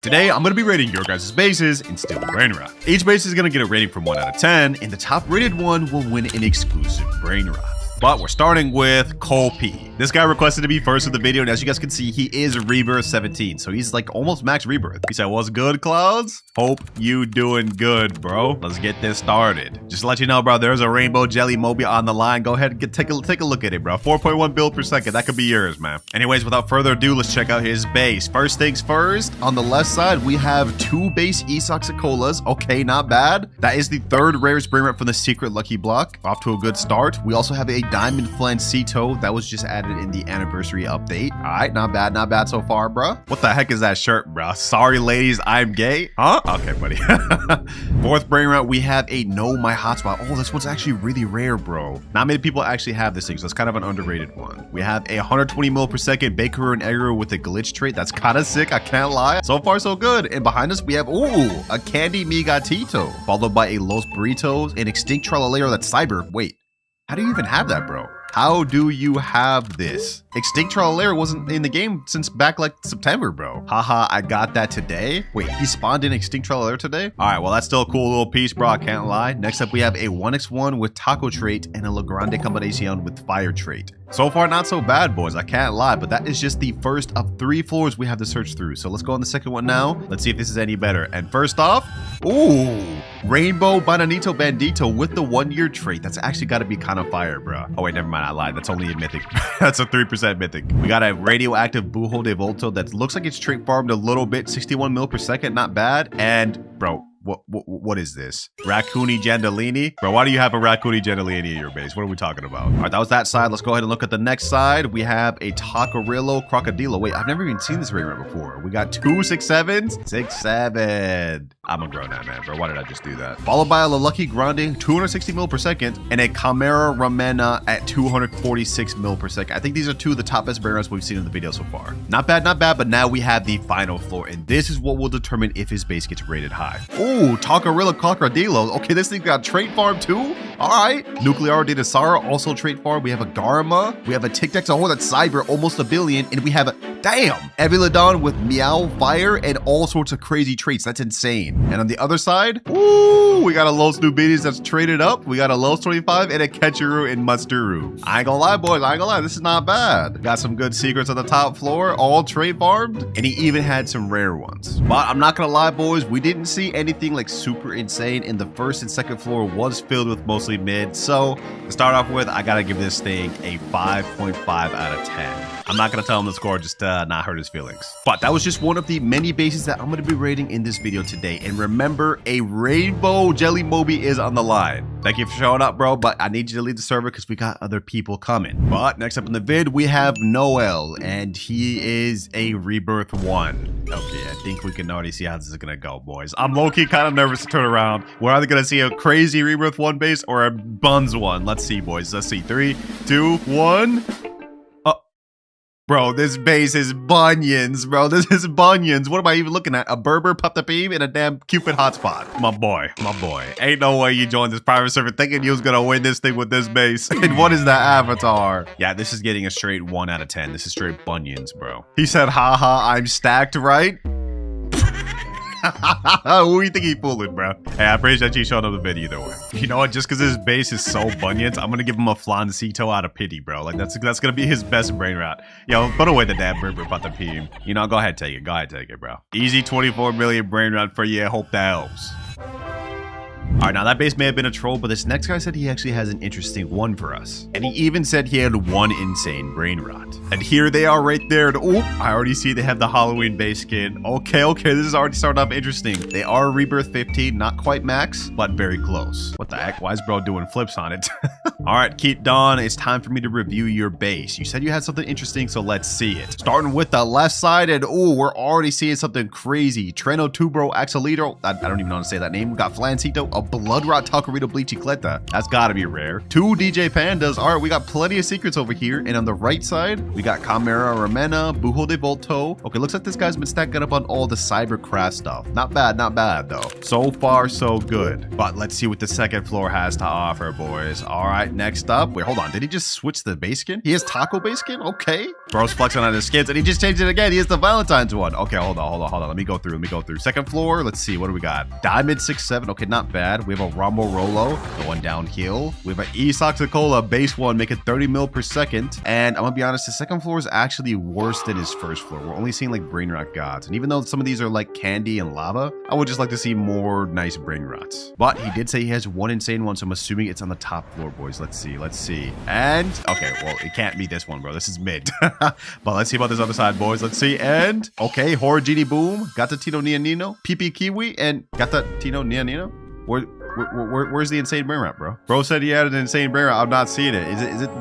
Today, I'm going to be rating your guys' bases in Steel Brainrot. Each base is going to get a rating from 1 out of 10, and the top rated one will win an exclusive Brainrot. But we're starting with Cole P. This guy requested to be first in the video, and as you guys can see, he is Rebirth 17, so he's like almost max Rebirth. He said, "What's good, Clouds? Hope you doing good, bro. Let's get this started." Just to let you know, bro, there's a Rainbow Jelly Moby on the line. Go ahead and take a look at it, bro. 4.1 build per second. That could be yours, man. Anyways, without further ado, let's check out his base. First things first, on the left side, we have 2 base Esoxicolas. Okay, not bad. That is the 3rd rarest Brainrot from the secret lucky block. Off to a good start. We also have a Diamond Flancito that was just added in the anniversary update. All right, not bad so far, bro. What the heck is that shirt, bro? Sorry, ladies, I'm gay. Huh? Okay, buddy. 4th Brainrot, we have a Know My Hotspot. Oh, this one's actually really rare, bro. Not many people actually have this thing, so it's kind of an underrated one. We have a 120 mil per second Bakeru and Eggeru with a glitch trait. That's kind of sick, I can't lie. So far, so good. And behind us, we have, ooh, a Candy Migatito, followed by a Los Burritos, an Extinct Trollalero that's Cyber. Wait, how do you even have that, bro? How do you have this? Extinct Trollalero wasn't in the game since back like September, bro. Haha, I got that today. Wait, he spawned in Extinct Trollalero today? All right, well, that's still a cool little piece, bro. I can't lie. Next up, we have a 1x1 with Taco trait and a La Grande combination with Fire trait. So far, not so bad, boys. I can't lie, but that is just the first of 3 floors we have to search through. So let's go on the second one now. Let's see if this is any better. And first off, ooh, Rainbow Bananito Bandito with the 1-year trait. That's actually got to be kind of fire, bro. Oh, wait, never mind. I lied. That's only a mythic. That's a 3% mythic. We got a radioactive Bujo de Volto that looks like it's trait farmed a little bit. 61 mil per second. Not bad. And, bro, what is this? Raccoony Jandalini? Bro, why do you have a Raccoony Jandalini in your base? What are we talking about? All right, that was that side. Let's go ahead and look at the next side. We have a Tacarillo Crocodilo. Wait, I've never even seen this Brainrot before. We got 2 6-7s. 6-7. I'm a grown-up man, bro. Why did I just do that? Followed by a Lucky Grande, 260 mil per second, and a Chimera Ramena at 246 mil per second. I think these are 2 of the top best Brainrots we've seen in the video so far. Not bad, but now we have the final floor, and this is what will determine if his base gets rated high. Ooh, Tacarillo Crocodilo. Okay, this thing got trait farm too? All right. Nuclear de Sara, also trait farm. We have a Garma. We have a Tic Tac. Oh, that's Cyber, almost 1 billion. And we have a, damn, Evilodon with Meow Fire and all sorts of crazy traits. That's insane. And on the other side, ooh, we got a Los Nubides that's traded up. We got a Los 25 and a Ketchuru and Musturu. I ain't gonna lie, boys. I ain't gonna lie. This is not bad. Got some good secrets on the top floor, all trait farmed. And he even had some rare ones. But I'm not gonna lie, boys. We didn't see anything like super insane, and the 1st and 2nd floor was filled with mostly mid. So to start off with, I gotta give this thing a 5.5 out of 10. I'm not gonna tell him the score just to not hurt his feelings. But that was just one of the many bases that I'm gonna be rating in this video today. And remember, a Rainbow Jelly Moby is on the line. Thank you for showing up, bro, but I need you to leave the server because we got other people coming. But next up in the vid, we have Noel, and he is a Rebirth 1. Okay, I think we can already see how this is gonna go, boys. I'm low-key kind of nervous to turn around. We're either gonna see a crazy Rebirth 1 base or a Buns 1. Let's see, boys. Let's see. 3, 2, 1. Bro, this base is bunions, bro. This is bunions. What am I even looking at? A Berber, Pup the Beam, and a damn Cupid hotspot. My boy. Ain't no way you joined this private server thinking you was gonna win this thing with this base. And what is that avatar? Yeah, this is getting a straight 1 out of 10. This is straight bunions, bro. He said, haha, I'm stacked, right? Who do you think he fooling, bro? Hey, I appreciate you showing up the video either way. You know what? Just because his base is so bunions, I'm gonna give him a Flancito out of pity, bro. Like that's gonna be his best Brainrot. Yo, put away the damn Berber about the PM. You know, go ahead, take it. Go ahead, take it, bro. Easy 24 million Brainrot for you. Hope that helps. All right, now that base may have been a troll, but this next guy said he actually has an interesting one for us. And he even said he had 1 insane Brainrot. And here they are right there. Oh, I already see they have the Halloween base skin. Okay, this is already starting off interesting. They are Rebirth 15, not quite max, but very close. What the heck? Why is bro doing flips on it? All right, Keep Dawn, it's time for me to review your base. You said you had something interesting, so let's see it. Starting with the left side, and oh, we're already seeing something crazy. Treno Tubro Axolito. I don't even know how to say that name. We got Flancito, a Bloodrot Taquerito Bleachicleta. That's gotta be rare. 2 DJ Pandas. All right, we got plenty of secrets over here. And on the right side, we got Chimera Ramena, Bujo de Volto. Okay, looks like this guy's been stacking up on all the Cybercraft stuff. Not bad though. So far, so good. But let's see what the second floor has to offer, boys. All right, next up. Wait, hold on. Did he just switch the base skin? He has Taco base skin? Okay. Bro's flexing on his skins, and he just changed it again. He has the Valentine's one. Okay, hold on. Let me go through. Second floor, let's see. What do we got? Diamond 6-7. Okay, not bad. We have a Rumble Rolo going downhill. We have an E-Soxicola base one making 30 mil per second. And I'm gonna be honest, the second floor is actually worse than his first floor. We're only seeing like Brainrot gods. And even though some of these are like candy and lava, I would just like to see more nice Brainrots. But he did say he has one insane one, so I'm assuming it's on the top floor, boys. Let's see. And okay, well, it can't be this one, bro. This is mid. But let's see about this other side, boys. Let's see. And okay, Horror Genie Boom, got the Tino Nia Nino, PP Kiwi, and got the Tino Nia Nino. Where's the insane Brainrot, bro? Bro said he had an insane Brainrot. I'm not seeing it.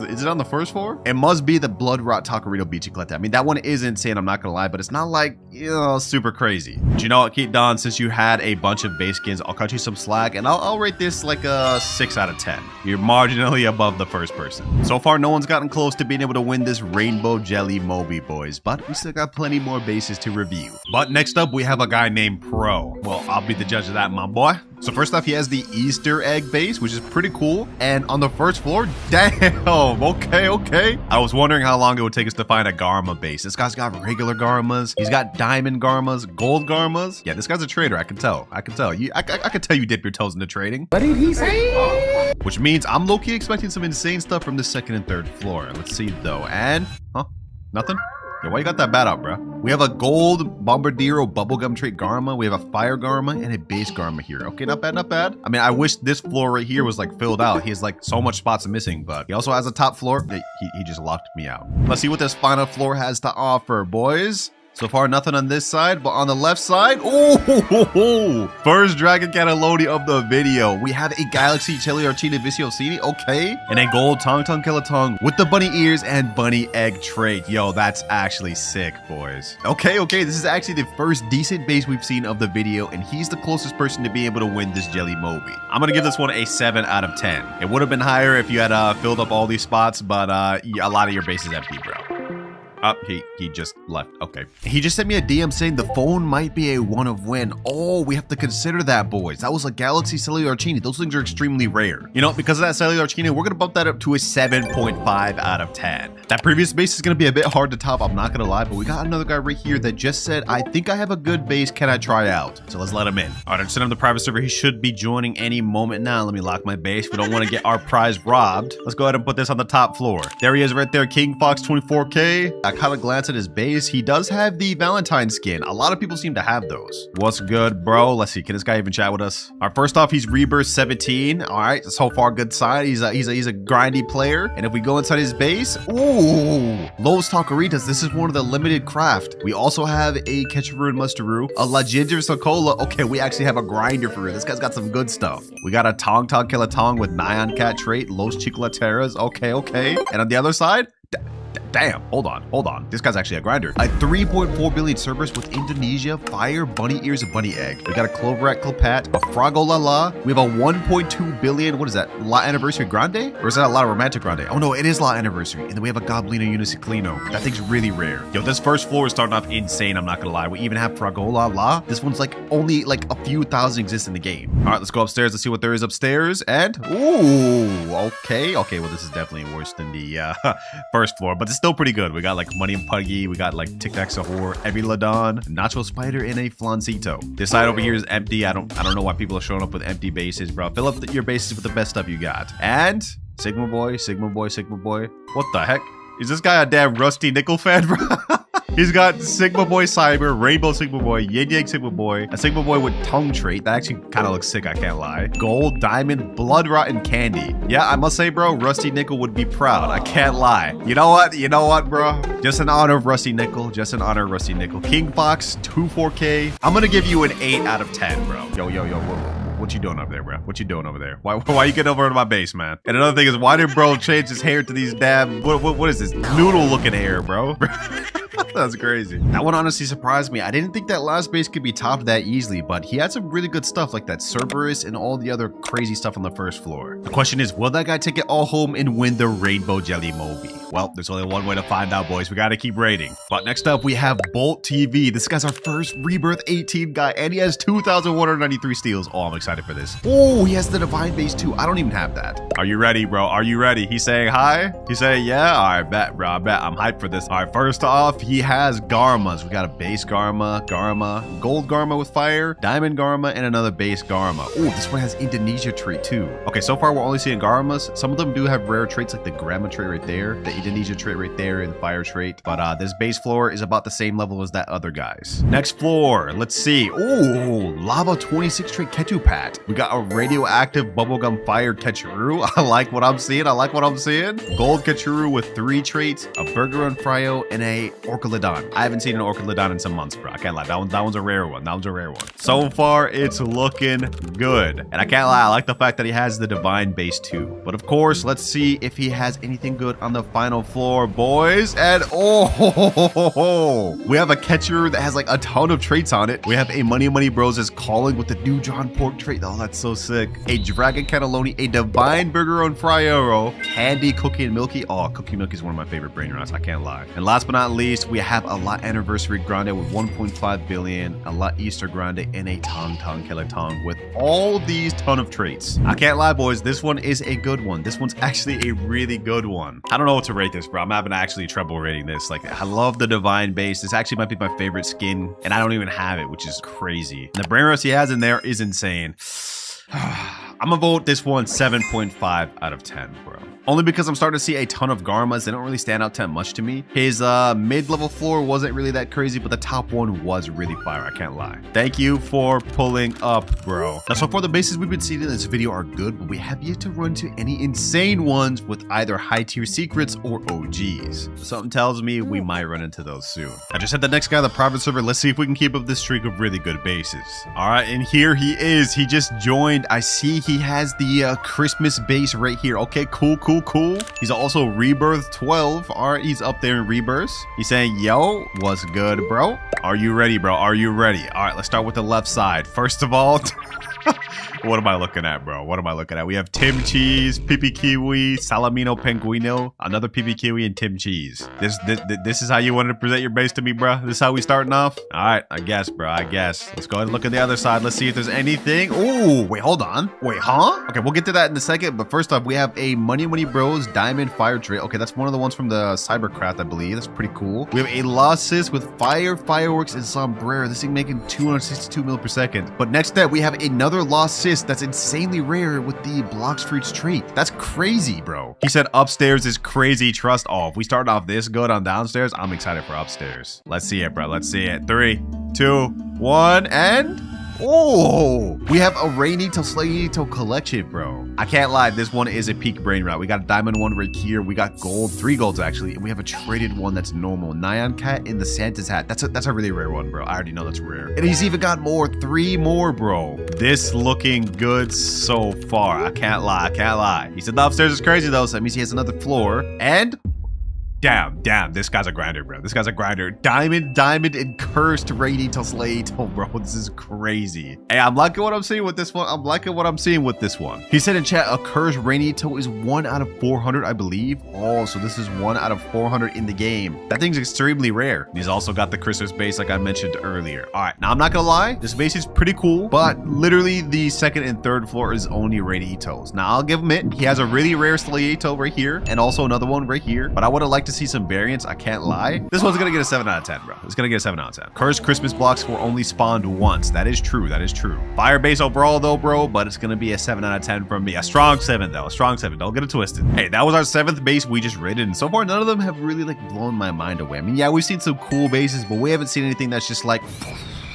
Is it on the first floor? It must be the Blood Rot Taquerito Bicicleta. I mean, that one is insane. I'm not gonna lie, but it's not like, you know, super crazy. But you know what, Keith Don, since you had a bunch of base skins, I'll cut you some slack, and I'll rate this like a 6 out of 10. You're marginally above the first person. So far, no one's gotten close to being able to win this Rainbow Jelly Moby, boys, but we still got plenty more bases to review. But next up, we have a guy named Pro. Well, I'll be the judge of that, my boy. So first off, he has the Easter egg base, which is pretty cool. And on the first floor, damn, okay. I was wondering how long it would take us to find a Garma base. This guy's got regular Garmas. He's got diamond Garmas, gold Garmas. Yeah, this guy's a trader. I can tell. I can tell you dip your toes into trading. What did he say? Which means I'm low-key expecting some insane stuff from the second and third floor. Let's see though. And, nothing? Yo, why you got that bat out, bro? We have a gold Bombardiro bubblegum trait Garma. We have a fire Garma and a base Garma here. Okay, not bad. I mean, I wish this floor right here was like filled out. He has like so much spots missing, but he also has a top floor. He just locked me out. Let's see what this final floor has to offer, boys. So far, nothing on this side, but on the left side, oh, first Dragon Cannelloni of the video. We have a Galaxy Chiliarchina Viciosini, okay, and a gold Tong Kelatong with the bunny ears and bunny egg trait. Yo, that's actually sick, boys. Okay, this is actually the first decent base we've seen of the video, and he's the closest person to be able to win this Jelly Moby. I'm gonna give this one a 7 out of 10. It would have been higher if you had filled up all these spots, but a lot of your base is empty, bro. He just left. Okay. He just sent me a DM saying the phone might be a 1 of win. Oh, we have to consider that, boys. That was a Galaxy Cellularchini. Those things are extremely rare. You know, because of that Cellularchini, we're gonna bump that up to a 7.5 out of 10. That previous base is gonna be a bit hard to top, I'm not gonna lie, but we got another guy right here that just said, I think I have a good base, can I try out? So let's let him in. All right, I sent him the private server. He should be joining any moment now. Let me lock my base. We don't want to get our prize robbed. Let's go ahead and put this on the top floor. There he is right there, King Fox 24K. I kind of glance at his base. He does have the Valentine skin. A lot of people seem to have those. What's good, bro? Let's see. Can this guy even chat with us? All right, first off, he's Rebirth 17. All right, so far good sign. He's a grindy player. And if we go inside his base, ooh, Los Taqueritas. This is one of the limited craft. We also have a Ketchup and Mustaru, a La Ginger Socola. Okay, we actually have a grinder for it. This guy's got some good stuff. We got a Tong Kelatong with Nyan Cat trait, Los Chicolateras. Okay. And on the other side, damn, hold on. This guy's actually a grinder. A 3.4 billion Cerberus with Indonesia, fire, bunny ears, and bunny egg. We got a Cloverat Clipat, a Fragolala. We have a 1.2 billion, what is that, La Anniversary Grande? Or is that a La Romantic Grande? Oh no, it is La Anniversary. And then we have a Goblino Uniciclino. That thing's really rare. Yo, this first floor is starting off insane, I'm not gonna lie. We even have Fragolala. This one's like only like a few thousand exist in the game. All right, let's go upstairs. Let's see what there is upstairs. And, ooh, okay, well, this is definitely worse than the first floor, but it's still pretty good. We got like Money and Puggy, we got like Tic Tac Sahur, Eviladon, Nacho Spider, and a Flancito. This side over here is empty. I don't know why people are showing up with empty bases, bro. Fill up your bases with the best stuff you got. And Sigma Boy. What the heck? Is this guy a damn Rusty Nickel fan, bro? He's got Sigma Boy Cyber, Rainbow Sigma Boy, Yin Yang Sigma Boy, a Sigma Boy with Tongue Trait. That actually kind of looks sick, I can't lie. Gold, Diamond, Blood Rot, and Candy. Yeah, I must say, bro, Rusty Nickel would be proud. I can't lie. You know what, bro? Just in honor of Rusty Nickel. King Fox, 24K. I'm gonna give you an 8 out of 10, bro. Yo. What you doing over there, bro? What you doing over there? Why you getting over to my base, man? And another thing is, why did bro change his hair to these damn, what is this? Noodle looking hair, bro? That's crazy. That one honestly surprised me. I didn't think that last base could be topped that easily, but he had some really good stuff like that Cerberus and all the other crazy stuff on the first floor. The question is, will that guy take it all home and win the Rainbow Jelly Moby? Well, there's only one way to find out, boys. We gotta keep rating. But next up, we have Bolt TV. This guy's our first Rebirth 18 guy, and he has 2,193 steals. Oh, I'm excited for this. Oh, he has the Divine Base too. I don't even have that. Are you ready, bro? Are you ready? He's saying hi? He's saying, yeah? All right, bet, bro. I bet. I'm hyped for this. All right, first off, he has Garmas. We got a base Garma, gold Garma with fire, diamond Garma, and another base Garma. Oh, this one has Indonesia trait too. Okay, so far we're only seeing Garmas. Some of them do have rare traits like the Grandma trait right there, the Indonesia trait right there, and the fire trait. But this base floor is about the same level as that other guy's. Next floor, let's see. Oh, Lava 26 trait Ketupat. We got a radioactive bubblegum fire Ketchuru. I like what I'm seeing. Gold Ketchuru with 3 traits, a Burger and Fryo, and a Orchilodon. I haven't seen an Orchilodon in some months, bro. I can't lie. That one's a rare one. So far, it's looking good. And I can't lie. I like the fact that he has the Divine Base too. But of course, let's see if he has anything good on the final floor, boys. And we have a Ketchuru that has like a ton of traits on it. We have a Money Bros is calling with the new John Pork trait. Oh, that's so sick. A Dragon Cannelloni, a Divine Burger on Frioro, Candy Cookie and Milky. Oh, Cookie Milky is one of my favorite Brainrots. I can't lie. And last but not least, we have a Lot Anniversary Grande with 1.5 billion, a Lot Easter Grande, and a Tong Keletong with all these ton of traits. I can't lie, boys. This one is a good one. This one's actually a really good one. I don't know what to rate this, bro. I'm having actually trouble rating this. Like, I love the Divine Base. This actually might be my favorite skin, and I don't even have it, which is crazy. And the Brainrots he has in there is insane. I'm gonna vote this one 7.5 out of 10, bro. Only because I'm starting to see a ton of Garmas. They don't really stand out that much to me. His mid-level floor wasn't really that crazy, but the top one was really fire. I can't lie. Thank you for pulling up, bro. Now, so far the bases we've been seeing in this video are good, but we have yet to run to any insane ones with either high-tier secrets or OGs. Something tells me we might run into those soon. I just had the next guy on the private server. Let's see if we can keep up this streak of really good bases. All right, and here he is. He just joined. I see he has the Christmas base right here. Okay, cool. He's also Rebirth 12. All right, he's up there in Rebirth. He's saying, yo, what's good, bro? Are you ready, bro? Are you ready? All right, let's start with the left side. First of all, what am I looking at, bro? What am I looking at? We have Tim Cheese, Pipi Kiwi, Salamino Penguino, another Pipi Kiwi, and Tim Cheese. This is how you wanted to present your base to me, bro? This is how we starting off? All right, I guess, bro, I guess. Let's go ahead and look at the other side. Let's see if there's anything. Oh, wait, hold on. Wait, huh? Okay, we'll get to that in a second, but first off, we have a Money Bros Diamond Fire Trait. Okay, that's one of the ones from the Cybercraft, I believe. That's pretty cool. We have a Lost Sis with Fire, Fireworks, and Sombrero. This thing making 262 mil per second. But next up, we have another Lost Sis that's insanely rare with the Blocks Fruits trait. That's crazy, bro. He said upstairs is crazy. Trust all. If we start off this good on downstairs, I'm excited for upstairs. Let's see it, bro. Let's see it. 3, 2, 1, and... oh, we have a Rainito Slayito collection, bro. I can't lie, this one is a peak Brainrot. We got a diamond one right here. We got gold, 3 golds actually, and we have a traded one that's normal. Nyan Cat in the Santa's hat. That's a really rare one, bro. I already know that's rare. And he's even got more, 3 more, bro. This looking good so far. I can't lie. He said the upstairs is crazy though, so that means he has another floor. And damn, this guy's a grinder, bro. This guy's a grinder. Diamond, and cursed Rainito Slayito, bro. This is crazy. Hey, I'm liking what I'm seeing with this one. He said in chat, a cursed Rainito is 1 out of 400, I believe. Oh, so this is 1 out of 400 in the game. That thing's extremely rare. He's also got the Christmas base like I mentioned earlier. All right, now I'm not gonna lie, this base is pretty cool, but literally the second and third floor is only Rainitos. Now I'll give him it. He has a really rare Slayito right here, and also another one right here, but I would have liked to see some variants. I can't lie. This one's gonna get a 7 out of 10, bro. It's gonna get a 7 out of 10. Cursed Christmas blocks were only spawned once. That is true. Fire base overall though, bro, but it's gonna be a 7 out of 10 from me. A strong 7 though. A strong 7. Don't get it twisted. Hey, that was our 7th base we just rated, and so far none of them have really like blown my mind away. I mean, yeah, we've seen some cool bases, but we haven't seen anything that's just like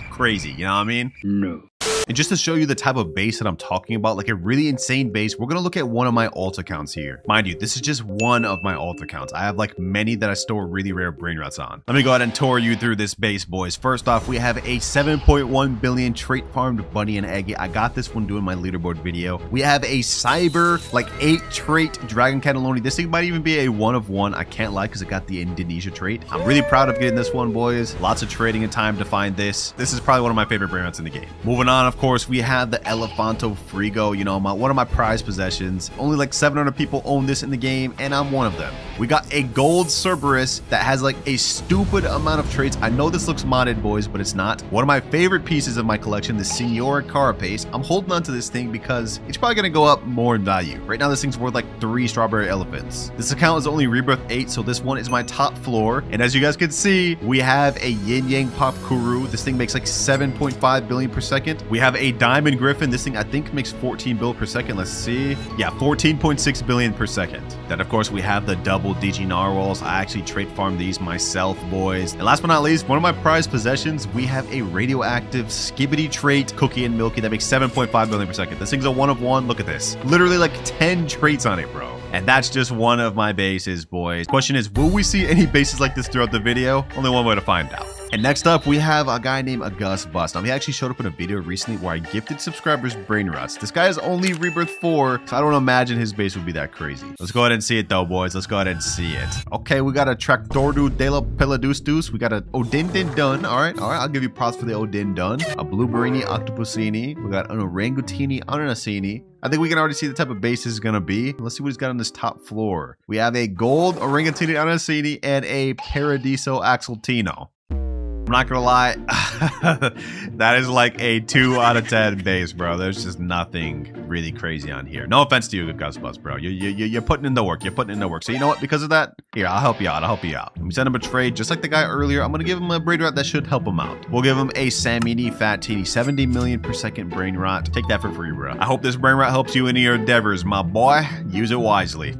crazy. You know what I mean? No. And just to show you the type of base that I'm talking about, like a really insane base, we're gonna look at one of my alt accounts here. Mind you, this is just one of my alt accounts. I have like many that I store really rare Brainrots on. Let me go ahead and tour you through this base, boys. First off, we have a 7.1 billion trait farmed bunny and eggy. I got this one doing my leaderboard video. We have a cyber, like 8 trait dragon cannelloni. This thing might even be a 1 of 1. I can't lie because it got the Indonesia trait. I'm really proud of getting this one, boys. Lots of trading and time to find this. This is probably one of my favorite Brainrots in the game. Moving on, of course, we have the Elefanto Frigo, you know, one of my prized possessions. Only like 700 people own this in the game, and I'm one of them. We got a gold Cerberus that has like a stupid amount of traits. I know this looks modded, boys, but it's not. One of my favorite pieces of my collection, the Signora Carapace. I'm holding on to this thing because it's probably gonna go up more in value. Right now, this thing's worth like 3 strawberry elephants. This account is only rebirth 8, so this one is my top floor. And as you guys can see, we have a Yin Yang Pop Kuru. This thing makes like 7.5 billion per second. We have a Diamond Griffin. This thing I think makes 14 bill per second. Let's see. Yeah, 14.6 billion per second. Then of course we have the double DG Narwhals. I actually trait farm these myself, boys. And last but not least, one of my prized possessions, we have a radioactive Skibbity trait Cookie and Milky that makes 7.5 billion per second. This thing's a 1 of 1. Look at this. Literally like 10 traits on it, bro. And that's just one of my bases, boys. Question is, will we see any bases like this throughout the video? Only one way to find out. And next up, we have a guy named August Bust. Now, he actually showed up in a video recently where I gifted subscribers Brainrots. This guy is only rebirth 4, so I don't imagine his base would be that crazy. Let's go ahead and see it though, boys. Let's go ahead and see it. Okay, we got a Tractordu de la Peladustus. We got a Odin Dun. All right. I'll give you props for the Odin Dun. A Blueberry Octopusini. We got an Orangutini Ananasini. I think we can already see the type of base this is going to be. Let's see what he's got on this top floor. We have a gold Orangutini Ananasini and a Paradiso Axoltino. I'm not gonna lie, that is like a 2 out of 10 base, bro. There's just nothing really crazy on here. No offense to you, Gus Bus, bro. You're putting in the work. You're putting in the work. So you know what? Because of that, here, I'll help you out. Let me send him a trade, just like the guy earlier. I'm gonna give him a Brainrot that should help him out. We'll give him a Samini Fat Teeny, 70 million per second Brainrot. Take that for free, bro. I hope this Brainrot helps you in your endeavors, my boy. Use it wisely.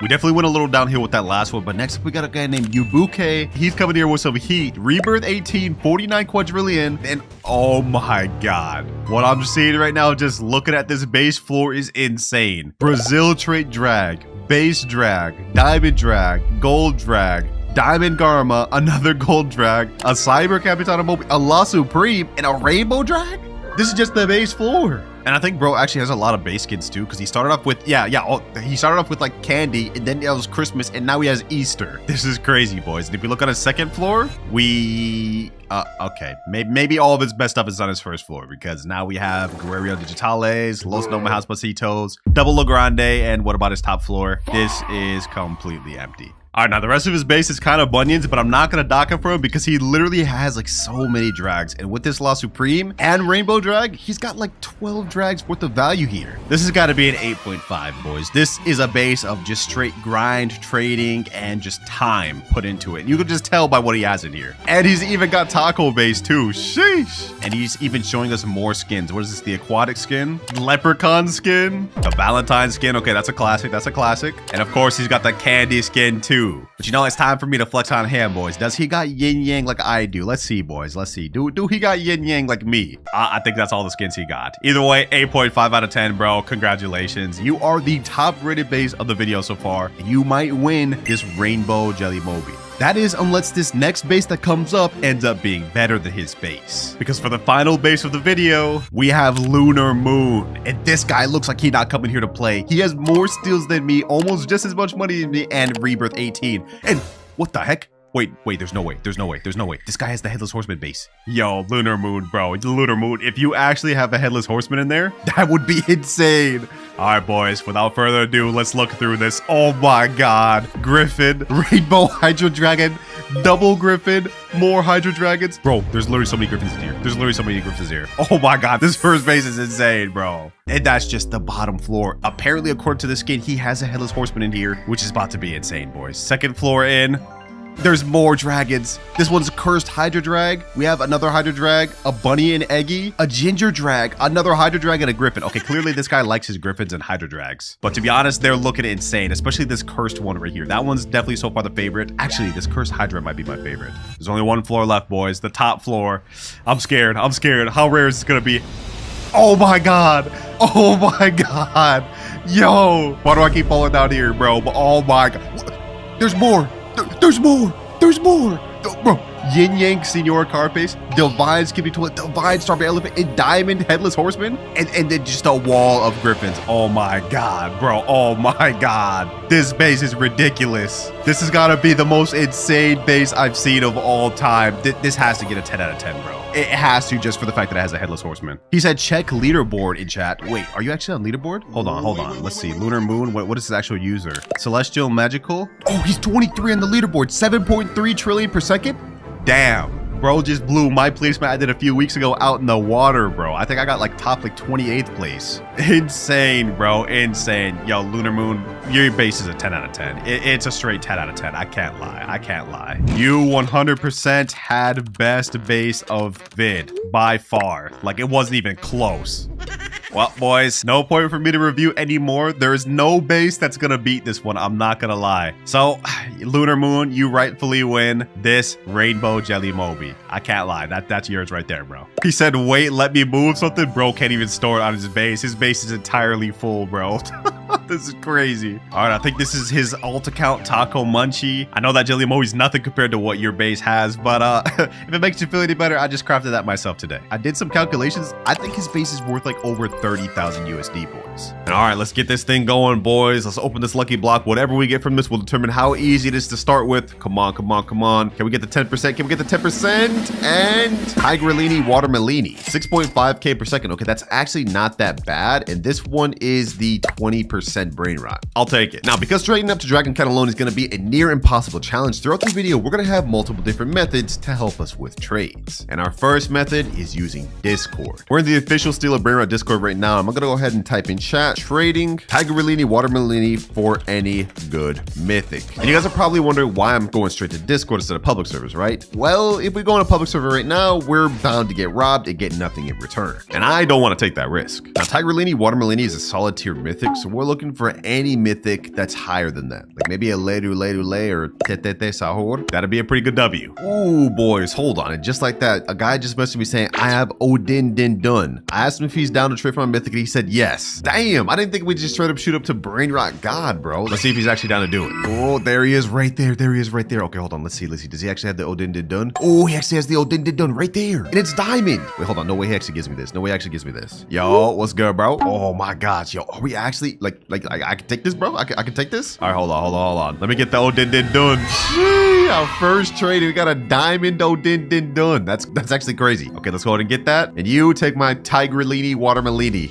We definitely went a little downhill with that last one, but next up we got a guy named Yubuke. He's coming here with some heat. Rebirth 18, 49 quadrillion, and oh my god. What I'm seeing right now, just looking at this base floor, is insane. Brazil trait drag, base drag, diamond drag, gold drag, Diamond Garma, another gold drag, a Cyber Capitana Mobi, a La Supreme, and a rainbow drag? This is just the base floor. And I think bro actually has a lot of base skins too, because he started off with, he started off with like candy, and then it was Christmas, and now he has Easter. This is crazy, boys. And if we look on his second floor, okay, maybe all of his best stuff is on his first floor, because now we have Guerrero Digitales, Los Nomajas Pasitos, Double La Grande, and what about his top floor? This is completely empty. All right, now the rest of his base is kind of bunions, but I'm not going to dock him for him because he literally has like so many drags. And with this La Supreme and Rainbow Drag, he's got like 12 drags worth of value here. This has got to be an 8.5, boys. This is a base of just straight grind, trading, and just time put into it. You can just tell by what he has in here. And he's even got Taco base too. Sheesh. And he's even showing us more skins. What is this? The aquatic skin, leprechaun skin, the Valentine skin. Okay, that's a classic. That's a classic. And of course, he's got the candy skin too. But you know, it's time for me to flex on him, boys. Does he got yin yang like I do? Let's see, boys. Let's see. Do he got yin yang like me? I think that's all the skins he got. Either way, 8.5 out of 10, bro. Congratulations. You are the top rated base of the video so far. You might win this Rainbow Jelly Mobi. That is, unless this next base that comes up ends up being better than his base. Because for the final base of the video, we have Lunar Moon. And this guy looks like he's not coming here to play. He has more steals than me, almost just as much money as me, and Rebirth 18. And what the heck? Wait, there's no way. This guy has the Headless Horseman base. Yo, Lunar Moon, bro. Lunar Moon, if you actually have a Headless Horseman in there, that would be insane. All right, boys, without further ado, let's look through this. Oh my god. Griffin, Rainbow Hydro Dragon, Double Griffin, more Hydro Dragons. Bro, there's literally so many Griffins in here. Oh my god, this first base is insane, bro. And that's just the bottom floor. Apparently, according to this skin, he has a Headless Horseman in here, which is about to be insane, boys. Second floor in. There's more dragons. This one's cursed Hydra Drag. We have another Hydra Drag, a bunny and eggy, a ginger drag, another Hydra Drag, and a griffin. Okay, clearly this guy likes his griffins and Hydra Drags. But to be honest, they're looking insane, especially this cursed one right here. That one's definitely so far the favorite. Actually, this cursed Hydra might be my favorite. There's only one floor left, boys. The top floor. I'm scared. I'm scared. How rare is this gonna be? Oh my god. Oh my god. Yo. Why do I keep falling down here, bro? Oh my god. There's more. There's more. There's more. Bro. Yin Yang Senior Carpace, Divine Skippy Toilet, Divine Starving Elephant, and Diamond Headless Horseman, and then just a wall of Griffins. Oh my god, bro. Oh my god. This base is ridiculous. This has got to be the most insane base I've seen of all time. This has to get a 10 out of 10, bro. It has to, just for the fact that it has a Headless Horseman. He said check leaderboard in chat. Wait, are you actually on leaderboard? Hold on. Let's see. Lunar Moon. What is his actual user? Celestial Magical. Oh, he's 23 on the leaderboard. 7.3 trillion per second. Damn, bro just blew my placement I did a few weeks ago out in the water, bro. I think I got like top like 28th place. Insane, bro. Insane. Yo, Lunar Moon, your base is a 10 out of 10. It's a straight 10 out of 10. I can't lie. I can't lie. You 100% had best base of vid by far. Like, it wasn't even close. Well, boys, no point for me to review anymore. There is no base that's gonna beat this one. I'm not gonna lie. So, Lunar Moon, you rightfully win this Rainbow Jelly Moby. I can't lie. That's yours right there, bro. He said, wait, let me move something. Bro can't even store it on his base. His base is entirely full, bro. This is crazy. All right, I think this is his alt account, Taco Munchie. I know that Jelly Moby's nothing compared to what your base has, but if it makes you feel any better, I just crafted that myself today. I did some calculations. I think his base is worth like over 30,000 USD, boys. And all right, let's get this thing going, boys. Let's open this lucky block. Whatever we get from this will determine how easy it is to start with. Come on, come on, come on. Can we get the 10%? Can we get the 10%? And Tigrellini Watermelini, 6.5K per second. Okay, that's actually not that bad. And this one is the 20% Brainrot. I'll take it. Now, because trading up to Dragon Cannelloni is going to be a near impossible challenge, throughout the video, we're going to have multiple different methods to help us with trades. And our first method is using Discord. We're in the official Steal a Brainrot Discord right now. I'm going to go ahead and type in chat, trading Tigrellini Watermelini for any good mythic. And you guys are probably wondering why I'm going straight to Discord instead of public servers, right? Well, if we go on a public server right now, we're bound to get robbed and get nothing in return. And I don't want to take that risk. Now, Tigrellini Watermelini is a solid tier mythic, so we're looking for any mythic that's higher than that. Like maybe a Ledu or Tetete Sahur. That'd be a pretty good W. Ooh, boys, hold on. And just like that, a guy just messaged me saying, I have Odin Din Dun. I asked him if he's down to trade for my mythic, and he said yes. Damn, I didn't think we'd just straight up shoot up to Brainrot God, bro. Let's see if he's actually down to do it. Oh, there he is right there. There he is right there. Okay, hold on. Let's see. Does he actually have the Odin Din Dun? Oh, he actually has the Odin Din Dun right there. And it's diamond. Wait, hold on. No way he actually gives me this. No way he actually gives me this. Yo, what's good, bro? Oh my gosh, yo. Are we actually, like I can take this, bro? I can take this? All right, hold on. Let me get the Odin Din Dun. Our first trade, we got a diamond Odin Din Dun. That's actually crazy. Okay, let's go ahead and get that. And you take my Tigrellini Watermelini.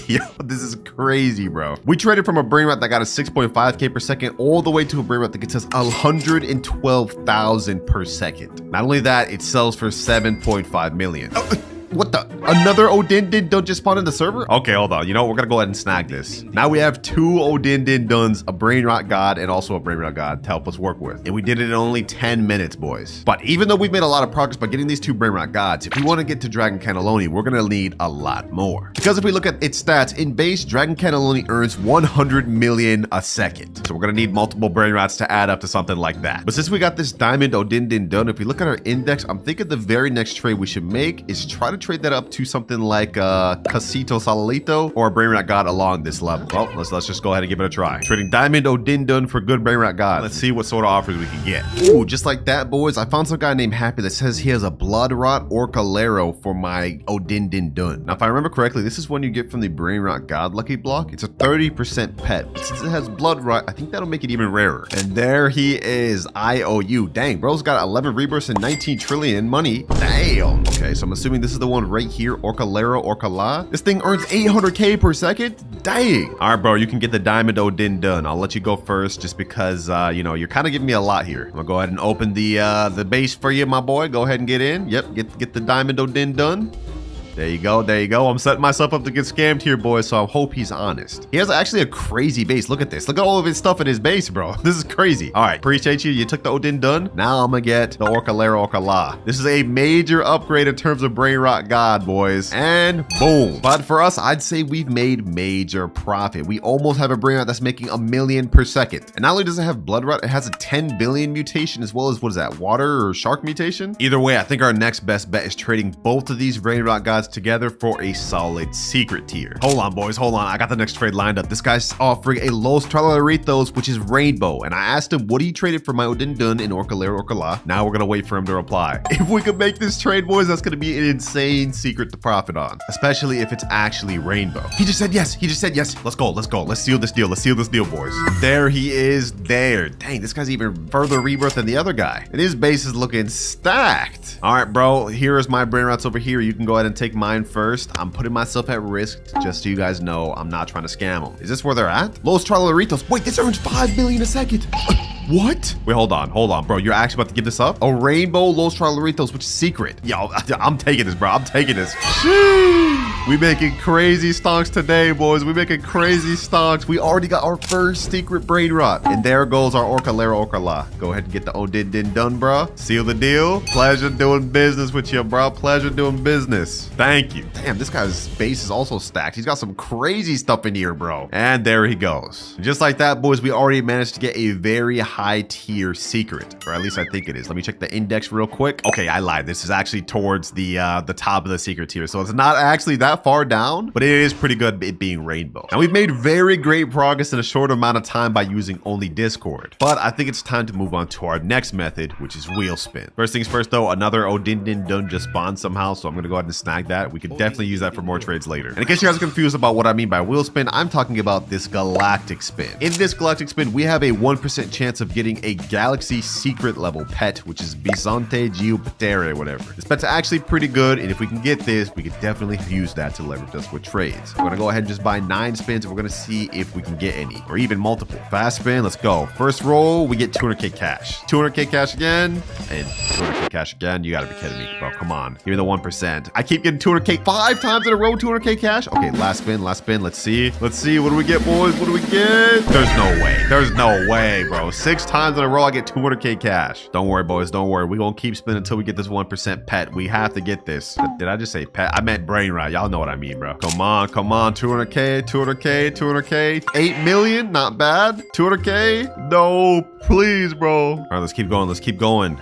Yo, this is crazy, bro. We traded from a Brainrot that got a 6.5K per second all the way to a Brainrot that gets us 112,000 per second. Not only that, it sells for 7.5 million. What the? Another Odin Din Dun just spawned in the server? Okay, hold on. You know what? We're gonna go ahead and snag this. Now we have two Odin Din Duns, a Brainrot God, and also a Brainrot God to help us work with. And we did it in only 10 minutes, boys. But even though we've made a lot of progress by getting these two Brainrot Gods, if we want to get to Dragon Cannelloni, we're gonna need a lot more. Because if we look at its stats, in base, Dragon Cannelloni earns 100 million a second. So we're gonna need multiple Brainrots to add up to something like that. But since we got this Diamond Odin Din Dun, if we look at our index, I'm thinking the very next trade we should make is try to trade that up to something like Casito Salalito or a Brainrot God along this level. Well, let's just go ahead and give it a try. Trading Diamond Odin Dun for good Brainrot God. Let's see what sort of offers we can get. Ooh, just like that, boys. I found some guy named Happy that says he has a Blood Rot Orcalero for my Odin Din Dun. Now, if I remember correctly, this is one you get from the Brainrot God lucky block. It's a 30% pet. But since it has Blood Rot, I think that'll make it even rarer. And there he is, IOU. Dang, bro's got 11 rebirths and 19 trillion in money. Damn. Okay, so I'm assuming this is the one right here, Orcalero, Orcala. This thing earns 800K per second. Dang. All right, bro, you can get the Diamond Odin Dun. I'll let you go first just because, you know, you're kind of giving me a lot here. I'm gonna go ahead and open the base for you, my boy. Go ahead and get in. Yep, get the Diamond Odin Dun. There you go. There you go. I'm setting myself up to get scammed here, boys, so I hope he's honest. He has actually a crazy base. Look at this. Look at all of his stuff in his base, bro. This is crazy. All right. Appreciate you. You took the Odin done. Now I'm going to get the Orkalera Orkala. This is a major upgrade in terms of Brainrot God, boys. And boom. But for us, I'd say we've made major profit. We almost have a Brainrot that's making 1 million per second. And not only does it have blood rot, it has a 10 billion mutation as well as, what is that, water or shark mutation? Either way, I think our next best bet is trading both of these Brainrot gods together for a solid secret tier. Hold on, boys, hold on. I got the next trade lined up. This guy's offering a Los Tralaritos, which is rainbow. And I asked him, what do you trade it for my Odin Dun in Orkalera Orkala? Now we're gonna wait for him to reply. If we could make this trade, boys, that's gonna be an insane secret to profit on, especially if it's actually rainbow. He just said yes. He just said yes. Let's go. Let's go. Let's seal this deal. Let's seal this deal, boys. There he is there. Dang, this guy's even further rebirth than the other guy. And his base is looking stacked. All right, bro. Here is my Brainrots over here. You can go ahead and take mine first. I'm putting myself at risk just so you guys know I'm not trying to scam them. Is this where they're at? Los Tralaritos. Wait, this earns 5 million a second. What? Wait, hold on, bro. You're actually about to give this up? A rainbow Los Tralaritos, which is secret. Yo, I'm taking this, bro. I'm taking this. We making crazy stonks today, boys. We making crazy stonks. We already got our first secret Brainrot. And there goes our Orkalera Orkala. Go ahead and get the Odin Din done, bro. Seal the deal. Pleasure doing business with you, bro. Pleasure doing business. Thank you. Damn, this guy's base is also stacked. He's got some crazy stuff in here, bro. And there he goes. Just like that, boys, we already managed to get a very high tier secret, or at least I think it is. Let me check the index real quick. Okay, I lied. This is actually towards the top of the secret tier, so it's not actually that far down, but it is pretty good it being rainbow. And we've made very great progress in a short amount of time by using only Discord. But I think it's time to move on to our next method, which is wheel spin. First things first, though, another Odin Din Dun just spawned somehow, so I'm gonna go ahead and snag that. We could definitely use that for more trades later. And in case you guys are confused about what I mean by wheel spin, I'm talking about this galactic spin. In this galactic spin, we have a 1% chance of getting a galaxy secret level pet, which is Bisonte Geopatere, whatever. This pet's actually pretty good, and if we can get this, we could definitely use that to leverage us with trades. We're gonna go ahead and just buy 9 spins, and we're gonna see if we can get any, or even multiple. Fast spin, let's go. First roll, we get 200k cash. 200k cash again, and 200k cash again. You gotta be kidding me, bro. Come on, give me the 1%. I keep getting 200k 5 times in a row, 200k cash. Okay, last spin, last spin. Let's see. Let's see. What do we get, boys? What do we get? There's no way. There's no way, bro. 6 times in a row, I get 200k cash. Don't worry, boys. Don't worry. We're gonna keep spinning until we get this 1% pet. We have to get this. Did I just say pet? I meant Brainrot. Y'all know what I mean, bro. Come on, come on. 200k, 200k, 200k. 8 million, not bad. 200k. No, please, bro. All right, let's keep going. Let's keep going.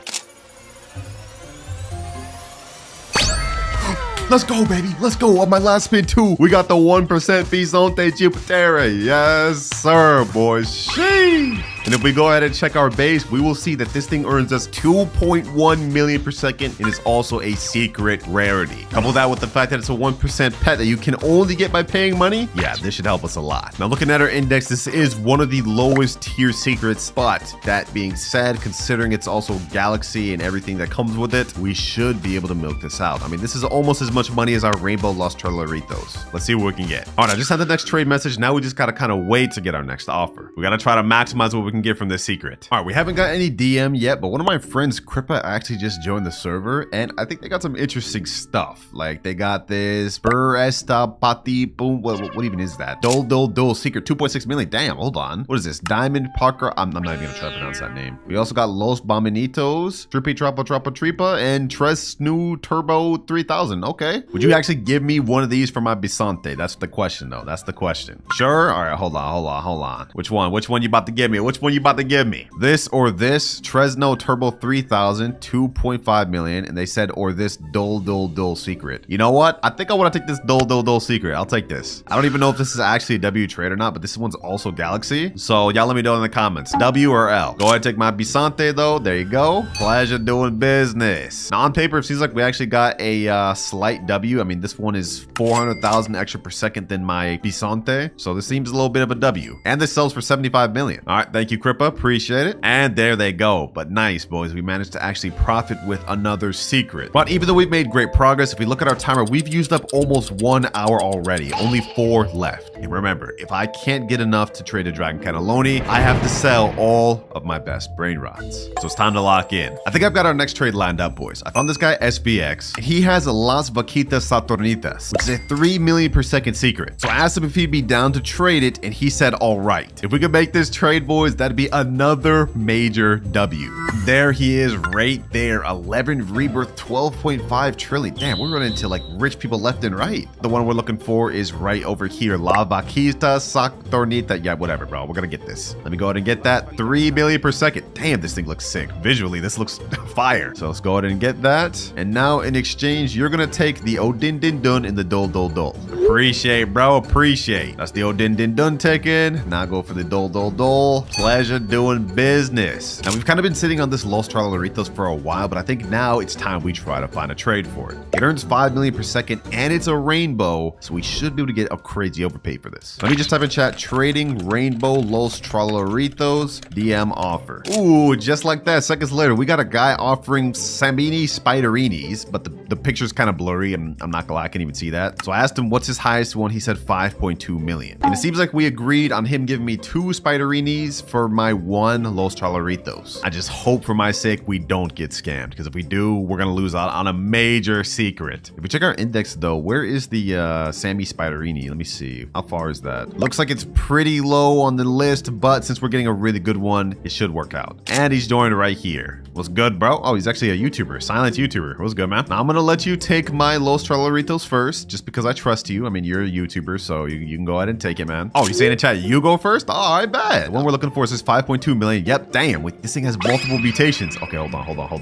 Let's go, baby. Let's go. On my last spin, too, we got the 1% Bisonte Geopatere. Yes, sir, boys. Sheesh. And if we go ahead and check our base, we will see that this thing earns us 2.1 million per second and is also a secret rarity. Couple that with the fact that it's a 1% pet that you can only get by paying money. Yeah, this should help us a lot. Now, looking at our index, this is one of the lowest tier secrets, but that being said, considering it's also galaxy and everything that comes with it, we should be able to milk this out. I mean, this is almost as much money as our rainbow Los Tralaritos. Let's see what we can get. All right, I just had the next trade message. Now we just gotta kind of wait to get our next offer. We gotta try to maximize what we can get from this secret. All right, we haven't got any DM yet, but one of my friends, Kripa, actually just joined the server, and I think they got some interesting stuff. Like they got this Bur Esta Pati Boom. What even is that? Dol secret 2.6 million. Damn, hold on. What is this? Diamond Parker. I'm not even gonna try to pronounce that name. We also got Los Bominitos, Trippy Tripa, and Tres New Turbo 3000. Okay. Would you actually give me one of these for my Bisonte? That's the question, though. That's the question. Sure. All right. Hold on. Which one? Which one you about to give me? Which one you about to give me? This or this? Tresno Turbo 3000, 2.5 million. And they said, or this Dol secret. You know what? I think I want to take this Dol secret. I'll take this. I don't even know if this is actually a W trade or not, but this one's also Galaxy. So y'all let me know in the comments. W or L. Go ahead and take my Bisonte, though. There you go. Pleasure doing business. Now, on paper, it seems like we actually got a slight W. I mean, this one is 400,000 extra per second than my Bisonte. So this seems a little bit of a W. And this sells for 75 million. All right. Thank you, you, Crippa. Appreciate it. And there they go. But nice, boys. We managed to actually profit with another secret. But even though we've made great progress, if we look at our timer, we've used up almost 1 hour already. Only 4 left. And remember, if I can't get enough to trade a Dragon Cannelloni, I have to sell all of my best Brainrots. So it's time to lock in. I think I've got our next trade lined up, boys. I found this guy, SBX. He has a Las Vaquitas Saturnitas, which is a 3 million per second secret. So I asked him if he'd be down to trade it, and he said, all right. If we could make this trade, boys, that'd be another major W. There he is right there. 11 rebirth, 12.5 trillion. Damn, we're running into like rich people left and right. The one we're looking for is right over here. La Vaquita Saturnitas. Yeah, whatever, bro. We're gonna get this. Let me go ahead and get that. 3 million per second. Damn, this thing looks sick. Visually, this looks fire. So let's go ahead and get that. And now in exchange, you're gonna take the Odin Din Dun and the Dol Dol Dol. Appreciate, bro. Appreciate. That's the Odin Din Dun taken. Now go for the Dol Dol Dol. Pleasure doing business. Now we've kind of been sitting on this Los Tralaritos for a while, but I think now it's time we try to find a trade for it. It earns 5 million per second and it's a rainbow, so we should be able to get a crazy overpay for this. Let me just type in chat, trading rainbow Los Tralaritos DM offer. Ooh, just like that. Seconds later, we got a guy offering Sambini Spiderinis, but the picture's kind of blurry. I'm not gonna lie, I can't even see that. So I asked him what's his highest one. He said 5.2 million. And it seems like we agreed on him giving me 2 Spiderinis for my 1 Los Tralaritos. I just hope for my sake we don't get scammed, because if we do, we're gonna lose out on a major secret. If we check our index though, where is the Sammy Spiderini? Let me see. How far is that? Looks like it's pretty low on the list, but since we're getting a really good one, it should work out. And he's joined right here. What's good, bro? Oh, he's actually a YouTuber, silent YouTuber. What's good, man? Now I'm gonna let you take my Los Tralaritos first, just because I trust you. I mean, you're a YouTuber, so you can go ahead and take it, man. Oh, you saying in chat, you go first? Oh, I bet. The one we're looking for is this 5.2 million. Yep, damn. This thing has multiple mutations. Okay, hold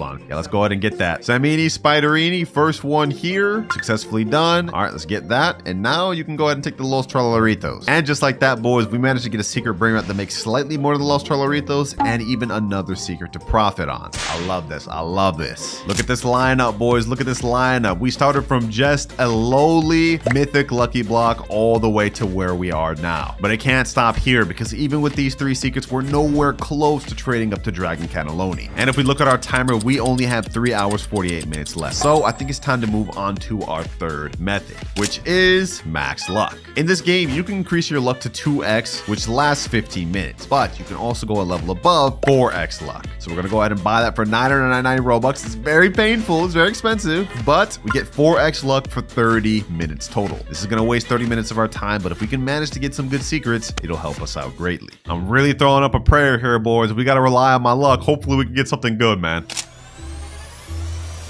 on. Yeah, let's go ahead and get that. Samini Spiderini, first one here. Successfully done. All right, let's get that. And now you can go ahead and take the Los Tralaritos. And just like that, boys, we managed to get a secret Brainrot that makes slightly more than the Los Tralaritos and even another secret to profit on. I love this. I love this. Look at this lineup, boys. Look at this lineup. We started from just a lowly mythic lucky block all the way to where we are now. But it can't stop here, because even with these 3 secrets, we're nowhere close to trading up to Dragon Cannelloni. And if we look at our timer, we only have 3 hours 48 minutes left. So I think it's time to move on to our third method, which is max luck. In this game, you can increase your luck to 2x, which lasts 15 minutes, but you can also go a level above 4x luck. So we're gonna go ahead and buy that for 999 Robux. It's very painful, it's very expensive, but we get 4x luck for 30 minutes total. This is gonna waste 30 minutes of our time, but if we can manage to get some good secrets, it'll help us out greatly. I'm really throwing up a prayer here, boys. We gotta rely on my luck. Hopefully we can get something good, man.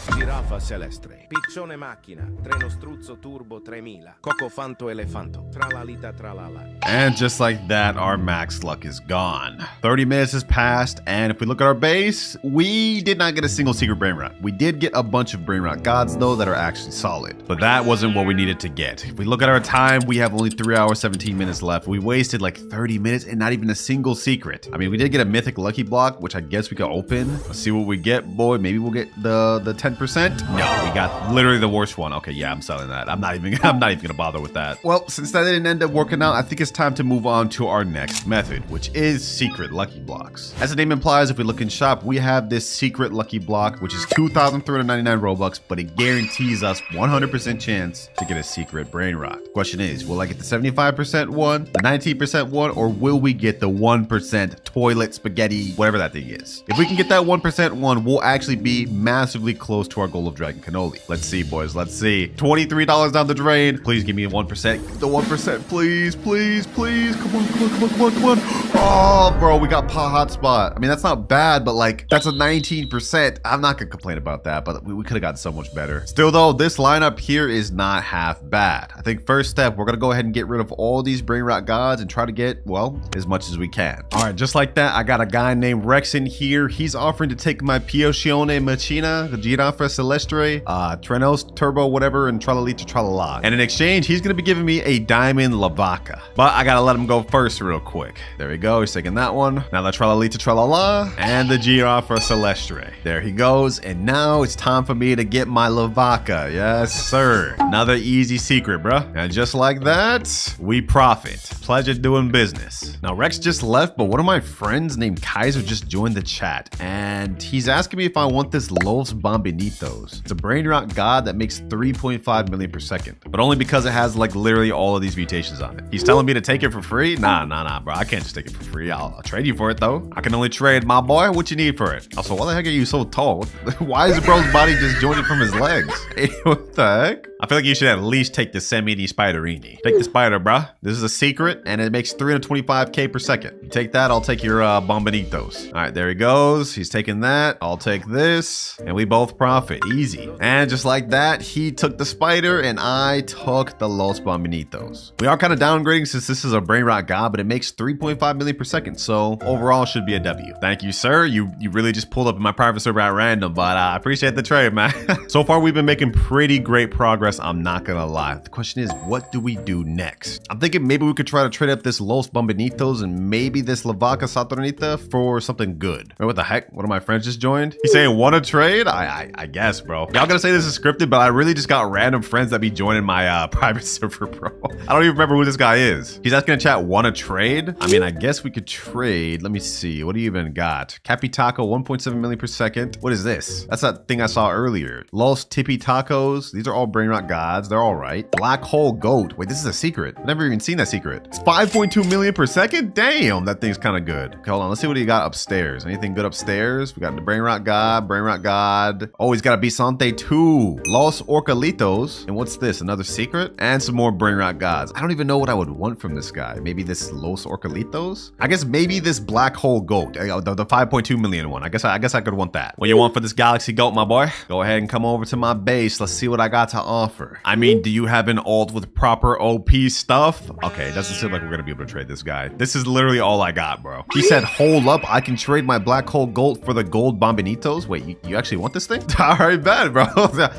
Giraffa celestre, piccione macchina, treno struzzo turbo 3000, coco fanto elefanto, tralalita tralala. And just like that, our max luck is gone. 30 minutes has passed, and if we look at our base, we did not get a single secret Brainrot. We did get a bunch of Brainrot gods, though, that are actually solid. But that wasn't what we needed to get. If we look at our time, we have only 3 hours, 17 minutes left. We wasted like 30 minutes and not even a single secret. I mean, we did get a mythic lucky block, which I guess we could open. Let's see what we get, boy. Maybe we'll get the 10%. No, we got literally the worst one. Okay, yeah, I'm selling that. I'm not even gonna bother with that. Well, since that didn't end up working out, I think it's time to move on to our next method, which is secret lucky blocks. As the name implies, if we look in shop, we have this secret lucky block, which is 2,399 Robux, but it guarantees us 100% chance to get a secret Brainrot. Question is, will I get the 75% one, the 19% one, or will we get the 1% toilet spaghetti, whatever that thing is? If we can get that 1% one, we'll actually be massively close to our goal of Dragon Cannoli. Let's see, boys. Let's see. $23 down the drain. Please give me 1%. The 1%, please, please, please. Come on, come on, come on, come on, come on. Oh, bro, we got Pa Hotspot. I mean, that's not bad, but like, that's a 19%. I'm not gonna complain about that, but we could have got so much better. Still though, this lineup here is not half bad. I think first step, we're gonna go ahead and get rid of all these Brainrot gods and try to get, well, as much as we can. All right, just like that, I got a guy named Rex in here. He's offering to take my Piochione Machina, Giraffa Celestre. Trenos, Turbo, whatever, and Tralalita Tralala. And in exchange, he's gonna be giving me a Diamond Lavaca. But I gotta let him go first real quick. There we go, he's taking that one. Now the Tralalita Tralala and the Gira for Celestre. There he goes, and now it's time for me to get my Lavaca. Yes, sir. Another easy secret, bruh. And just like that, we profit. Pleasure doing business. Now Rex just left, but one of my friends named Kaiser just joined the chat, and he's asking me if I want this Los Bombinitos. It's a Brainrot god that makes 3.5 million per second, but only because it has like literally all of these mutations on it. He's telling me to take it for free? Nah, bro. I can't just take it for free. I'll trade you for it though. I can only trade, my boy. What you need for it? Also, why the heck are you so tall? Why is the bro's body just joined from his legs? Hey, what the heck? I feel like you should at least take the Semini Spiderini. Take the spider, bruh. This is a secret, and it makes 325k per second. You take that, I'll take your Bombinitos. All right, there he goes. He's taking that. I'll take this, and we both profit. Easy. And just like that, he took the spider, and I took the Los Bombinitos. We are kind of downgrading since this is a Brainrot god, but it makes 3.5 million per second, so overall should be a W. Thank you, sir. You really just pulled up in my private server at random, but I appreciate the trade, man. So far, we've been making pretty great progress. I'm not gonna lie. The question is, what do we do next? I'm thinking maybe we could try to trade up this Los Bombinitos and maybe this Lavaca Saturnita for something good. Wait, what the heck? One of my friends just joined. He's saying, want to trade? I guess, bro. Y'all gonna say this is scripted, but I really just got random friends that be joining my private server, bro. I don't even remember who this guy is. He's asking in chat, want to trade? I mean, I guess we could trade. Let me see. What do you even got? Capitaco, 1.7 million per second. What is this? That's that thing I saw earlier. Los Tippy Tacos. These are all Brainrot gods. They're all right. Black Hole Goat. Wait, this is a secret. I've never even seen that secret. It's 5.2 million per second? Damn, that thing's kind of good. Okay, hold on. Let's see what he got upstairs. Anything good upstairs? We got the Brainrot God. Oh, he's got a Bisante too. Los Orcalitos. And what's this? Another secret? And some more Brainrot gods. I don't even know what I would want from this guy. Maybe this Los Orcalitos? I guess maybe this Black Hole Goat. The 5.2 million one. I guess I could want that. What you want for this Galaxy Goat, my boy? Go ahead and come over to my base. Let's see what I got to offer. I mean, do you have an alt with proper OP stuff? Okay, it doesn't seem like we're gonna be able to trade this guy. This is literally all I got, bro. He said, hold up, I can trade my Black Hole Gold for the gold Bombinitos. Wait, you actually want this thing? All right, bad, bro.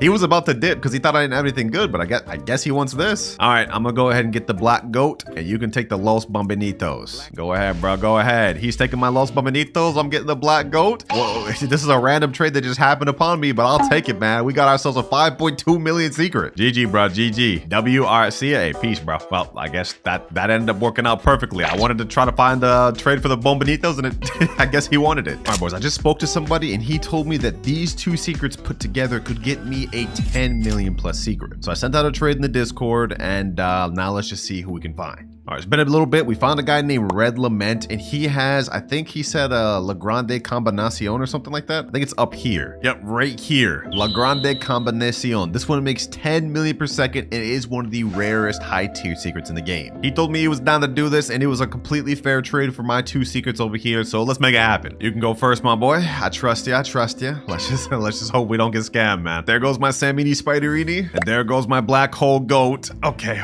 He was about to dip because he thought I didn't have anything good, but I guess he wants this. All right, I'm gonna go ahead and get the Black Goat, and you can take the Los Bombinitos. Go ahead, bro, go ahead. He's taking my Los Bombinitos, I'm getting the Black Goat. Whoa, this is a random trade that just happened upon me, but I'll take it, man. We got ourselves a 5.2 million secret. GG, bro, GG. WRC, hey, peace, bro. Well, I guess that ended up working out perfectly. I wanted to try to find a trade for the Bombinitos, and I guess he wanted it. All right, boys, I just spoke to somebody, and he told me that these two secrets put together could get me a 10 million plus secret. So I sent out a trade in the Discord, and now let's just see who we can find. All right, it's been a little bit. We found a guy named Red Lament, and he has, I think he said La Grande Combinacion or something like that. I think it's up here. Yep, right here. La Grande Combinacion. This one makes 10 million per second. It is one of the rarest high tier secrets in the game. He told me he was down to do this, and it was a completely fair trade for my two secrets over here. So let's make it happen. You can go first, my boy. I trust you. I trust you. Let's just hope we don't get scammed, man. There goes my Samini Spiderini, and there goes my Black Hole Goat. Okay.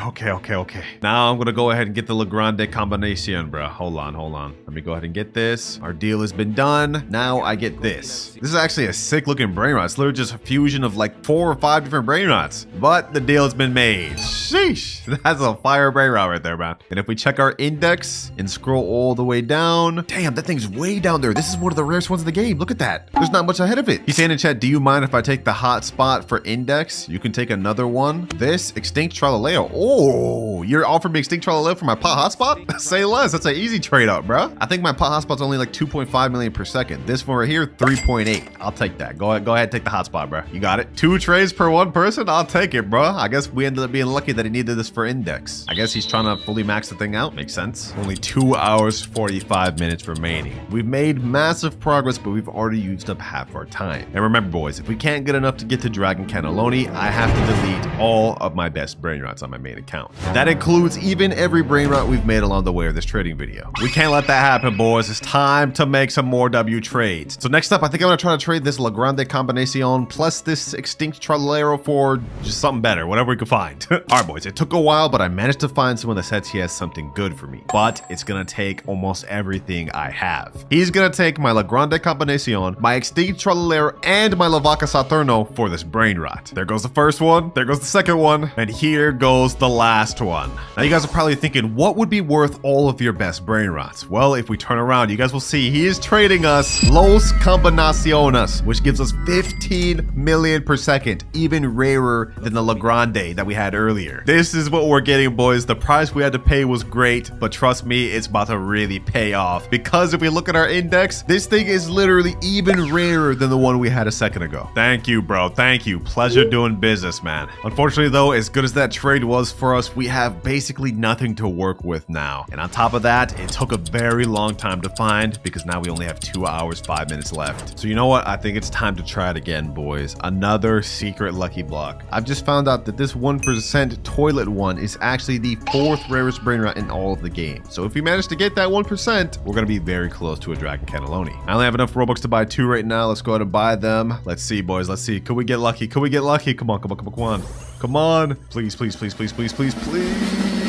Now I'm gonna go ahead and get the La Grande Combination, bro. Hold on. Let me go ahead and get this. Our deal has been done. Now I get this. This is actually a sick looking Brainrot. It's literally just a fusion of like 4 or 5 different Brainrots. But the deal has been made. Sheesh. That's a fire Brainrot right there, man. And if we check our index and scroll all the way down, damn, that thing's way down there. This is one of the rarest ones in the game. Look at that. There's not much ahead of it. He's saying in chat, do you mind if I take the hotspot for index? You can take another one. This Extinct Tralaleo. Oh, you're offering me Extinct Tralaleo for my pot hotspot? Say less. That's an easy trade up, bro. I think my pot hotspot's only like 2.5 million per second. This one right here, 3.8. I'll take that. Go ahead, take the hotspot, bro. You got it. 2 trades per 1 person. I'll take it, bro. I guess we ended up being lucky that he needed this for index. I guess he's trying to fully max the thing out. Makes sense. Only 2 hours, 45 minutes remaining. We've made massive progress, but we've already used up half our time. And remember, boys, if we can't get enough to get to Dragon Cannelloni, I have to delete all of my best Brainrots on my main account. That includes even every Brainrot we've made along the way of this trading video. We can't let that happen, boys. It's time to make some more W trades. So next up, I think I'm gonna try to trade this La Grande Combinacion plus this Extinct Trolero for just something better, whatever we could find. All right, boys, it took a while, but I managed to find someone that says he has something good for me. But it's gonna take almost everything I have. He's gonna take my La Grande Combinacion, my Extinct Trolero, and my La Vaca Saturno for this Brainrot. There goes the first one, there goes the second one, and here goes the last one. Now you guys are probably thinking, what would be worth all of your best Brainrots? Well, if we turn around, you guys will see he is trading us Los Combinaciones, which gives us 15 million per second, even rarer than the La Grande that we had earlier. This is what we're getting, boys. The price we had to pay was great, but trust me, it's about to really pay off, because if we look at our index, this thing is literally even rarer than the one we had a second ago. Thank you, bro. Thank you. Pleasure doing business, man. Unfortunately, though, as good as that trade was for us, we have basically nothing to work with now. And on top of that, it took a very long time to find, because now we only have 2 hours, 5 minutes left. So you know what? I think it's time to try it again, boys. Another secret lucky block. I've just found out that this 1% toilet one is actually the 4th rarest Brainrot in all of the game. So if we manage to get that 1%, we're going to be very close to a Dragon Cannelloni. I only have enough Robux to buy 2 right now. Let's go ahead and buy them. Let's see, boys. Let's see. Could we get lucky? Could we get lucky? Come on, come on, come on, come on. Come on. Please, please, please, please, please, please, please.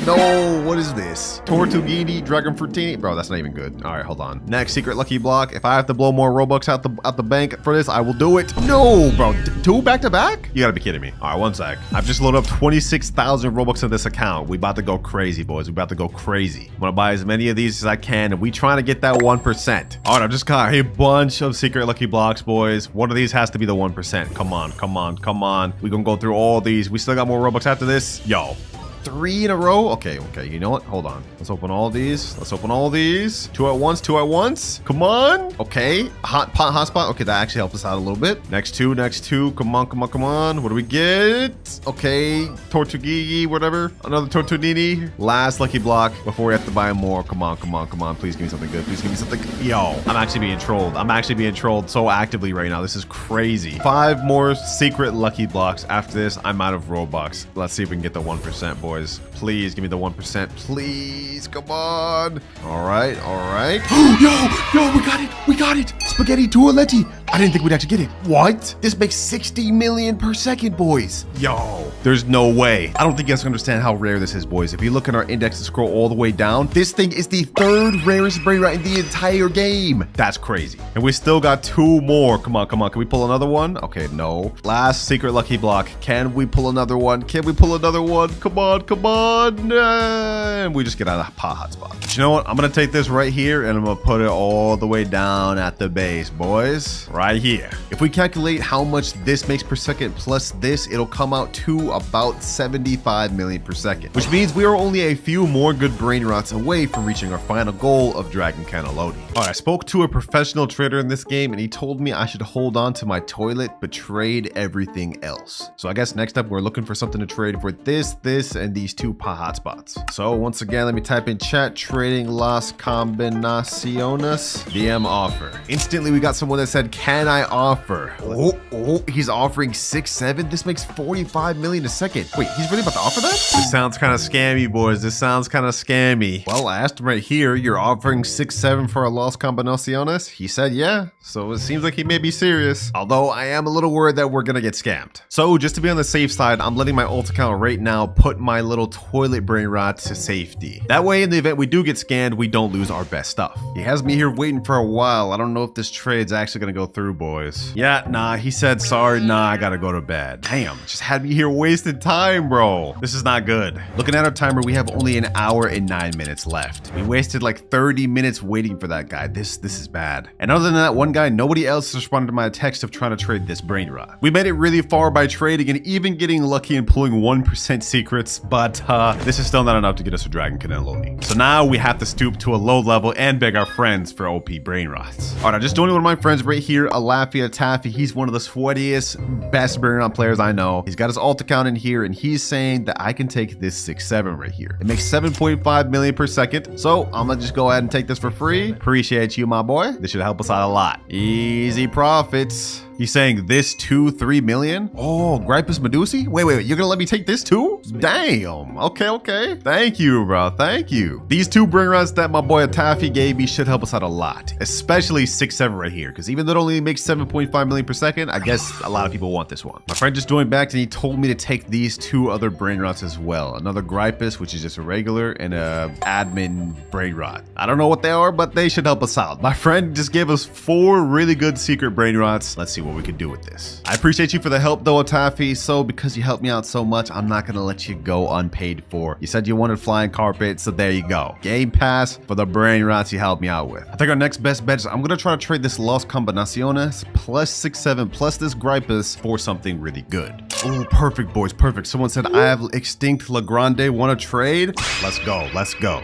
No, what is this? Tortughini, Dragon Fruitini? Bro, that's not even good. All right, hold on. Next secret lucky block. If I have to blow more Robux out the bank for this, I will do it. No, bro. 2 back to back? You gotta be kidding me. All right, one sec. I've just loaded up 26,000 Robux in this account. We about to go crazy, boys. We about to go crazy. I'm gonna buy as many of these as I can, and we trying to get that 1%. All right, I've just got a bunch of secret lucky blocks, boys. One of these has to be the 1%. Come on, come on, come on. We gonna go through all these. We still got more Robux after this. Yo. 3 in a row. Okay, you know what? Hold on. Let's open all these. Let's open all these. 2 at once, 2 at once. Come on. Okay, hotspot. Okay, that actually helped us out a little bit. Next two. Come on, come on, come on. What do we get? Okay, Tortughini, whatever. Another Tortughini. Last lucky block before we have to buy more. Come on, come on, come on. Please give me something good. Please give me something. Yo, I'm actually being trolled. I'm actually being trolled so actively right now. This is crazy. 5 more secret lucky blocks. After this, I'm out of Robux. Let's see if we can get the 1%, boys. Please give me the 1%. Please, come on. All right, all right. Yo, we got it. Spaghetti Tualetti. I didn't think we'd actually get it. What? This makes 60 million per second, boys. Yo, there's no way. I don't think you guys understand how rare this is, boys. If you look at our index and scroll all the way down, this thing is the 3rd rarest Brainrot in the entire game. That's crazy. And we still got 2 more. Come on, come on. Can we pull another one? Okay, no. Last secret lucky block. Can we pull another one? Can we pull another one? Come on, come on. And we just get out of the hotspot. But you know what? I'm going to take this right here and I'm going to put it all the way down at the base, boys. Right here. If we calculate how much this makes per second plus this, it'll come out to about 75 million per second, which means we are only a few more good Brainrots away from reaching our final goal of Dragon Cannelloni. All right, I spoke to a professional trader in this game and he told me I should hold on to my toilet but trade everything else. So I guess next up we're looking for something to trade for this, and these 2 hotspots. So once again, let me type in chat, trading Las Combinaciones, DM offer. Instantly we got someone that said, can I offer? Oh, he's offering 6-7. This makes 45 million a second. Wait, he's really about to offer that? This sounds kind of scammy, boys. This sounds kind of scammy. Well, I asked him right here, you're offering 6-7 for a Las Combinaciones? He said yeah, so it seems like he may be serious. Although I am a little worried that we're gonna get scammed. So just to be on the safe side, I'm letting my alt account right now put my little toilet Brainrot to safety. That way, in the event we do get scanned, we don't lose our best stuff. He has me here waiting for a while. I don't know if this trade's actually gonna go through, boys. Yeah, nah, he said sorry, nah, I gotta go to bed. Damn, just had me here wasting time, bro. This is not good. Looking at our timer, we have only 1 hour and 9 minutes left. We wasted like 30 minutes waiting for that guy. This is bad. And other than that one guy, nobody else responded to my text of trying to trade this Brainrot. We made it really far by trading and even getting lucky and pulling 1% secrets, but this is still not enough to get us a Dragon Cannelloni. So now we have to stoop to a low level and beg our friends for OP Brainrots. All right, I just joined one of my friends right here, Alafia Taffy. He's one of the sweatiest, best Brainrot players I know. He's got his alt account in here and he's saying that I can take this 6-7 right here. It makes 7.5 million per second. So I'm gonna just go ahead and take this for free. Appreciate you, my boy. This should help us out a lot. Easy profits. He's saying this too, 3 million? Oh, Gripus Medusi? Wait, you're gonna let me take this too? Damn. Okay. Thank you, bro. Thank you. These 2 Brainrots that my boy Taffy gave me should help us out a lot, especially 6-7 right here, because even though it only makes 7.5 million per second, I guess a lot of people want this one. My friend just joined back and he told me to take these 2 other Brainrots as well. Another Gripus, which is just a regular, and a admin Brainrot. I don't know what they are, but they should help us out. My friend just gave us 4 really good secret Brainrots. Let's see what we can do with this. I appreciate you for the help though, Taffy. So because you helped me out so much, I'm not gonna let you go unpaid for. You said you wanted flying carpet, so there you go. Game pass for the Brainrots you helped me out with. I think our next best bet is I'm gonna try to trade this Los Combinaciones plus 6-7 plus this Gripus for something really good. Oh, perfect, boys, perfect. Someone said I have Extinct La Grande, want to trade? Let's go.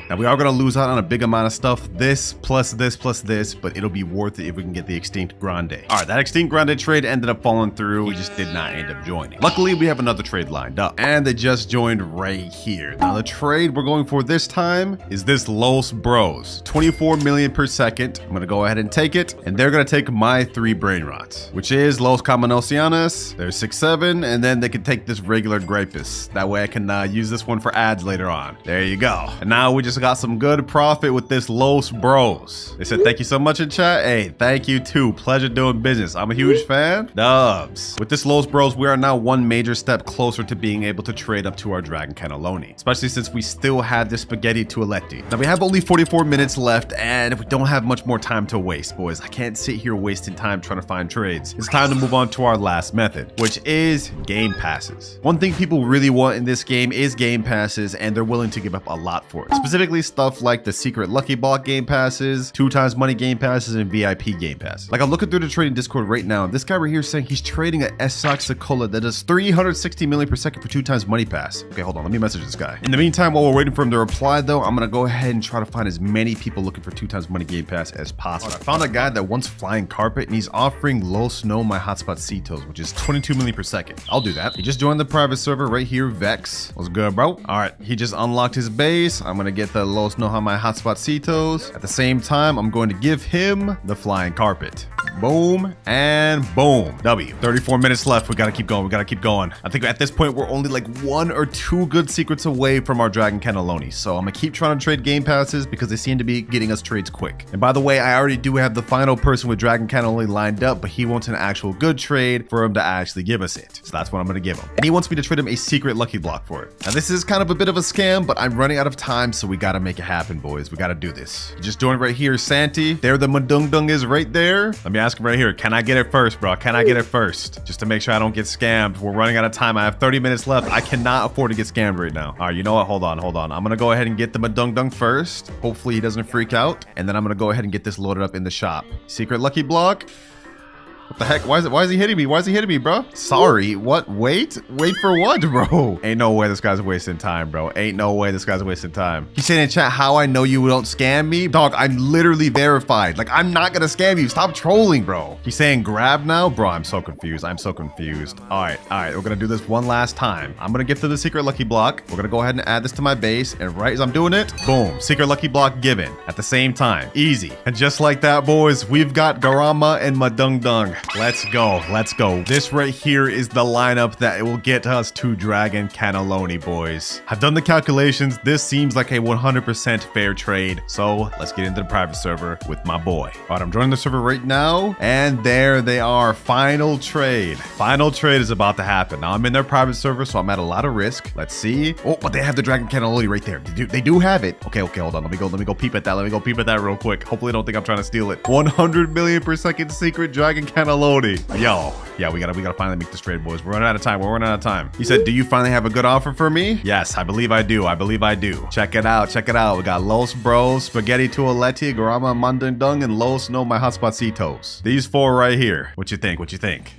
Now we are gonna lose out on a big amount of stuff. This plus this, but it'll be worth it if we can get the Extinct Grande. All right, that Extinct Grande trade ended up falling through. We just did not end up joining. Luckily, we have another trade lined up, and they just joined right here. Now the trade we're going for this time is this Los Bros, 24 million per second. I'm gonna go ahead and take it, and they're gonna take my 3 Brainrots, which is Los Combinaciones. There's 6-7, and then they can take this regular Gripus. That way I can use this one for ads later on. There you go. And now we just got some good profit with this Los Bros. They said thank you so much in chat. Hey, thank you too. Pleasure doing business. I'm a huge fan. Dubs. With this Los Bros, we are now one major step closer to being able to trade up to our Dragon Cannelloni, especially since we still have this Spaghetti Tualetti. Now we have only 44 minutes left, and we don't have much more time to waste, boys. I can't sit here wasting time trying to find trades. It's time to move on to our last method, which is game passes. One thing people really want in this game is game passes, and they're willing to give up a lot for it. Specifically stuff like the secret Lucky Block game passes, 2x money game passes, and VIP game passes. Like I'm looking through the trading Discord right now, and this guy right here is saying he's trading a S-Saxicola that does 360 million per second for 2x money pass. Okay, hold on, let me message this guy. In the meantime, while we're waiting for him to reply though, I'm gonna go ahead and try to find as many people looking for 2x money game pass as possible. I found a guy that wants flying carpet, and he's offering low snow my hotspot Cetos, which is 22 million per second. I'll do that. He just joined the private server right here, Vex. What's good, bro? All right, he just unlocked his base. I'm gonna get the Los No My Hotspot Cetos. At the same time, I'm going to give him the flying carpet. Boom and boom. W. 34 minutes left. We gotta keep going. I think at this point we're only like 1 or 2 good secrets away from our Dragon Cannelloni. So I'm gonna keep trying to trade game passes because they seem to be getting us trades quick. And by the way, I already do have the final person with Dragon Cannelloni lined up, but he wants an actual good trade for him to actually give us it. So that's what I'm gonna give him. And he wants me to trade him a secret Lucky Block for it. Now this is kind of a bit of a scam, but I'm running out of time, so we gotta make it happen, boys. We gotta do this. You just joined right here, Santi. There the Madung Dung is right there. Let me ask him right here. Can I get it first, bro? Can I get it first? Just to make sure I don't get scammed. We're running out of time. I have 30 minutes left. I cannot afford to get scammed right now. All right, you know what? Hold on. I'm gonna go ahead and get the Madung Dung first. Hopefully he doesn't freak out. And then I'm gonna go ahead and get this loaded up in the shop. Secret Lucky Block. What the heck? Why is he hitting me? Why is he hitting me, bro? Sorry. What? Wait for what, bro? Ain't no way this guy's wasting time, bro. Ain't no way this guy's wasting time. He's saying in chat how I know you don't scam me. Dog, I'm literally verified. Like, I'm not gonna scam you. Stop trolling, bro. He's saying grab now? Bro, I'm so confused. All right. We're gonna do this one last time. I'm gonna gift him the secret Lucky Block. We're gonna go ahead and add this to my base. And right as I'm doing it, boom. Secret Lucky Block given. At the same time. Easy. And just like that, boys, we've got Garama and Madung Dung. Let's go. This right here is the lineup that will get us to Dragon Cannelloni, boys. I've done the calculations. This seems like a 100% fair trade. So let's get into the private server with my boy. All right, I'm joining the server right now. And there they are. Final trade. Final trade is about to happen. Now I'm in their private server, so I'm at a lot of risk. Let's see. Oh, but they have the Dragon Cannelloni right there. They do have it. Okay, hold on. Let me go peep at that. Let me go peep at that real quick. Hopefully they don't think I'm trying to steal it. 100 million per second secret Dragon Cannelloni. Yo, yeah, we gotta finally make this trade, boys. We're running out of time. He said, do you finally have a good offer for me? Yes, I believe I do. Check it out. We got Los Bros, Spaghetti Tualetti, Garama Mandung Dung, and Los No My Hotspot Cetos. These 4 right here. What you think?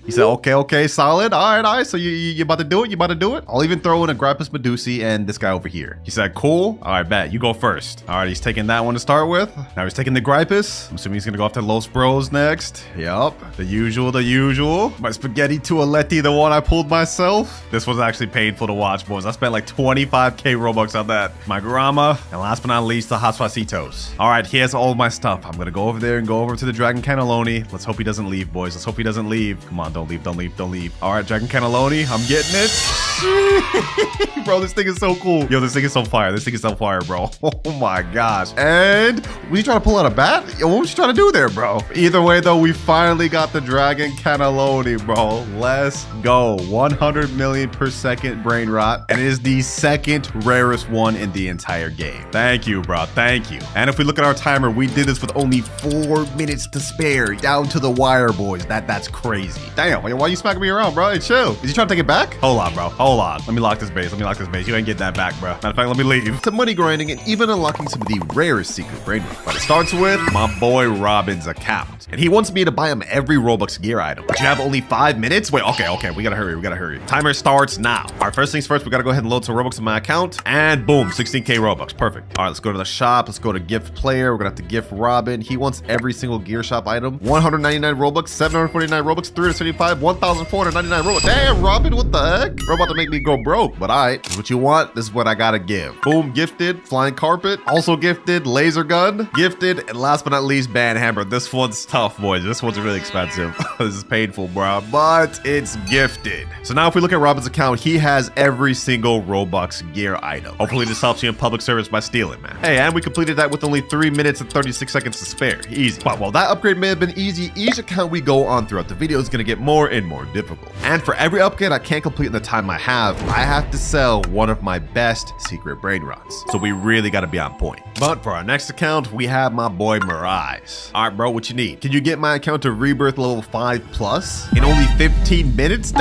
He said, okay, solid. All right. So you about to do it? I'll even throw in a Gripus Medusi and this guy over here. He said, cool. All right, bet. You go first. All right, he's taking that one to start with. Now he's taking the Gripus. I'm assuming he's gonna go after Los Bros next. Yup. The usual, the usual. My spaghetti toaletti, the one I pulled myself. This was actually painful to watch, boys. I spent like 25k Robux on that. My grandma, and last but not least, the hot spasitos. All right, here's all my stuff. I'm gonna go over there and go over to the Dragon Cannelloni. Let's hope he doesn't leave, boys. Let's hope he doesn't leave. Come on, don't leave, don't leave, don't leave. All right, Dragon Cannelloni, I'm getting it. Bro, this thing is so cool. Yo, this thing is so fire. This thing is so fire, bro. Oh my gosh. And were you trying to pull out a bat? Yo, what was you trying to do there, bro? Either way, though, we finally got the Dragon Cannelloni, bro. Let's go. 100 million per second brain rot. And it is the second rarest one in the entire game. Thank you, bro. Thank you. And if we look at our timer, we did this with only 4 minutes to spare. Down to the wire, boys. That's crazy. Damn, why are you smacking me around, bro? Hey, chill. Is you trying to take it back? Hold on, bro. Hold on. Let me lock this base. Let me lock this base. You ain't get that back, bro. Matter of fact, let me leave. Some money grinding and even unlocking some of the rarest secret brain rot. But it starts with my boy Robin's account. And he wants me to buy him every Robux gear item. But you have only 5 minutes? Wait, okay. We gotta hurry. We gotta hurry. Timer starts now. All right, first things first, we gotta go ahead and load some Robux in my account. And boom, 16k Robux. Perfect. All right, let's go to the shop. Let's go to gift player. We're gonna have to gift Robin. He wants every single gear shop item. 199 Robux, 749 Robux, 375, 1,499 Robux. Damn, Robin, what the heck? Bro, about to make me go broke. But all right, this is what you want. This is what I gotta give. Boom, gifted. Flying carpet. Also gifted. Laser gun. Gifted. And last but not least, band hammer. This one's tough, boys. This one's really expensive. This is painful, bro. But it's gifted. So now if we look at Robin's account, he has every single Robux gear item. Hopefully this helps you in public service by stealing, man. Hey, and we completed that with only 3 minutes and 36 seconds to spare. Easy. But while that upgrade may have been easy, each account we go on throughout the video is going to get more and more difficult. And for every upgrade I can't complete in the time I have to sell one of my best secret brain rots. So we really got to be on point. But for our next account, we have my boy Mirage. All right, bro, what you need? Can you get my account to rebirth level 5+ in only 15 minutes?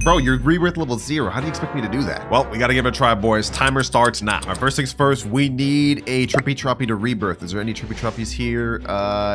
Bro, you're rebirth level 0. How do you expect me to do that? Well, we got to give it a try, boys. Timer starts now. All right, first things first, we need a Trippy Troppy to rebirth. Is there any Trippy Troppies here?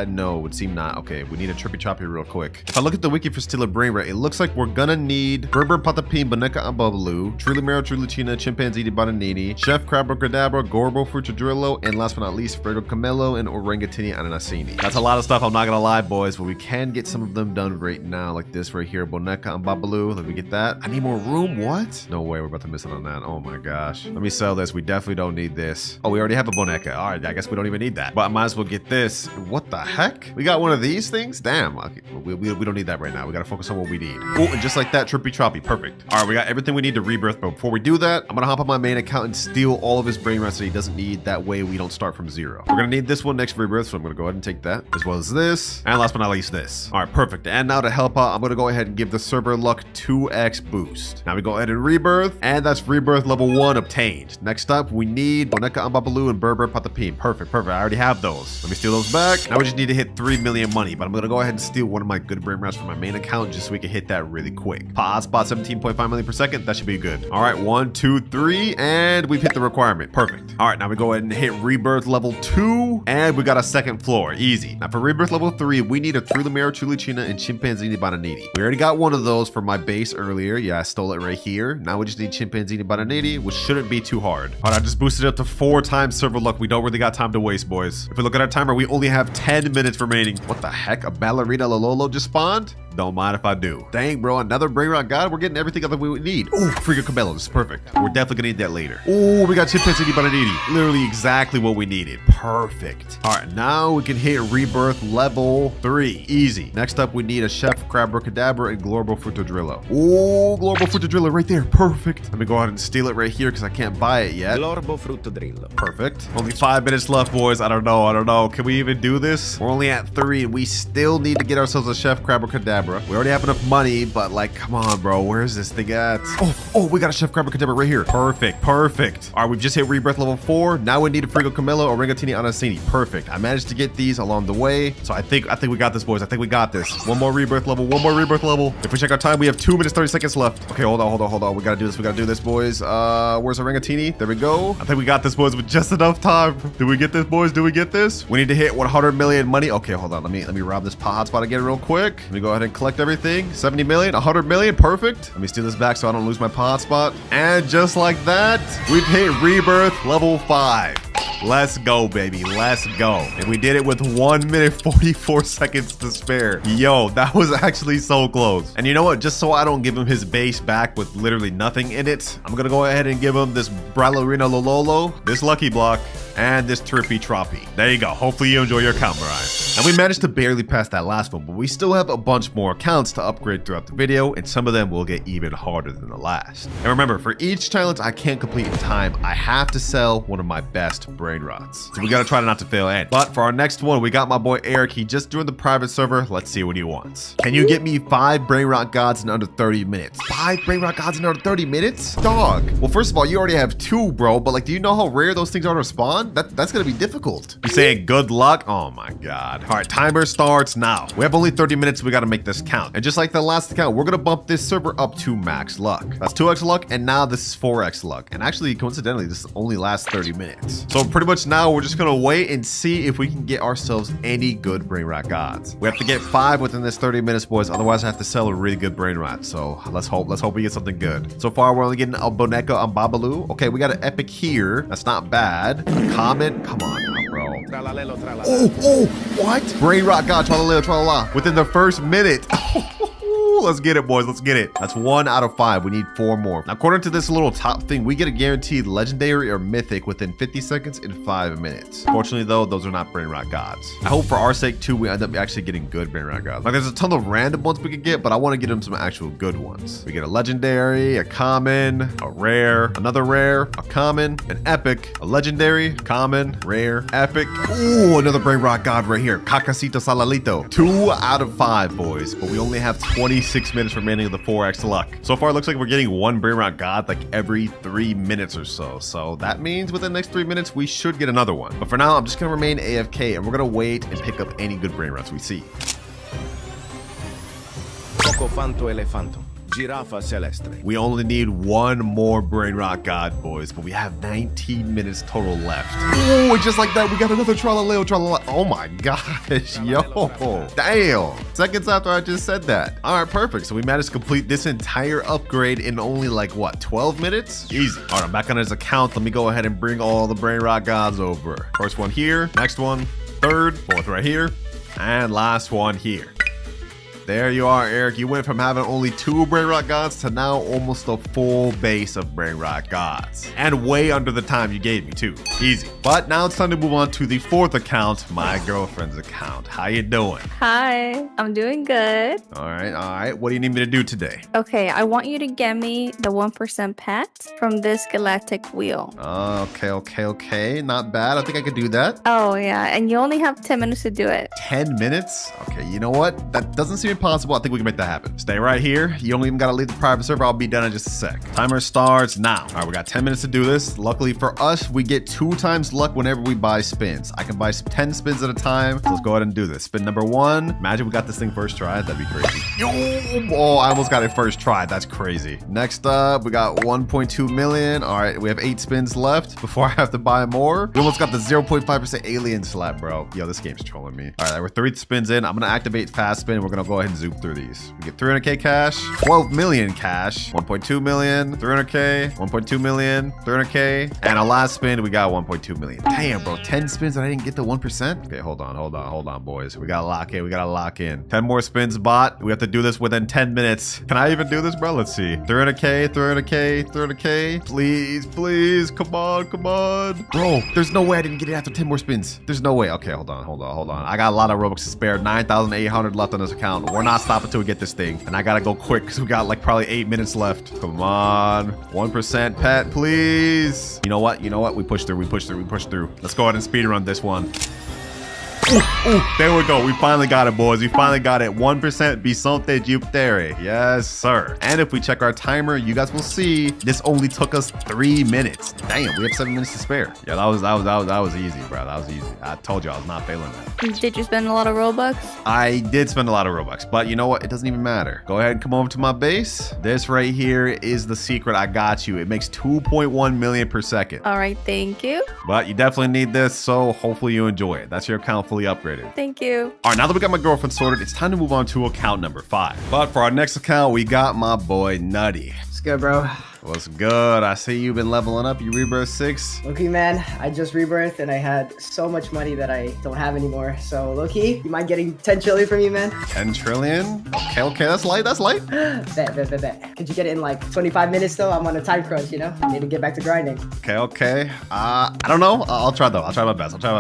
No, it would seem not. Okay, we need a Trippy Troppy real quick. If I look at the wiki for Stealer Brainrot, it looks like we're gonna need Berber Patapim, Boneka and Bubblu, Trulimero, Trulicina, Chimpanzee di Bananini, Chef Crabacadabra, Gorbo Frutadrillo, and last but not least, Fergo Camello and Orangatini Ananasini. That's a lot of stuff, I'm not gonna lie, boys, but we can get some of them done right now, like this right here, Boneka and Bubblu. Let me get that. I need more room. What? No way, we're about to miss out on that. Oh my gosh. Let me sell this. We definitely don't need this. Oh, we already have a Boneka. All right, I guess we don't even need that. But I might as well get this. What the heck? We got one of these things? Damn. Okay, we don't need that right now. We gotta focus on what we need. Oh, and just like that, Trippy Troppy. Perfect. All right, we got everything we need to rebirth. But before we do that, I'm gonna hop on my main account and steal all of his brain rots that he doesn't need. That way we don't start from 0. We're gonna need this one next rebirth, so I'm gonna go ahead and take that, as well as this, and last but not least this. All right, perfect. And now to help out, I'm gonna go ahead and give the server luck 2x boost. Now we go ahead and rebirth, and that's rebirth level 1 obtained. Next up, we need Boneka and Babalu and Berber Patapim. Perfect. I already have those. Let me steal those back. Now we just need to hit 3 million money, but I'm gonna go ahead and steal one of my good brain rots from my main account just so we can hit that really quick. Hotspot 17.5 million per second. That should be good. All right, 1, 2, 3, and we've hit the requirement. Perfect. All right, now we go ahead and hit rebirth level 2, and we got a second floor. Easy. Now for rebirth level 3, we need a Trulimero, Trulicina, and Chimpanzini Bananini. We already got one of those for my base earlier. Yeah, I stole it right here. Now we just need Chimpanzini Bananini, which shouldn't be too hard. All right, I just boosted it up to 4 times server luck. We don't really got time to waste, boys. If we look at our timer, we only have 10 minutes remaining. What the heck? A Ballerina Lololo just spawned? Don't mind if I do. Dang, bro, another brain rot god. We're getting everything that we would need. Ooh, Frigo Cabello. This is perfect. We're definitely gonna need that later. Ooh, we got Chimpanzini Bananini. Literally exactly what we needed. Perfect. All right, now we can hit rebirth level 3. Easy. Next up, we need a Chef Crabacadabra and Glorbo Frutadrillo. Ooh, Glorbo Frutadrillo right there. Perfect. Let me go ahead and steal it right here because I can't buy it yet. Glorbo Frutadrillo. Perfect. Only 5 minutes left, boys. I don't know. Can we even do this? We're only at 3 and we still need to get ourselves a Chef Crabacadabra. We already have enough money, but like, come on, bro. Where is this thing at? Oh, we got a Chef Crabacadabra right here. Perfect. All right, we've just hit rebirth level 4. Now we need a Frigo Camello, Orangatini Anasini. Perfect. I managed to get these along the way. So I think we got this, boys. I think we got this. One more rebirth level. If we check our time, we have 2 minutes, 30 seconds left. Okay, hold on. We gotta do this, boys. Where's Orangatini? There we go. I think we got this, boys, with just enough time. Do we get this, boys? We need to hit 100 million money. Okay, hold on. Let me rob this hotspot again real quick. Let me go ahead and collect everything. 70 million, 100 million. Perfect. Let me steal this back so I don't lose my hotspot. And just like that, we've hit rebirth level 5. Let's go, baby. Let's go. And we did it with 1 minute 44 seconds to spare. Yo, that was actually so close. And you know what? Just so I don't give him his base back with literally nothing in it, I'm gonna go ahead and give him this Ballerina Lololo, this Lucky Block, and this Trippy Troppy. There you go. Hopefully you enjoy your account, Mariah. And we managed to barely pass that last one, but we still have a bunch more accounts to upgrade throughout the video, and some of them will get even harder than the last. And remember, for each challenge I can't complete in time, I have to sell one of my best Brainrots. So we gotta try not to fail in. But for our next one, we got my boy Eric. He just joined the private server. Let's see what he wants. Can you get me 5 Brainrot gods in under 30 minutes? 5 Brainrot gods in under 30 minutes? Dog. Well, first of all, you already have 2, bro, but like, do you know how rare those things are to spawn? That's gonna be difficult. You saying good luck? Oh my God. All right, timer starts now. We have only 30 minutes. We gotta make this count. And just like the last account, we're gonna bump this server up to max luck. That's 2x luck, and now this is 4x luck. And actually, coincidentally, this only lasts 30 minutes. So pretty much now we're just gonna wait and see if we can get ourselves any good Brainrot gods. We have to get 5 within this 30 minutes, boys. Otherwise, I have to sell a really good Brainrot. So let's hope we get something good. So far, we're only getting a Boneka on Babalu. Okay, we got an epic here. That's not bad. A comment. Come on now, bro. Oh, what? Brainrot god, tralala, tralala. Within the first minute. Let's get it, boys. Let's get it. That's 1 out of 5. We need 4 more. Now, according to this little top thing, we get a guaranteed legendary or mythic within 50 seconds in 5 minutes. Fortunately, though, those are not Brainrot gods. I hope for our sake, too, we end up actually getting good Brainrot gods. Like, there's a ton of random ones we could get, but I want to get them some actual good ones. We get a legendary, a common, a rare, another rare, a common, an epic, a legendary, common, rare, epic. Ooh, another Brainrot god right here. Cacacito Salalito. 2 out of 5, boys, but we only have 26 minutes remaining of the 4x luck. So far, it looks like we're getting 1 Brainrot god like every 3 minutes or so. So that means within the next 3 minutes, we should get another one. But for now, I'm just gonna remain AFK and we're gonna wait and pick up any good Brainrots we see. Cocofanto elefanto. Giraffa celestre. We only need 1 more Brainrot god, boys, but we have 19 minutes total left. Oh, just like that, we got another Tralaleo Tralala. Oh my gosh, yo. Damn. Seconds after I just said that. All right, perfect. So we managed to complete this entire upgrade in only like, what, 12 minutes? Easy. All right, I'm back on his account. Let me go ahead and bring all the Brainrot gods over. First one here, next one, third, fourth right here, and last one here. There you are, Eric. You went from having only 2 Brainrot gods to now almost a full base of Brainrot gods. And way under the time you gave me, too. Easy. But now it's time to move on to the 4th account, my girlfriend's account. How you doing? Hi, I'm doing good. All right. What do you need me to do today? Okay, I want you to get me the 1% pet from this galactic wheel. Okay. Not bad. I think I could do that. Oh, yeah, and you only have 10 minutes to do it. 10 minutes? Okay, you know what? That doesn't seem impossible. I think we can make that happen. Stay right here. You don't even gotta leave the private server. I'll be done in just a sec. Timer starts now. All right, we got 10 minutes to do this. Luckily for us, we get 2 times luck whenever we buy spins. I can buy 10 spins at a time. So let's go ahead and do this. Spin number 1. Imagine we got this thing first try. That'd be crazy. Oh, I almost got it first try. That's crazy. Next up, we got 1.2 million. All right, we have 8 spins left before I have to buy more. We almost got the 0.5% alien slap, bro. Yo, this game's trolling me. All right, we're 3 spins in. I'm gonna activate fast spin. We're gonna go ahead and zoom through these. We get 300k cash, 12 million cash, 1.2 million, 300k, 1.2 million, 300k, and a last spin, we got 1.2 million. Damn, bro, 10 spins and I didn't get the 1%. Okay, hold on, boys. We gotta lock in. 10 more spins, bot. We have to do this within 10 minutes. Can I even do this, bro? Let's see. 300k. Please. Come on. Bro, there's no way I didn't get it after 10 more spins. There's no way. Okay, hold on. I got a lot of Robux to spare. 9,800 left on this account. We're not stopping until we get this thing. And I gotta go quick because we got like probably 8 minutes left. Come on. 1% pet, please. You know what? We push through. Let's go ahead and speedrun this one. Ooh, there we go. We finally got it, boys. We finally got it. 1% Bisonte Jupiter. Yes, sir. And if we check our timer, you guys will see this only took us 3 minutes. Damn, we have 7 minutes to spare. Yeah, that was easy, bro. That was easy. I told you I was not failing that. Did you spend a lot of Robux? I did spend a lot of Robux, but you know what? It doesn't even matter. Go ahead and come over to my base. This right here is the secret. I got you. It makes 2.1 million per second. All right, thank you. But you definitely need this, so hopefully you enjoy it. That's your account fully upgraded. Thank you. All right, now that we got my girlfriend sorted, it's time to move on to account number 5. But for our next account, we got my boy Nutty. Let's go, bro. What's good? I see you've been leveling up. You rebirth 6. Loki, man, I just rebirthed and I had so much money that I don't have anymore. So, Loki, you mind getting 10 trillion from me, man? 10 trillion? Okay, that's light, that's light. Bet. Could you get it in like 25 minutes though? I'm on a time crunch, you know? I need to get back to grinding. Okay. I don't know. I'll try though. I'll try my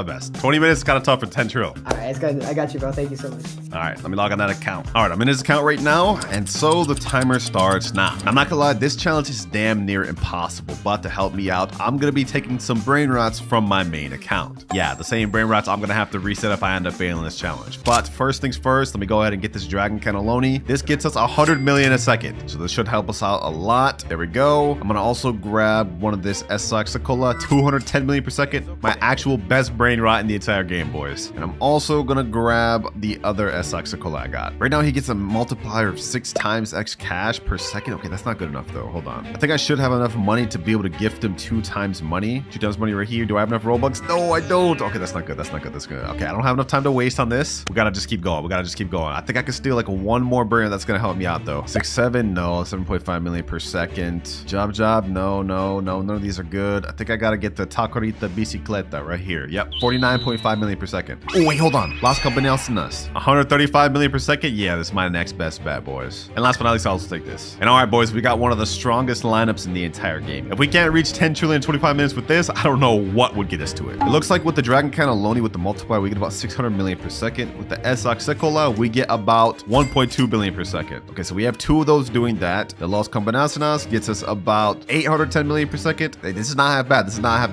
best. 20 minutes is kind of tough for 10 trill. All right, it's good. I got you, bro. Thank you so much. All right, let me log on that account. All right, I'm in his account right now, and so the timer starts now. I'm not gonna lie, this challenge is damn near impossible, but to help me out, I'm gonna be taking some Brainrots from my main account. Yeah, the same Brainrots I'm gonna have to reset if I end up failing this challenge. But first things first, let me go ahead and get this Dragon Cannelloni. This gets us 100 million a second, so this should help us out a lot. There we go. I'm gonna also grab one of this Esaxicola, 210 million per second, my actual best Brainrot in the entire game, boys. And I'm also gonna grab the other Esaxicola I got. Right now he gets a multiplier of 6 times X cash per second. Okay, that's not good enough though. Hold on. I think I should have enough money to be able to gift him 2 times money. 2 times money right here. Do I have enough Robux? No, I don't. Okay, that's not good. That's good. Okay, I don't have enough time to waste on this. We gotta just keep going. I think I can steal like one more Brainrot that's gonna help me out though. 6, 7, no. 7.5 million per second. Job, no. None of these are good. I think I gotta get the Tacorita Bicicleta right here. Yep, 49.5 million per second. Oh, wait, hold on. Las Combinaciones. 135 million per second. Yeah, this is my next best bet, boys. And last but not least, I'll also take this. And all right, boys, we got one of the strongest lineups in the entire game. If we can't reach 10 trillion in 25 minutes with this, I don't know what would get us to it. It looks like with the Dragon Cannelloni with the multiplier, we get about 600 million per second. With the Esaxicola, we get about 1.2 billion per second. Okay, so we have 2 of those doing that. The Las Combinaciones gets us about 810 million per second. Hey, this is not half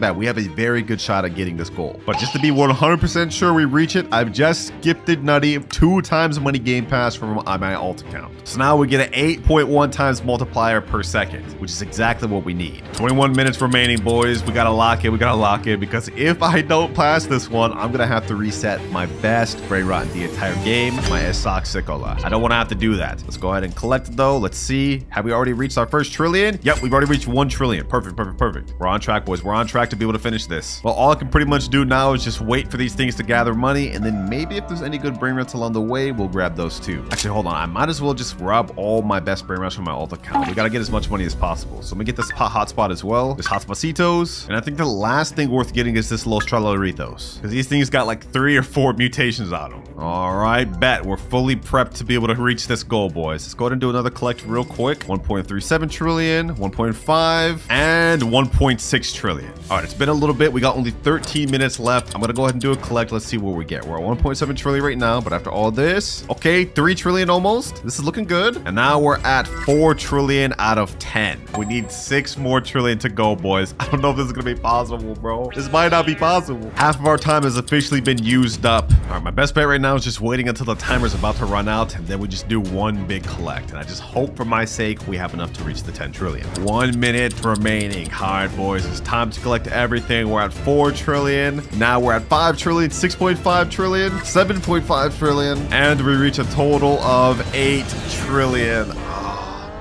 bad. We have a very good shot at getting this goal. But just to be 100% sure we reach it, I've just gifted Nutty 2 times money game pass from my alt account. So now we get an 8.1 times multiplier per second, which is exactly what we need. 21 minutes remaining, boys. We gotta lock it because if I don't pass this one, I'm gonna have to reset my best Brainrot in the entire game, my Esaxicola. I don't want to have to do that. Let's go ahead and collect it though. Let's see. Have we already reached our first trillion? Yep, we've already reached 1 trillion. Perfect. We're on track, boys. We're on track to be able to finish this. Well, all I can pretty much do now is just wait for these things to gather money, and then maybe if there's any good Brainrots along the way, we'll grab those too. Actually, hold on. I might as well just grab all my best Brainrots from my alt account. We gotta get as much money as possible. So let me get this hotspot as well. This Hotspotitos. And I think the last thing worth getting is this Los Tralaritos, because these things got like 3 or 4 mutations on them. All right, bet. We're fully prepped to be able to reach this goal, boys. Let's go ahead and do another collect real quick. 1.37 trillion, 1.5, and 1.6 trillion. All right, it's been a little bit. We got only 13 minutes left. I'm gonna go ahead and do a collect. Let's see what we get. We're at 1.7 trillion right now, but after all this, okay, 3 trillion almost. This is looking good. And now we're at 4 trillion out of 10. We need 6 more trillion to go, boys. I don't know if this is gonna be possible, bro. This might not be possible. Half of our time has officially been used up. All right, my best bet right now is just waiting until the timer's about to run out, and then we just do one big collect. And I just hope for my sake we have enough to reach the 10 trillion. 1 minute remaining. All right, boys, it's time to collect everything. We're at 4 trillion. Now we're at 5 trillion, 6.5 trillion, 7.5 trillion, and we reach a total of 8 trillion.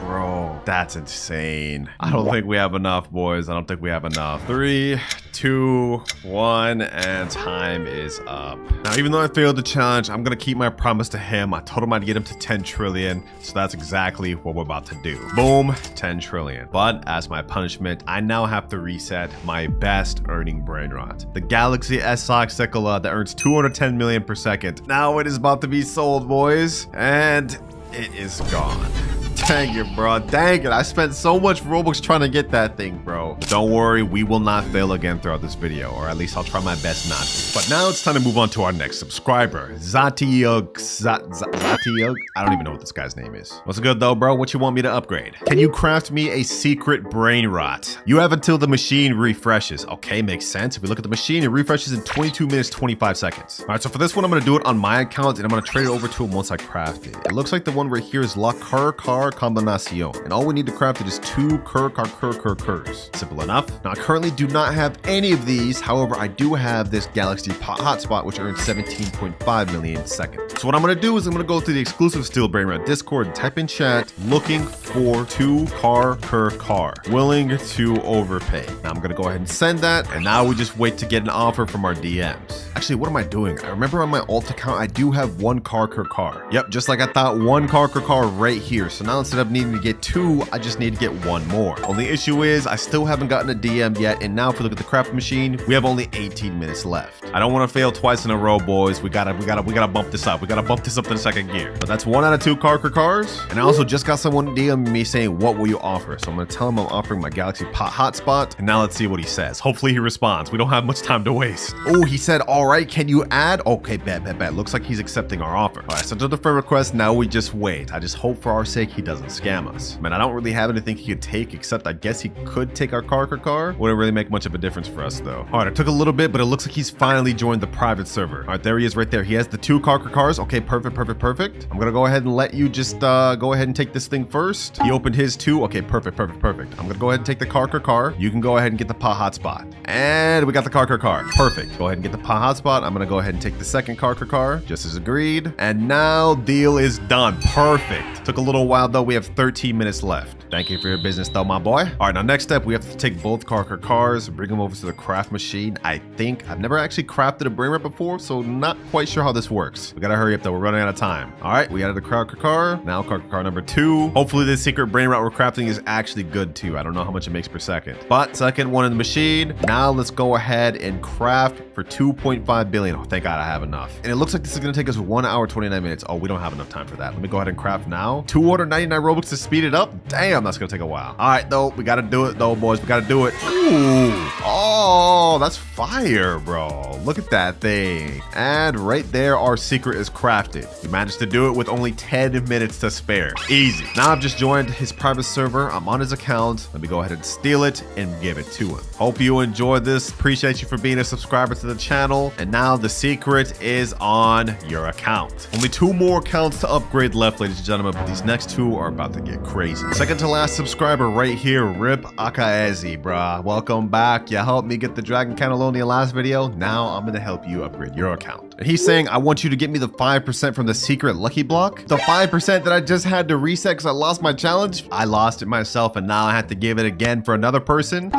Bro, that's insane. I don't think we have enough, boys. I don't think we have enough. 3, 2, 1, and time is up. Now, even though I failed the challenge, I'm gonna keep my promise to him. I told him I'd get him to 10 trillion, so that's exactly what we're about to do. Boom, 10 trillion. But as my punishment, I now have to reset my best earning Brainrot, the Galaxy Esaxicola that earns 210 million per second. Now it is about to be sold, boys, and it is gone. Dang it, bro. Dang it. I spent so much Robux trying to get that thing, bro. Don't worry, we will not fail again throughout this video, or at least I'll try my best not to. But now it's time to move on to our next subscriber, Zatiug. I don't even know what this guy's name is. What's good though, bro? What you want me to upgrade? Can you craft me a secret Brainrot? You have until the machine refreshes. Okay, makes sense. If we look at the machine, it refreshes in 22 minutes, 25 seconds. All right, so for this one, I'm gonna do it on my account, and I'm gonna trade it over to him once I craft it. It looks like the one right here is La Car Combinacion, and all we need to craft it is 2 Curs. Simple enough. Now, I currently do not have any of these. However, I do have this Galaxy Hotspot, which earns 17.5 million seconds. So what I'm gonna do is I'm gonna go to the exclusive Steel Brainrot Discord and type in chat, looking for 2 Car, willing to overpay. Now I'm gonna go ahead and send that, and now we just wait to get an offer from our DMs. Actually, what am I doing? I remember on my alt account, I do have 1 Car. Yep, just like I thought, 1 Car right here. So now instead of needing to get 2, I just need to get 1 more. Only issue is I still haven't gotten a DM yet, and now if we look at the craft machine, we have only 18 minutes left. I don't want to fail twice in a row, boys. We gotta bump this up. We gotta bump this up to the second gear. But that's 1 out of 2 cars. And I also just got someone DM me saying, what will you offer? So I'm gonna tell him I'm offering my Galaxy Pot hotspot, and now let's see what he says. Hopefully he responds. We don't have much time to waste. Oh, he said, all right, can you add? Okay, bet. Looks like he's accepting our offer. All right, sent out the friend request. Now we just wait. I just hope for our sake he doesn't scam us. Man, I don't really have anything he could take, except I guess he could take our car. Wouldn't really make much of a difference for us though. All right, it took a little bit, but it looks like he's finally joined the private server. All right, there he is right there. He has the 2 cars. Okay, perfect. I'm gonna go ahead and let you just go ahead and take this thing first. He opened his 2. Okay, perfect. I'm gonna go ahead and take the car. You can go ahead and get the pot hotspot. And we got the car. Perfect. Go ahead and get the pot hotspot. I'm gonna go ahead and take the second car, just as agreed. And now deal is done. Perfect. Took a little while though. We have 13 minutes left. Thank you for your business though, my boy. All right, now next step, we have to take both cars, bring them over to the craft machine. I think I've never actually crafted a Brainrot before, so not quite sure how this works. We gotta hurry up though. We're running out of time. All right, we added the car. Now car number 2. Hopefully this secret Brainrot we're crafting is actually good too. I don't know how much it makes per second, but second one in the machine. Now let's go ahead and craft for 2.5 billion. Oh, thank God I have enough. And it looks like this is gonna take us 1 hour, 29 minutes. Oh, we don't have enough time for that. Let me go ahead and craft now. 299 Robux to speed it up. Damn, that's gonna take a while. All right, though, we gotta do it though, boys. We gotta do it. Ooh, oh, that's fire, bro. Look at that thing. And right there, our secret is crafted. We managed to do it with only 10 minutes to spare. Easy. Now I've just joined his private server. I'm on his account. Let me go ahead and steal it and give it to him. Hope you enjoyed this. Appreciate you for being a subscriber to the channel. And now the secret is on your account. Only 2 more accounts to upgrade left, ladies and gentlemen, but these next 2 are about to get crazy. Second to last subscriber right here, Rip Akaezi, bruh. Welcome back. You helped me get the Dragon Cantaloupe in the last video. Now I'm gonna help you upgrade your account. And he's saying, I want you to get me the 5% from the secret lucky block. The 5% that I just had to reset because I lost my challenge. I lost it myself and now I have to give it again for another person.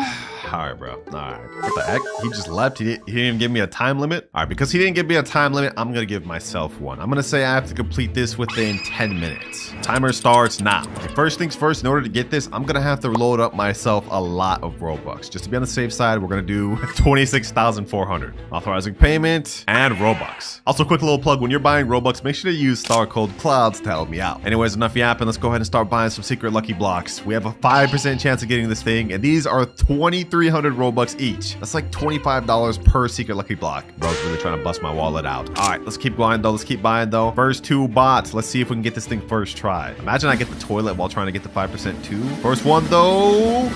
All right, bro. All right. What the heck? He just left. He didn't even give me a time limit. All right, because he didn't give me a time limit, I'm going to give myself one. I'm going to say I have to complete this within 10 minutes. Timer starts now. Okay, first things first, in order to get this, I'm going to have to load up myself a lot of Robux. Just to be on the safe side, we're going to do 26,400. Authorizing payment and Robux. Also, quick little plug. When you're buying Robux, make sure to use star code Clouds to help me out. Anyways, enough yapping. Let's go ahead and start buying some secret lucky blocks. We have a 5% chance of getting this thing, and these are 2,300 Robux each. That's like $25 per secret lucky block. Bro's really trying to bust my wallet out. All right, let's keep going though. Let's keep buying though. First 2 bots. Let's see if we can get this thing first try. Imagine I get the toilet while trying to get the 5% too. First one though.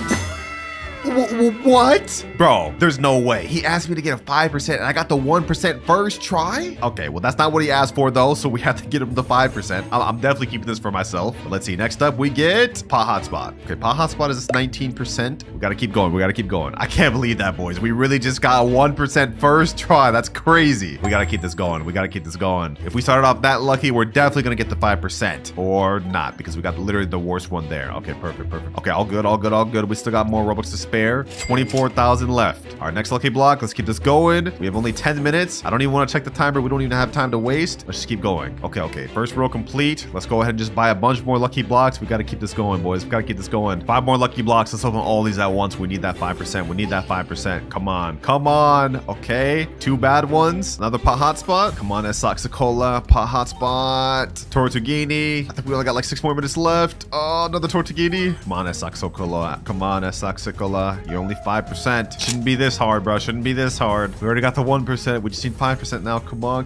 What? Bro, there's no way. He asked me to get a 5% and I got the 1% first try? Okay, well, that's not what he asked for though, so we have to get him the 5%. I'm definitely keeping this for myself. But let's see. Next up, we get Pot Hotspot. Okay, Pot Hotspot is 19%. We gotta keep going. We gotta keep going. I can't believe that, boys. We really just got a 1% first try. That's crazy. We gotta keep this going. We gotta keep this going. If we started off that lucky, we're definitely gonna get the 5%. Or not, because we got literally the worst one there. Okay, perfect. Okay, all good. We still got more Robux to spare. 24,000 left. All right, next lucky block. Let's keep this going. We have only 10 minutes. I don't even want to check the timer. We don't even have time to waste. Let's just keep going. Okay. First row complete. Let's go ahead and just buy a bunch more lucky blocks. We got to keep this going, boys. We got to keep this going. 5 more lucky blocks. Let's open all these at once. We need that 5%. We need that 5%. Come on. Okay. 2 bad ones. Another Pot Hotspot. Come on, Saxacola. Pot Hotspot. Tortughini. I think we only got like 6 more minutes left. Oh, another Tortughini. Come on, Saxacola. Come on, Saxacola. You're only 5%. Shouldn't be this hard, bro. Shouldn't be this hard. We already got the 1%. We just need 5% now. Come on.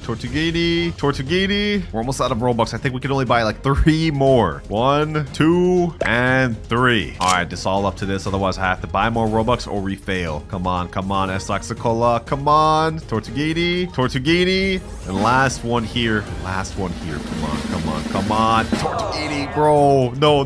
Tortughini. We're almost out of Robux. I think we can only buy like 3 more. 1, 2, and 3. All right, this all up to this. Otherwise, I have to buy more Robux or we fail. Come on, Saxacola. Come on. Tortughini. And last one here. Come on. Tortughini, bro. No.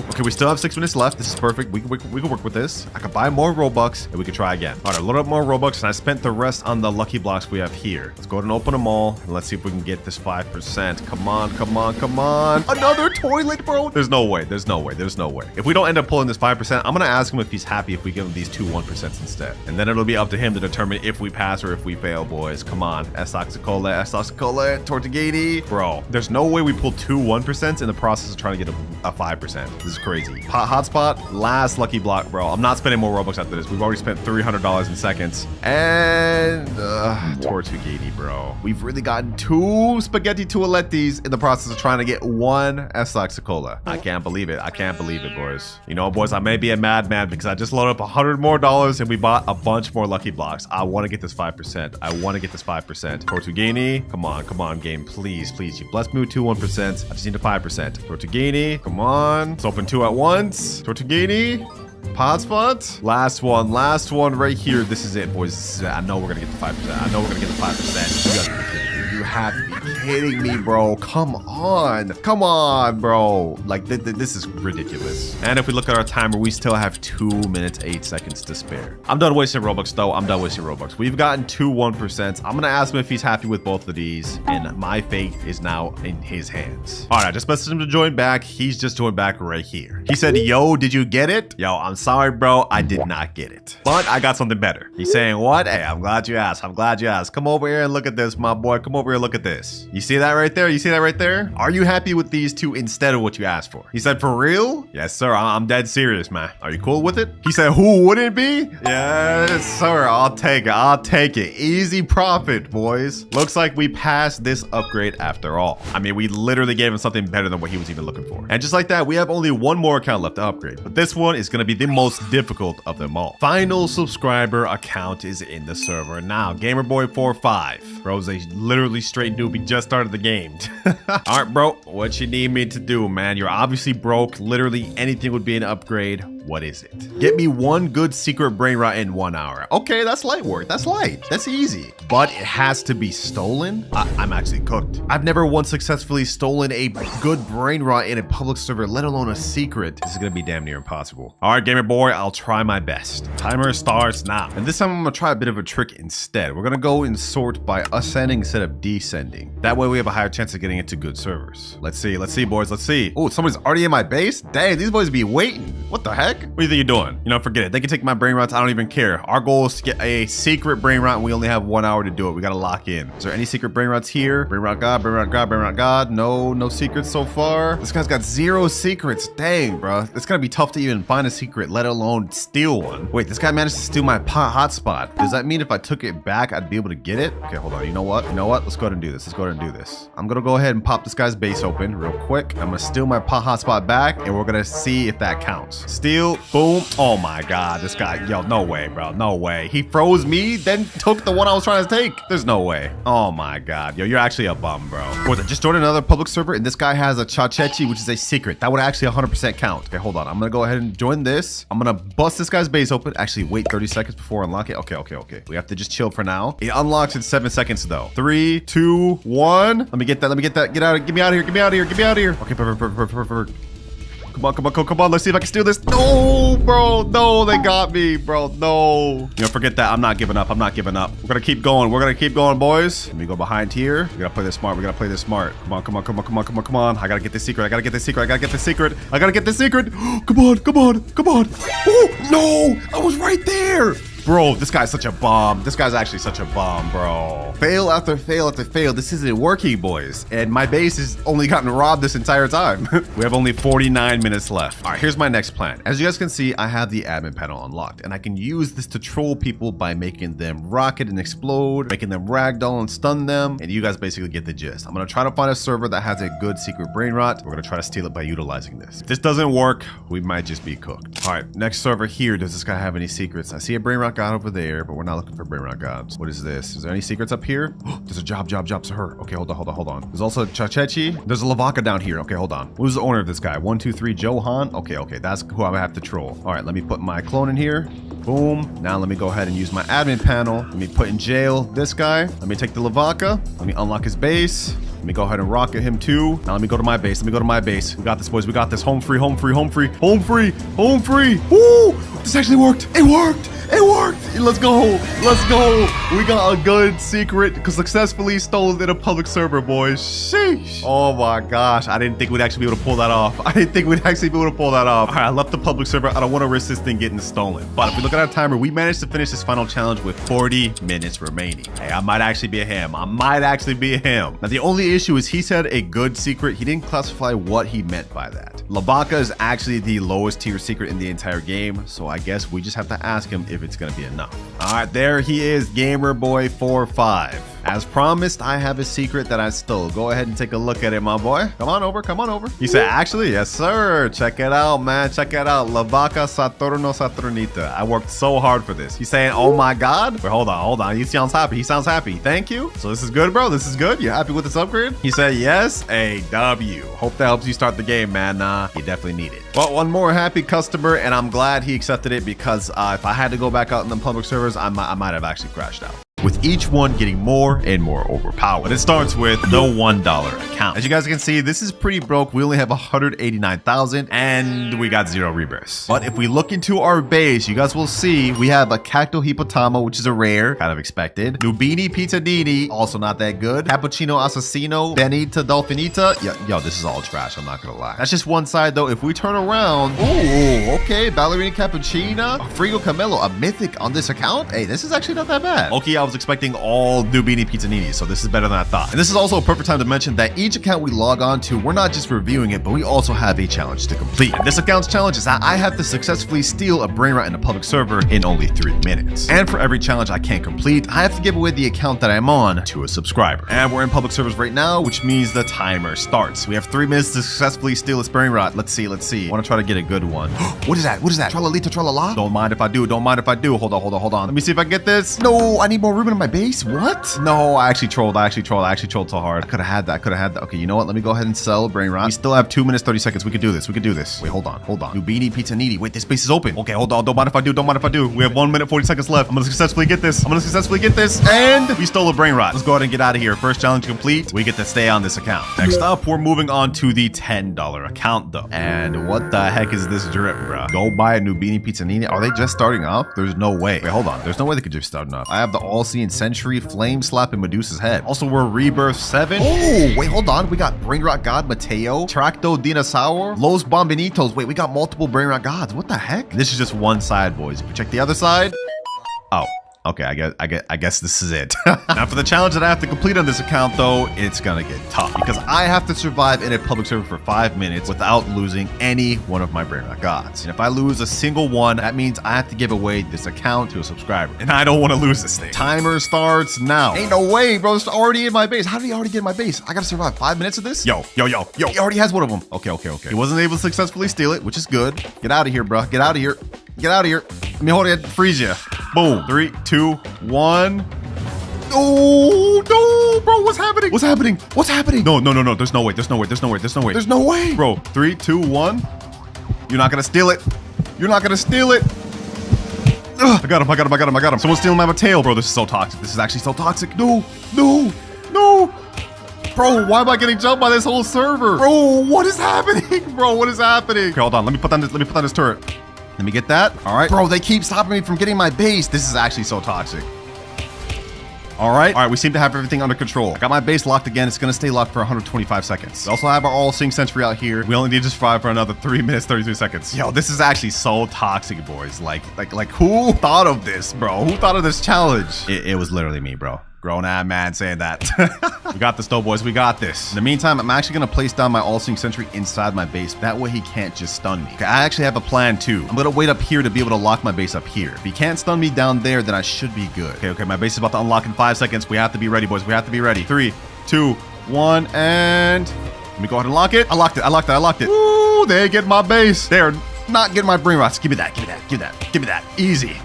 Okay, we still have 6 minutes left. This is perfect. We can could work with this. I could buy more Robux and we could try again. All right, load up more Robux and I spent the rest on the lucky blocks we have here. Let's go ahead and open them all and let's see if we can get this 5%. Come on, come on, come on. Another toilet, bro. There's no way. There's no way. There's no way. If we don't end up pulling this 5%, I'm going to ask him if he's happy if we give him these two 1% instead. And then it'll be up to him to determine if we pass or if we fail, boys. Come on. S-Oxicola, S-Oxicola, Tortugati. Bro, there's no way we pull two 1% in the process of trying to get a 5%. This is crazy. Hotspot, last lucky block, bro. I'm not spending more Robux after this. We've already spent $300 in seconds. And Tortugati, bro. We've really gotten two spaghetti toilettis in the process of trying to get one S-Oxicola. I can't believe it. I can't believe it, boys. You know, boys, I may be a madman because I just loaded up $100 more and we bought a bunch more lucky blocks. I want to get this 5%. I want to get this 5%. Tortugani, come on, game. Please, please. You blessed me with two 1%. I just need a 5%. Tortugani, come on. Let's open two at once. Tortugani. Hotspot. Last one right here. This is it, boys. This is it. I know we're gonna get the 5%. I know we're gonna get the 5%. You gotta be kidding me. You have to be kidding me, bro. Come on, bro. Like this is ridiculous. And if we look at our timer, we still have 2 minutes 8 seconds to spare. I'm done wasting Robux though. I'm done wasting Robux. We've gotten two 1%. I'm gonna ask him if he's happy with both of these, and my fate is now in his hands. All right, I just messaged him to join back. He's just joined back right here. He said, "Yo, did you get it?" Yo, I'm sorry, bro. I did not get it, but I got something better. He's saying, "What? Hey, I'm glad you asked. I'm glad you asked. Come over here and look at this, my boy. Come over here and look at this. You see that right there? You see that right there? Are you happy with these two instead of what you asked for?" He said, "For real?" "Yes, sir. I'm dead serious, man. Are you cool with it?" He said, "Who wouldn't be?" "Yes, sir. I'll take it. I'll take it. Easy profit, boys." Looks like we passed this upgrade after all. I mean, we literally gave him something better than what he was even looking for. And just like that, we have only one more account left to upgrade. But this one is going to be the most difficult of them all. Final subscriber account is in the server now. Gamerboy45. Bro's a literally straight newbie, just started the game. All right, bro. What you need me to do, man? You're obviously broke. Literally anything would be an upgrade. What is it? Get me one good secret brain rot in 1 hour. Okay, that's light work. That's light. That's easy. But it has to be stolen? I'm actually cooked. I've never once successfully stolen a good brain rot in a public server, let alone a secret. This is gonna be damn near impossible. All right, gamer boy, I'll try my best. Timer starts now. And this time I'm gonna try a bit of a trick instead. We're gonna go and sort by ascending instead of descending. That way we have a higher chance of getting into good servers. Let's see, boys, let's see. Oh, somebody's already in my base? Dang, these boys be waiting. What the heck? What do you think you're doing? You know, forget it. They can take my brain rots. I don't even care. Our goal is to get a secret brain rot, and we only have 1 hour to do it. We gotta lock in. Is there any secret brain rots here? Brain rot God, brain rot God, brain rot God. No secrets so far. This guy's got 0 secrets. Dang, bro. It's gonna be tough to even find a secret, let alone steal one. Wait, this guy managed to steal my hotspot. Does that mean if I took it back, I'd be able to get it? Okay, hold on. You know what? Let's go ahead and do this. I'm gonna go ahead and pop this guy's base open real quick. I'm gonna steal my hotspot back, and we're gonna see if that counts. Steal. Boom. Oh my god, this guy, yo, no way, bro, no way. He froze me, then took the one I was trying to take. There's no way. Oh my god, yo, you're actually a bum, bro. Boys, I just joined another public server, and this guy has a Chachechi, which is a secret. That would actually 100% count. Okay, hold on. I'm gonna go ahead and join this. I'm gonna bust this guy's base open. Actually, wait 30 seconds before I unlock it. Okay. We have to just chill for now. It unlocks in 7 seconds, though. 3, 2, 1. Let me get that. Get out. Get me out of here. Okay, perfect. Come on. Let's see if I can steal this. No, bro. No, they got me, bro. No. You know, forget that. I'm not giving up. We're gonna keep going. boys. Let me go behind here. We gotta play this smart. Come on. I gotta get this secret. Come on. Oh, no. I was right there. Bro, this guy's such a bomb. This guy's actually such a bomb, bro. Fail after fail. This isn't working, boys. And my base has only gotten robbed this entire time. We have only 49 minutes left. All right, here's my next plan. As you guys can see, I have the admin panel unlocked, and I can use this to troll people by making them rocket and explode, making them ragdoll and stun them, and you guys basically get the gist. I'm gonna try to find a server that has a good secret brain rot. We're gonna try to steal it by utilizing this. If this doesn't work, we might just be cooked. All right, next server here. Does this guy have any secrets? I see a brain rot god over there, but we're not looking for Brainrot gods. What is this? Is there any secrets up here? There's a job to her. Okay, hold on. There's also a Chachechi. There's a Lavaca down here. Okay, hold on. Who's the owner of this guy? 1, 2, 3, Johan. Okay, that's who I'm gonna have to troll. All right, let me put my clone in here. Boom. Now let me go ahead and use my admin panel. Let me put in jail this guy. Let me take the Lavaca. Let me unlock his base. Let me go ahead and rocket him too. Now let me go to my base. We got this, boys. We got this. Home free. Woo! This actually worked. It worked. It worked. Let's go. Let's go. We got a good secret because successfully stole in a public server, boys. Sheesh. Oh my gosh. I didn't think we'd actually be able to pull that off. I didn't think we'd actually be able to pull that off. All right, I left the public server. I don't want to risk this thing getting stolen. But if we look at our timer, we managed to finish this final challenge with 40 minutes remaining. Hey, I might actually be a him. I might actually be a him. Now, the only issue is he said a good secret. He didn't classify what he meant by that. Labaka is actually the lowest tier secret in the entire game. So I guess we just have to ask him if it's going to be enough. All right, there he is, Gamer Boy 45. As promised, I have a secret that I stole. Go ahead and take a look at it, my boy. Come on over, come on over. He said, actually, yes, sir. Check it out, man. Check it out. La Vaca Saturno Saturnita. I worked so hard for this. He's saying, oh my God. Wait, hold on. He sounds happy. He sounds happy. Thank you. So this is good, bro. This is good. You happy with this upgrade? He said, yes, a W. Hope that helps you start the game, man. You definitely need it. Well, one more happy customer, and I'm glad he accepted it because if I had to go back out in the public servers, I might have actually crashed out. With each one getting more and more overpowered. It starts with the $1 account. As you guys can see, this is pretty broke. We only have 189,000 and we got 0 rebirths. But if we look into our base, you guys will see we have a Cacto Hipotamo, which is a rare, kind of expected. Nubini Pizzadini, also not that good. Cappuccino Assassino, Benita Dolfinita. Yo, this is all trash, I'm not gonna lie. That's just one side though. If we turn around, ooh, okay, Ballerina Cappuccina, Frigo Camelo, a mythic on this account. Hey, this is actually not that bad. Okay, I was expecting all Nubini Pizzanini, so this is better than I thought. And this is also a perfect time to mention that each account we log on to, we're not just reviewing it, but we also have a challenge to complete. And this account's challenge is that I have to successfully steal a Brainrot in a public server in only 3 minutes. And for every challenge I can't complete, I have to give away the account that I'm on to a subscriber. And we're in public servers right now, which means the timer starts. We have 3 minutes to successfully steal this Brainrot. Let's see. I want to try to get a good one. What is that? Tralalita tralala? Don't mind if I do. Hold on. Let me see if I can get this. No, I need more room in my base. What? No, I actually trolled so hard. I could have had that. Okay, you know what? Let me go ahead and sell Brainrot. We still have 2 minutes 30 seconds. We could do this. Wait, hold on. Nubini Pizzanini. Wait, this base is open. Okay, hold on. Don't mind if I do. We have 1 minute 40 seconds left. I'm gonna successfully get this. And we stole a Brainrot. Let's go ahead and get out of here. First challenge complete. We get to stay on this account. Next up, we're moving on to the $10 account though. And what the heck is this drip, bro? Go buy a Nubini Pizzanini. Are they just starting off? There's no way. Wait, hold on. There's no way they could just start off. I have the all-seeing Century, Flame Slap, and Medusa's Head. Also, we're Rebirth 7. Oh, wait, hold on. We got Brainrot God Mateo, Tracto Dinosaur, Los Bombinitos. Wait, we got multiple Brainrot Gods. What the heck? This is just one side, boys. If we check the other side. Oh. Okay, I guess this is it. Now for the challenge that I have to complete on this account though, it's gonna get tough because I have to survive in a public server for 5 minutes without losing any one of my Brainrot Gods. And if I lose a single one, that means I have to give away this account to a subscriber. And I don't want to lose this thing. Timer starts now. Ain't no way, bro. It's already in my base. How did he already get in my base? I gotta survive 5 minutes of this? Yo. He already has one of them. Okay. He wasn't able to successfully steal it, which is good. Get out of here, bro. Get out of here. Let me hold it, freeze you. Boom. 3, 2, 1. Oh, no, bro. What's happening? No. There's no way. Bro, 3, 2, 1. You're not going to steal it. Ugh, I got him. Someone's stealing my Mateo, bro. This is so toxic. This is actually so toxic. No. Bro, why am I getting jumped by this whole server? Bro, what is happening? Okay, hold on. Let me put down this turret. Let me get that. All right. Bro, they keep stopping me from getting my base. This is actually so toxic. All right, we seem to have everything under control. I got my base locked again. It's gonna stay locked for 125 seconds. We also have our all-seeing Sentry out here. We only need to survive for another 3 minutes, 33 seconds. Yo, this is actually so toxic, boys. Like who thought of this, bro? Who thought of this challenge? It was literally me, bro. Grown-ass man saying that. We got this though, boys. We got this. In the meantime, I'm actually going to place down my all-seeing Sentry inside my base. That way he can't just stun me. Okay, I actually have a plan too. I'm going to wait up here to be able to lock my base up here. If he can't stun me down there, then I should be good. Okay, my base is about to unlock in 5 seconds. We have to be ready, boys. 3, 2, 1, and... Let me go ahead and lock it. I locked it. Ooh, they get my base. They're not getting my Brainrots. Give me that. Easy.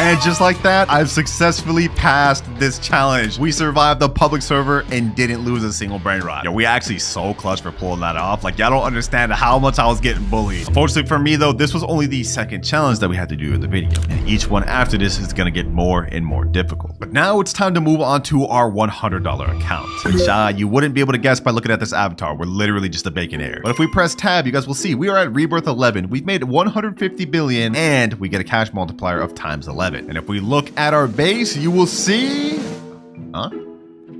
And just like that, I've successfully passed this challenge. We survived the public server and didn't lose a single brain rot. Yo, we actually so clutch for pulling that off. Like, y'all don't understand how much I was getting bullied. Unfortunately for me though, this was only the second challenge that we had to do in the video. And each one after this is gonna get more and more difficult. But now it's time to move on to our $100 account, which you wouldn't be able to guess by looking at this avatar. We're literally just a bacon hair. But if we press tab, you guys will see we are at rebirth 11. We've made 150 billion and we get a cash multiplier of times 11. And if we look at our base, you will see,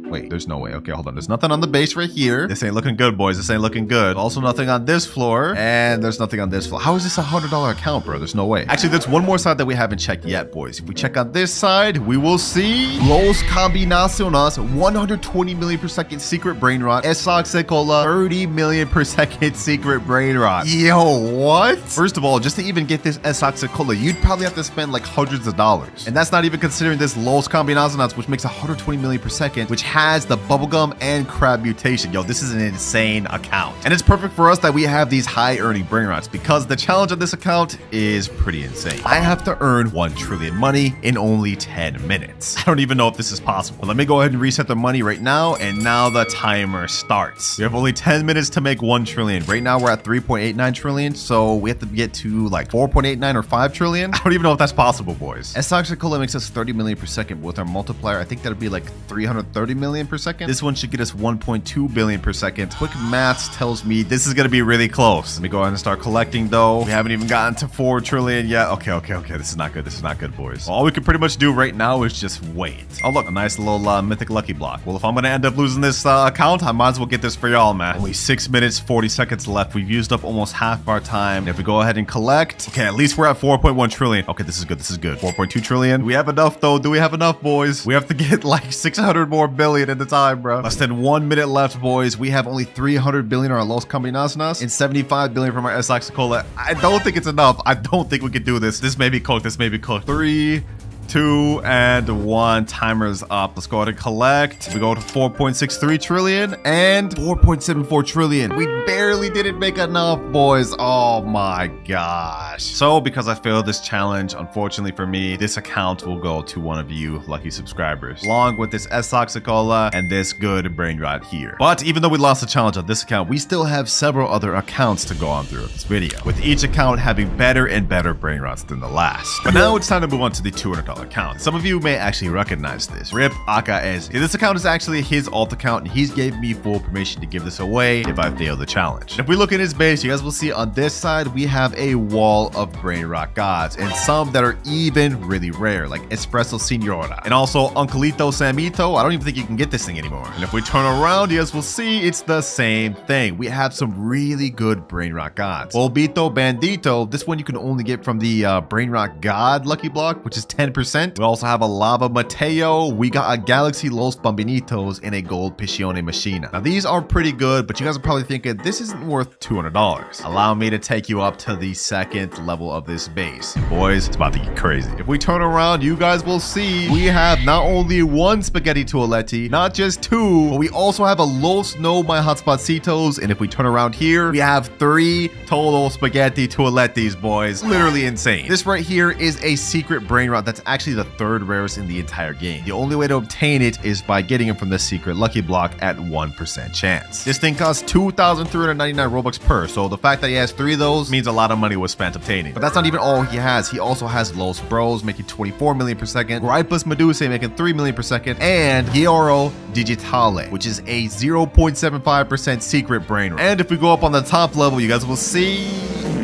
wait, there's no way. Okay, hold on. There's nothing on the base right here. This ain't looking good, boys. This ain't looking good. Also nothing on this floor. And there's nothing on this floor. How is this a $100 account, bro? There's no way. Actually, there's one more side that we haven't checked yet, boys. If we check on this side, we will see Los Combinaciones, 120 million per second secret brain rot. Esaxecola, 30 million per second secret brain rot. Yo, what? First of all, just to even get this Esaxecola, you'd probably have to spend like hundreds of dollars. And that's not even considering this Los Combinaciones, which makes 120 million per second, which has the bubblegum and crab mutation. Yo, this is an insane account. And it's perfect for us that we have these high earning brain rots because the challenge on this account is pretty insane. I have to earn 1 trillion money in only 10 minutes. I don't even know if this is possible. But let me go ahead and reset the money right now. And now the timer starts. We have only 10 minutes to make 1 trillion. Right now we're at 3.89 trillion. So we have to get to like 4.89 or 5 trillion. I don't even know if that's possible, boys. Esaxecola makes us 30 million per second. With our multiplier, I think that'd be like 330 million per second. This one should get us 1.2 billion per second. Quick maths tells me this is going to be really close. Let me go ahead and start collecting though. We haven't even gotten to 4 trillion yet. Okay. This is not good. This is not good, boys. All we can pretty much do right now is just wait. Oh, look, a nice little mythic lucky block. Well, if I'm going to end up losing this account, I might as well get this for y'all, man. Only 6 minutes, 40 seconds left. We've used up almost half of our time. And if we go ahead and collect, okay, at least we're at 4.1 trillion. Okay, this is good. This is good. 4.2 trillion. Do we have enough though? Do we have enough, boys? We have to get like 600 more billion in the time, bro. Less than 1 minute left, boys. We have only 300 billion on our Los Combinaciones and 75 billion from our Esaxecola. I don't think it's enough. I don't think we can do this. This may be cooked. This may be cooked. 3, 2, and 1. Timer's up. Let's go ahead and collect. We go to 4.63 trillion and 4.74 trillion. We barely didn't make enough, boys. Oh my gosh. So because I failed this challenge, unfortunately for me, this account will go to one of you lucky subscribers, along with this Esaxecola and this good brain rot here. But even though we lost the challenge on this account, we still have several other accounts to go on through this video, with each account having better and better brain rots than the last. But now it's time to move on to the $200 account. Some of you may actually recognize this. Rip AKS. This account is actually his alt account, and he's gave me full permission to give this away if I fail the challenge. And if we look at his base, you guys will see on this side we have a wall of brain rot gods, and some that are even really rare, like Espresso Senora, and also Uncleito Samito. I don't even think you can get this thing anymore. And if we turn around, you guys will see it's the same thing. We have some really good brain rot gods. Olbito Bandito, this one you can only get from the brain rot god lucky block, which is 10%. We also have a Lava Mateo. We got a Galaxy Los Bambinitos and a Gold Piscione Machina. Now these are pretty good, but you guys are probably thinking this isn't worth $200. Allow me to take you up to the second level of this base. And boys, it's about to get crazy. If we turn around, you guys will see we have not only 1 Spaghetti Toaletti, not just 2, but we also have a Los No My Hotspotsitos. And if we turn around here, we have 3 total Spaghetti Toalettis, boys. Literally insane. This right here is a secret brain rot that's actually the 3rd rarest in the entire game. The only way to obtain it is by getting it from the secret lucky block at 1% chance. This thing costs 2,399 Robux per, so the fact that he has 3 of those means a lot of money was spent obtaining. But that's not even all he has. He also has Los Bros making 24 million per second, Gripus Medusa making 3 million per second, and Gioro Digitale, which is a 0.75% secret brain rot. And if we go up on the top level, you guys will see...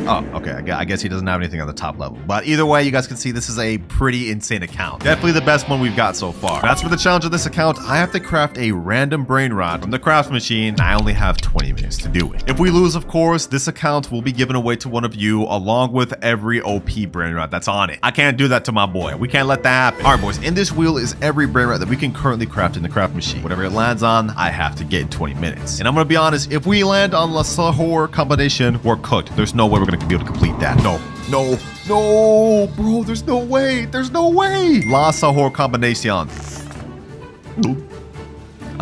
Oh, okay. I guess he doesn't have anything on the top level. But either way, you guys can see this is a pretty insane account. Definitely the best one we've got so far. That's for the challenge of this account. I have to craft a random brain rot from the craft machine. I only have 20 minutes to do it. If we lose, of course, this account will be given away to one of you along with every OP brain rot that's on it. I can't do that to my boy. We can't let that happen. All right, boys. In this wheel is every brain rot that we can currently craft in the craft machine. Whatever it lands on, I have to get in 20 minutes. And I'm going to be honest, if we land on La Sahor combination, we're cooked. There's no way we're going to be able to complete that. No, bro, there's no way. La Sahor combination.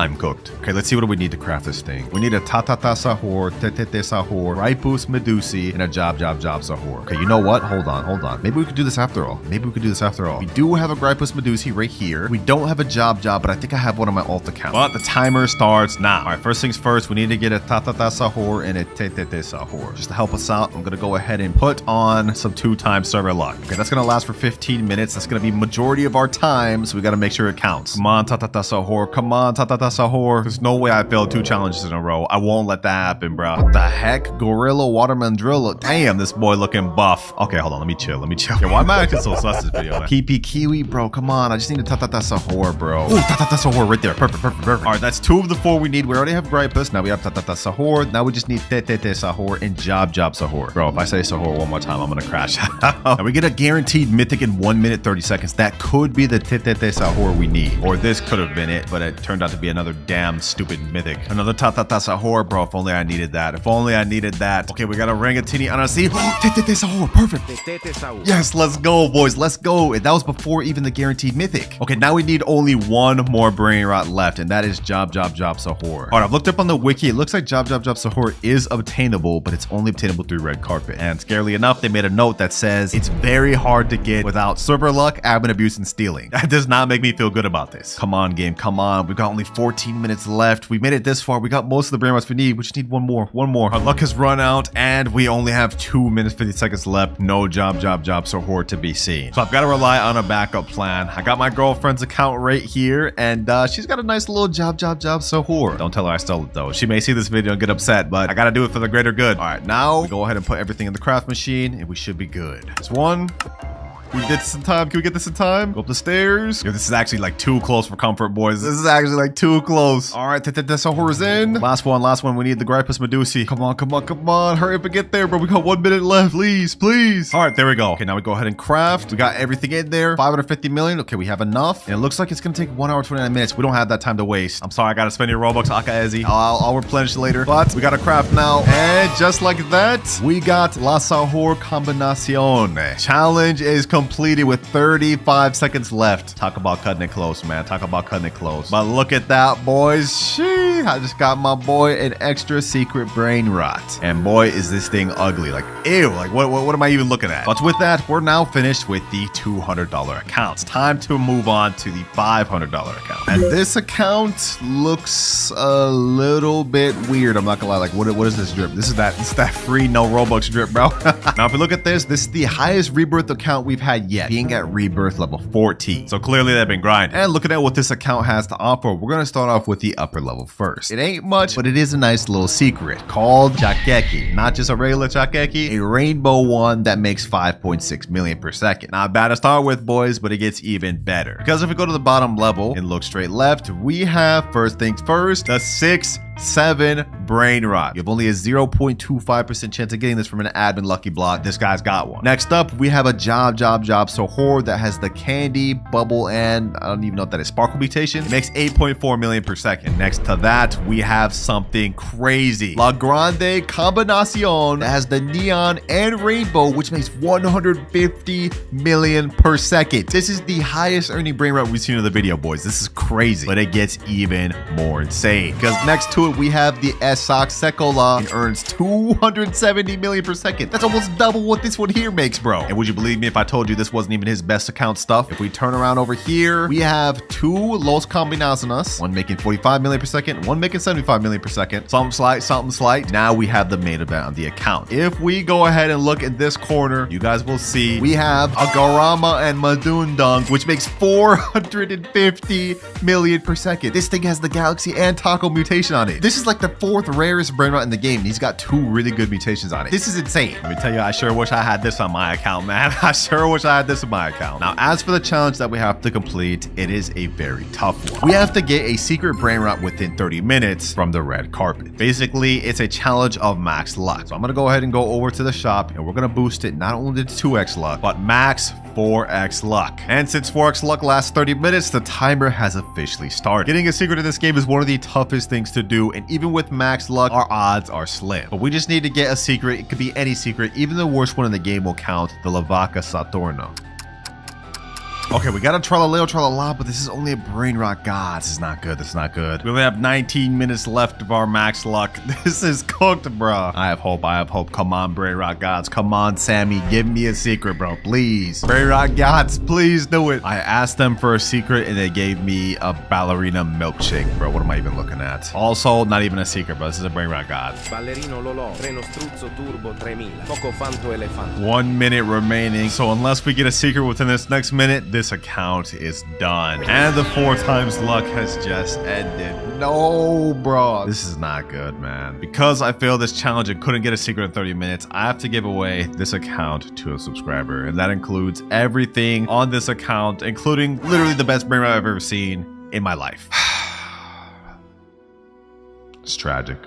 I'm cooked. Okay, let's see what do we need to craft this thing. We need a tatata sahur, tetete sahur, ripus medusi, and a job sahur. Okay, you know what? Hold on. Maybe we could do this after all. We do have a gripus medusi right here. We don't have a job, but I think I have one on my alt account. But the timer starts now. All right, first things first, we need to get a tatata sahur and a tetete sahur. Just to help us out, I'm gonna go ahead and put on some 2-time server luck. Okay, that's gonna last for 15 minutes. That's gonna be majority of our time, so we gotta make sure it counts. Come on, tatata sahur. Come on, tatata sahur. There's no way I failed 2 challenges in a row. I won't let that happen, bro. What the heck? Gorilla Watermelon Drill. Damn, this boy looking buff. Okay, hold on. Let me chill. Yeah, why am I acting so sus this video? Kipi Kiwi, bro. Come on. I just need a tatata sahur, bro. Ooh, tatata sahur right there. Perfect. All right, that's 2 of the 4 we need. We already have gripus. Now we have tatata sahur. Now we just need tetete sahur and job sahur. Bro, if I say sahur one more time, I'm gonna crash. Now we get a guaranteed mythic in 1 minute 30 seconds. That could be the tetete sahur we need. Or this could have been it, but it turned out to be another damn stupid mythic. Another tatata sahur, bro. If only I needed that. Okay, we got a rangatini anasi. Tetete sahur. Perfect. Tetete sahur. Yes, let's go, boys. Let's go. And that was before even the guaranteed mythic. Okay, now we need only 1 more brain rot left, and that is job sahur. All right, I've looked up on the wiki. It looks like job sahur is obtainable, but it's only obtainable through red carpet. And scarily enough, they made a note that says it's very hard to get without server luck, admin abuse, and stealing. That does not make me feel good about this. Come on, game. Come on. We've got only 14 minutes left. We made it this far. We got most of the brain rots we need. We just need 1 more. Our luck has run out, and we only have 2 minutes 50 seconds left. No job sahur to be seen. So I've got to rely on a backup plan. I got my girlfriend's account right here, and she's got a nice little job sahur. Don't tell her I stole it though. She may see this video and get upset, but I gotta do it for the greater good. All right, now we go ahead and put everything in the craft machine, and we should be good. There's 1. Can we get this in time? Can we get this in time? Go up the stairs. Yo, this is actually like too close for comfort, boys. This is actually like too close. All right, sahur is in. Last one. We need the gripus medusi. Come on. Hurry up and get there, bro. We got 1 minute left. Please. All right, there we go. Okay, now we go ahead and craft. We got everything in there. 550 million. Okay, we have enough. And it looks like it's gonna take 1 hour, 29 minutes. We don't have that time to waste. I'm sorry, I gotta spend your Robux, Akaezi. I'll replenish later. But we gotta craft now. And just like that, we got La Sahur Combinacion. Challenge is completed with 35 seconds left. Talk about cutting it close, man. But look at that, boys. I just got my boy an extra secret brain rot. And boy, is this thing ugly. Like, ew. Like, what am I even looking at? But with that, we're now finished with the $200 accounts. Time to move on to the $500 account. And this account looks a little bit weird. I'm not gonna lie. Like, what is this drip? It's that free no Robux drip, bro. Now, if you look at this is the highest rebirth account we've had yet, being at rebirth level 14. So clearly they've been grinding. And looking at what this account has to offer, we're gonna start off with the upper level first. It ain't much, but it is a nice little secret called Chakeki. Not just a regular Chakeki, a rainbow one that makes 5.6 million per second. Not bad to start with, boys, but it gets even better. Because if we go to the bottom level and look straight left, we have, first things first, the 6-7 brain rot. You have only a 0.25% chance of getting this from an admin lucky block. This guy's got one. Next up, we have a job sahur that has the candy, bubble, and I don't even know what that is, sparkle mutation. It makes 8.4 million per second. Next to that, we have something crazy. La Grande Combinacion that has the neon and rainbow, which makes 150 million per second. This is the highest earning brain rot we've seen in the video, boys. This is crazy, but it gets even more insane because next to it, we have the Esak Sekola and earns 270 million per second. That's almost double what this one here makes, bro. And would you believe me if I told you this wasn't even his best account stuff? If we turn around over here, we have 2 Los Combinaciones, one making 45 million per second, one making 75 million per second. Something slight. Now we have the main event on the account. If we go ahead and look at this corner, you guys will see we have a Garama and Madundung, which makes 450 million per second. This thing has the Galaxy and Taco mutation on it. This is like the 4th rarest brain rot in the game, and he's got 2 really good mutations on it. This is insane. Let me tell you, I sure wish I had this on my account, man. I sure wish I had this on my account. Now, as for the challenge that we have to complete, it is a very tough one. We have to get a secret brain rot within 30 minutes from the red carpet. Basically, it's a challenge of max luck. So I'm gonna go ahead and go over to the shop, and we're gonna boost it not only to 2x luck, but max 4x luck. And since 4x luck lasts 30 minutes, the timer has officially started. Getting a secret in this game is one of the toughest things to do, and even with max luck, our odds are slim. But we just need to get a secret. It could be any secret. Even the worst one in the game will count, the Lavaca Saturno. Okay, we got a Tralaleo Tralala, but this is only a Brainrot. God, this is not good. This is not good. We only have 19 minutes left of our max luck. This is cooked, bro. I have hope. I have hope. Come on, Brainrot gods. Come on, Sammy. Give me a secret, bro. Please. Brainrot gods, please do it. I asked them for a secret and they gave me a ballerina milkshake, bro. What am I even looking at? Also, not even a secret, bro. This is a Brainrot god. Ballerino Lolo, treno struzzo turbo 3000. Coco fanto elefanto. 1 minute remaining. So unless we get a secret within this next minute, this account is done. And the 4 times luck has just ended. No, bro. This is not good, man. Because I failed this challenge and couldn't get a secret in 30 minutes, I have to give away this account to a subscriber. And that includes everything on this account, including literally the best Brainrot I've ever seen in my life. It's tragic.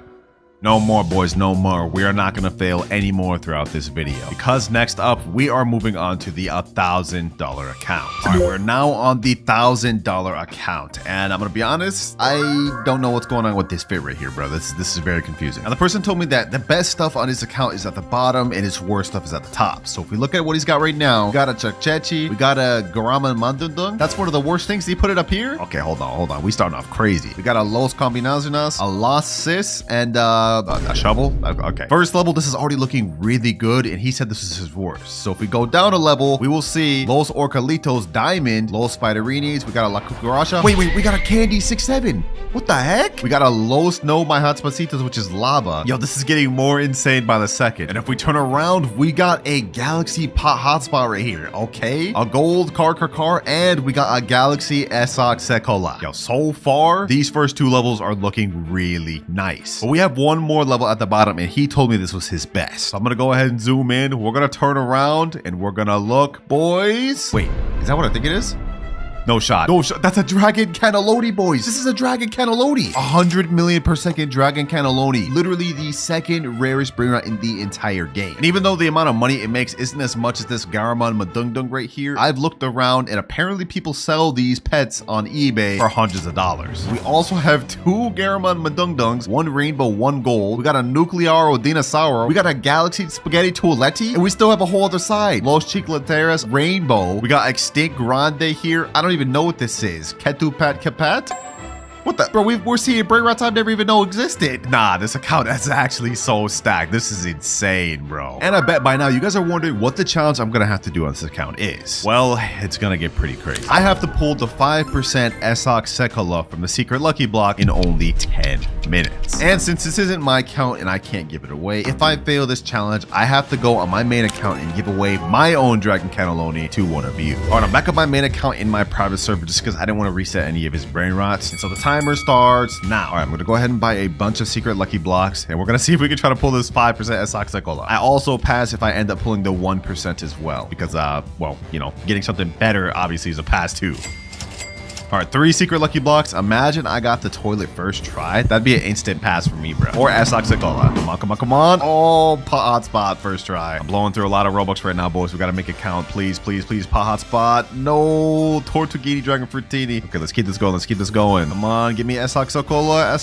No more, boys, no more. We are not going to fail anymore throughout this video. Because next up, we are moving on to the $1,000 account. All right, we're now on the $1,000 account. And I'm going to be honest, I don't know what's going on with this fit right here, bro. This is very confusing. Now, the person told me that the best stuff on his account is at the bottom and his worst stuff is at the top. So if we look at what he's got right now, we got a Chakchechi, we got a Garama Mandundung. That's one of the worst things. He put it up here? Okay, hold on. We starting off crazy. We got a Los Combinaciones, a Los Sis, and a shovel. Okay. First level, this is already looking really good, and he said this is his worst. So if we go down a level, we will see Los Orcalitos Diamond, Los Spiderinis. We got a La Cucaracha. Wait, we got a Candy 6-7. What the heck? We got a Los No My Hotspotsitos, which is lava. Yo, this is getting more insane by the second. And if we turn around, we got a Galaxy Pot Hotspot right here. Okay. A Gold Car, and we got a Galaxy Esoc Sekola. Yo, so far, these first 2 levels are looking really nice. But we have one more level at the bottom, and he told me this was his best. So I'm gonna go ahead and zoom in. We're gonna turn around, and we're gonna look, boys. Wait, is that what I think it is? No shot. No shot. That's a Dragon Cannelloni, boys. This is a Dragon Cannelloni. 100 million per second Dragon Cannelloni. Literally the second rarest Brainrot in the entire game. And even though the amount of money it makes isn't as much as this Garamon Madungdung right here, I've looked around and apparently people sell these pets on eBay for hundreds of dollars. We also have 2 Garamon Madungdungs, 1 rainbow, 1 gold. We got a Nuclearo Dinosauro. We got a Galaxy Spaghetti Toiletti. And we still have a whole other side. Los Chicleteras Rainbow. We got Extinct Grande here. I don't even know what this is. Ketupat Kapat? What the? Bro, we're seeing Brainrots I've never even know existed. Nah, this account is actually so stacked. This is insane, bro. And I bet by now you guys are wondering what the challenge I'm gonna have to do on this account is. Well, it's gonna get pretty crazy. I have to pull the 5% Esoc Sekola from the secret lucky block in only 10 minutes. And since this isn't my account and I can't give it away, if I fail this challenge, I have to go on my main account and give away my own Dragon Cannelloni to one of you. All right, I'm back on my main account in my private server just because I didn't want to reset any of his Brainrots. And so the timer starts now. All right, I'm gonna go ahead and buy a bunch of secret lucky blocks, and we're gonna see if we can try to pull this 5% Esoc Sekola. I also pass if I end up pulling the 1% as well, because well, you know, getting something better obviously is a pass too. All right, 3 secret lucky blocks. Imagine I got the toilet first try. That'd be an instant pass for me, bro. Or Esoc Sekola. Come on. Oh, pot hotspot first try. I'm blowing through a lot of Robux right now, boys. We gotta make it count. Please, pot hotspot. No, Tortuguini Dragon Fruitini. Okay, let's keep this going. Come on, give me Esoc Sekola.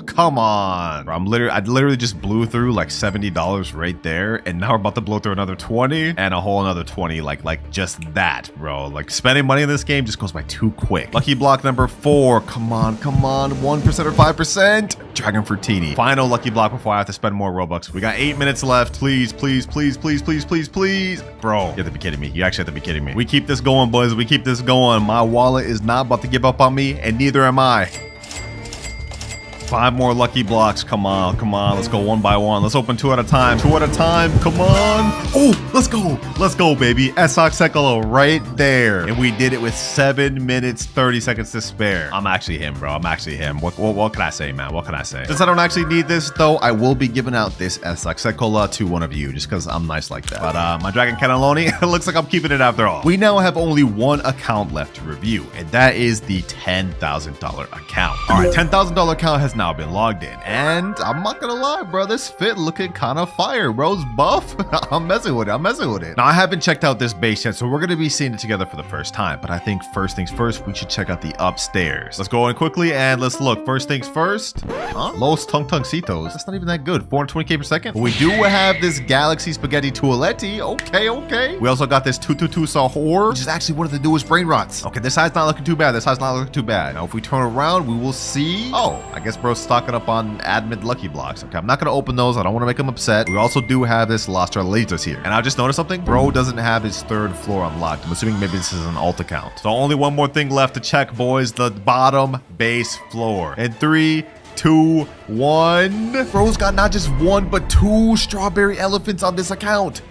Come on, bro. I literally just blew through like $70 right there, and now we're about to blow through another 20 and a whole another 20, like just that, bro. Like spending money in this game just goes by too quick. Lucky block number 4. Come on, 1% or 5%. Dragon Fruitini. Final lucky block before I have to spend more Robux. We got 8 minutes left. Please. Bro, you have to be kidding me. You actually have to be kidding me. We keep this going, boys. We keep this going. My wallet is not about to give up on me, and neither am I. 5 more lucky blocks. Come on. Let's go one by one. Let's open 2 at a time. Come on. Oh, let's go, baby. Esoc Sekola right there. And we did it with 7 minutes, 30 seconds to spare. I'm actually him, bro. What can I say, man? What can I say? Since I don't actually need this, though, I will be giving out this Esoc Sekola to one of you just because I'm nice like that. But my Dragon Cannelloni, it looks like I'm keeping it after all. We now have only 1 account left to review, and that is the $10,000 account. All right, $10,000 account has now been logged in. And I'm not gonna lie, bro, this fit looking kind of fire, bro's buff. I'm messing with it. Now, I haven't checked out this base yet, so we're gonna be seeing it together for the first time. But I think first things first, we should check out the upstairs. Let's go in quickly and let's look. First things first. Huh? Los Tungtungcitos. That's not even that good. 420k per second. But we do have this Galaxy Spaghetti Toiletti. Okay. We also got this 222 Sahur, which is actually one of the newest Brainrots. Okay, this side's not looking too bad. Now, if we turn around, we will see. Oh, I guess bro's stocking up on admin lucky blocks. Okay, I'm not gonna open those. I don't want to make him upset. We also do have this Lost Tralalitas here. And I just noticed something. Bro doesn't have his third floor unlocked. I'm assuming maybe this is an alt account. So only one more thing left to check, boys. The bottom base floor. In 3, 2, 1. Bro's got not just one, but 2 strawberry elephants on this account.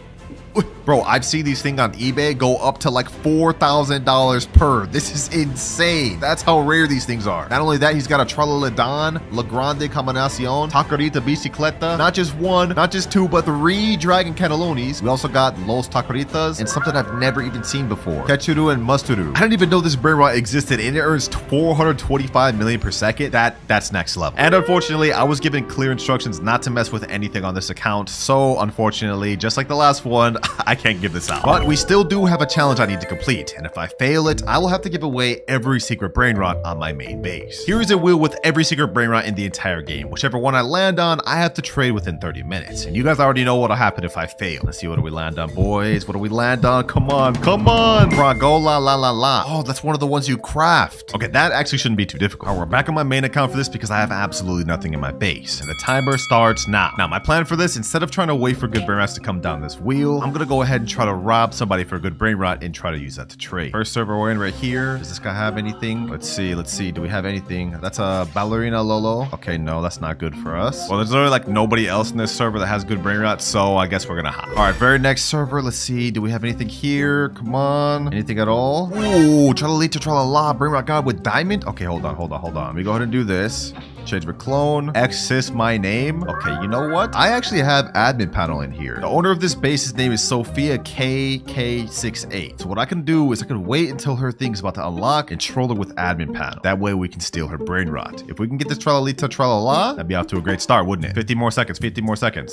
Bro, I've seen these things on eBay go up to like $4,000 per. This is insane. That's how rare these things are. Not only that, he's got a Tralaledon, La Grande Combinacion, Tacarita Bicicleta. Not just one, not just 2, but 3 Dragon Cannellonis. We also got Los Tacaritas and something I've never even seen before. Ketchuru and Musturu. I didn't even know this Brainrot existed, and it earns 425 million per second. That's next level. And unfortunately, I was given clear instructions not to mess with anything on this account. So unfortunately, just like the last one, I can't give this out. But we still do have a challenge I need to complete, and if I fail it, I will have to give away every secret Brainrot on my main base. Here is a wheel with every secret Brainrot in the entire game. Whichever one I land on, I have to trade within 30 minutes. And you guys already know what'll happen if I fail. Let's see, what do we land on, boys? What do we land on? Come on. Fragola la la la. Oh, that's one of the ones you craft. Okay, that actually shouldn't be too difficult. All right, we're back on my main account for this because I have absolutely nothing in my base. And the timer starts now. Now, my plan for this, instead of trying to wait for good Brainrots to come down this wheel, I'm gonna go ahead and try to rob somebody for a good Brainrot and try to use that to trade. First server we're in right here. Does this guy have anything? Let's see. Do we have anything? That's a Ballerina Lolo. Okay, no, that's not good for us. Well, there's literally like nobody else in this server that has good Brainrot, so I guess we're gonna hop. All right, very next server. Let's see. Do we have anything here? Come on. Anything at all? Ooh, Tralalita Tralala. Brainrot God with diamond. Okay, hold on. Let me go ahead and do this. Change my clone. Access my name. Okay, you know what? I actually have admin panel in here. The owner of this base's name is Sophia KK68. So what I can do is I can wait until her thing's about to unlock and troll her with admin panel. That way we can steal her Brainrot. If we can get this Tralalita Tralala, that'd be off to a great start, wouldn't it? 50 more seconds.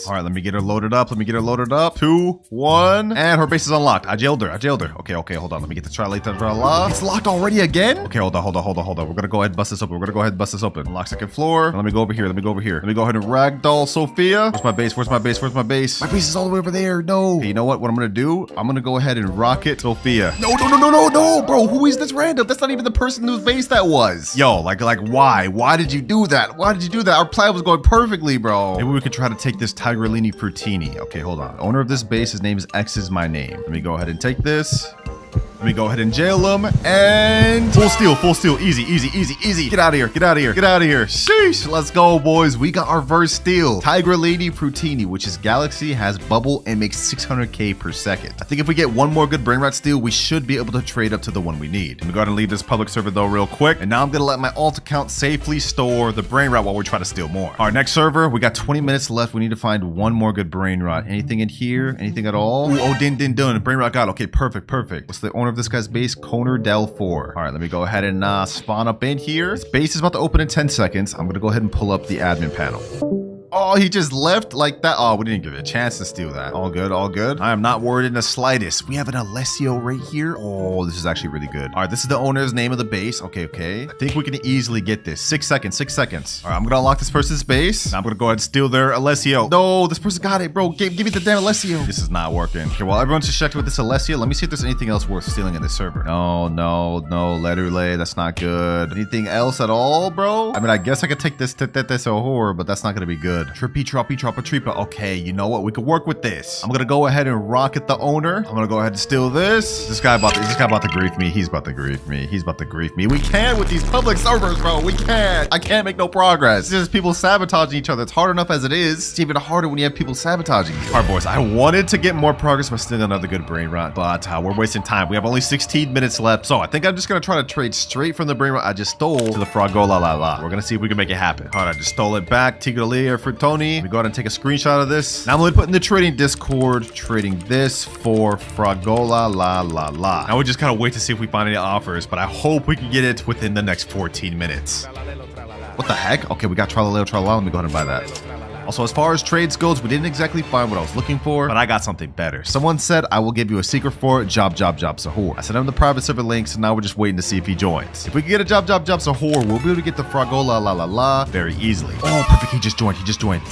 All right, let me get her loaded up. 2, 1, and her base is unlocked. I jailed her. Okay, hold on. Let me get the Tralalita Tralala. It's locked already again? Okay, hold on. We're gonna go ahead and bust this open. Unlock second floor. Let me go over here. Let me go ahead and ragdoll Sophia. Where's my base? My base is all the way over there. No. Okay, you know what I'm gonna do? I'm gonna go ahead and rocket Sophia. No, bro. Who is this random? That's not even the person whose base that was. Yo, like why? Why did you do that? Our plan was going perfectly, bro. Maybe we could try to take this Tigrellini Frutini. Okay, hold on. The owner of this base, his name is X is my name. Let me go ahead and take this. Let me go ahead and jail him, and full steal, easy. Get out of here. Sheesh, let's go, boys. We got our first steal. Tigrellini Frutini, which is Galaxy, has bubble, and makes 600k per second. I think if we get one more good Brainrot steal, we should be able to trade up to the one we need. Let me go ahead and leave this public server though real quick, and now I'm gonna let my alt account safely store the Brainrot while we try to steal more. Our next server, we got 20 minutes left. We need to find one more good Brainrot. Anything in here? Anything at all? Ooh, oh, din. Brainrot God. Okay, perfect. What's the owner of this guy's base? Conor Del 4. All right, let me go ahead and spawn up in here. This base is about to open in 10 seconds. I'm gonna go ahead and pull up the admin panel. Oh, he just left like that. Oh, we didn't give it a chance to steal that. All good. I am not worried in the slightest. We have an Alessio right here. Oh, this is actually really good. All right, this is the owner's name of the base. Okay. I think we can easily get this. 6 seconds. All right, I'm gonna unlock this person's base. Now I'm gonna go ahead and steal their Alessio. No, this person got it, bro. Give me the damn Alessio. This is not working. Okay, while everyone's just checked with this Alessio, let me see if there's anything else worth stealing in this server. No. Letterlay, that's not good. Anything else at all, bro? I mean, I guess I could take this Horror, but that's not gonna be good. Trippy Tripa. Okay, you know what? We could work with this. I'm gonna go ahead and rocket the owner. I'm gonna go ahead and steal this. This guy about to grief me. He's about to grief me. We can't with these public servers, bro. We can't. I can't make no progress. It's just people sabotaging each other. It's hard enough as it is. It's even harder when you have people sabotaging you. All right, boys. I wanted to get more progress by stealing another good Brainrot, but we're wasting time. We have only 16 minutes left, so I think I'm just gonna try to trade straight from the Brainrot I just stole to the Fragola la la. We're gonna see if we can make it happen. All right, I just stole it back. Tigrellini Frutoni. Let me go ahead and take a screenshot of this. Now I'm gonna put in the trading Discord, trading this for Fragola la la la. Now we just gotta wait to see if we find any offers, but I hope we can get it within the next 14 minutes. Tralalelo tralala. What the heck? Okay, we got Tralalero Tralala. Let me go ahead and buy that. Also, as far as trades goes, we didn't exactly find what I was looking for, but I got something better. Someone said I will give you a secret for it, job Sahur. I sent him the private server link, so now we're just waiting to see if he joins. If we can get a job Sahur, we'll be able to get the Fragola la very easily. Oh, perfect. He just joined.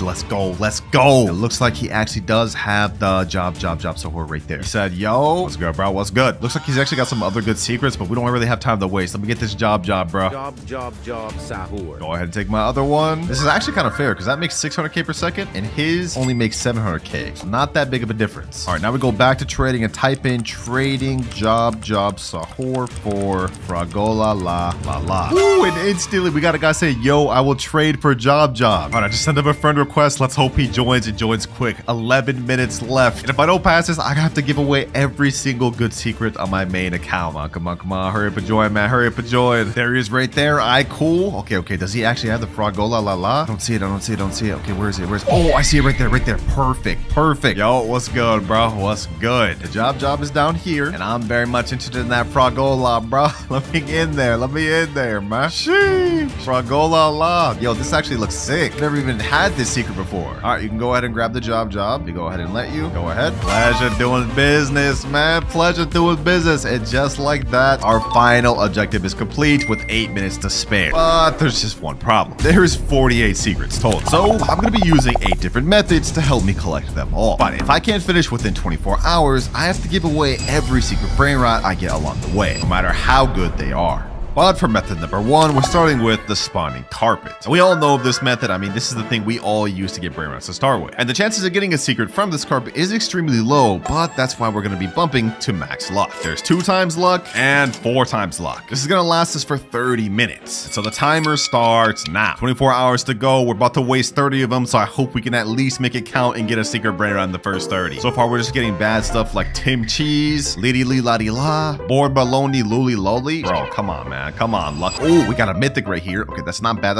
Let's go. It looks like he actually does have the job Sahur right there. He said, yo, what's good, bro? What's good? Looks like he's actually got some other good secrets, but we don't really have time to waste. Let me get this job, bro. Job, sahur. Go ahead and take my other one. This is actually kind of fair because that makes 600k per second and his only makes 700k. So not that big of a difference. All right, now we go back to trading and type in trading job Sahur for Fragola la. Ooh, and instantly we got a guy say, yo, I will trade for job. All right, I just sent him a friend request. Let's hope he joins and joins quick. 11 minutes left. And if I don't pass this, I have to give away every single good secret on my main account. Come on. Hurry up and join, man. Hurry up and join. There he is right there. Cool. Okay. Does he actually have the Fragola la? I don't see it. Okay, where is it? Oh, I see it right there. Perfect. Yo, what's good, bro? What's good? The job is down here, and I'm very much interested in that Fragola, bro. Let me in there, man. Sheesh. Fragola la. Yo, this actually looks sick. Never even had this secret before. All right, you can go ahead and grab the job. We go ahead and let you. Go ahead. Pleasure doing business, man. And just like that, our final objective is complete with 8 minutes to spare. But there's just one problem. There's 48 secrets total. So I'm going to be using 8 different methods to help me collect them all. But if I can't finish within 24 hours, I have to give away every secret brain rot I get along the way, no matter how good they are. But for method number 1, we're starting with the spawning carpet. And we all know of this method. I mean, this is the thing we all use to get brain rots to start with. And the chances of getting a secret from this carpet is extremely low, but that's why we're going to be bumping to max luck. There's 2 times luck and 4 times luck. This is going to last us for 30 minutes. So the timer starts now. 24 hours to go. We're about to waste 30 of them, so I hope we can at least make it count and get a secret brain rot in the first 30. So far, we're just getting bad stuff like Tim Cheese, Liddy Lee La Di La, Board Baloney Luli Loli. Bro, come on, man. Come on, luck. Oh, we got a mythic right here. Okay, that's not bad.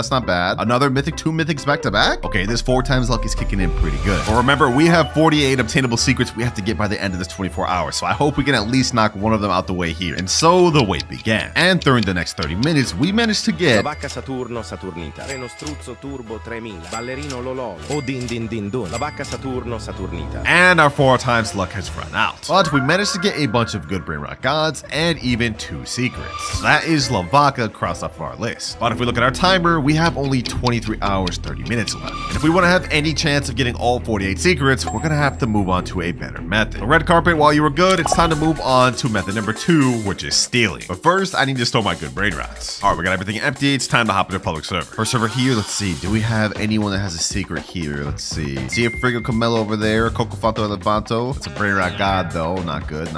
Another mythic, 2 mythics back to back. Okay, this 4 times luck is kicking in pretty good. But remember, we have 48 obtainable secrets we have to get by the end of this 24 hours. So I hope we can at least knock one of them out the way here. And so the wait began. And during the next 30 minutes, we managed to get La vacca Saturno Saturnita, Treno Struzzo Turbo 3000, Ballerino Lololo, O Din Din Din Dun, La vacca Saturno Saturnita. And our 4 times luck has run out. But we managed to get a bunch of good brain rot gods and even 2 secrets. So that is La Vaca crossed off our list. But if we look at our timer, we have only 23 hours, 30 minutes left. And if we want to have any chance of getting all 48 secrets, we're going to have to move on to a better method. The red carpet, while you were good, it's time to move on to method number 2, which is stealing. But first, I need to store my good brain rots. All right, we got everything empty. It's time to hop into public server. First server here, let's see. Do we have anyone that has a secret here? Let's see. See a Frigo Camelo over there. Coco Fanto Elefanto. It's a brain rot god, though. Not good.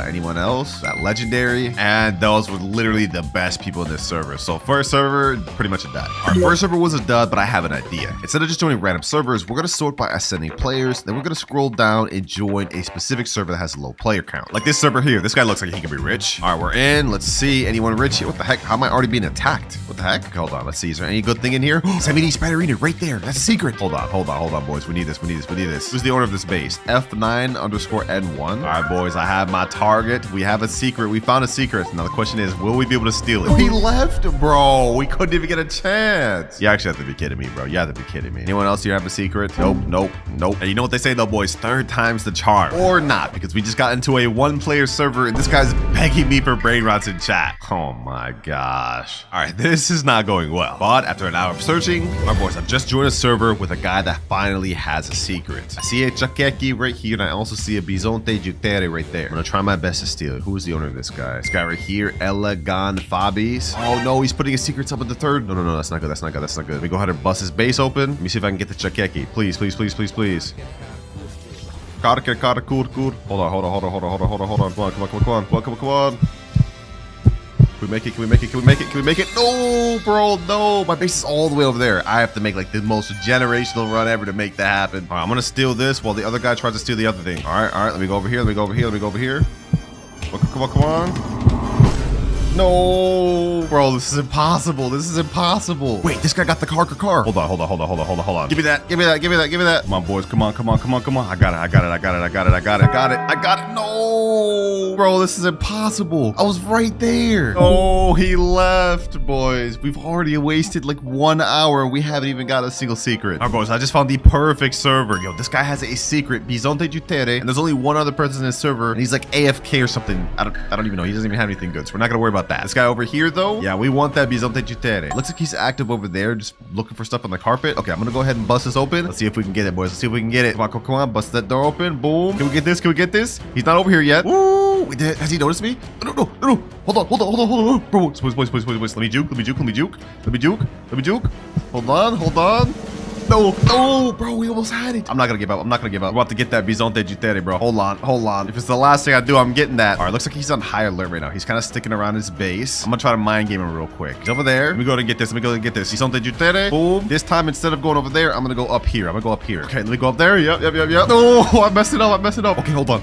Anyone else? That legendary. And those were literally the best people in this server. So first server, pretty much a dud. Our first server was a dud, but I have an idea. Instead of just joining random servers, we're going to sort by ascending players. Then we're going to scroll down and join a specific server that has a low player count. Like this server here. This guy looks like he can be rich. All right, we're in. Let's see. Anyone rich here? What the heck? How am I already being attacked? What the heck? Hold on. Let's see. Is there any good thing in here? 70 Spiderina right there. That's a secret. Hold on, boys. We need this. Who's the owner of this base? F9_N1. All right, boys. I have my target. We have a secret. We found a secret. Now the question is, will we be able to steal it? We left, bro. We couldn't even get a chance. You actually have to be kidding me, bro. You have to be kidding me. Anyone else here have a secret? Nope. And you know what they say though, boys? 3rd time's the charm. Or not, because we just got into a 1-player server and this guy's begging me for brain rots in chat. Oh my gosh. All right, this is not going well. But after an hour of searching, my boys, I've just joined a server with a guy that finally has a secret. I see a Chakeki right here, and I also see a Bisonte Jutere right there. I'm gonna try my best to steal it. Who is the owner of this guy? This guy right here, Elegan Fabis. Oh no, he's putting his secrets up in the 3rd. No, that's not good. Let me go ahead and bust his base open. Let me see if I can get the Chakeki. Please. Kur. Hold on. Come on. Can we make it? No, bro, no. My base is all the way over there. I have to make like the most generational run ever to make that happen. All right, I'm gonna steal this while the other guy tries to steal the other thing. All right. Let me go over here. Come on. No, bro, this is impossible. This is impossible. Wait, this guy got the car. Hold on. Give me that. Come on, boys. Come on. I got it. No, bro, this is impossible. I was right there. Oh, he left, boys. We've already wasted like 1 hour. We haven't even got a single secret. All right, boys, I just found the perfect server. Yo, this guy has a secret, Bisonte Jutere, and there's only one other person in his server, and he's like AFK or something. I don't even know. He doesn't even have anything good, so we're not gonna worry about that. This guy over here, though, yeah, we want that Bisonte Jutere. Looks like he's active over there, just looking for stuff on the carpet. Okay, I'm gonna go ahead and bust this open. Let's see if we can get it, boys. Let's see if we can get it. Come on, bust that door open. Boom. Can we get this? He's not over here yet. Woo! We did. Has he noticed me? No. Hold on. Bro, boys. Let me juke. Hold on. No, bro, we almost had it. I'm not gonna give up. We're about to get that Bisonte Jutere, bro. Hold on. If it's the last thing I do, I'm getting that. All right, looks like he's on high alert right now. He's kind of sticking around his base. I'm gonna try to mind game him real quick. He's over there. Let me go and get this. Bisonte Jutere. Boom. This time, instead of going over there, I'm gonna go up here. Okay, let me go up there. Yep. No, I messed it up. Okay, hold on.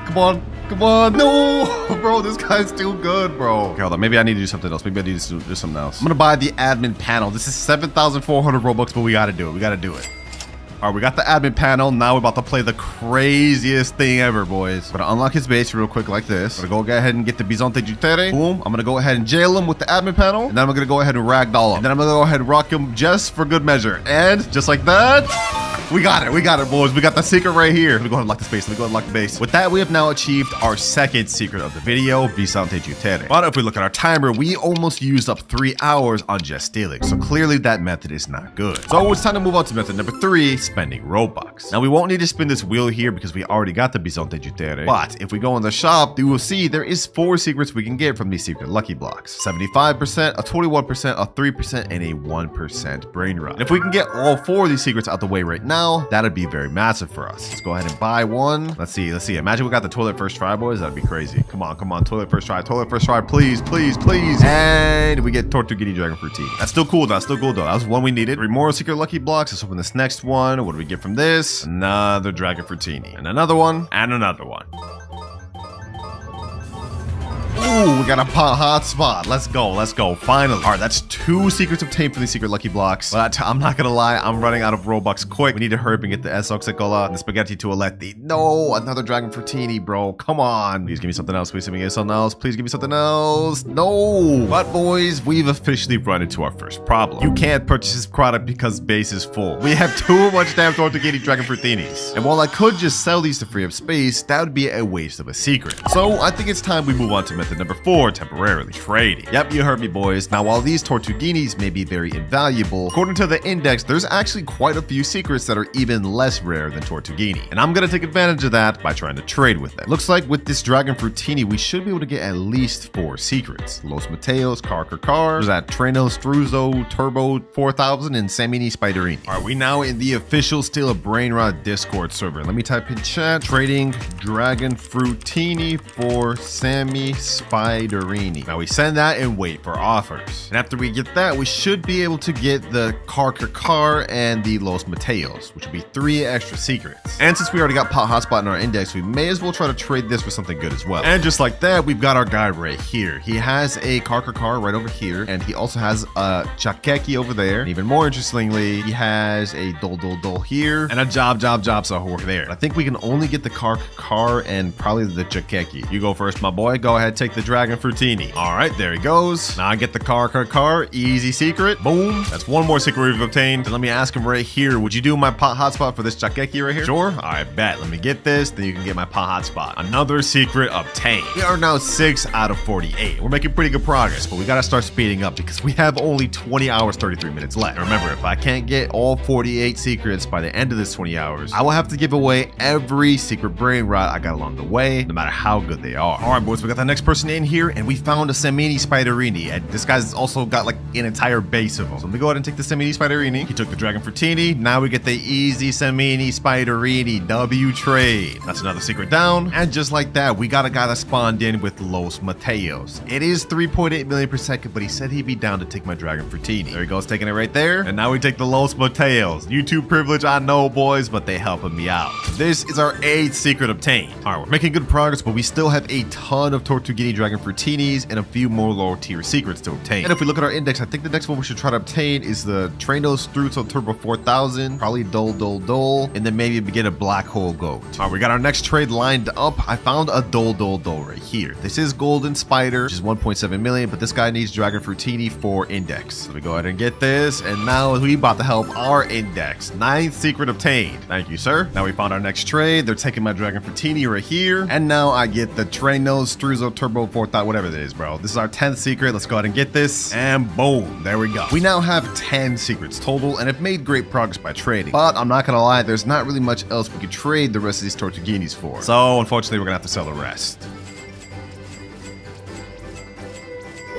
Come on. No, bro, this guy's too good, bro. Okay, hold on. Maybe I need to do something else. I'm gonna buy the admin panel. This is 7,400 Robux, but we gotta do it. All right, we got the admin panel. Now we're about to play the craziest thing ever, boys. I'm gonna unlock his base real quick like this. I'm gonna go ahead and get the Bisonte Jutere. Boom. I'm gonna go ahead and jail him with the admin panel. And then I'm gonna go ahead and ragdoll him. And then I'm gonna go ahead and rock him just for good measure. And just like that, we got it, boys. We got the secret right here. Let me go ahead and lock the base. With that, we have now achieved our second secret of the video, Bisonte Jutere. But if we look at our timer, we almost used up 3 hours on just stealing. So clearly that method is not good. So it's time to move on to method number 3, spending Robux. Now we won't need to spin this wheel here because we already got the Bisonte Jutere. But if we go in the shop, you will see there is 4 secrets we can get from these secret lucky blocks. 75%, a 21%, a 3%, and a 1% brain rot. And if we can get all 4 of these secrets out the way right now, that'd be very massive for us. Let's go ahead and buy one. Let's see. Imagine we got the toilet first try, boys. That'd be crazy. Come on. Toilet first try, please. And we get Tortuguini Dragon Fruitini. That's still cool, though. That was one we needed. 3 more secret lucky blocks. Let's open this next one. What do we get from this? Another Dragon Fruitini. And another one. Ooh, we got a hot spot. Let's go. Finally. All right, that's 2 secrets obtained from these secret lucky blocks. But I'm not gonna lie, I'm running out of Robux quick. We need to hurry up and get the Esoxicola and the Spaghetti Toaletti. No, another Dragon Fruitini, bro. Come on. Please give me something else. Please give me something else. No. But boys, we've officially run into our first problem. You can't purchase this product because base is full. We have too much damn Tortuguini Dragon Fruitinis. And while I could just sell these to free up space, that would be a waste of a secret. So I think it's time we move on to method number 4, temporarily trading. Yep, you heard me, boys. Now, while these Tortuguinis may be very invaluable, according to the index, there's actually quite a few secrets that are even less rare than Tortuguini. And I'm gonna take advantage of that by trying to trade with them. Looks like with this Dragon Fruitini, we should be able to get at least 4 secrets. Los Mateos, Car, there's that Treno, Struzo, Turbo 4000, and Samini Spiderini. All right, we now in the official Still a Brainrot Discord server. Let me type in chat, trading Dragon Fruitini for Sammy Spiderini. Now we send that and wait for offers. And after we get that, we should be able to get the Car and the Los Mateos, which will be 3 extra secrets. And since we already got Pot Hotspot in our index, we may as well try to trade this for something good as well. And just like that, we've got our guy right here. He has a Car right over here, and he also has a Chakeki over there. And even more interestingly, he has a Dol here, and a Job over there. I think we can only get the Car and probably the Chakeki. You go first, my boy. Go ahead, take the Dragon Fruitini. All right, there he goes. Now I get the Car. Easy secret. Boom. That's 1 more secret we've obtained. And let me ask him right here. Would you do my Pot Hotspot for this Chakeki right here? Sure. I bet. Let me get this. Then you can get my Pot Hotspot. Another secret obtained. We are now 6 out of 48. We're making pretty good progress, but we got to start speeding up because we have only 20 hours, 33 minutes left. And remember, if I can't get all 48 secrets by the end of this 20 hours, I will have to give away every secret brain rot I got along the way, no matter how good they are. All right, boys, we got the next person in here, and we found a Samini Spiderini, and this guy's also got like an entire base of them. So let me go ahead and take the Samini Spiderini. He took the Dragon Fruitini. Now we get the easy Samini Spiderini W trade. That's another secret down, and just like that, we got a guy that spawned in with Los Mateos. It is 3.8 million per second, but he said he'd be down to take my Dragon Fruitini. There he goes, taking it right there. And now we take the Los Mateos. YouTube privilege, I know, boys, but they helping me out. This is our 8th secret obtained. All right, we're making good progress, but we still have a ton of Tortuguini mini dragon fruitinis, and a few more lower tier secrets to obtain. And if we look at our index, I think the next one we should try to obtain is the Tranos Strutzel Turbo 4000, probably Dole, and then maybe begin a black hole goat. All right, we got our next trade lined up. I found a Dole right here. This is Golden Spider, which is 1.7 million, but this guy needs Dragon Fruitini for index. Let me go ahead and get this, and now we about to help our index. 9th secret obtained. Thank you, sir. Now we found our next trade. They're taking my Dragon Fruitini right here, and now I get the Tranos Strutzel Turbo 4000, whatever it is, bro. This is our 10th secret. Let's go ahead and get this, and boom, there we go. We now have 10 secrets total, and have made great progress by trading. But I'm not gonna lie, there's not really much else we could trade the rest of these Tortuguinis for. So unfortunately, we're gonna have to sell the rest.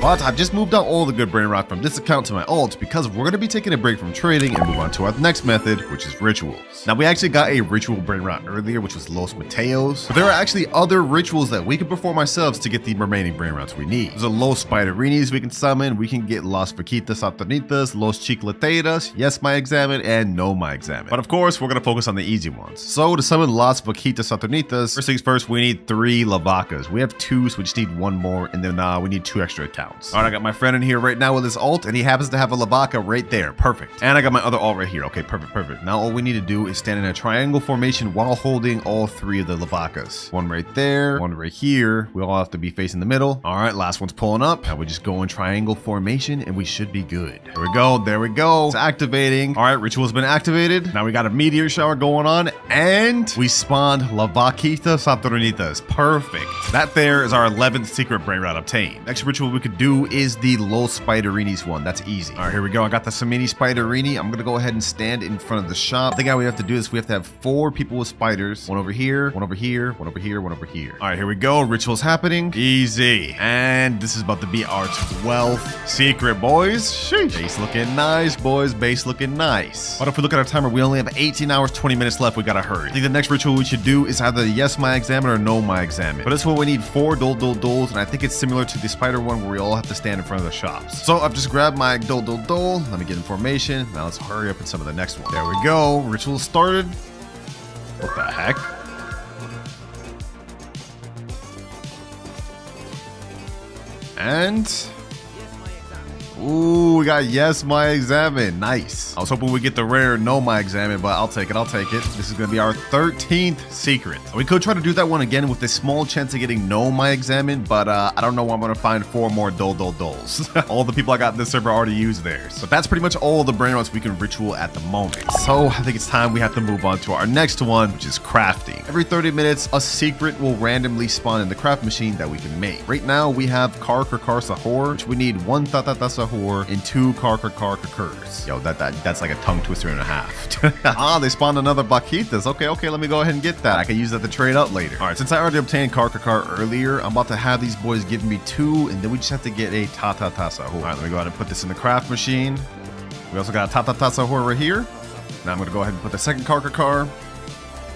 But I've just moved out all the good Brainrot from this account to my alt because we're going to be taking a break from trading and move on to our next method, which is rituals. Now, we actually got a ritual Brainrot earlier, which was Los Mateos. But there are actually other rituals that we can perform ourselves to get the remaining Brainrots we need. There's a Los Spiderinis we can summon. We can get Las Vaquitas Saturnitas, Los Chicleteras, Yes My Examine, and No My Examine. But of course, we're going to focus on the easy ones. So to summon Las Vaquitas Saturnitas, first things first, we need 3 Lavacas. We have 2, so we just need 1 more, and then we need 2 extra accounts. All right, I got my friend in here right now with his alt, and he happens to have a Lavaca right there. Perfect. And I got my other alt right here. Okay, perfect. Now all we need to do is stand in a triangle formation while holding all 3 of the Lavacas. 1 right there, 1 right here. We all have to be facing the middle. All right, last one's pulling up. Now we just go in triangle formation, and we should be good. There we go. It's activating. All right, ritual's been activated. Now we got a meteor shower going on, and we spawned Lavaquita Saturnitas. Perfect. That there is our 11th secret Brainrot obtained. Next ritual we could do is the Los Spiderinis one. That's easy. All right, here we go. I got the Samini Spiderini. I'm gonna go ahead and stand in front of the shop. I think how we have to do this, we have to have 4 people with spiders. 1 over here, 1 over here, 1 over here, 1 over here. All right, here we go. Ritual's happening. Easy. And this is about to be our 12th secret, boys. Sheesh. Base looking nice, boys. Base looking nice. But if we look at our timer, we only have 18 hours, 20 minutes left. We gotta hurry. I think the next ritual we should do is either Yes My Examine or No My Examine. But this one we need 4 Doles, and I think it's similar to the spider one where we all have to stand in front of the shops. So I've just grabbed my Dole. Let me get in formation. Now let's hurry up in some of the next one. There we go. Ritual started. What the heck? And ooh, we got Yes My Examine. Nice. I was hoping we get the rare No My Examine, but I'll take it. This is going to be our 13th secret. We could try to do that one again with a small chance of getting No My Examine, but I don't know where I'm going to find 4 more Doles. All the people I got in this server already used theirs. But that's pretty much all the Brainrots we can ritual at the moment. So I think it's time we have to move on to our next one, which is crafting. Every 30 minutes, a secret will randomly spawn in the craft machine that we can make. Right now, we have Kar Sahor, which we need 1 Sahor and 2 Kurs. Yo, that's like a tongue twister and a half. They spawned another Vaquitas. Okay, let me go ahead and get that. I can use that to trade up later. All right, since I already obtained Kar earlier, I'm about to have these boys give me 2, and then we just have to get a Sahor. All right, let me go ahead and put this in the craft machine. We also got a Sahor right here. Now I'm going to go ahead and put the second Kar.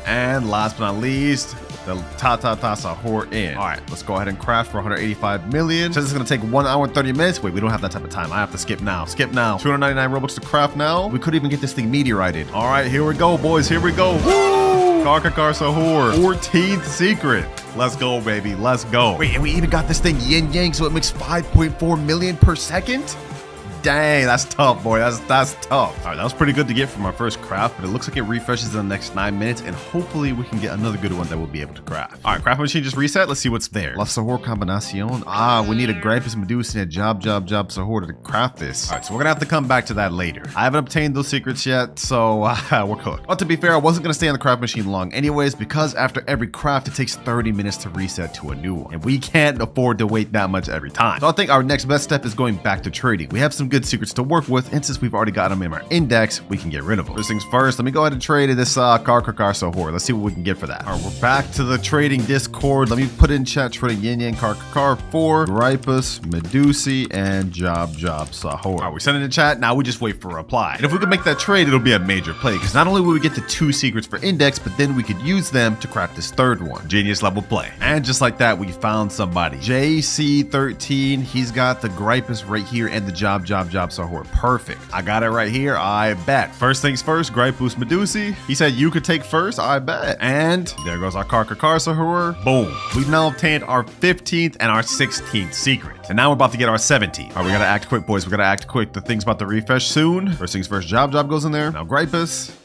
And last but not least, the Sahor in. All right, let's go ahead and craft for 185 million. So this is going to take 1 hour and 30 minutes. Wait, we don't have that type of time. I have to skip now. 299 Robux to craft now. We could even get this thing meteorited. All right, here we go, boys. Here we go. Woo! Kar Sahor. 14th secret. Let's go, baby. Let's go. Wait, and we even got this thing yin yang, so it makes 5.4 million per second? Dang, that's tough, boy. That's tough. All right, that was pretty good to get from our first craft, but it looks like it refreshes in the next 9 minutes, and hopefully we can get another good one that we'll be able to craft. All right, craft machine just reset. Let's see what's there. La Sahor Combinacion. We need a Gripus Medusa and a Job Sahor to craft this. All right, so we're gonna have to come back to that later. I haven't obtained those secrets yet, so we're cooked. But to be fair, I wasn't gonna stay on the craft machine long anyways, because after every craft, it takes 30 minutes to reset to a new one, and we can't afford to wait that much every time. So I think our next best step is going back to trading. We have some good secrets to work with, and since we've already got them in our index, we can get rid of them. First things first, let me go ahead and trade this Kar Sahor. Let's see what we can get for that. All right, we're back to the trading Discord. Let me put in chat trading Yin Yang Kar for Gripus, Medusi, and Job Sahor. All right, we're sending in chat. Now we just wait for a reply. And if we can make that trade, it'll be a major play, because not only will we get the 2 secrets for index, but then we could use them to craft this 3rd one. Genius level play. And just like that, we found somebody. JC13, he's got the Gripus right here and the Job Job Sahur. Perfect. I got it right here. I bet. First things first, Gripe Boost Medusi. He said you could take first. I bet. And there goes our Car Sahur. Boom. We've now obtained our 15th and our 16th secret. And now we're about to get our 17th. All right, we gotta act quick, boys. We gotta act quick. The thing's about to refresh soon. First things first, Job goes in there. Now Gripus.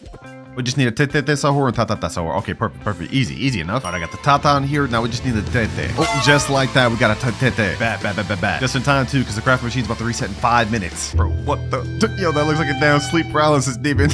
We just need a Tete Sahur and Tata Sahur. Okay, perfect. Easy enough. All right, I got the Tata on here. Now we just need the Tete. Oh, just like that, we got a Tete. Bad. Just in time, too, because the craft machine's about to reset in 5 minutes. Bro, what the? Yo, that looks like a damn sleep paralysis demon.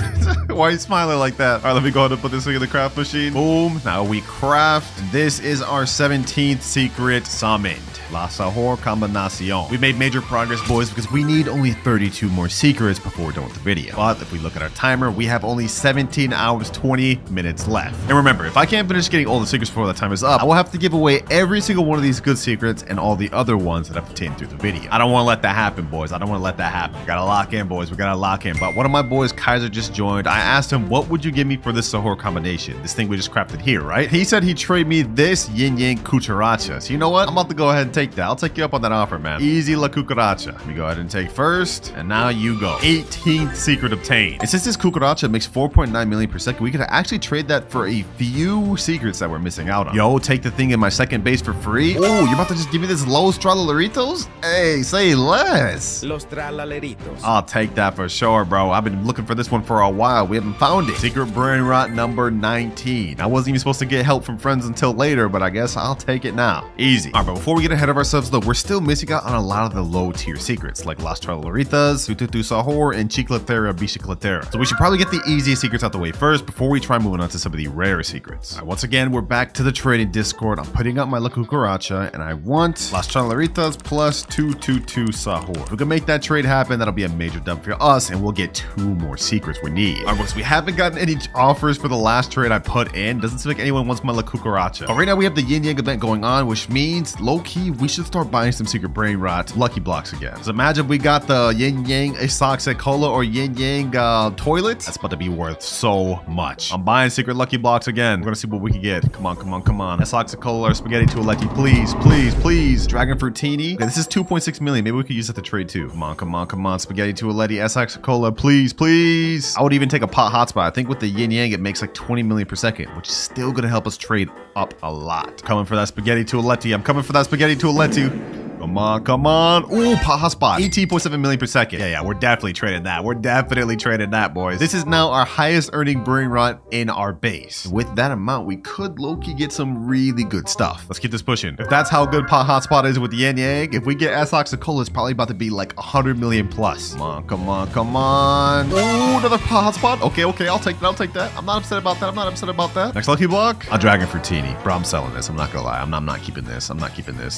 Why are you smiling like that? All right, let me go ahead and put this thing in the craft machine. Boom. Now we craft. This is our 17th secret summoned. La Sahur Combinacion. We made major progress, boys, because we need only 32 more secrets before we're done with the video. But if we look at our timer, we have only 17 hours, 20 minutes left. And remember, if I can't finish getting all the secrets before the time is up, I will have to give away every single one of these good secrets and all the other ones that I've obtained through the video. I don't want to let that happen, boys. I don't want to let that happen. We gotta lock in, boys. We gotta lock in. But one of my boys, Kaiser, just joined. I asked him, what would you give me for this Sahur combination? This thing we just crafted here, right? He said he'd trade me this Yin Yang Cucaracha. So you know what? I'm about to go ahead and take that. I'll take you up on that offer, man. Easy La Cucaracha. Let me go ahead and take first. And now you go. 18th secret obtained. And since this Cucaracha makes 4.9 million per second, we could actually trade that for a few secrets that we're missing out on. Yo, take the thing in my second base for free. Oh, you're about to just give me this Los Tralaleritos? Hey, say less. Los Tralaleritos. I'll take that for sure, bro. I've been looking for this one for a while. We haven't found it. Secret Brainrot number 19. I wasn't even supposed to get help from friends until later, but I guess I'll take it now. Easy. All right, but before we get ahead of ourselves, though, we're still missing out on a lot of the low tier secrets like Las Tralaleritas, Tututu Sahur, and Chiclatera Bicicletera. So we should probably get the easiest secrets out the way first before we try moving on to some of the rare secrets. All right, once again, we're back to the trading Discord. I'm putting up my La Cucaracha, and I want Las Tralaleritas plus 222 Sahur. If we can make that trade happen, that'll be a major dub for us, and we'll get 2 more secrets we need. All right, boys, we haven't gotten any offers for the last trade I put in. Doesn't seem like anyone wants my La Cucaracha. But right now, we have the Yin Yang event going on, which means, low-key, we should start buying some secret Brainrot lucky blocks again. So imagine we got the Yin Yang Isoxic Cola or Yin Yang toilet. That's about to be worth so much. I'm buying secret lucky blocks again. We're gonna see what we can get. Come on. Isoxic Cola or Spaghetti Toiletti, please. Dragon Fruitini. Okay, this is 2.6 million. Maybe we could use that to trade too. Come on. Spaghetti Toiletti, Isoxic Cola, please. I would even take a pot hotspot. I think with the Yin Yang, it makes like 20 million per second, which is still gonna help us trade up a lot. Coming for that Spaghetti Toiletti. I'm coming for that Spaghetti Toiletti. Come on. Ooh, pot hotspot. 18.7 million per second. Yeah, we're definitely trading that. We're definitely trading that, boys. This is now our highest earning Brainrot in our base. With that amount, we could low-key get some really good stuff. Let's keep this pushing. If that's how good pot hotspot is with the Yin Yang, if we get S-Ox Cola, it's probably about to be like 100 million plus. Come on. Ooh, another pot hotspot. Okay, I'll take that. I'm not upset about that. Next lucky block, a Dragon Fruitini. Bro, I'm selling this. I'm not gonna lie. I'm not keeping this.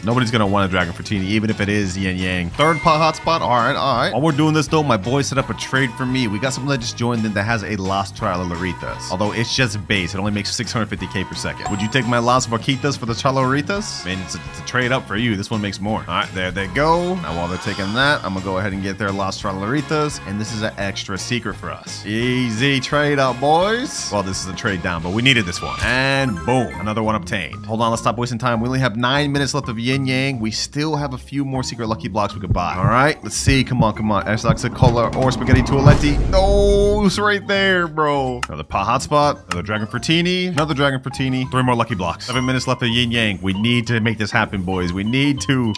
Nobody's gonna want a Dragon Fruitini, even if it is Yin Yang. Third pot hotspot. All right. While we're doing this though, my boy set up a trade for me. We got someone that just joined in that has a Las Tralaleritas. Although it's just base, it only makes 650k per second. Would you take my Las Vaquitas for the Tralaleritas? Man, it's a trade up for you. This one makes more. All right, there they go. Now while they're taking that, I'm gonna go ahead and get their Las Tralaleritas, and this is an extra secret for us. Easy trade up, boys. Well, this is a trade down, but we needed this one. And boom, another one obtained. Hold on, let's stop wasting time. We only have 9 minutes left of Yin Yang. We still have a few more secret lucky blocks we could buy. All right, let's see. Come on. S-Ox Cola or Spaghetti Toiletti. No, it's right there, bro. Another pot hotspot. Another Dragon Fruitini. Another Dragon Fruitini. 3 more lucky blocks. 7 minutes left of Yin Yang. We need to make this happen, boys. We need to.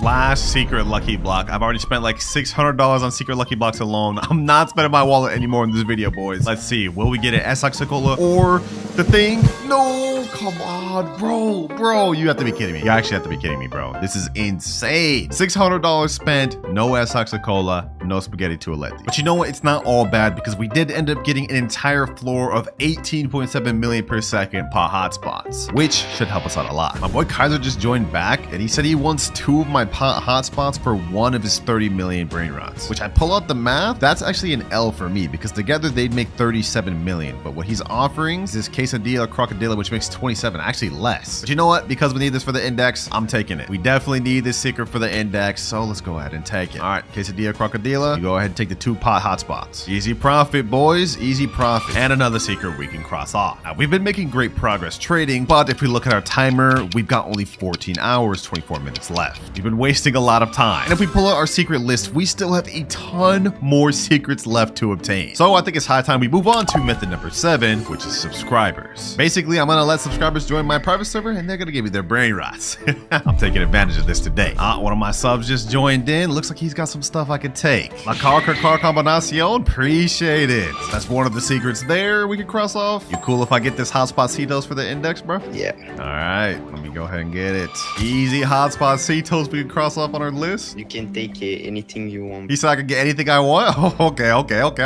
Last secret lucky block. I've already spent like $600 on secret lucky blocks alone. I'm not spending my wallet anymore in this video, boys. Let's see. Will we get an S-Ox Cola or the thing? No, come on, bro. You have to be kidding me. You actually have to be kidding me, bro. This is insane. $600 spent. No S-Ox Cola. No Spaghetti Toiletti. But you know what? It's not all bad because we did end up getting an entire floor of 18.7 million per second pot hotspots, which should help us out a lot. My boy Kaiser just joined back and he said he wants 2 of my pot hotspots for 1 of his 30 million Brainrots, which I pull out the math. That's actually an L for me because together they'd make 37 million. But what he's offering is this case quesadilla crocodilla, which makes 27, actually less. But you know what? Because we need this for the index, I'm taking it. We definitely need this secret for the index, so let's go ahead and take it. All right, quesadilla crocodilla, you go ahead and take the 2 pot hotspots. Easy profit, boys, easy profit. And another secret we can cross off. Now, we've been making great progress trading, but if we look at our timer, we've got only 14 hours, 24 minutes left. We've been wasting a lot of time. And if we pull out our secret list, we still have a ton more secrets left to obtain. So I think it's high time we move on to method number 7, which is subscribers. Basically, I'm gonna let subscribers join my private server and they're gonna give me their brain rots. I'm taking advantage of this today. One of my subs just joined in. Looks like he's got some stuff I could take. La car combinacion, appreciate it. That's one of the secrets there we can cross off. You cool if I get this hotspot Cetos for the index, bro? Yeah. All right, let me go ahead and get it. Easy hotspot Cetos we can cross off on our list. You can take anything you want. He said I could get anything I want? Oh, okay. I'll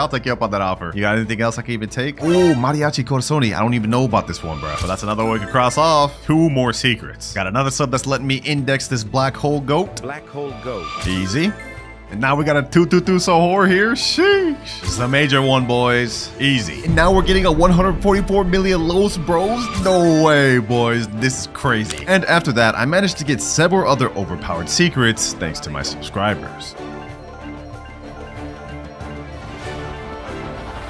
take you up on that offer. You got anything else I can even take? Oh, Mariachi Corazoni. I don't even know about this one, bro. But that's another one we can cross off. 2 more secrets. Got another sub that's letting me index this black hole goat. Black hole goat. Easy. And now we got a 222 Sohor here. Sheesh. This is a major one, boys. Easy. And now we're getting a 144 million Los Bros. No way, boys. This is crazy. And after that, I managed to get several other overpowered secrets thanks to my subscribers.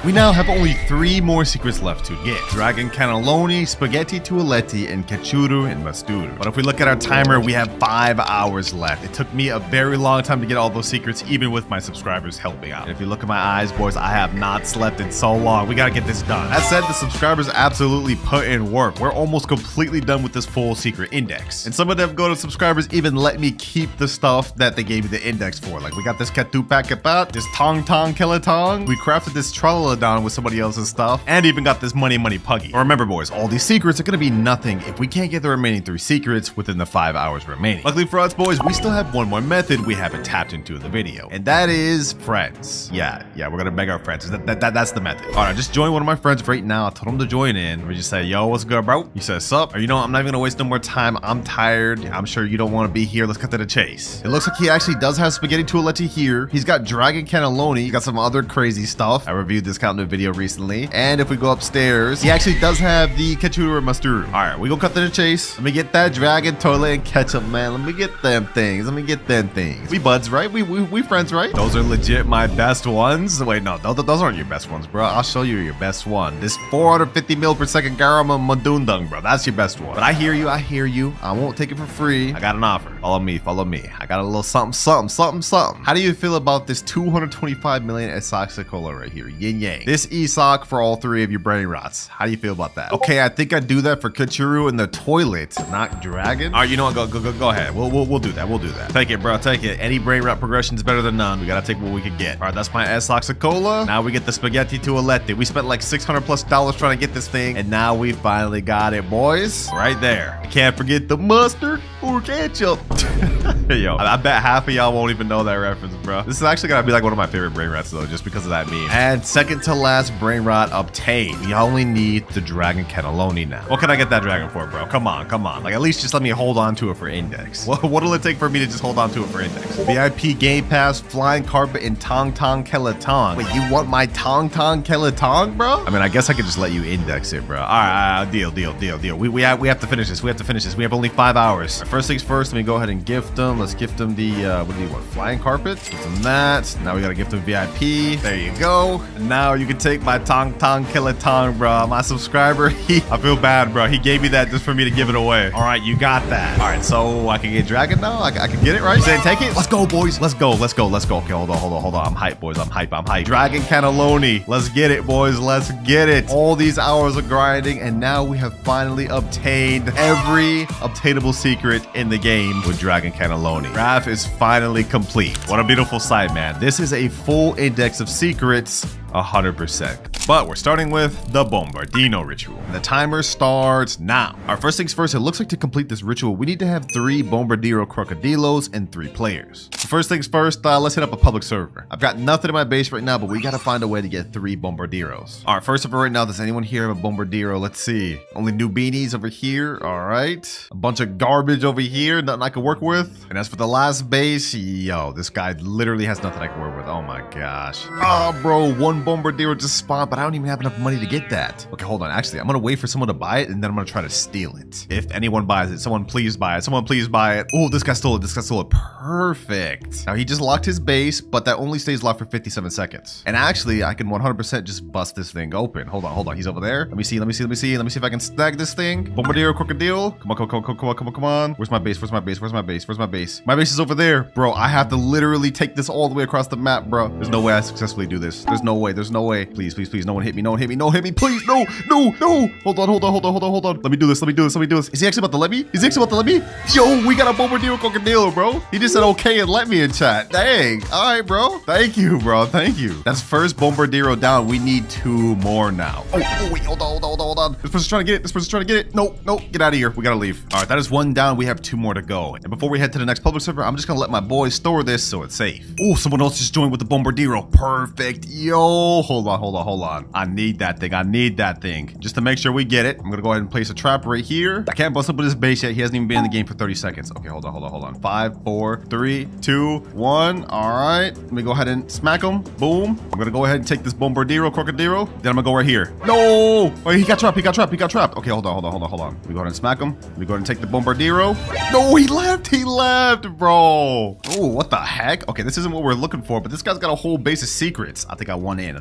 We now have only 3 more secrets left to get. Dragon Cannelloni, Spaghetti Tualetti, and Cachuru and Masturu. But if we look at our timer, we have 5 hours left. It took me a very long time to get all those secrets, even with my subscribers helping out. And if you look at my eyes, boys, I have not slept in so long. We gotta get this done. That said, the subscribers absolutely put in work. We're almost completely done with this full secret index. And some of them go to subscribers even let me keep the stuff that they gave me the index for. Like we got this Katupak Kapat, this Tong Tong Kelatong. We crafted this Tralala down with somebody else's stuff, and even got this money puggy. But remember, boys, all these secrets are gonna be nothing if we can't get the remaining 3 secrets within the 5 hours remaining. Luckily for us, boys, we still have one more method we haven't tapped into in the video, and that is friends. Yeah, we're gonna beg our friends. That's the method. All right, just join one of my friends right now. I told him to join in. We just say, yo, what's good, bro? He says, sup? Or you know, I'm not even gonna waste no more time. I'm tired. I'm sure you don't want to be here. Let's cut to the chase. It looks like he actually does have Spaghetti Tualetti here. He's got Dragon Cannelloni. He's got some other crazy stuff. I reviewed this count in a video recently. And if we go upstairs, he actually does have the Kachuru and Masturu. All right, we gonna cut to the chase. Let me get that Dragon Toilet and Ketchup, man. Let me get them things. We buds, right? We friends, right? Those are legit my best ones. Wait, no, those aren't your best ones, bro. I'll show you your best one. This 450 mil per second Garama Madundung, bro. That's your best one. But I hear you. I won't take it for free. I got an offer. Follow me. I got a little something. How do you feel about this 225 million Esoxicola right here? Yin yang. This ESOC for all 3 of your brain rots. How do you feel about that? Okay, I think I'd do that for Kachuru in the toilet, not Dragon. All right, you know what? Go ahead. We'll do that. Take it, bro. Take it. Any brain rot progression is better than none. We gotta take what we can get. All right, that's my Esoxicola. Now we get the Spaghetti Tualetti. We spent like $600+ trying to get this thing, and now we finally got it, boys. Right there. I can't forget the mustard or ketchup. Yo, I bet half of y'all won't even know that reference, bro. This is actually gonna be like one of my favorite brain rots though, just because of that meme. And second to last brain rot obtained. We only need the Dragon Cannelloni now. What can I get that dragon for, bro? Come on. Like at least just let me hold on to it for index. What'll it take for me to just hold on to it for index? VIP Game Pass, Flying Carpet, and Tong Tong Kelatong. Wait, you want my Tong Tong Kelatong, bro? I mean, I guess I could just let you index it, bro. All right, deal. We have to finish this. We have only 5 hours. Right, first things first, let me go ahead and gift them. Let's gift them the, what do you want? Flying Carpet? Give them that. Now we gotta gift them VIP. There you go. And now you can take my Tong Tong Kelatong, bro. My subscriber, I feel bad, bro. He gave me that just for me to give it away. All right, you got that. All right, so I can get Dragon now? I can get it, right? You saying take it? Let's go, boys. Let's go. Okay, hold on. I'm hyped, boys. I'm hyped. Dragon Cannelloni. Let's get it, boys. Let's get it. All these hours of grinding, and now we have finally obtained every obtainable secret in the game with Dragon Cannelloni. Graph is finally complete. What a beautiful sight, man. This is a full index of secrets, 100%. But we're starting with the Bombardino ritual. The timer starts now. Our first things first, it looks like to complete this ritual, we need to have 3 Bombardiro Crocodilos and 3 players. So first things first, let's hit up a public server. I've got nothing in my base right now, but we gotta find a way to get 3 Bombardiros. All right, first of all right now, does anyone here have a Bombardiro? Let's see. Only new beanies over here. All right. A bunch of garbage over here, nothing I can work with. And as for the last base, yo, this guy literally has nothing I can work with. Oh my gosh. Oh, bro, 1 Bombardiro just spawned, but I don't even have enough money to get that. Okay, hold on. Actually, I'm gonna wait for someone to buy it, and then I'm gonna try to steal it. If anyone buys it, someone please buy it. Someone please buy it. Oh, this guy stole it. This guy stole it. Perfect. Now, he just locked his base, but that only stays locked for 57 seconds. And actually, I can 100% just bust this thing open. Hold on. He's over there. Let me see if I can snag this thing. Bombardiro, crocodile. Come on. Where's my base? My base is over there. Bro, I have to literally take this all the way across the map, bro. There's no way I successfully do this. There's no way. Please. No one hit me. Please, no. Hold on. Let me do this. Is he actually about to let me? Yo, we got a Bombardiro crocodile, bro. He just said okay and let me in chat. Dang. All right, bro. Thank you. That's first Bombardiro down. We need 2 more now. Oh, wait. Hold on. This person's trying to get it. No. Get out of here. We gotta leave. All right, that is 1 down. We have 2 more to go. And before we head to the next public server, I'm just gonna let my boys store this so it's safe. Oh, someone else just joined with the Bombardiro. Perfect. Yo, hold on. I need that thing. Just to make sure we get it, I'm gonna go ahead and place a trap right here. I can't bust up with his base yet. He hasn't even been in the game for 30 seconds. Okay, hold on. 5, 4, 3, 2, 1. All right, let me go ahead and smack him. Boom. I'm gonna go ahead and take this Bombardiro crocodile. Then I'm gonna go right here. No! Wait, he got trapped. Okay, hold on. Let me go ahead and smack him. Let me go ahead and take the Bombardiro. No, he left, bro. Oh, what the heck? Okay, this isn't what we're looking for, but this guy's got a whole base of secrets. I think I won in.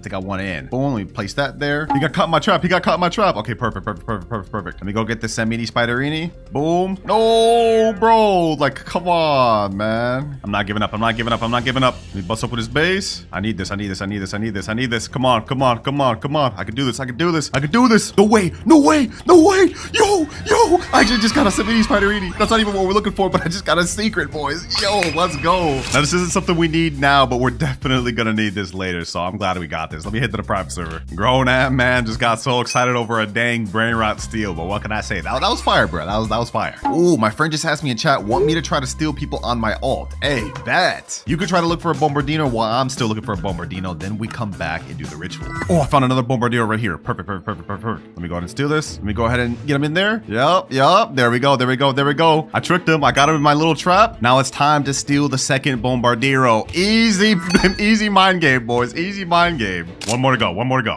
Boom, let me place that there. He got caught in my trap. Okay, perfect. Let me go get this Samini Spiderini. Boom. No, bro. Like, come on, man. I'm not giving up. Let me bust up with his base. I need this. Come on. I can do this. No way. Yo. I actually just got a Samini Spiderini. That's not even what we're looking for, but I just got a secret, boys. Yo, let's go. Now, this isn't something we need now, but we're definitely gonna need this later, so I'm glad we got this. Let me head to the private server. Grown ass man just got so excited over a dang Brainrot steal, but what can I say? That was fire, bro. That was fire. Ooh, my friend just asked me in chat, want me to try to steal people on my alt? Hey, bet. You could try to look for a Bombardino while I'm still looking for a Bombardino, then we come back and do the ritual. Oh, I found another Bombardino right here. Perfect. Let me go ahead and steal this. Let me go ahead and get him in there. Yup. There we go. I tricked him. I got him in my little trap. Now it's time to steal the second Bombardiro. Easy mind game, boys. Easy mind game. One more to go.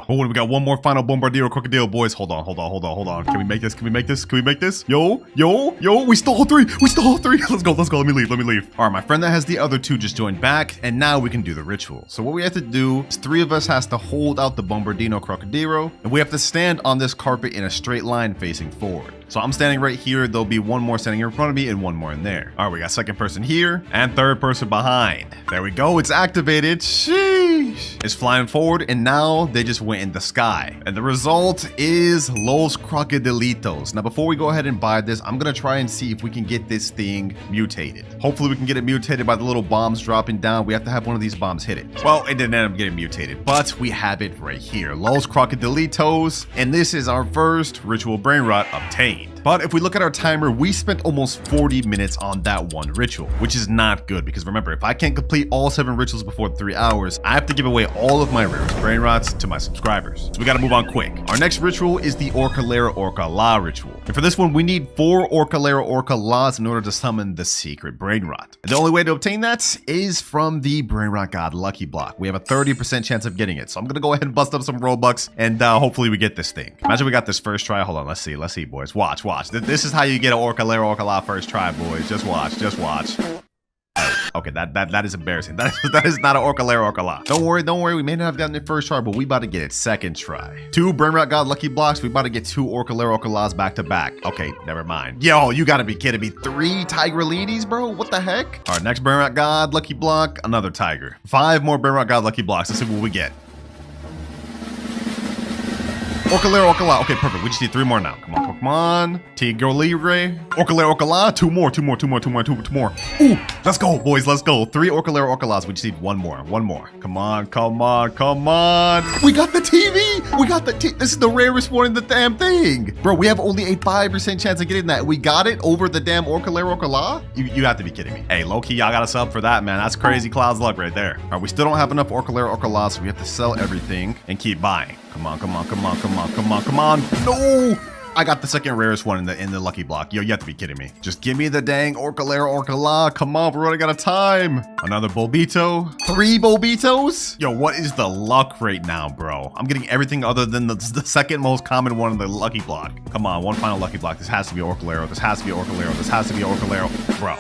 Oh, we got one more final Bombardiro crocodile, boys. Hold on. Can we make this? Yo. We stole 3. Let's go. Let me leave. All right, my friend that has the other 2 just joined back, and now we can do the ritual. So what we have to do is 3 of us has to hold out the Bombardino crocodile, and we have to stand on this carpet in a straight line facing forward. So I'm standing right here. There'll be 1 more standing in front of me and 1 more in there. All right, we got second person here and third person behind. There we go. It's activated. Sheesh. It's flying forward, and now they just went in the sky. And the result is Los Crocodilitos. Now, before we go ahead and buy this, I'm going to try and see if we can get this thing mutated. Hopefully, we can get it mutated by the little bombs dropping down. We have to have one of these bombs hit it. Well, it didn't end up getting mutated, but we have it right here. Los Crocodilitos. And this is our first ritual Brainrot obtained. But if we look at our timer, we spent almost 40 minutes on that one ritual, which is not good because remember, if I can't complete all 7 rituals before 3 hours, I have to give away all of my rarest Brainrots to my subscribers. So we gotta move on quick. Our next ritual is the Orcalera Orca La ritual. And for this one, we need 4 Orcalera Orca La's in order to summon the secret Brainrot. And the only way to obtain that is from the Brainrot God Lucky Block. We have a 30% chance of getting it. So I'm gonna go ahead and bust up some Robux and hopefully we get this thing. Imagine we got this first try. Hold on, let's see, boys. Watch. This is how you get an Orcalera Orca La first try, boys. Just watch. Okay, that is embarrassing. That is not an Orcalera Orca La. Don't worry. We may not have gotten it first try, but we about to get it second try. 2 Brainrot God Lucky Blocks. We about to get 2 Orcalera Orca La's back to back. Okay, never mind. Yo, you gotta be kidding me. 3 Tigrelides, bro? What the heck? All right, next Brainrot God Lucky Block, another Tiger. 5 more Brainrot God Lucky Blocks. Let's see what we get. Orcalera Orca La. Okay, perfect. We just need 3 more now. Come on. Tigro Libre. Orcalera Orca La. 2 more. Ooh, let's go, boys. Let's go. 3 Orcalera Orca La's. We just need 1 more. Come on. We got the TV. This is the rarest one in the damn thing. Bro, we have only a 5% chance of getting that. We got it over the damn Orcalera Orca La? You have to be kidding me. Hey, low-key, y'all got a sub for that, man. That's crazy Cloud's luck right there. All right, we still don't have enough Orcalera Orca La, so we have to sell everything and keep buying. Come on. No! I got the second rarest one in the lucky block. Yo, you have to be kidding me. Just give me the dang Orcalera Orcala. Come on, we're running out of time. Another Bulbito. 3 Bulbitos? Yo, what is the luck right now, bro? I'm getting everything other than the second most common one in the lucky block. Come on, one final lucky block. This has to be Orcalero. This has to be Orcalero. This has to be Orcalero. Bro.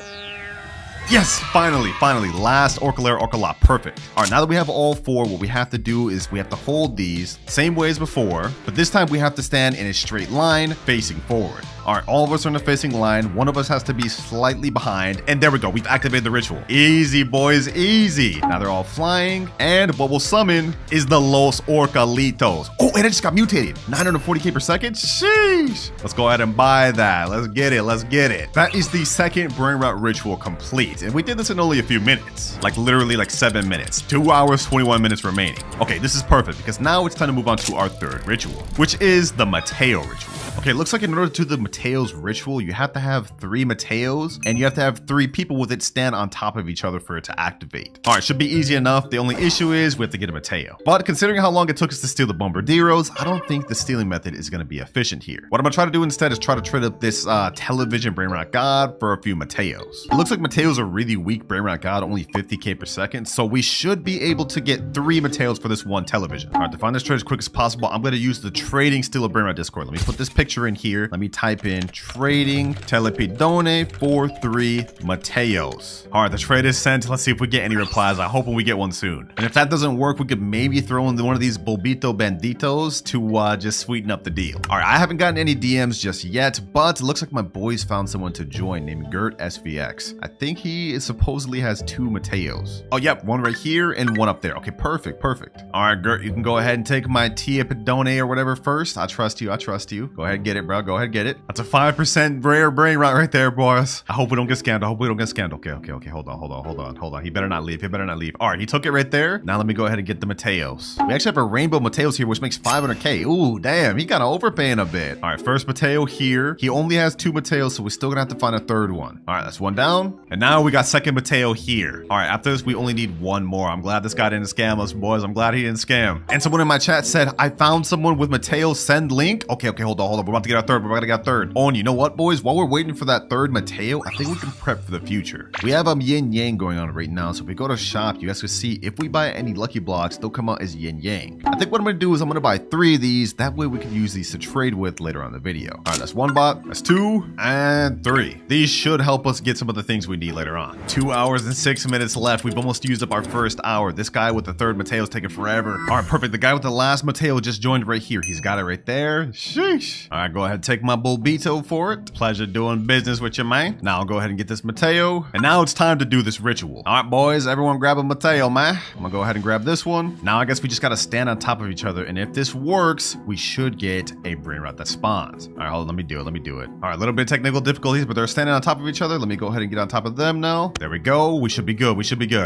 Yes, finally, last Orcalera Orcala, perfect. All right, now that we have all 4, what we have to do is we have to hold these same way as before, but this time we have to stand in a straight line facing forward. All right, all of us are in the facing line. One of us has to be slightly behind. And there we go. We've activated the ritual. Easy, boys, easy. Now they're all flying. And what we'll summon is the Los Orcalitos. Oh, and it just got mutated. 940k per second? Sheesh. Let's go ahead and buy that. Let's get it. Let's get it. That is the second Brainrot ritual complete. And we did this in only a few minutes. Like literally like 7 minutes. 2 hours, 21 minutes remaining. Okay, this is perfect because now it's time to move on to our third ritual, which is the Mateo ritual. Okay, it looks like in order to do the Mateo's ritual, you have to have 3 Mateos and you have to have 3 people with it stand on top of each other for it to activate. All right, should be easy enough. The only issue is we have to get a Mateo. But considering how long it took us to steal the Bombardieros, I don't think the stealing method is going to be efficient here. What I'm going to try to do instead is try to trade up this television Brainrot God for a few Mateos. It looks like Mateo's a really weak Brainrot God, only 50k per second, so we should be able to get 3 Mateos for this one television. All right, to find this trade as quick as possible, I'm going to use the Trading Steal of Brainrot Discord. Let me put this picture in here. Let me type in trading telepidone for 3 Mateos. All right, the trade is sent. Let's see if we get any replies. I hope we get one soon. And if that doesn't work, we could maybe throw in one of these Bulbito Banditos to just sweeten up the deal. All right, I haven't gotten any DMs just yet, but it looks like my boys found someone to join named Gert SVX. I think he supposedly has 2 Mateos. Oh, yep, one right here and one up there. Okay, perfect, perfect. All right, Gert, you can go ahead and take my Tia Pedone or whatever first. I trust you. I trust you. Go ahead and get it, bro. Go ahead and get it. That's a 5% rare brain rot right there, boys. I hope we don't get scammed. I hope we don't get scammed. Okay. Hold on. He better not leave. All right, he took it right there. Now let me go ahead and get the Mateos. We actually have a rainbow Mateos here, which makes 500k. Ooh, damn, he kind of overpaying a bit. All right, first Mateo here. He only has 2 Mateos, so we're still gonna have to find a third one. All right, that's one down. And now we got second Mateo here. All right, after this, we only need one more. I'm glad this guy didn't scam us, boys. I'm glad he didn't scam. And someone in my chat said, I found someone with Mateo, send link. Okay, hold on. We're about to get our third. We're about to get our third. Oh, and you know what, boys? While we're waiting for that third Mateo, I think we can prep for the future. We have yin yang going on right now, so if we go to shop, you guys can see if we buy any lucky blocks, they'll come out as yin yang. I think what I'm gonna do is I'm gonna buy 3 of these. That way we can use these to trade with later on in the video. All right, that's 1 bot, that's 2, and 3. These should help us get some of the things we need later on. 2 hours and 6 minutes left. We've almost used up our first hour. This guy with the third Mateo's taking forever. All right, perfect. The guy with the last Mateo just joined right here. He's got it right there. Sheesh. All right, go ahead and take my Bulbito for it. Pleasure doing business with you, man. Now I'll go ahead and get this Mateo. And now it's time to do this ritual. All right, boys, everyone grab a Mateo, man. I'm gonna go ahead and grab this one. Now I guess we just gotta stand on top of each other. And if this works, we should get a Brainrot that spawns. All right, hold on, let me do it. All right, a little bit of technical difficulties, but they're standing on top of each other. Let me go ahead and get on top of them now. There we go. We should be good.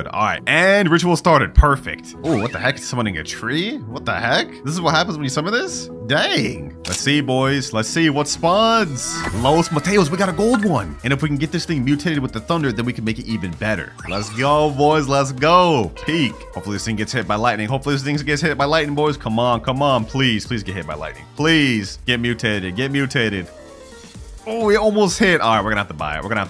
All right, and ritual started. Perfect. Oh, what the heck? Summoning a tree? What the heck? This is what happens when you summon this? Dang. Let's see, boys. Let's see what spawns. Los Mateos, we got a gold one. And if we can get this thing mutated with the thunder, then we can make it even better. Let's go, boys. Let's go. Peak. Hopefully this thing gets hit by lightning. Boys. Come on. Please get hit by lightning. Please get mutated. Oh, we almost hit. All right, we're gonna have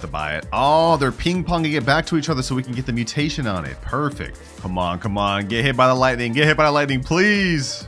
to buy it. Oh, they're ping-ponging it back to each other so we can get the mutation on it. Perfect. Come on. Get hit by the lightning, please.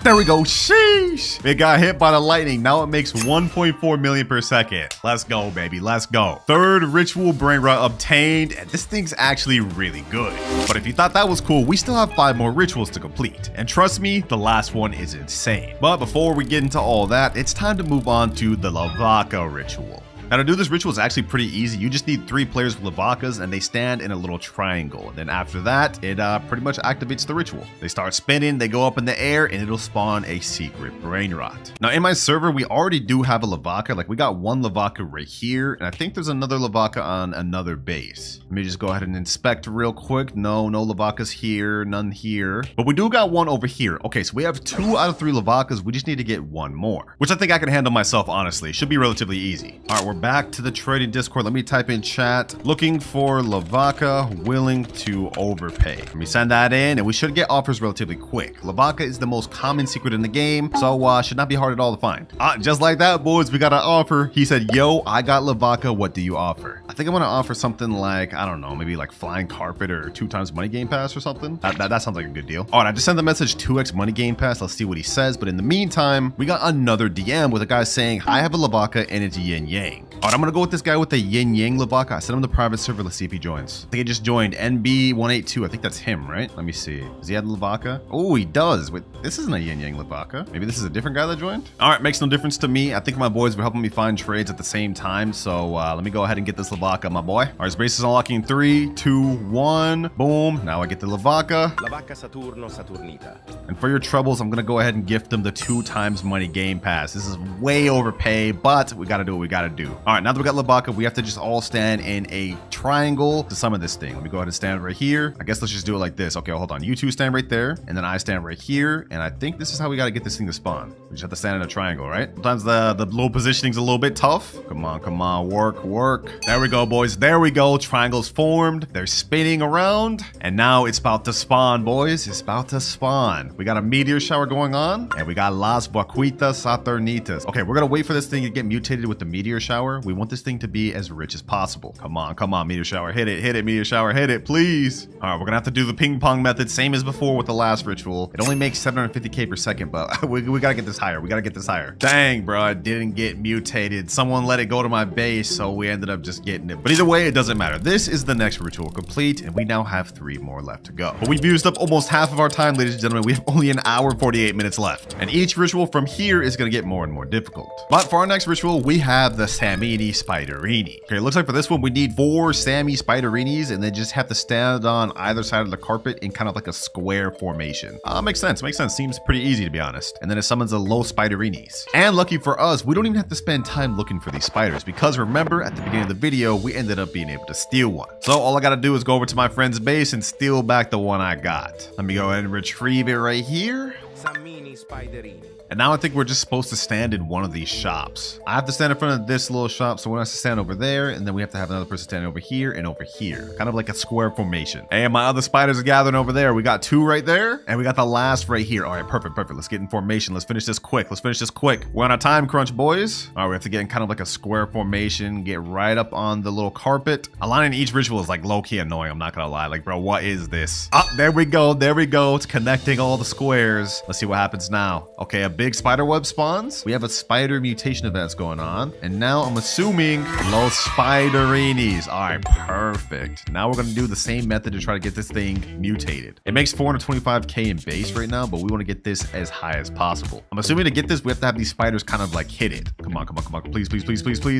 There we go. Sheesh. It got hit by the lightning. Now it makes 1.4 million per second. Let's go, baby. Let's go. Third ritual Brainrot obtained. And this thing's actually really good. But if you thought that was cool, we still have 5 more rituals to complete. And trust me, the last one is insane. But before we get into all that, it's time to move on to the Lavaca ritual. Now to do this ritual is actually pretty easy. You just need 3 players with Lavacas and they stand in a little triangle. And then after that, it pretty much activates the ritual. They start spinning, they go up in the air, and it'll spawn a secret Brainrot. Now in my server, we already do have a Lavaca. Like we got 1 Lavaca right here, and I think there's another Lavaca on another base. Let me just go ahead and inspect real quick. No Lavacas here, none here. But we do got 1 over here. Okay, so we have 2 out of 3 Lavacas. We just need to get 1 more, which I think I can handle myself, honestly. Should be relatively easy. All right, we're back to the trading Discord. Let me type in chat. Looking for Lavaca, willing to overpay. Let me send that in, and we should get offers relatively quick. Lavaca is the most common secret in the game, so should not be hard at all to find. Just like that, boys, we got an offer. He said, yo, I got Lavaca. What do you offer? I think I'm going to offer something like, I don't know, maybe like flying carpet or 2 times money game pass or something. That sounds like a good deal. All right, I just sent the message 2x money game pass. Let's see what he says. But in the meantime, we got another DM with a guy saying, I have a Lavaca and it's yin yang. All right, I'm going to go with this guy with the yin yang Lavaca. I sent him the private server. Let's see if he joins. I think he just joined NB182. I think that's him, right? Let me see. Does he have Lavaca? Oh, he does. Wait, this isn't a yin yang Lavaca. Maybe this is a different guy that joined. All right, makes no difference to me. I think my boys were helping me find trades at the same time. So let me go ahead and get this Lavaca, my boy. All right, his base is unlocking 3, 2, 1. Boom. Now I get the Lavaca. Lavaca Saturno Saturnita. And for your troubles, I'm going to go ahead and gift them the 2 times money game pass. This is way overpay, but we got to do what we got to do. All right, now that we got Lavaca, we have to just all stand in a triangle to summon this thing. Let me go ahead and stand right here. I guess let's just do it like this. Okay, hold on. You 2 stand right there, and then I stand right here. And I think this is how we got to get this thing to spawn. We just have to stand in a triangle, right? Sometimes the low positioning's a little bit tough. Come on, work. There we go, boys. There we go. Triangles formed. They're spinning around, and now it's about to spawn, boys. It's about to spawn. We got a meteor shower going on, and we got Las Vaquitas Saturnitas. Okay, we're gonna wait for this thing to get mutated with the meteor shower. We want this thing to be as rich as possible. Come on, meteor shower. Hit it, meteor shower. Hit it, please. All right, we're gonna have to do the ping pong method, same as before with the last ritual. It only makes 750k per second, but we gotta get this higher. We gotta get this higher. Dang, bro, it didn't get mutated. Someone let it go to my base, so we ended up just getting it. But either way, it doesn't matter. This is the next ritual complete, and we now have 3 more left to go. But we've used up almost half of our time, ladies and gentlemen. We have only an hour 48 minutes left, and each ritual from here is gonna get more and more difficult. But for our next ritual, we have the Samini Spiderini. Okay, it looks like for this one, we need 4 Sammy Spiderinis, and they just have to stand on either side of the carpet in kind of like a square formation. Makes sense. Seems pretty easy, to be honest. And then it summons a low Spiderinis. And lucky for us, we don't even have to spend time looking for these spiders, because remember, at the beginning of the video, we ended up being able to steal one. So all I gotta do is go over to my friend's base and steal back the one I got. Let me go ahead and retrieve it right here. Sammini Spiderini. And now I think we're just supposed to stand in one of these shops. I have to stand in front of this little shop, so we're going to stand over there, and then we have to have another person standing over here and over here. Kind of like a square formation. And my other spiders are gathering over there. We got 2 right there, and we got the last right here. All right, perfect. Let's get in formation. Let's finish this quick. We're on a time crunch, boys. All right, we have to get in kind of like a square formation, get right up on the little carpet. Aligning each ritual is like low-key annoying, I'm not going to lie. Like, bro, what is this? Oh, there we go. It's connecting all the squares. Let's see what happens now. Okay, a big spider web spawns. We have a spider mutation events going on, and now I'm assuming Los Spiderinis. All right, perfect. Now we're gonna do the same method to try to get this thing mutated. It makes 425k in base right now, but we want to get this as high as possible. I'm assuming to get this, we have to have these spiders kind of like hit it. Come on, please.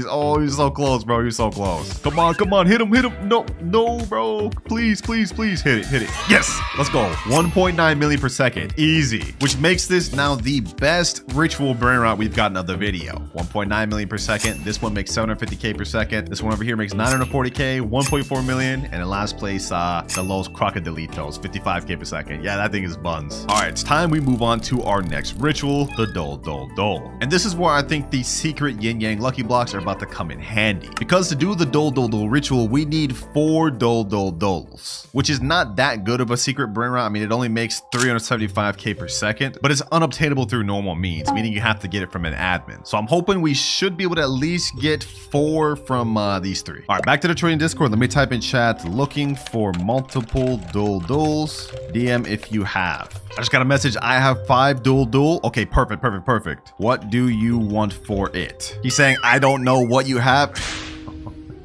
Oh, you're so close, bro. You're so close. Come on, hit him. No, bro. Please, hit it. Yes, let's go. 1.9 million per second, easy. Which makes this now the best ritual Brainrot we've gotten of the video. 1.9 million per second. This one makes 750k per second. This one over here makes 940k, 1.4 million, and in last place, the Los Crocodilitos, 55k per second. Yeah, that thing is buns. All right, it's time we move on to our next ritual, the Dol. And this is where I think the secret yin yang lucky blocks are about to come in handy, because to do the Dol ritual, we need 4 Dols, which is not that good of a secret Brainrot. I mean, it only makes 375k per second, but it's unobtainable through normal means, meaning you have to get it from an admin. So I'm hoping we should be able to at least get 4 from these 3. All right, back to the trading Discord. Let me type in chat, looking for multiple Dols. DM if you have. I just got a message. I have 5 Dol. Okay, perfect. What do you want for it? He's saying, I don't know what you have.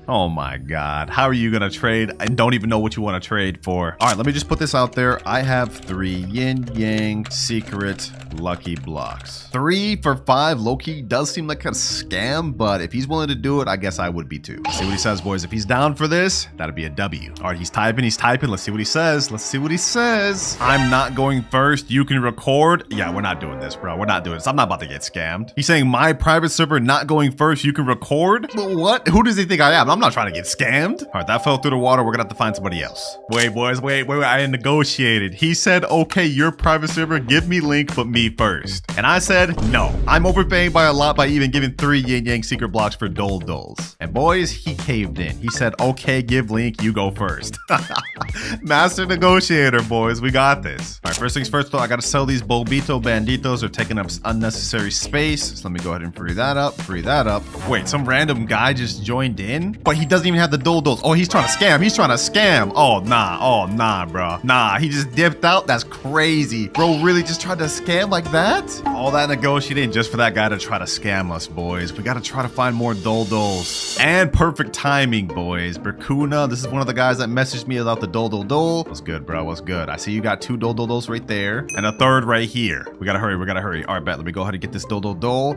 Oh my God. How are you going to trade? I don't even know what you want to trade for. All right, let me just put this out there. I have 3 yin yang secret lucky blocks. 3 for 5 low-key does seem like a scam, but if he's willing to do it, I guess I would be too. Let's see what he says, boys. If he's down for this, that'd be a W. All right, he's typing. Let's see what he says. I'm not going first. You can record. Yeah, we're not doing this, bro. We're not doing this. I'm not about to get scammed. He's saying my private server not going first. You can record. What? Who does he think I am? I'm not trying to get scammed. All right, that fell through the water. We're gonna have to find somebody else. Wait, boys, wait. I negotiated. He said, okay, your private server, give me link, but me be first. And I said, no, I'm overpaying by a lot by even giving 3 yin yang secret blocks for Dole Doles. And boys, he caved in. He said, okay, give Link, you go first. Master negotiator, boys, we got this. All right, first things first though, I gotta sell these Bobito Banditos. They're taking up unnecessary space. So let me go ahead and free that up, Wait, some random guy just joined in? But he doesn't even have the Dole Doles. Oh, he's trying to scam. Oh, nah, bro. Nah, he just dipped out. That's crazy. Bro really just tried to scam like that? All that negotiating just for that guy to try to scam us, boys. We gotta try to find more Dole Doles. And perfect timing, boys. Berkuna, this is one of the guys that messaged me about the Dole. What's good, bro? What's good? I see you got 2 Doles right there. And a third right here. We gotta hurry. All right, bet. Let me go ahead and get this Dole.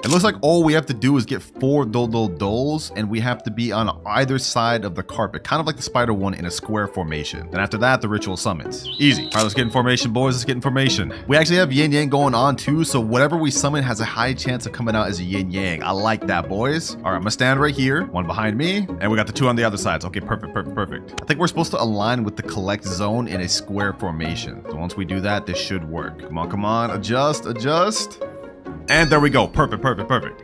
It looks like all we have to do is get 4 Doles, and we have to be on either side of the carpet, kind of like the spider one in a square formation. And after that, the ritual summons. Easy. All right, let's get in formation, boys. Let's get in formation. We actually have yin yang going on too, so whatever we summon has a high chance of coming out as a yin yang. I like that, boys. All right, I'm gonna stand right here, one behind me, and we got the 2 on the other sides. Okay, perfect. I think we're supposed to align with the collect zone in a square formation. So once we do that, this should work. Come on, adjust. And there we go. Perfect.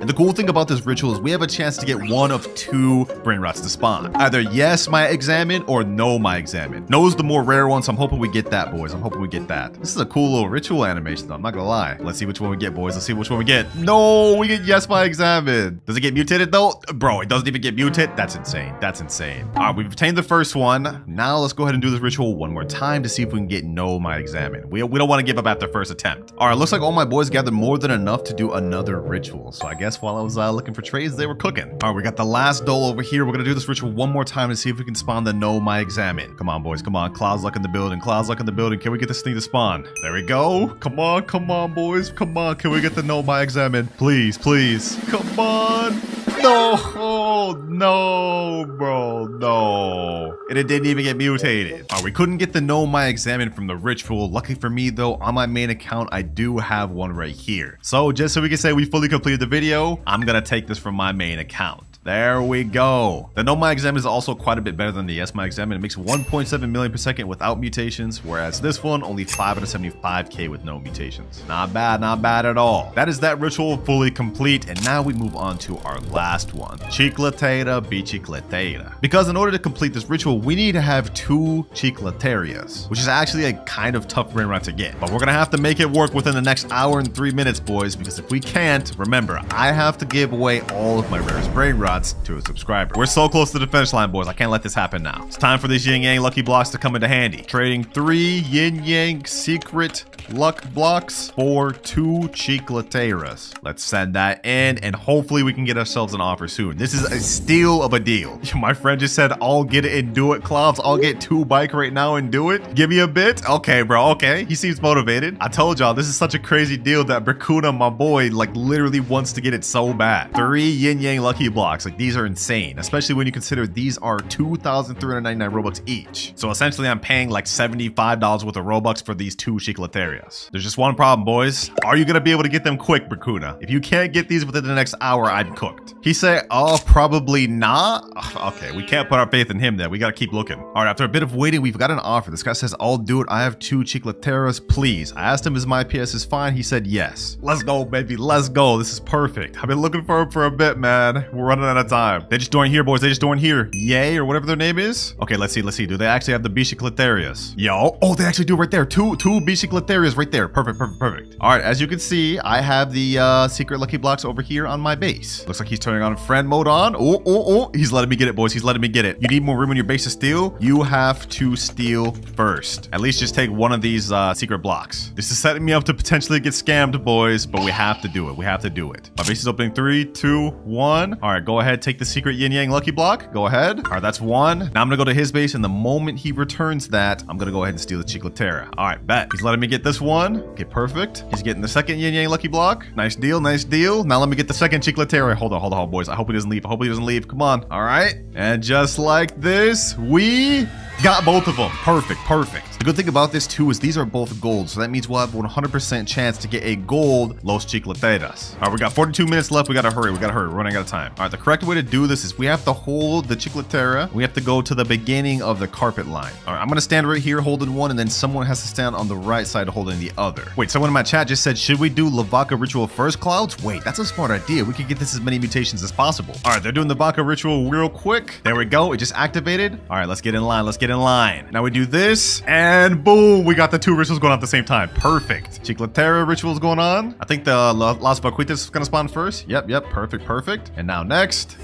And the cool thing about this ritual is we have a chance to get one of 2 Brainrots to spawn. Either yes, my examine, or no, my examine. No is the more rare one, so I'm hoping we get that, boys. This is a cool little ritual animation, though. I'm not gonna lie. Let's see which one we get, boys. No, we get yes, my examine. Does it get mutated, though? Bro, it doesn't even get mutated? That's insane. All right, we've obtained the first one. Now let's go ahead and do this ritual one more time to see if we can get no, my examine. We don't want to give up after first attempt. All right, looks like all my boys gathered more than enough to do another ritual. So I guess while I was looking for trades, they were cooking. All right, we got the last Dole over here. We're gonna do this ritual one more time to see if we can spawn the no, my examine. Come on, boys. Cloud's luck in the building. Can we get this thing to spawn? There we go. Come on, boys. Can we get the no, my examine? Please. Come on. No, bro, no. And it didn't even get mutated. All right, we couldn't get the no, my examine from the ritual. Luckily for me, though, on my main account, I do have one right here. So just so we can say we fully completed the video, I'm gonna take this from my main account. There we go. The no, my examine is also quite a bit better than the yes, my examine. It makes 1.7 million per second without mutations, whereas this one only 575k with no mutations. Not bad at all. That is that ritual fully complete, and now we move on to our last one. Chicletera bicicletera. Because in order to complete this ritual, we need to have 2 chicleterias, which is actually a kind of tough Brainrot to get. But we're gonna have to make it work within the next hour and 3 minutes, boys, because if we can't, remember, I have to give away all of my rarest Brainrots to a subscriber. We're so close to the finish line, boys. I can't let this happen now. It's time for these yin yang lucky blocks to come into handy. Trading 3 yin yang secret luck blocks for 2 chicleteras. Let's send that in, and hopefully we can get ourselves an offer soon. This is a steal of a deal. My friend just said, I'll get it and do it, Kloudz. I'll get 2 bike right now and do it. Give me a bit. Okay, bro. Okay. He seems motivated. I told y'all, this is such a crazy deal that Berkuna, my boy, like literally wants to get it so bad. 3 yin yang lucky blocks. Like, these are insane, especially when you consider these are 2,399 Robux each. So essentially, I'm paying like $75 worth of Robux for these 2 chicleterias. There's just one problem, boys. Are you gonna be able to get them quick, Berkuna? If you can't get these within the next hour, I'm cooked. He said, oh, probably not. Okay, we can't put our faith in him then. We gotta keep looking. All right, after a bit of waiting, we've got an offer. This guy says, I'll do it. I have 2 chicleteras, please. I asked him, is my PS is fine? He said, yes. Let's go, baby. Let's go. This is perfect. I've been looking for him for a bit, man. We're running out of time. They just joined here, boys. They just joined here. Yay, or whatever their name is. Okay, let's see. Do they actually have the bicicleterias? Yo. Oh, they actually do right there. Two bicicleterias right there. Perfect. All right, as you can see, I have the secret lucky blocks over here on my base. Looks like he's turning on friend mode on. Oh. He's letting me get it, boys. He's letting me get it. You need more room in your base to steal? You have to steal first. At least just take one of these secret blocks. This is setting me up to potentially get scammed, boys, but we have to do it. My base is opening 3, 2, 1. All right, go ahead. Take the secret yin yang lucky block. Go ahead. All right, that's 1. Now I'm gonna go to his base, and the moment he returns that, I'm gonna go ahead and steal the chicletera. All right, bet. He's letting me get this one. Okay, perfect. He's getting the second yin yang lucky block. Nice deal. Now let me get the second chicletera. Hold on, boys. I hope he doesn't leave. Come on. All right. And just like this, we Got both of them. Perfect, perfect. The good thing about this too is these are both gold, so that means we'll have 100% chance to get a gold Los Chicleteras. All right, we got 42 minutes left. We gotta hurry. We're running out of time. All right, the correct way to do this is we have to hold the Chicletera. We have to go to the beginning of the carpet line. All right, I'm gonna stand right here holding one, and then someone has to stand on the right side holding the other. Wait, someone in my chat just said, should we do the Vaca ritual first, Clouds? Wait, that's a smart idea. We could get this as many mutations as possible. All right, they're doing the Vaca ritual real quick. There we go. It just activated. All right, let's get in line. Let's get in line. Now we do this, and boom, we got the two rituals going on at the same time. Perfect. Chicletera rituals going on. I think the Las Vaquitas is gonna spawn first. Yep, perfect, perfect. And now next,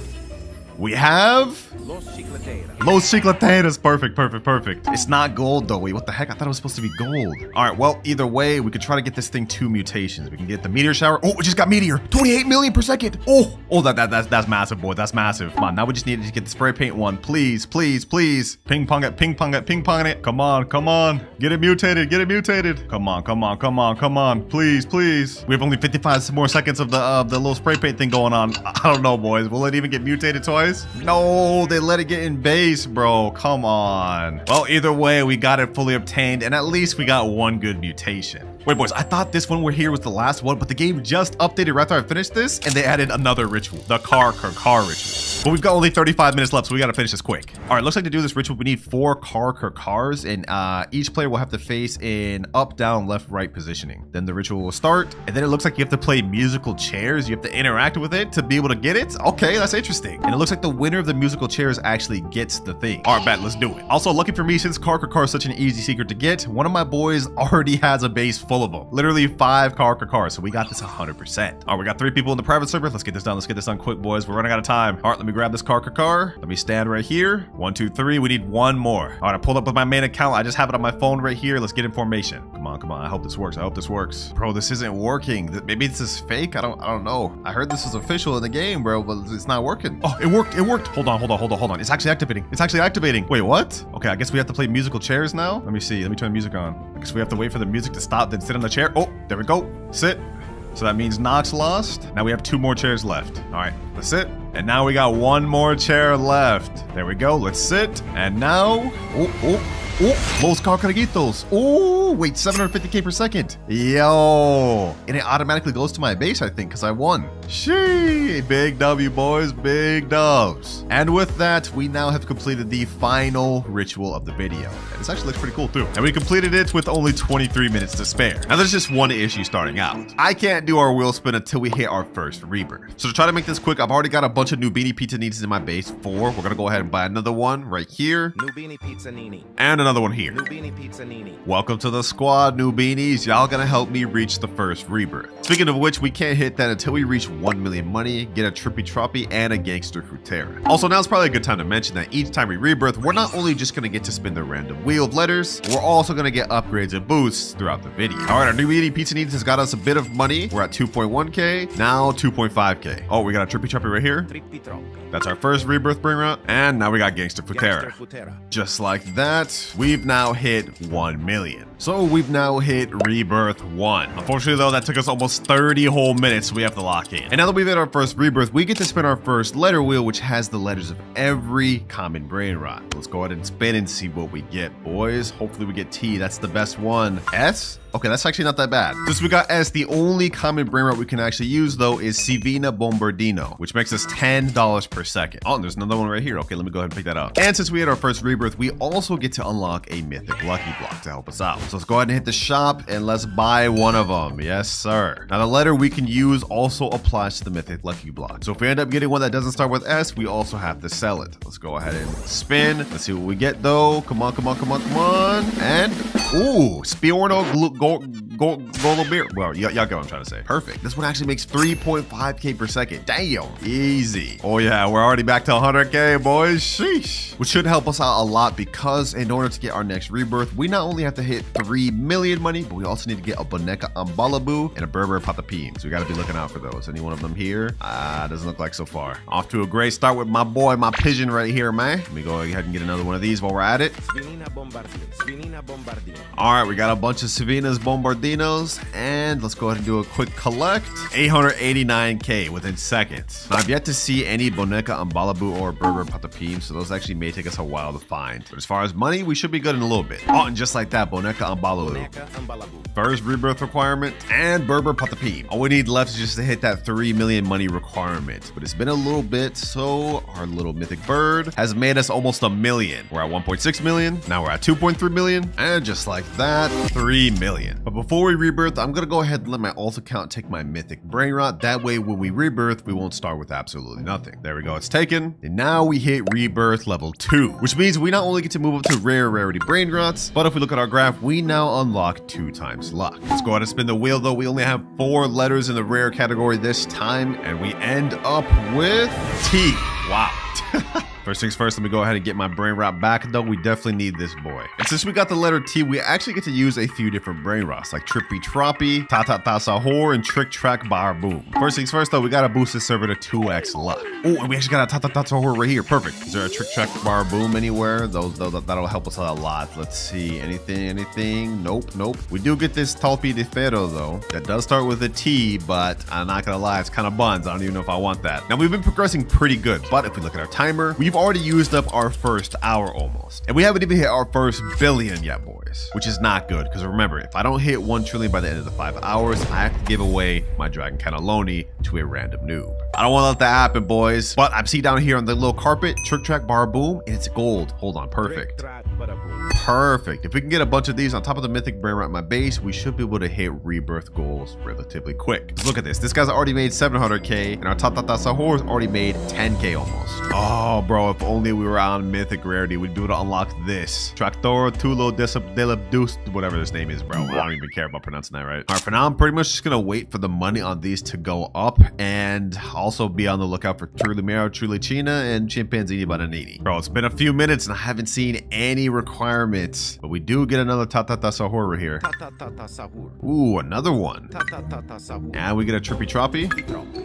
we have Los Chicleteras. Los Chicleteras. Perfect, perfect, perfect. It's not gold though. Wait, what the heck? I thought it was supposed to be gold. All right, well, either way, we could try to get this thing 2 mutations. We can get the meteor shower. Oh, we just got meteor. 28 million per second. Oh, that's massive, boy. That's massive. Come on, now we just need to get the spray paint one. Please, please, please. Ping pong it, ping pong it, ping pong it. Come on, come on. Get it mutated, get it mutated. Come on, come on, come on, come on. Please, please. We have only 55 more seconds of the little spray paint thing going on. I don't know, boys. Will it even get mutated twice? No, they let it get in base, bro. Come on. Well, either way, we got it fully obtained, and at least we got 1 good mutation. Wait, boys, I thought this one we're here was the last one, but the game just updated right after I finished this, and they added another ritual, the car ritual. But we've got only 35 minutes left, so we gotta finish this quick. All right, looks like to do this ritual, we need 4 cars, and each player will have to face in up, down, left, right positioning. Then the ritual will start, and then it looks like you have to play musical chairs. You have to interact with it to be able to get it. Okay, that's interesting. And it looks like the winner of the musical chairs actually gets the thing. All right, bet, let's do it. Also, lucky for me, since car is such an easy secret to get, one of my boys already has a base full of them. Literally 5 cars, so we got this 100%. All right, we got 3 people in the private server. Let's get this done. Let's get this done quick, boys. We're running out of time. All right, let me grab this car. Let me stand right here. 1, 2, 3. We need 1 more. All right, I pulled up with my main account. I just have it on my phone right here. Let's get information. Come on, come on. I hope this works. I hope this works. Bro, this isn't working. Maybe this is fake. I don't know. I heard this was official in the game, bro, but it's not working. Oh, it worked. It worked. Hold on. It's actually activating. It's actually activating. Wait, what? Okay, I guess we have to play musical chairs now. Let me see. Let me turn the music on. I guess we have to wait for the music to stop, then sit on the chair. Oh, there we go. Sit. So that means Nox lost. Now we have 2 more chairs left. All right, let's sit. And now we got 1 more chair left. There we go. Let's sit. And now, Los Carcaritos. Oh, wait, 750k per second. Yo. And it automatically goes to my base, I think, because I won. Shee. Big W, boys. Big dubs. And with that, we now have completed the final ritual of the video. And this actually looks pretty cool, too. And we completed it with only 23 minutes to spare. Now, there's just one issue starting out. I can't do our wheel spin until we hit our first rebirth. So to try to make this quick, I've already got a bunch of Nubini Pizza Ninis in my base. 4. We're going to go ahead and buy another one right here. Nubini Pizza Nini. And another one here. Nubini Pizza Nini. Welcome to the squad, Nubinis. Y'all gonna help me reach the first rebirth. Speaking of which, we can't hit that until we reach 1 million money, get a Trippy Troppy, and a Gangster Frutera. Also, now's probably a good time to mention that each time we rebirth, we're not only just gonna get to spin the random wheel of letters, we're also gonna get upgrades and boosts throughout the video. All right, our Nubini Pizza Needs has got us a bit of money. We're at 2.1k, now 2.5k. Oh, we got a Trippy Troppy right here. Trippi Troppi. That's our first rebirth Brainrot, and now we got Gangster Frutera. Gangster Frutera. Just like that, we've now hit 1 million. So we've now hit rebirth 1. Unfortunately though, that took us almost 30 whole minutes, so we have to lock in. And now that we've hit our first rebirth, we get to spin our first letter wheel, which has the letters of every common Brainrot. Let's go ahead and spin and see what we get, boys. Hopefully we get T, that's the best one. S? Okay, that's actually not that bad. Since we got S, the only common Brainrot we can actually use though is Sivina Bombardino, which makes us $10 per second. Oh, and there's another one right here. Okay, let me go ahead and pick that up. And since we had our first rebirth, we also get to unlock a mythic lucky block to help us out. So let's go ahead and hit the shop and let's buy one of them. Yes, sir. Now the letter we can use also applies to the mythic lucky block. So if we end up getting one that doesn't start with S, we also have to sell it. Let's go ahead and spin. Let's see what we get though. Come on, come on, come on, come on. And ooh, Spiorno Golobir. Well, y'all get what I'm trying to say. Perfect. This one actually makes 3.5k per second. Damn. Easy. Oh yeah, we're already back to 100k, boys. Sheesh. Which should help us out a lot because in order to get our next rebirth, we not only have to hit 3 million money, but we also need to get a Boneka Ambalabu and a Berber Patapim. So we got to be looking out for those. Any one of them here? Doesn't look like so far. Off to a great start with my boy, my pigeon right here, man. Let me go ahead and get another one of these while we're at it. Svinina Bombardino. All right, we got a bunch of Savinas Bombardinos, and let's go ahead and do a quick collect. 889k within seconds. Now, I've yet to see any Boneka Ambalabu or Berber Patapim, so those actually may take us a while to find. But as far as money, we should be good in a little bit. Oh, and just like that, Boneka Ambalabu. First rebirth requirement and Berber Patapim. All we need left is just to hit that 3 million money requirement. But it's been a little bit, so our little mythic bird has made us almost a million. We're at 1.6 million. Now we're at 2.3 million. And just like that, 3 million. But before we rebirth, I'm going to go ahead and let my alt account take my mythic Brainrot. That way, when we rebirth, we won't start with absolutely nothing. There we go. It's taken. And now we hit rebirth level 2, which means we not only get to move up to rare rarity Brainrots, but if we look at our graph, we now unlock 2 times luck. Let's go ahead and spin the wheel, though. We only have 4 letters in the rare category this time, and we end up with T. Wow. First things first, let me go ahead and get my Brainrot back, though. We definitely need this boy. And since we got the letter T, we actually get to use a few different Brainrots, like Trippy Troppy, Ta-Ta-Ta Sahur, and Trick Track Bar Boom. First things first, though, we gotta boost this server to 2x luck. Oh, and we actually got a Ta-Ta-Ta Sahur right here. Perfect. Is there a Trick Track Bar Boom anywhere? That'll help us out a lot. Let's see. Anything? Nope. We do get this Talpi de Ferro, though. That does start with a T, but I'm not gonna lie, it's kind of buns. I don't even know if I want that. Now, we've been progressing pretty good, but if we look at our timer, we've already used up our first hour almost. And we haven't even hit our first billion yet, boys, which is not good. Because remember, if I don't hit 1 trillion by the end of the 5 hours, I have to give away my Dragon Cannelloni to a random noob. I don't want to let that happen, boys. But I see down here on the little carpet, Trick Track Bar Boom, and it's gold. Hold on, perfect. Perfect. If we can get a bunch of these on top of the mythic Brainrot in my base, we should be able to hit rebirth goals relatively quick. Look at this. This guy's already made 700k, and our Ta-Ta-Ta Sahur's already made 10k almost. Oh, bro, if only we were on mythic rarity, we'd be able to unlock this. Tractor Tulo Delabdus, whatever this name is, bro. I don't even care about pronouncing that right. All right, for now, I'm pretty much just going to wait for the money on these to go up, and also be on the lookout for Trulimero, Trulicina, and Chimpanzini Bananini. Bro, it's been a few minutes, and I haven't seen any requirements. But we do get another Ta-Ta-Ta Sahur right here. Ooh, another one. And we get a Trippy Troppy.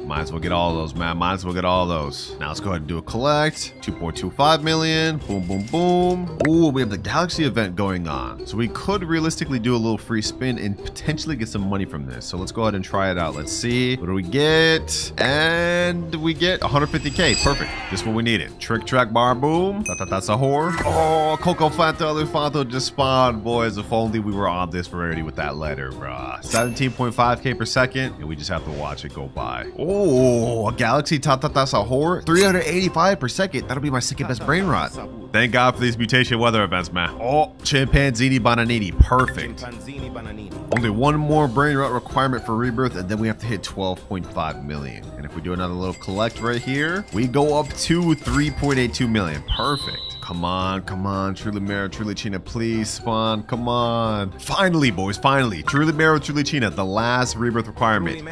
Might as well get all of those, man. Might as well get all of those. Now let's go ahead and do a collect. 2.25 million. Boom, boom, boom. Ooh, we have the Galaxy event going on. So we could realistically do a little free spin and potentially get some money from this. So let's go ahead and try it out. Let's see. What do we get? And we get 150k. Perfect. This is what we needed. Trick Track Bar Boom. Ta-Ta-Ta Sahur. Oh, Coco Fanta Elefanto just spawned, boys. If only we were on this rarity with that letter, bruh. 17.5k per second, and we just have to watch it go by. Oh, a Galaxy Ta-Ta-Ta Sahur. 385 per second. That'll be my second best Brainrot. Thank God for these mutation weather events, man. Oh, Chimpanzini Bananini. Perfect. Only one more Brainrot requirement for rebirth, and then we have to hit 12.5 million. And if we do another little collect right here, we go up to 3.82 million. Perfect. Come on, Trulimero, Trulicina, please spawn, come on. Finally, boys, finally. Trulimero, Trulicina, the last rebirth requirement.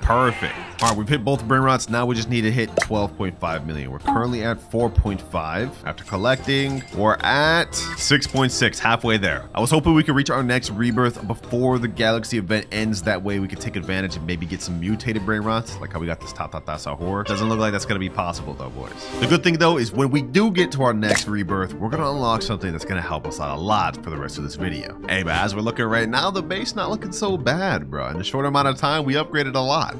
Perfect. All right, we've hit both Brainrots. Now we just need to hit 12.5 million. We're currently at 4.5. After collecting, we're at 6.6, halfway there. I was hoping we could reach our next rebirth before the Galaxy event ends. That way we could take advantage and maybe get some mutated Brainrots, like how we got this Ta-Ta-Ta Sahur. Doesn't look like that's going to be possible, though, boys. The good thing, though, is when we do get to our next rebirth, we're gonna unlock something that's gonna help us out a lot for the rest of this video. Hey, but as we're looking right now, the base not looking so bad, bro. In a short amount of time, we upgraded a lot.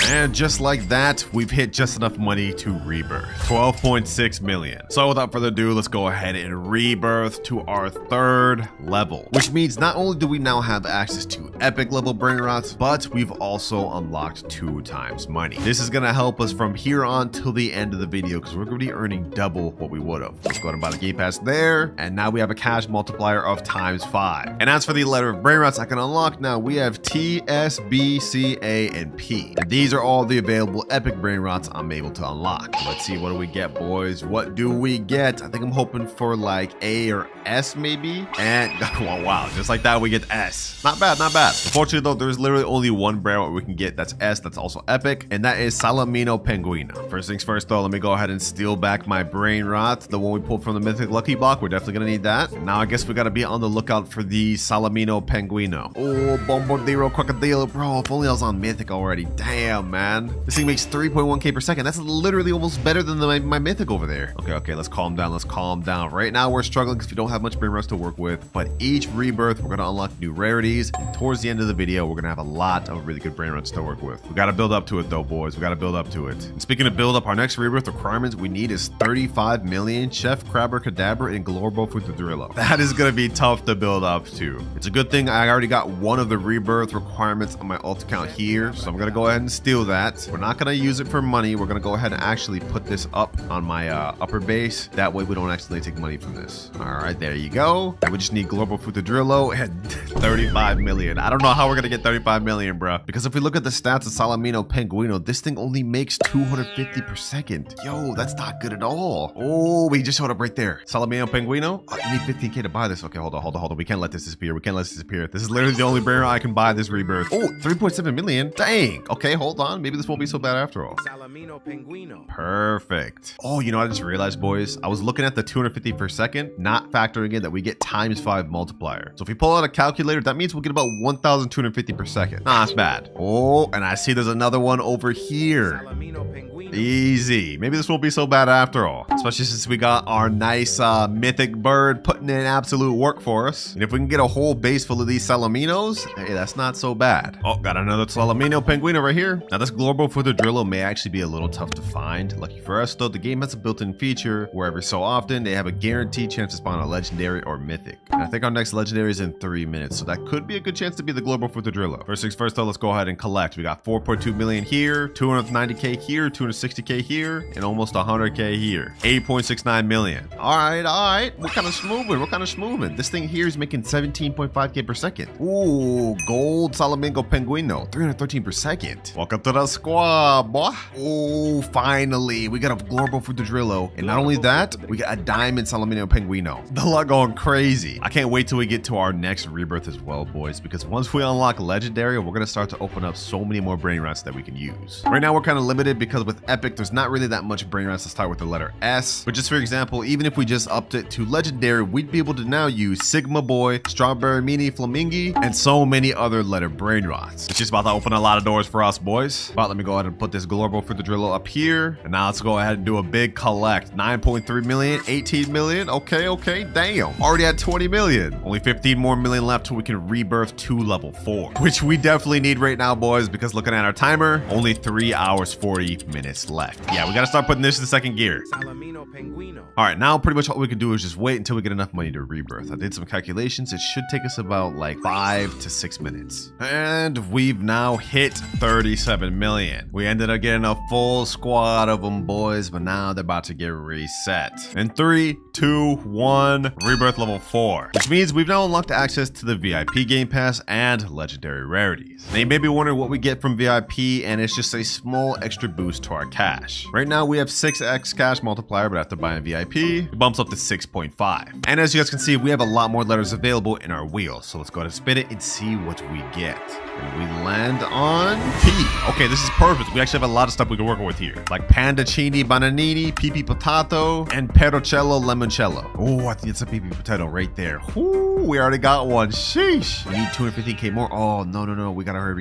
And just like that, we've hit just enough money to rebirth. 12.6 million. So without further ado, let's go ahead and rebirth to our 3rd level. Which means not only do we now have access to epic level Brainrots, but we've also unlocked 2 times money. This is gonna help us from here on till the end of the video, because we're gonna be earning double what we would have. Let's go ahead and buy the game pass there. And now we have a cash multiplier of ×5. And as for the letter of Brainrots I can unlock now, we have T, S, B, C, A, and P. And these are are all the available epic Brainrots I'm able to unlock. Let's see, what do we get, boys? What do we get? I think I'm hoping for like A or S maybe. And oh, wow, just like that we get S. Not bad, not bad. Unfortunately though, there's literally only one Brainrot we can get that's S, that's also epic, and that is Salamino Penguino. First things first though, let me go ahead and steal back my Brainrot, the one we pulled from the Mythic Lucky Block. We're definitely gonna need that. Now I guess we gotta be on the lookout for the Salamino Penguino. Oh, Bombardiro Crocodile, bro, if only I was on Mythic already. Damn, man. This thing makes 3.1k per second. That's literally almost better than my Mythic over there. Okay, let's calm down, let's calm down. Right now we're struggling because we don't have much Brainrots to work with, but each rebirth we're gonna unlock new rarities, and towards the end of the video we're gonna have a lot of really good Brainrots to work with. We gotta build up to it though, boys. We gotta build up to it. And speaking of build up, our next rebirth requirements we need is 35 million Chef Crabber Cadabra and Glorbo Futadrillo. That is gonna be tough to build up to. It's a good thing I already got one of the rebirth requirements on my alt account here, so I'm gonna go ahead and steal that. We're not gonna use it for money. We're gonna go ahead and actually put this up on my upper base. That way we don't actually take money from this. All right, there you go. And we just need Glorbo Futadrillo and 35 million. I don't know how we're gonna get 35 million, bro. Because if we look at the stats of Salamino Penguino, this thing only makes 250 per second. Yo, that's not good at all. Oh, we just showed up right there. Salamino Penguino. Oh, you need 15k to buy this. Okay, hold on. We can't let this disappear. We can't let this disappear. This is literally the only Brainrot I can buy this rebirth. Oh, 3.7 million. Dang. Okay, hold on. Maybe this won't be so bad after all. Salamino Penguino. Perfect. Oh, you know, I just realized, boys, I was looking at the 250 per second, not factoring in that we get ×5 multiplier. So if we pull out a calculator, that means we'll get about 1,250 per second. Nah, that's bad. Oh, and I see there's another one over here. Salamino Penguino. Easy. Maybe this won't be so bad after all. Especially since we got our nice mythic bird putting in absolute work for us. And if we can get a whole base full of these Salaminos, hey, that's not so bad. Oh, got another Salamino Penguino right here. Now this Glorbo Futadrillo may actually be a little tough to find. Lucky for us though, the game has a built-in feature where every so often they have a guaranteed chance to spawn a legendary or mythic. And I think our next legendary is in 3 minutes, so that could be a good chance to be the Glorbo Futadrillo. First things first though, let's go ahead and collect. We got 4.2 million here, 290k here, 260k here, and almost 100k here. 8.69 million. All right. We're kind of smoothing. This thing here is making 17.5k per second. Ooh, gold Salamingo Penguino, 313 per second. Welcome to the squad, boy. Oh, finally, we got a Glorbo Futadrillo, and not only that, we got a diamond Salamino Penguino. The luck going crazy. I can't wait till we get to our next rebirth as well, boys, because once we unlock legendary, we're gonna start to open up so many more Brainrots that we can use. Right now, we're kind of limited because with epic, there's not really that much Brainrots to start with the letter S, but just for example, even if we just upped it to legendary, we'd be able to now use Sigma Boy, Strawberry Mini Flamingi, and so many other letter Brainrots. It's just about to open a lot of doors for us, boys. But let me go ahead and put this Glorbo Futadrillo up here, and now let's go ahead and do a big collect. 9.3 million, 18 million. Okay, damn. Already at 20 million. Only 15 more million left till we can rebirth to level 4, which we definitely need right now, boys, because looking at our timer, only 3 hours 40 minutes left. Yeah, we gotta start putting this in second gear. Salamino Penguino. All right, now pretty much all we can do is just wait until we get enough money to rebirth. I did some calculations. It should take us about like 5 to 6 minutes. And we've now hit 37 million. We ended up getting a full squad of them, boys, but now they're about to get reset. In 3, 2, 1, rebirth level 4, which means we've now unlocked access to the VIP game pass and legendary rarities. Now you may be wondering what we get from VIP, and it's just a small extra boost to our cash. Right now we have 6x cash multiplier, but after buying VIP, it bumps up to 6.5. And as you guys can see, we have a lot more letters available in our wheel. So let's go ahead and spin it and see what we get. And we land on P. Okay, this is perfect. We actually have a lot of stuff we can work with here, like Pandacini Bananini, Pipi Potato, and Perocello Limoncello. Oh, I think it's a Pipi Potato right there. Ooh, we already got one. Sheesh. We need 250k more. Oh, no. We gotta hurry up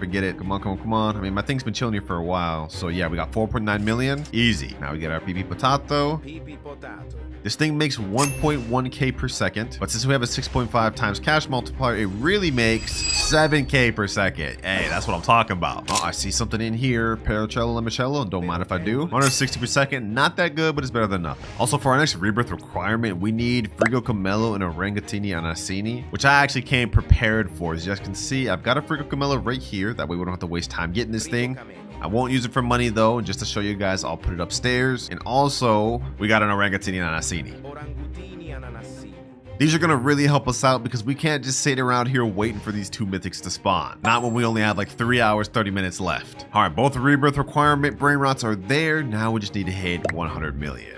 and get it. Come on. I mean, my thing's been chilling here for a while. So yeah, we got 4.9 million. Easy. Now we get our Pipi Potato. Pipi Potato. This thing makes 1.1k per second, but since we have a 6.5 times cash multiplier, it really makes 7k per second. Hey, that's what I'm talking about. Oh, I see something in here. Perocello Limoncello. Don't mind if I do. 160 per second. Not that good, but it's better than nothing. Also, for our next rebirth requirement, we need Frigo Camello and Orangatini Anasini, which I actually came prepared for. As you guys can see, I've got a Frigo Camello right here. That way we don't have to waste time getting this thing. I won't use it for money though, and just to show you guys, I'll put it upstairs. And also, we got an Orangatini Anasini. Orangutini Ananasini. These are gonna really help us out because we can't just sit around here waiting for these 2 mythics to spawn. Not when we only have like 3 hours, 30 minutes left. All right, both rebirth requirement Brainrots are there. Now we just need to hit 100 million.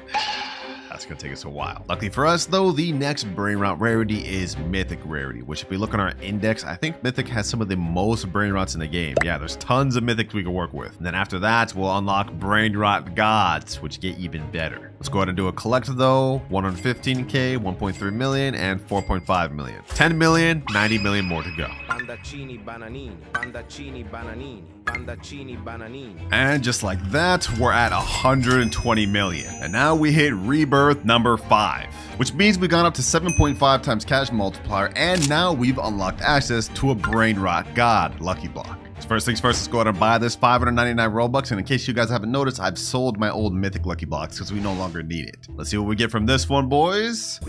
That's gonna take us a while. Luckily for us though, the next Brainrot rarity is Mythic rarity, which if we look on our index, I think Mythic has some of the most Brainrots in the game. Yeah, there's tons of Mythics we can work with. And then after that, we'll unlock Brainrot Gods, which get even better. Let's go ahead and do a collect though. 115k, 1.3 million, and 4.5 million. 10 million, 90 million more to go. Pandaccini bananini, pandaccini bananini, pandaccini bananini. And just like that, we're at 120 million. And now we hit rebirth number 5, which means we've gone up to 7.5 times cash multiplier, and now we've unlocked access to a Brainrot God lucky block. So first things first, let's go ahead and buy this 599 Robux. And in case you guys haven't noticed, I've sold my old Mythic lucky blocks because we no longer need it. Let's see what we get from this one, boys.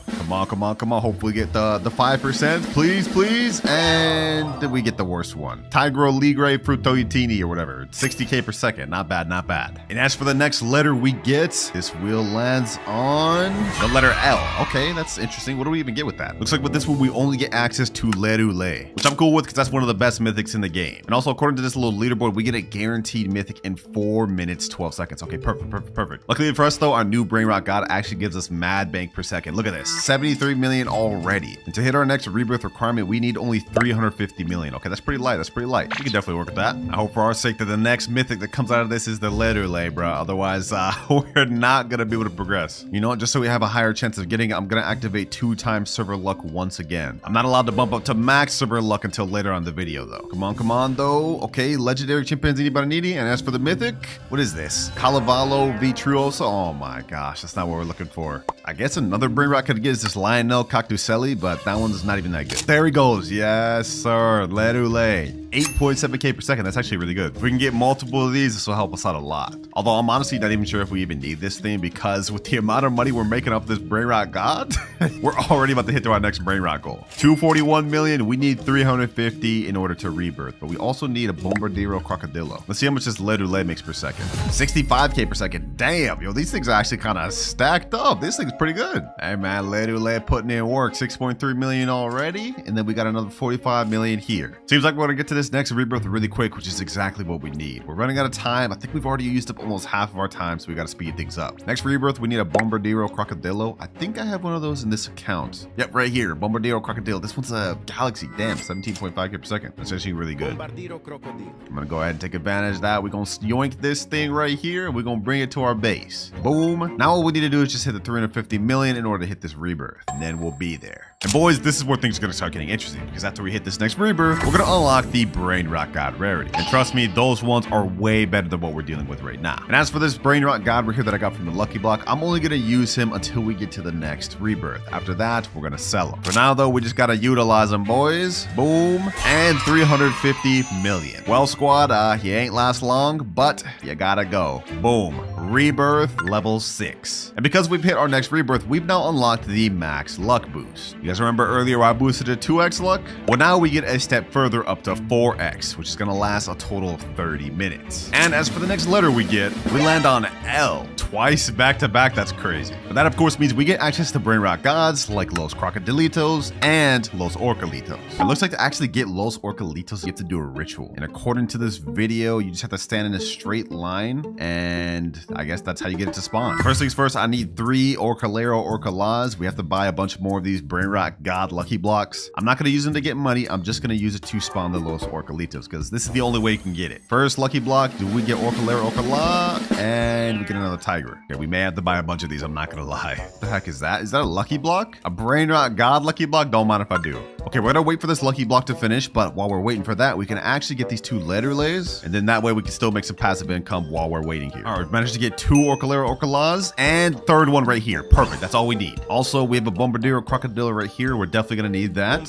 Come on, come on, come on. Hopefully we get the 5%. Please, please. And we get the worst one. Tigro Ligre Frutoitini or whatever. 60k per second. Not bad, not bad. And as for the next letter we get, this wheel lands on the letter L. Okay, that's interesting. What do we even get with that? Looks like with this one, we only get access to Lerule, which I'm cool with because that's one of the best mythics in the game. And also, according to this little leaderboard, we get a guaranteed mythic in 4 minutes, 12 seconds. Okay, perfect, perfect, perfect. Luckily for us though, our new Brainrot God actually gives us mad bank per second. Look at this. 73 million already. And to hit our next rebirth requirement, we need only 350 million. Okay, that's pretty light. That's pretty light. We can definitely work with that. I hope for our sake that the next mythic that comes out of this is the Lerule, bro. Otherwise, we're not going to be able to progress. You know what? Just so we have a higher chance of getting it, I'm going to activate 2 times server luck once again. I'm not allowed to bump up to max server luck until later on the video, though. Come on, though. Okay, legendary chimpanzee bananini. And as for the mythic, what is this? Calavalo Vitruoso. Oh my gosh, that's not what we're looking for. I guess another Brainrot could get is this Lionel Cactuselli, but that one's not even that good. There he goes. Yes, sir. Lerule. 8.7k per second. That's actually really good. If we can get multiple of these, this will help us out a lot. Although I'm honestly not even sure if we even need this thing, because with the amount of money we're making off this Brainrot God, we're already about to hit our next Brainrot goal. 241 million. We need 350 in order to rebirth, but we also need a Bombardiro Crocodilo. Let's see how much this Lerule makes per second. 65k per second. Damn, yo, these things are actually kind of stacked up. This thing's pretty good. Hey man, Lerule putting in work. 6.3 million already, and then we got another 45 million here. Seems like we're gonna get to this next rebirth really quick, which is exactly what we need. We're running out of time. I think we've already used up almost half of our time, so we got to speed things up. Next rebirth, we need a Bombardiro Crocodilo. I think I have one of those in this account. Yep, right here, Bombardiro Crocodilo. This one's a Galaxy. Damn, 17.5k per second. That's actually really good. Bombardiro crocodilo. I'm gonna go ahead and take advantage of that. We're gonna yoink this thing right here, and we're gonna bring it to our base. Boom. Now all we need to do is just hit the 350 million in order to hit this rebirth, and then we'll be there. And boys, this is where things are gonna start getting interesting, because after we hit this next rebirth, we're gonna unlock the Brainrot God rarity. And trust me, those ones are way better than what we're dealing with right now. And as for this Brainrot God right here that I got from the lucky block, I'm only gonna use him until we get to the next rebirth. After that, we're gonna sell him. For now though, we just gotta utilize him, boys. Boom. And 350 million. Well, squad, he ain't last long, but you gotta go. Boom. Rebirth level 6. And because we've hit our next rebirth, we've now unlocked the max luck boost. You guys remember earlier I boosted it 2x luck? Well, now we get a step further up to 4x, which is gonna last a total of 30 minutes. And as for the next letter we get, we land on L. Twice back to back. That's crazy. But that of course means we get access to Brainrot gods like Los Crocodilitos and Los Orcalitos. It looks like to actually get Los Orcalitos, you have to do a ritual. And according to this video, you just have to stand in a straight line, and I guess that's how you get it to spawn. First things first, I need 3 Orcalero Orcalas. We have to buy a bunch more of these Brainrot God lucky blocks. I'm not gonna use them to get money. I'm just gonna use it to spawn the Los Orcalitos, because this is the only way you can get it. First lucky block, do we get Orcalero Orcala? And we get another tiger. Okay, we may have to buy a bunch of these, I'm not gonna lie. What the heck is that? Is that a lucky block? A Brainrot God lucky block? Don't mind if I do. Okay, we're gonna wait for this lucky block to finish, but while we're waiting for that, we can actually get these 2 Lerules, and then that way we can still make some passive income while we're waiting here. All right, we've managed to get 2 Orcalero Orcalas, and third one right here. Perfect, that's all we need. Also, we have a Bombardiro Crocodile right here. We're definitely gonna need that,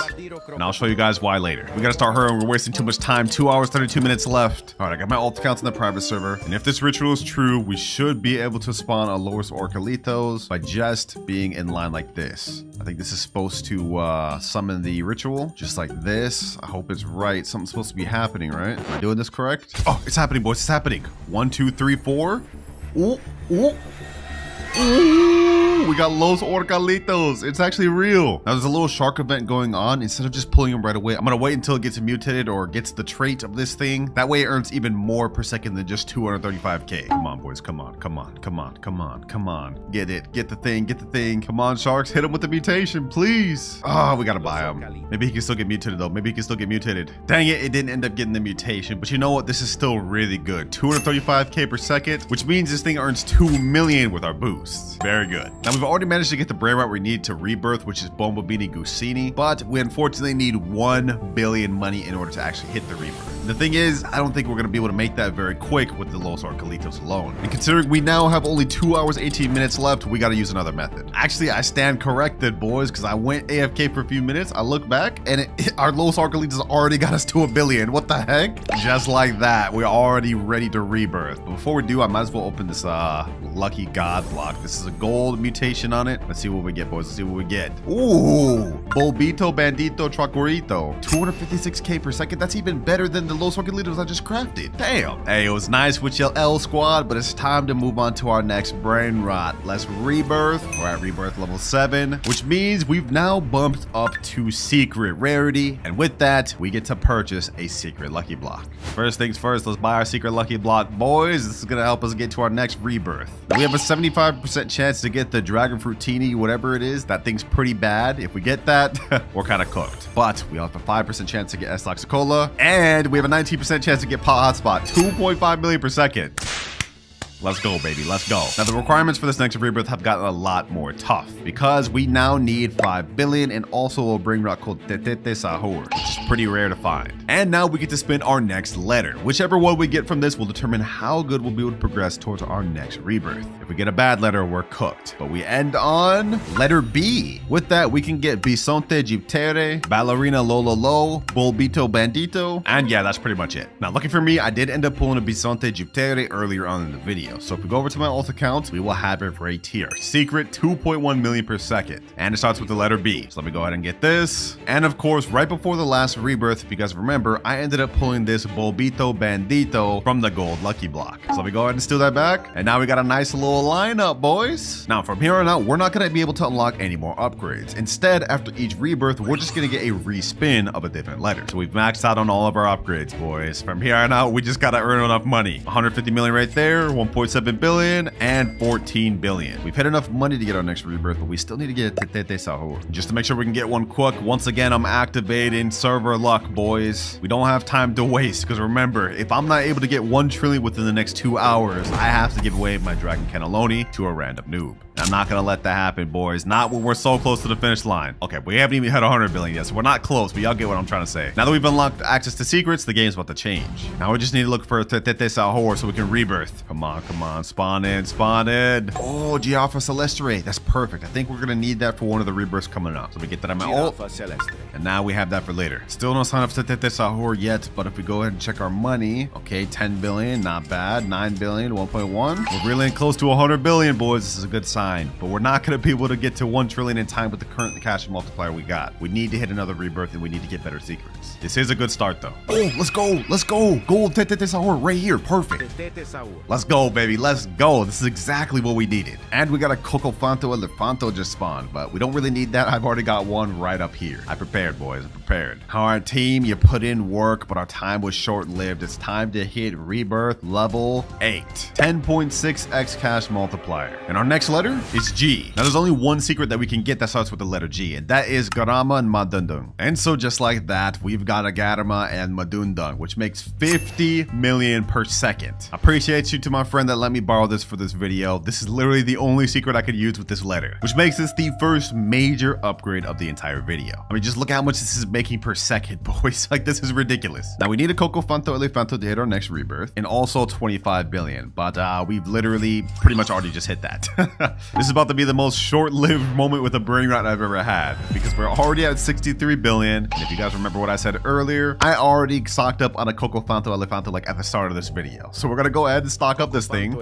and I'll show you guys why later. We gotta start hurrying. We're wasting too much time. 2 hours, 32 minutes left. All right, I got my alt accounts in the private server, and if this ritual is true, we should be able to spawn a Los Orcalitos by just being in line like this. I think this is supposed to summon the ritual, just like this. I hope it's right. Something's supposed to be happening, right? Am I doing this correct? Oh, it's happening, boys. It's happening. 1, 2, 3, 4. Ooh, ooh. Ooh, Ooh, we got Los Orcalitos. It's actually real. Now there's a little shark event going on. Instead of just pulling him right away, I'm gonna wait until it gets mutated or gets the trait of this thing. That way it earns even more per second than just 235k. Come on, boys. Come on. Come on. Come on. Come on. Come on. Get it. Get the thing. Get the thing. Come on, sharks. Hit him with the mutation, please. Oh, we gotta buy him. Maybe he can still get mutated though. Maybe he can still get mutated. Dang it, it didn't end up getting the mutation. But you know what? This is still really good. 235k per second, which means this thing earns 2 million with our boosts. Very good. Now we've already managed to get the Brainrot we need to rebirth, which is Bombobini Gusini, but we unfortunately need 1 billion money in order to actually hit the rebirth. The thing is, I don't think we're gonna be able to make that very quick with the Los Orcalitos alone. And considering we now have only 2 hours, 18 minutes left, we gotta use another method. Actually, I stand corrected, boys, because I went AFK for a few minutes. I look back and our Los Orcalitos already got us to 1 billion. What the heck? Just like that, we're already ready to rebirth. But before we do, I might as well open this lucky god block. This is a gold mutation on it. Let's see what we get, boys. Let's see what we get. Ooh, Bulbito Bandito Tracorito. 256k per second. That's even better than the Los Orcalitos I just crafted. Damn. Hey, it was nice with your L squad, but it's time to move on to our next Brainrot. Let's rebirth. We're at rebirth level 7, which means we've now bumped up to secret rarity. And with that, we get to purchase a secret lucky block. First things first, let's buy our secret lucky block, boys. This is gonna help us get to our next rebirth. We have a 75% chance to get the Dragon Fruitini, whatever it is. That thing's pretty bad. If we get that, we're kind of cooked. But we have a 5% chance to get S Laxicola, and we have a 19% chance to get Pot Hotspot. 2.5 million per second. Let's go, baby. Let's go. Now, the requirements for this next rebirth have gotten a lot more tough because we now need 5 billion and also a Brainrot called Tetete Sahur, which is pretty rare to find. And now we get to spin our next letter. Whichever one we get from this will determine how good we'll be able to progress towards our next rebirth. If we get a bad letter, we're cooked. But we end on letter B. With that, we can get Bisonte Giptere, Ballerina Lololo, Bulbito Bandito, and yeah, that's pretty much it. Now, lucky for me, I did end up pulling a Bisonte Giptere earlier on in the video. So if we go over to my alt account, we will have it right here. Secret 2.1 million per second. And it starts with the letter B. So let me go ahead and get this. And of course, right before the last rebirth, because remember, I ended up pulling this Bulbito Bandito from the gold lucky block. So let me go ahead and steal that back. And now we got a nice little lineup, boys. Now from here on out, we're not going to be able to unlock any more upgrades. Instead, after each rebirth, we're just going to get a respin of a different letter. So we've maxed out on all of our upgrades, boys. From here on out, we just got to earn enough money. 150 million right there, 1.7 billion, and 14 billion. We've had enough money to get our next rebirth, but we still need to get Tetete Sahur. Just to make sure we can get one quick, once again, I'm activating server luck, boys. We don't have time to waste, because remember, if I'm not able to get 1 trillion within the next 2 hours, I have to give away my Dragon Cannelloni to a random noob. I'm not gonna let that happen, boys. Not when we're so close to the finish line. Okay, we haven't even hit 100 billion yet, so we're not close, but y'all get what I'm trying to say. Now that we've unlocked access to secrets, the game's about to change. Now we just need to look for Tetete Sahur so we can rebirth. Come on, come on. Spawn in, spawn in. Oh, Giaffa Celestere. That's perfect. I think we're gonna need that for one of the rebirths coming up. So we get that on my ult. And now we have that for later. Still no sign of Tetete Sahur yet, but if we go ahead and check our money, okay, 10 billion, not bad. 9 billion, 1.1. We're really close to 100 billion, boys. This is a good sign, but we're not going to be able to get to 1 trillion in time with the current cash multiplier we got. We need to hit another rebirth and we need to get better secrets. This is a good start though. Oh, let's go. Let's go. Gold Tetete Sahur right here. Perfect. Let's go, baby. Let's go. This is exactly what we needed. And we got a Cocofanto Elefanto just spawned, but we don't really need that. I've already got one right up here. I prepared, boys. I prepared. All right, team, you put in work, but our time was short-lived. It's time to hit rebirth level 8. 10.6x cash multiplier. And our next letter is G. Now, there's only one secret that we can get that starts with the letter G, and that is Garama and Madundung. And so just like that, we've got a Garama and Madundung, which makes 50 million per second. Appreciate you to my friend that let me borrow this for this video. This is literally the only secret I could use with this letter, which makes this the first major upgrade of the entire video. I mean, just look at how much this is making per second, boys. Like, this is ridiculous. Now, we need a Cocofanto Elefanto to hit our next rebirth, and also 25 billion, but we've literally pretty much already just hit that. This is about to be the most short-lived moment with a Brainrot I've ever had, because we're already at 63 billion. And if you guys remember what I said earlier, I already stocked up on a Cocofanto Elefanto like at the start of this video. So we're gonna go ahead and stock up this thing,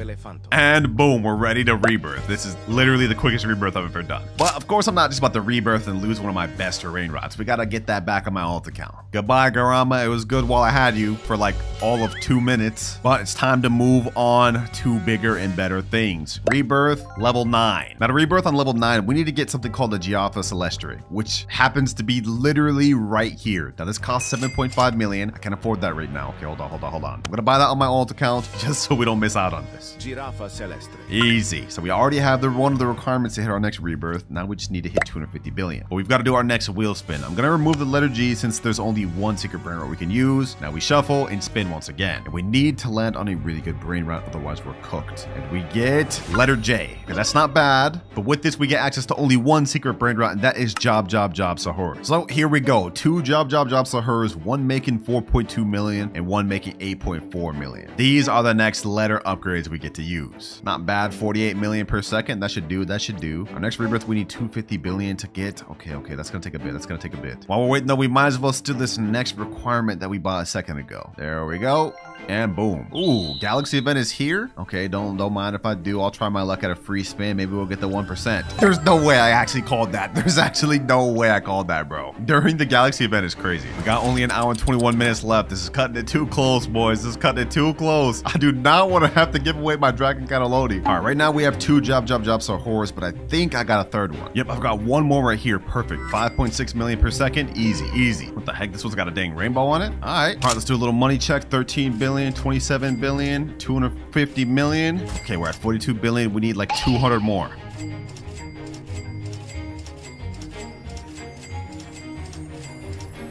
and boom, we're ready to rebirth. This is literally the quickest rebirth I've ever done. But of course, I'm not just about to rebirth and lose one of my best Brainrots. We gotta get that back on my alt account. Goodbye, Garama. It was good while I had you for like all of 2 minutes, but it's time to move on to bigger and better things. Rebirth level 9. Now to rebirth on level 9, we need to get something called the Giotha Celestri, which happens to be literally right here. Now this costs 7.5 million. I can't afford that right now. Okay, hold on. I'm gonna buy that on my alt account just so we don't miss out on this. Giraffa celestre. Easy. So we already have one of the requirements to hit our next rebirth. Now we just need to hit 250 billion. But we've got to do our next wheel spin. I'm gonna remove the letter G since there's only one secret Brainrot we can use. Now we shuffle and spin once again. And we need to land on a really good Brainrot, otherwise we're cooked. And we get letter J. Okay, that's not bad. But with this, we get access to only one secret Brainrot, and that is Job Sahur. So here we go. 2 Job Sahurs, one making 4.2 million and one making 8.4 million. These are the next letter upgrades we get to use. Not bad. 48 million per second. That should do. Our next rebirth, we need 250 billion to get. Okay, that's gonna take a bit. While we're waiting though, we might as well do this next requirement that we bought a second ago. There we go. And boom. Ooh, Galaxy event is here. Okay, don't mind if I do. I'll try my luck at a free spin. Maybe we'll get the 1%. There's no way I actually called that. There's actually no way I called that, bro. During the Galaxy event is crazy. We got only an hour and 21 minutes left. This is cutting it too close, boys. This is cutting it too close. I do not want to have to give away my Dragon Cannelloni. All right, right now we have 2 Job Sahurs, but I think I got a third one. Yep, I've got one more right here. Perfect. 5.6 million per second. Easy. What the heck? This one's got a dang rainbow on it. All right, let's do a little money check. 13 billion, 27 billion, 250 million. Okay, we're at 42 billion. We need like 200 more.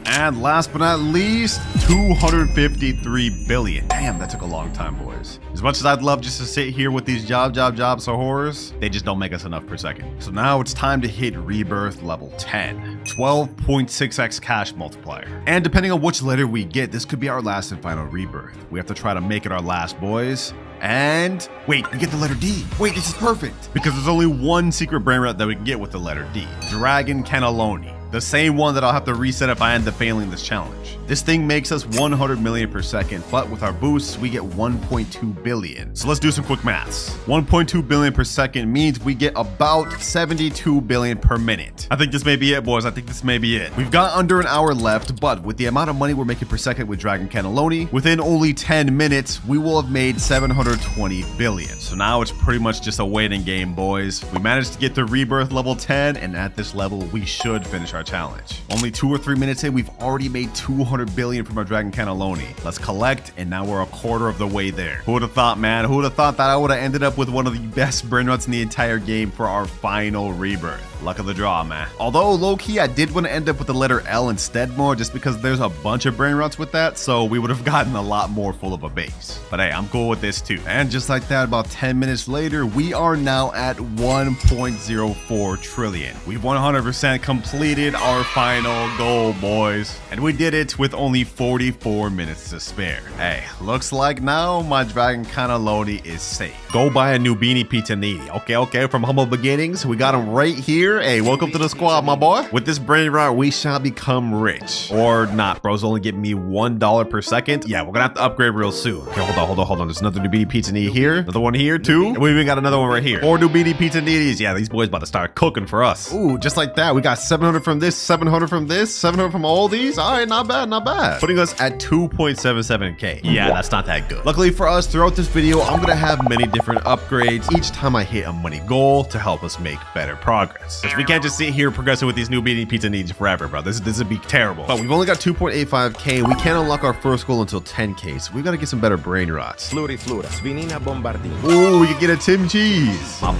And last but not least, 253 billion. Damn, that took a long time, boys. As much as I'd love just to sit here with these Job Sahurs, they just don't make us enough per second. So now it's time to hit rebirth level 10. 12.6x cash multiplier. And depending on which letter we get, this could be our last and final rebirth. We have to try to make it our last, boys. And wait, we get the letter D. Wait, this is perfect. Because there's only one secret Brainrot that we can get with the letter D. Dragon Cannelloni. The same one that I'll have to reset if I end up failing this challenge. This thing makes us 100 million per second, but with our boosts, we get 1.2 billion. So let's do some quick maths. 1.2 billion per second means we get about 72 billion per minute. I think this may be it, boys. I think this may be it. We've got under an hour left, but with the amount of money we're making per second with Dragon Cannelloni, within only 10 minutes, we will have made 720 billion. So now it's pretty much just a waiting game, boys. We managed to get to rebirth level 10, and at this level, we should finish our challenge. Only 2 or 3 minutes in, we've already made 200 billion from our Dragon Cannelloni. Let's collect, and now we're a quarter of the way there. Who would have thought, man? Who would have thought that I would have ended up with one of the best Brainrots in the entire game for our final rebirth? Luck of the draw, man. Although, low-key, I did want to end up with the letter L instead more, just because there's a bunch of Brainrots with that, so we would have gotten a lot more full of a base. But hey, I'm cool with this too. And just like that, about 10 minutes later, we are now at 1.04 trillion. We've 100% completed our final goal, boys. And we did it with only 44 minutes to spare. Hey, looks like now my Dragon Cannelloni is safe. Go buy a new Beanie Pizza Needy. Okay, from humble beginnings, we got him right here. Hey, welcome to the squad, my boy. With this Brainrot, we shall become rich. Or not, bro's only giving me $1 per second. Yeah, we're gonna have to upgrade real soon. Okay, hold on. There's another new Beanie Pizza Needy here. Another one here, too. And we even got another one right here. 4 new Beanie Pizza Needies. Yeah, these boys about to start cooking for us. Ooh, just like that. We got 700 from this, 700 from this, 700 from all these. All right, not bad. Putting us at 2.77k. Yeah, that's not that good. Luckily for us, throughout this video, I'm gonna have many different upgrades each time I hit a money goal to help us make better progress. Because we can't just sit here progressing with these new Beanie Pizza Needs forever, bro. This would be terrible. But we've only got 2.85k. We can't unlock our first goal until 10k, so we gotta get some better Brainrots. Fluriflura, Svinina Bombardino. Ooh, we can get a Tim Cheese. My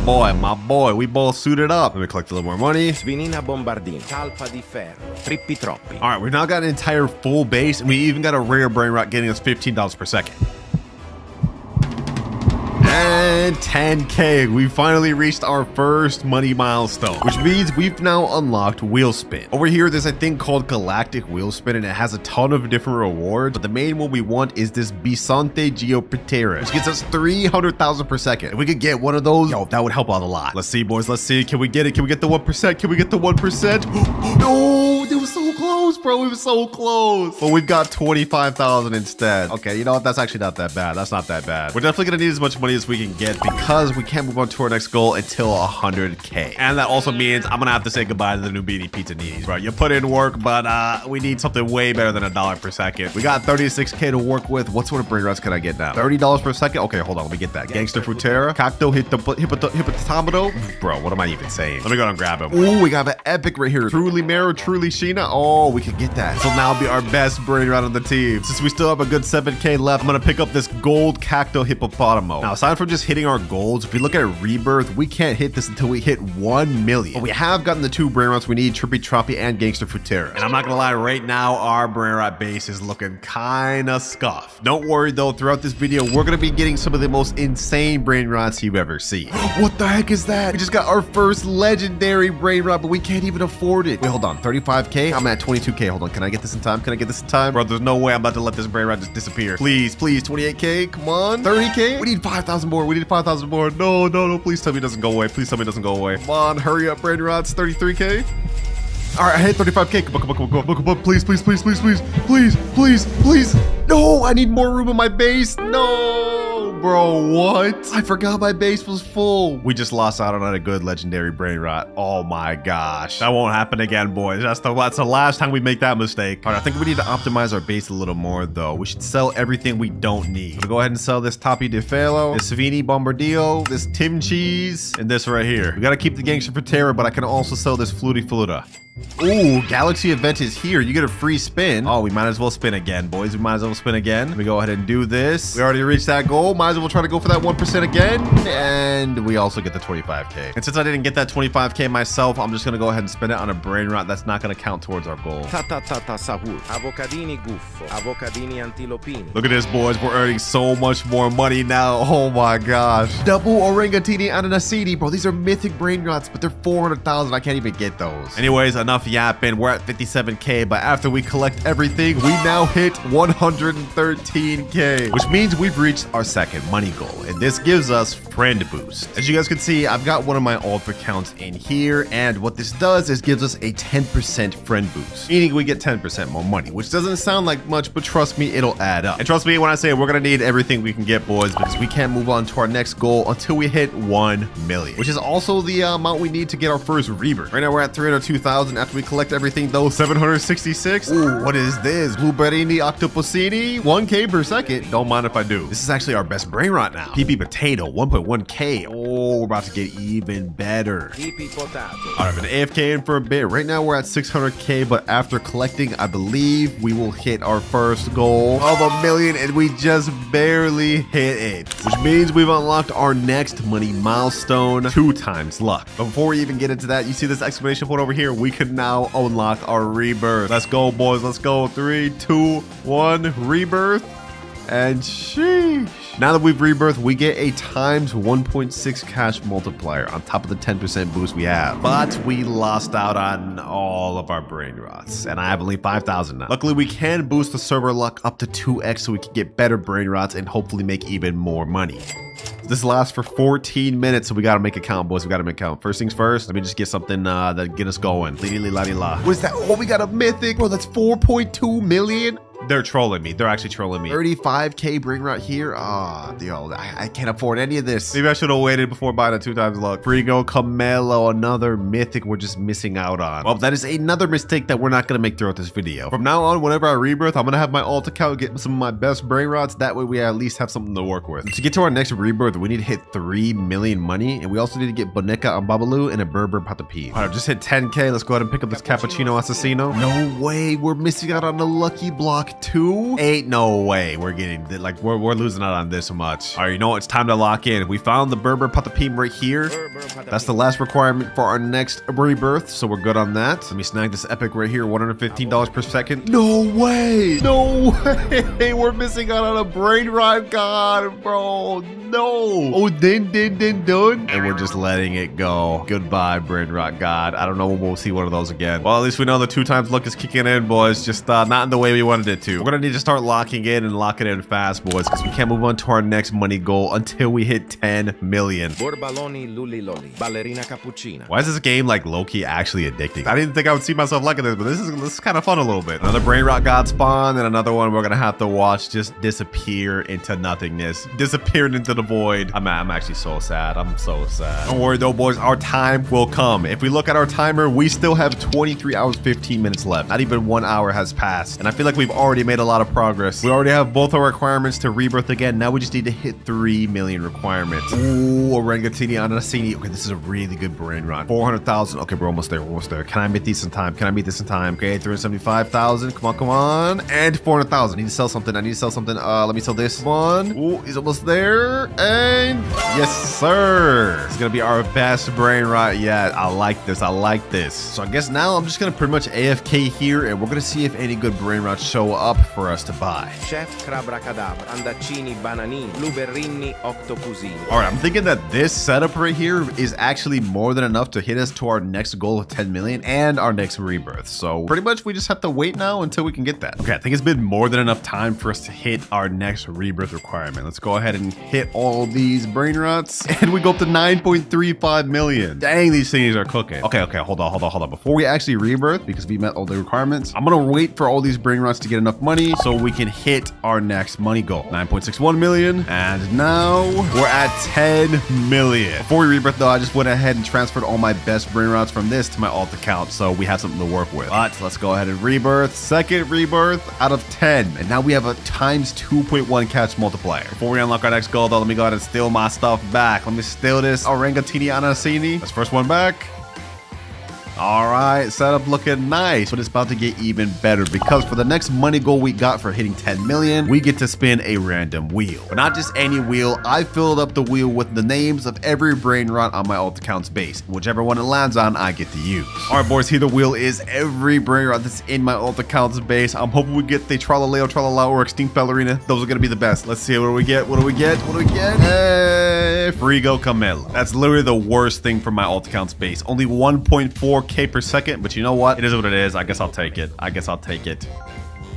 boy. We both suited up. Let me collect a little more money. Svinina Bombardino, Talpa di Ferro, Trippi Troppi. All right, we've now got an entire full base, and we even got a rare Brainrot getting us $15 per second. And 10k, we finally reached our first money milestone, which means we've now unlocked Wheel Spin. Over here, there's a thing called Galactic Wheel Spin, and it has a ton of different rewards, but the main one we want is this Bisonte Geoptera, which gets us 300,000 per second. If we could get one of those, yo, that would help out a lot. Let's see, boys, let's see. Can we get it? Can we get the 1%? Can we get the 1%? No, it was so close, close, bro. We were so close. But we've got 25,000 instead. Okay, you know what? That's actually not that bad. That's not that bad. We're definitely gonna need as much money as we can get because we can't move on to our next goal until 100K. And that also means I'm gonna have to say goodbye to the Nubini Pizzaninis, bro. You put in work, but we need something way better than $1 per second. We got 36K to work with. What sort of Brainrots can I get now? $30 per second? Okay, hold on. Let me get that. Gangster Frutera. Cacto Hippopotamodo. Bro, what am I even saying? Let me go and grab him. Ooh, we got an epic right here. Truly Mero, Truly Sheena. Oh, we can get that. This will now be our best Brainrot on the team. Since we still have a good 7K left, I'm gonna pick up this gold Cacto Hippopotamo. Now, aside from just hitting our goals, if we look at Rebirth, we can't hit this until we hit 1 million. But we have gotten the 2 Brainrots we need, Trippy Troppy and Gangster Frutera. And I'm not gonna lie, right now, our Brainrot base is looking kinda scuffed. Don't worry though, throughout this video, we're gonna be getting some of the most insane Brainrots you've ever seen. What the heck is that? We just got our first legendary Brainrot, but we can't even afford it. Wait, hold on, 35K? I'm at 22K. Hold on, can I get this in time? Can I get this in time? Bro, there's no way I'm about to let this Brainrot just disappear. Please, please, 28K, come on. 30K? We need 5,000 more. We need 5,000 more. No, no, no, please tell me it doesn't go away. Please tell me it doesn't go away. Come on, hurry up, Brainrots. 33K? All right, I hit 35K. Come on, come on, come on, come on. Please, please, please, please, please, please, please, please. No, I need more room on my base. No, bro, what? I forgot my base was full. We just lost out on a good legendary Brainrot. Oh my gosh. That won't happen again, boys. That's the last time we make that mistake. All right, I think we need to optimize our base a little more, though. We should sell everything we don't need. So go ahead and sell this Tapi de Felo, this Savini Bombardillo, this Tim Cheese, and this right here. We got to keep the Gangster Frutera, but I can also sell this Flutie Fluta. Ooh, Galaxy event is here. You get a free spin. Oh, we might as well spin again, boys. We might as well spin again. Let me go ahead and do this. We already reached that goal. Might as well try to go for that 1% again. And we also get the 25K. And since I didn't get that 25K myself, I'm just going to go ahead and spin it on a Brainrot. That's not going to count towards our goal. Sahur. Avocadini guffo. Avocadini antilopini. Look at this, boys. We're earning so much more money now. Oh my gosh. Double Orangatini Ananasini. Bro, these are mythic Brainrots, but they're 400,000. I can't even get those. Anyways, enough yapping. We're at 57K, but after we collect everything, we now hit 113K, which means we've reached our second money goal, and this gives us friend boost. As you guys can see, I've got one of my alt accounts in here, and what this does is gives us a 10% friend boost, meaning we get 10% more money, which doesn't sound like much, but trust me, it'll add up. And trust me when I say we're gonna need everything we can get, boys, because we can't move on to our next goal until we hit 1 million, which is also the amount we need to get our first rebirth. Right now we're at 302,000. After we collect everything though, 766. Ooh, what is this? Blueberrini Octopusini, 1K per second. Don't mind if I do. This is actually our best Brainrot now. PP Potato, 1.1K. Oh, we're about to get even better. Tipi potato. All right, been AFK in for a bit. Right now we're at 600K, but after collecting, I believe we will hit our first goal of 1 million, and we just barely hit it, which means we've unlocked our next money milestone, 2 times luck. But before we even get into that, you see this exclamation point over here? We can now unlock our rebirth. Let's go, boys. Let's go. 3, 2, 1, rebirth. And sheesh. Now that we've rebirthed, we get a times 1.6 cash multiplier on top of the 10% boost we have. But we lost out on all of our Brainrots, and I have only 5,000 now. Luckily, we can boost the server luck up to 2x so we can get better Brainrots and hopefully make even more money. This lasts for 14 minutes, so we gotta make a count, boys. We gotta make a count. First things first, let me just get something that get us going. La. What is that? Oh, we got a mythic. Bro, that's 4.2 million. They're trolling me. They're actually trolling me. 35K Brainrot here. Ah, yo, I can't afford any of this. Maybe I should have waited before buying a 2 times luck. Frigo Camelo, another mythic we're just missing out on. Well, that is another mistake that we're not gonna make throughout this video. From now on, whenever I rebirth, I'm gonna have my alt account get some of my best Brainrots. That way we at least have something to work with. To get to our next rebirth, we need to hit 3 million money, and we also need to get Boneka on Babalu and a Berber Patapin. All right, just hit 10K. Let's go ahead and pick up this Cappuccino Assassino. No way, we're missing out on the lucky block 2. Ain't no way we're getting like we're losing out on this much. All right, you know what? It's time to lock in. We found the Berber Patapim right here. That's the last requirement for our next rebirth, so we're good on that. Let me snag this epic right here, $115 per second. No way! No way! We're missing out on a Brainrot god, bro. No. Oh, dun. And we're just letting it go. Goodbye, Brainrot god. I don't know when we'll see one of those again. Well, at least we know the 2 times luck is kicking in, boys. Just not in the way we wanted it to. We're gonna need to start locking in and locking in fast, boys, because we can't move on to our next money goal until we hit 10 million. Borbaloni luliloli. Ballerina cappuccina. Why is this game like low-key actually addicting? I didn't think I would see myself liking this, but this is kind of fun a little bit. Another Brainrot god spawn, and another one we're gonna have to watch just disappear into nothingness, disappearing into the void. I'm actually so sad. I'm so sad. Don't worry though, boys. Our time will come. If we look at our timer, we still have 23 hours 15 minutes left. Not even 1 hour has passed, and I feel like we've already made a lot of progress. We already have both our requirements to rebirth again. Now we just need to hit 3 million requirements. Ooh, Orangatini Anasini. Okay, this is a really good brain rot. 400,000. Okay, we're almost there. We're almost there. Can I meet these in time? Can I meet this in time? Okay, 375,000. Come on, come on. And 400,000. I need to sell something. I need to sell something. Let me sell this one. Ooh, he's almost there. And yes, sir. It's gonna be our best brain rot yet. I like this. I like this. So I guess now I'm just gonna pretty much AFK here, and we're gonna see if any good brain rots show up for us to buy. Chef Crabracadabra. Andaccini bananini. Blueberrini octocusini. All right, I'm thinking that this setup right here is actually more than enough to hit us to our next goal of 10 million and our next rebirth. So pretty much we just have to wait now until we can get that. Okay, I think it's been more than enough time for us to hit our next rebirth requirement. Let's go ahead and hit all these brain rots, and we go up to 9.35 million. Dang, these things are cooking. Okay, hold on. Before we actually rebirth, because we met all the requirements, I'm gonna wait for all these brain rots to get enough money so we can hit our next money goal. 9.61 million, and now we're at 10 million. Before we rebirth though, I just went ahead and transferred all my best brain rots from this to my alt account, so we have something to work with. But let's go ahead and rebirth. Second rebirth out of 10, and now we have a times 2.1 catch multiplier. Before we unlock our next goal though, let me go ahead and steal my stuff back. Let me steal this Orangatini Anasini. That's first one back. All right, setup looking nice, but it's about to get even better because for the next money goal we got for hitting 10 million, we get to spin a random wheel. But not just any wheel. I filled up the wheel with the names of every brain rot on my alt account's base. Whichever one it lands on, I get to use. All right, boys, here the wheel is every brain rot that's in my alt account's base. I'm hoping we get the Tralaleo, Tralala, or Extinct Ballerina. Those are gonna be the best. Let's see, what do we get? What do we get? What do we get? Hey, Frigo Camelo. That's literally the worst thing from my alt account's base. Only 1.4K per second, but you know what? It is what it is. I guess I'll take it.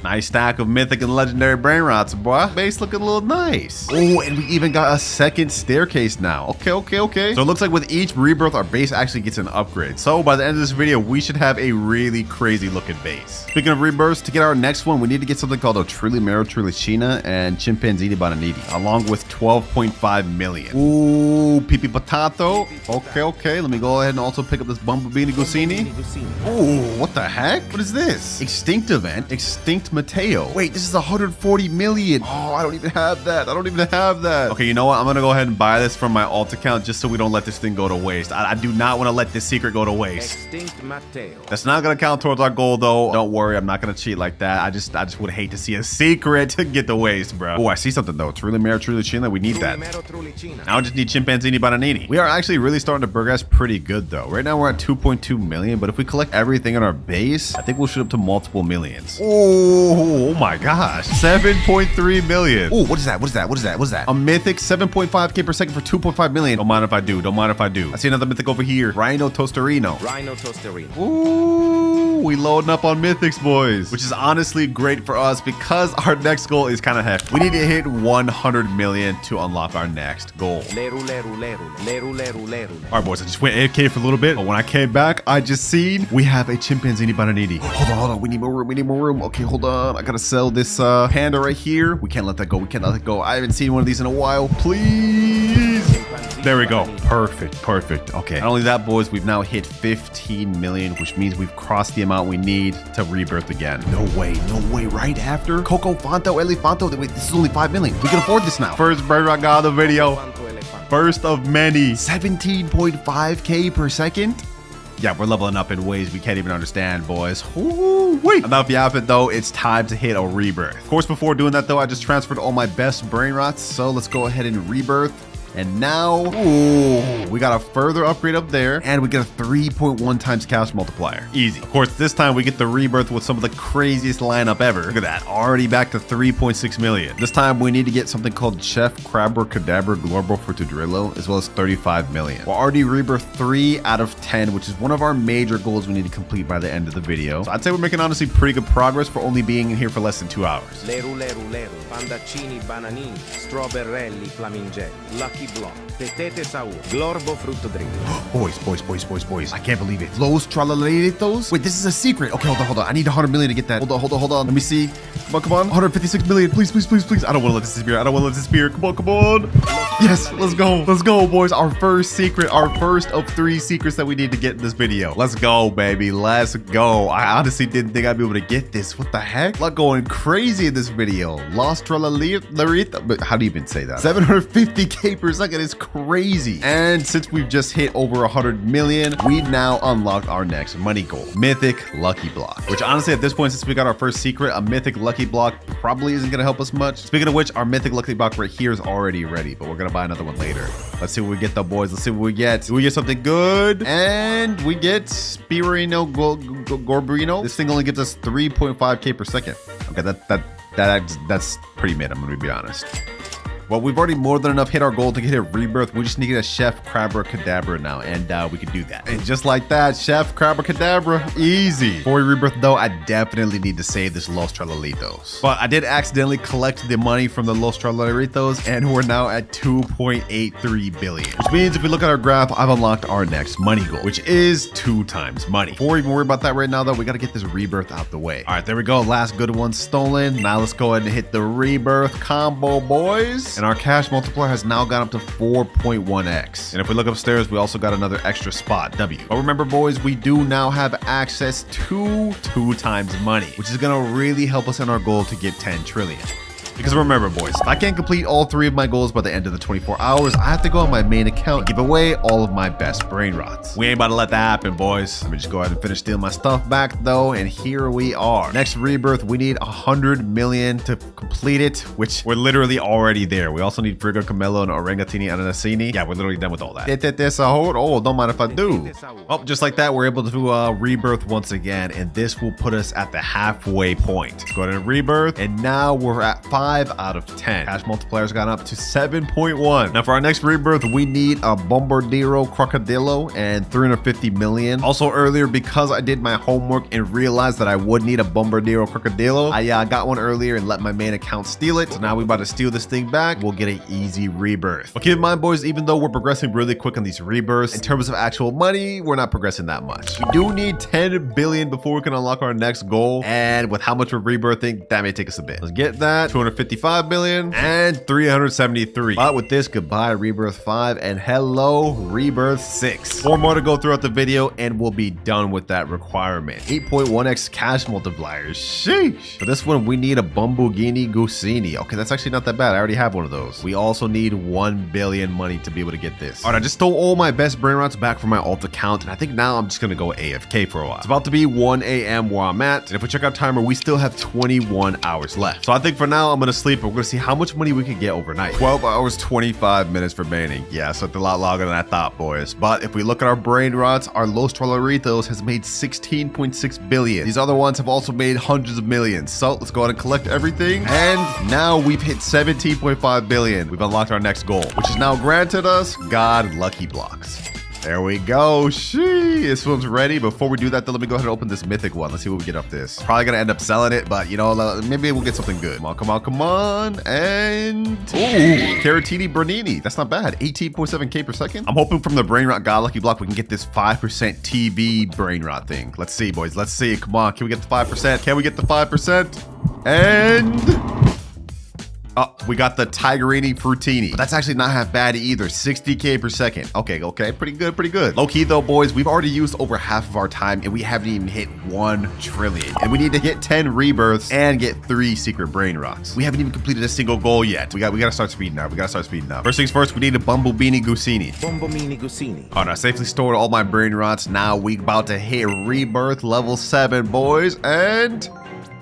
Nice stack of mythic and legendary brain rots, boy. Base looking a little nice. Oh, and we even got a second staircase now. Okay. So it looks like with each rebirth, our base actually gets an upgrade. So by the end of this video, we should have a really crazy looking base. Speaking of rebirths, to get our next one, we need to get something called a Trilimero Trilicina and Chimpanzini Bananiti, along with 12.5 million. Ooh, Pipi Potato. Okay. Let me go ahead and also pick up this Bumblebee Gusini. Ooh, what the heck? What is this? Extinct event. Extinct Mateo. Wait, this is 140 million. Oh, I don't even have that. Okay, you know what? I'm gonna go ahead and buy this from my alt account just so we don't let this thing go to waste. I do not want to let this secret go to waste. Extinct Matteo. That's not gonna count towards our goal though. Don't worry, I'm not gonna cheat like that. I just would hate to see a secret get to waste, bro. Oh, I see something though. It's really Trulicina. We need that. Now I just need Chimpanzini Bananini. We are actually really starting to progress pretty good though. Right now we're at 2.2 million, but if we collect everything in our base, I think we'll shoot up to multiple millions. Oh my gosh. 7.3 million. Oh, what is that? A mythic 7.5K per second for 2.5 million. Don't mind if I do. I see another mythic over here. Rhino Tosterino. Ooh, we loading up on mythics, boys, which is honestly great for us because our next goal is kind of hefty. We need to hit 100 million to unlock our next goal. All right, boys, I just went AFK for a little bit, but when I came back, I just seen we have a Chimpanzini Bananiti. Hold on. We need more room. Okay, hold on. I gotta sell this panda right here. We can't let that go. I haven't seen one of these in a while. Please. There we go. Perfect. Okay. Not only that, boys, we've now hit 15 million, which means we've crossed the amount we need to rebirth again. No way. Right after Coco Fanto Elefanto. Wait, this is only 5 million. We can afford this now. First Brainrot God of the video. First of many. 17.5K per second. Yeah, we're leveling up in ways we can't even understand, boys. Wait. Enough yapping, though. It's time to hit a rebirth. Of course, before doing that, though, I just transferred all my best brain rots. So let's go ahead and rebirth. And now, ooh, we got a further upgrade up there, and we get a 3.1 times cash multiplier. Easy. Of course, this time we get the rebirth with some of the craziest lineup ever. Look at that, already back to 3.6 million. This time we need to get something called Chef Crabber Glorbo Fortudrillo, as well as 35 million. We're already rebirth 3 out of 10, which is one of our major goals we need to complete by the end of the video. So I'd say we're making honestly pretty good progress for only being in here for less than 2 hours. Leru, pandaccini, bananini, strawberrelli, flamingelli, lucky block, tetete saur, glorbo fruttodrillo. Boys. I can't believe it. Los Tralalitos? Wait, this is a secret. Okay, hold on. I need 100 million to get that. Hold on. Let me see. Come on. 156 million. Please. I don't want to let this disappear. Come on. Yes, let's go, boys. Our first secret, our first of 3 secrets that we need to get in this video. Let's go, baby. Let's go. I honestly didn't think I'd be able to get this. What the heck? Lot going crazy in this video. Los Tralalitos. But how do you even say that? 750k per second is crazy. And since we've just hit over 100 million, we now unlocked our next money goal, Mythic Lucky Block. Which honestly, at this point, since we got our first secret, a Mythic Lucky Block probably isn't gonna help us much. Speaking of which, our Mythic Lucky Block right here is already ready, but we're gonna buy another one later. Let's see what we get though, boys. Let's see what we get. Do we get something good? And we get Spirino Gorbrino. This thing only gives us 3.5k per second. Okay, that's pretty mid, I'm gonna be honest. Well, we've already more than enough hit our goal to get a rebirth. We just need a Chef Crabber Cadabra now, and we can do that. And just like that, Chef Crabber Cadabra, easy. Before we rebirth though, I definitely need to save this Los Tralalitos. But I did accidentally collect the money from the Los Tralalitos, and we're now at 2.83 billion. Which means if we look at our graph, I've unlocked our next money goal, which is 2 times money. Before we even worry about that right now though, we gotta get this rebirth out the way. All right, there we go. Last good one stolen. Now let's go ahead and hit the rebirth combo, boys. And our cash multiplier has now gone up to 4.1x. And if we look upstairs, we also got another extra spot, W. But remember, boys, we do now have access to 2 times money, which is gonna really help us in our goal to get 10 trillion. Because remember, boys, if I can't complete all 3 of my goals by the end of the 24 hours, I have to go on my main account and give away all of my best Brainrots. We ain't about to let that happen, boys. Let me just go ahead and finish stealing my stuff back, though, and here we are. Next rebirth, we need 100 million to complete it, which we're literally already there. We also need Frigo Camelo and Orangatini Ananasini. Yeah, we're literally done with all that. Oh, don't mind if I do. Oh, just like that, we're able to rebirth once again, and this will put us at the halfway point. Let's go ahead and rebirth, and now we're at 5 out of 10. Cash multiplier's gone up to 7.1. Now for our next rebirth, we need a Bombardiro Crocodillo and 350 million. Also earlier, because I did my homework and realized that I would need a Bombardiro Crocodillo, I got one earlier and let my main account steal it. So now we're about to steal this thing back. We'll get an easy rebirth. But keep in mind, boys, even though we're progressing really quick on these rebirths, in terms of actual money, we're not progressing that much. We do need 10 billion before we can unlock our next goal. And with how much we're rebirthing, that may take us a bit. Let's get that. 255 billion and 373. But with this, goodbye rebirth 5 and hello rebirth 6. 4 more to go throughout the video and we'll be done with that requirement. 8.1x cash multipliers. Sheesh. For this one, we need a Bumbughini Gusini. Okay, that's actually not that bad. I already have one of those. We also need 1 billion money to be able to get this. All right, I just stole all my best Brainrots back from my alt account, and I think now I'm just gonna go AFK for a while. It's about to be 1 a.m. where I'm at, and if we check our timer, we still have 21 hours left. So I think for now, I'm gonna sleep, and we're gonna see how much money we can get overnight. 12 hours, 25 minutes remaining. Yeah, so it's a lot longer than I thought, boys. But if we look at our Brainrots, our Los Trolleritos has made 16.6 billion. These other ones have also made hundreds of millions. So let's go ahead and collect everything. And now we've hit 17.5 billion. We've unlocked our next goal, which is now granted us God Lucky Blocks. There we go. Shee, this one's ready. Before we do that, though, let me go ahead and open this mythic one. Let's see what we get off this. Probably gonna end up selling it, but you know, maybe we'll get something good. Come on, come on, come on. And ooh, Caratini Bernini. That's not bad. 18.7k per second. I'm hoping from the Brainrot God Lucky Block we can get this 5% TV Brainrot thing. Let's see, boys. Let's see. Come on. Can we get the 5%? Can we get the 5%? And oh, we got the Tigerini Frutini. But that's actually not half bad either. 60k per second. Okay, okay. Pretty good, pretty good. Low key though, boys, we've already used over half of our time and we haven't even hit 1 trillion. And we need to get 10 rebirths and get 3 secret brain rocks. We haven't even completed a single goal yet. We gotta start speeding up. We gotta start speeding up. First things first, we need a Bumblebini Gusini. Bombomini Gusini. All right, I safely stored all my brain rots. Now we about to hit rebirth level 7, boys. And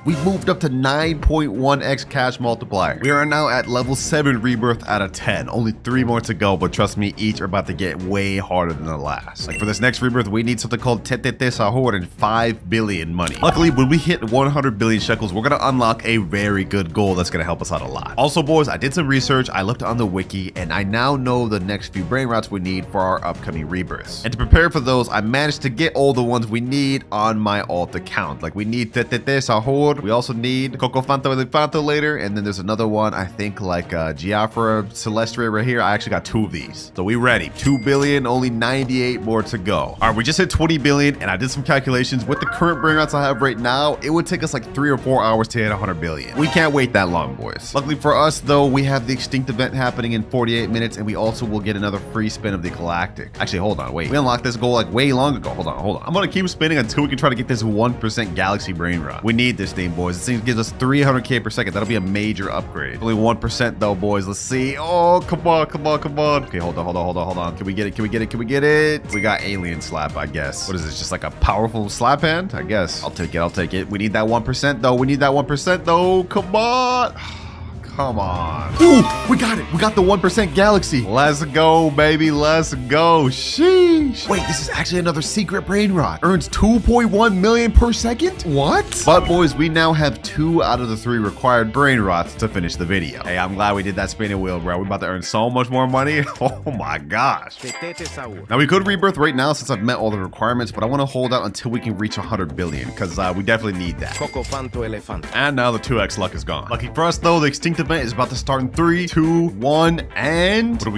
We've moved up to 9.1x cash multiplier. We are now at level 7 rebirth out of 10. Only 3 more to go, but trust me, each are about to get way harder than the last. Like for this next rebirth, we need something called Tetete Sahur and 5 billion money. Luckily, when we hit 100 billion shekels, we're gonna unlock a very good goal that's gonna help us out a lot. Also, boys, I did some research. I looked on the wiki, and I now know the next few brain rots we need for our upcoming rebirths. And to prepare for those, I managed to get all the ones we need on my alt account. Like we need Tetete Sahur. We also need Coco Fanto Elefanto later, and then there's another one, I think like Giafra Celestia right here. I actually got 2 of these. So we ready. 2 billion, only 98 more to go. All right, we just hit 20 billion, and I did some calculations. With the current brain rots I have right now, it would take us like 3 or 4 hours to hit 100 billion. We can't wait that long, boys. Luckily for us, though, we have the extinct event happening in 48 minutes, and we also will get another free spin of the galactic. Actually, hold on, wait. We unlocked this goal like way long ago. Hold on. I'm gonna keep spinning until we can try to get this 1% galaxy brain rot. We need this thing, boys. This thing gives us 300k per second. That'll be a major upgrade. Only 1% though, boys. Let's see. Oh, come on. Okay, hold on. Can we get it? We got alien slap, I guess. What is this? Just like a powerful slap hand? I guess. I'll take it. We need that 1% though. Come on. Come on. Ooh, we got it. We got the 1% galaxy. Let's go, baby. Let's go. Sheesh. Wait, this is actually another secret brain rot. Earns 2.1 million per second? What? But boys, we now have 2 out of the 3 required brain rots to finish the video. Hey, I'm glad we did that spinning wheel, bro. We're about to earn so much more money. Oh my gosh. Tetete Sahur. Now we could rebirth right now since I've met all the requirements, but I want to hold out until we can reach 100 billion because we definitely need that. Coco Fanto Elefanto. And now the 2x luck is gone. Lucky for us though, the extinct event is about to start in 3, 2, 1, and what do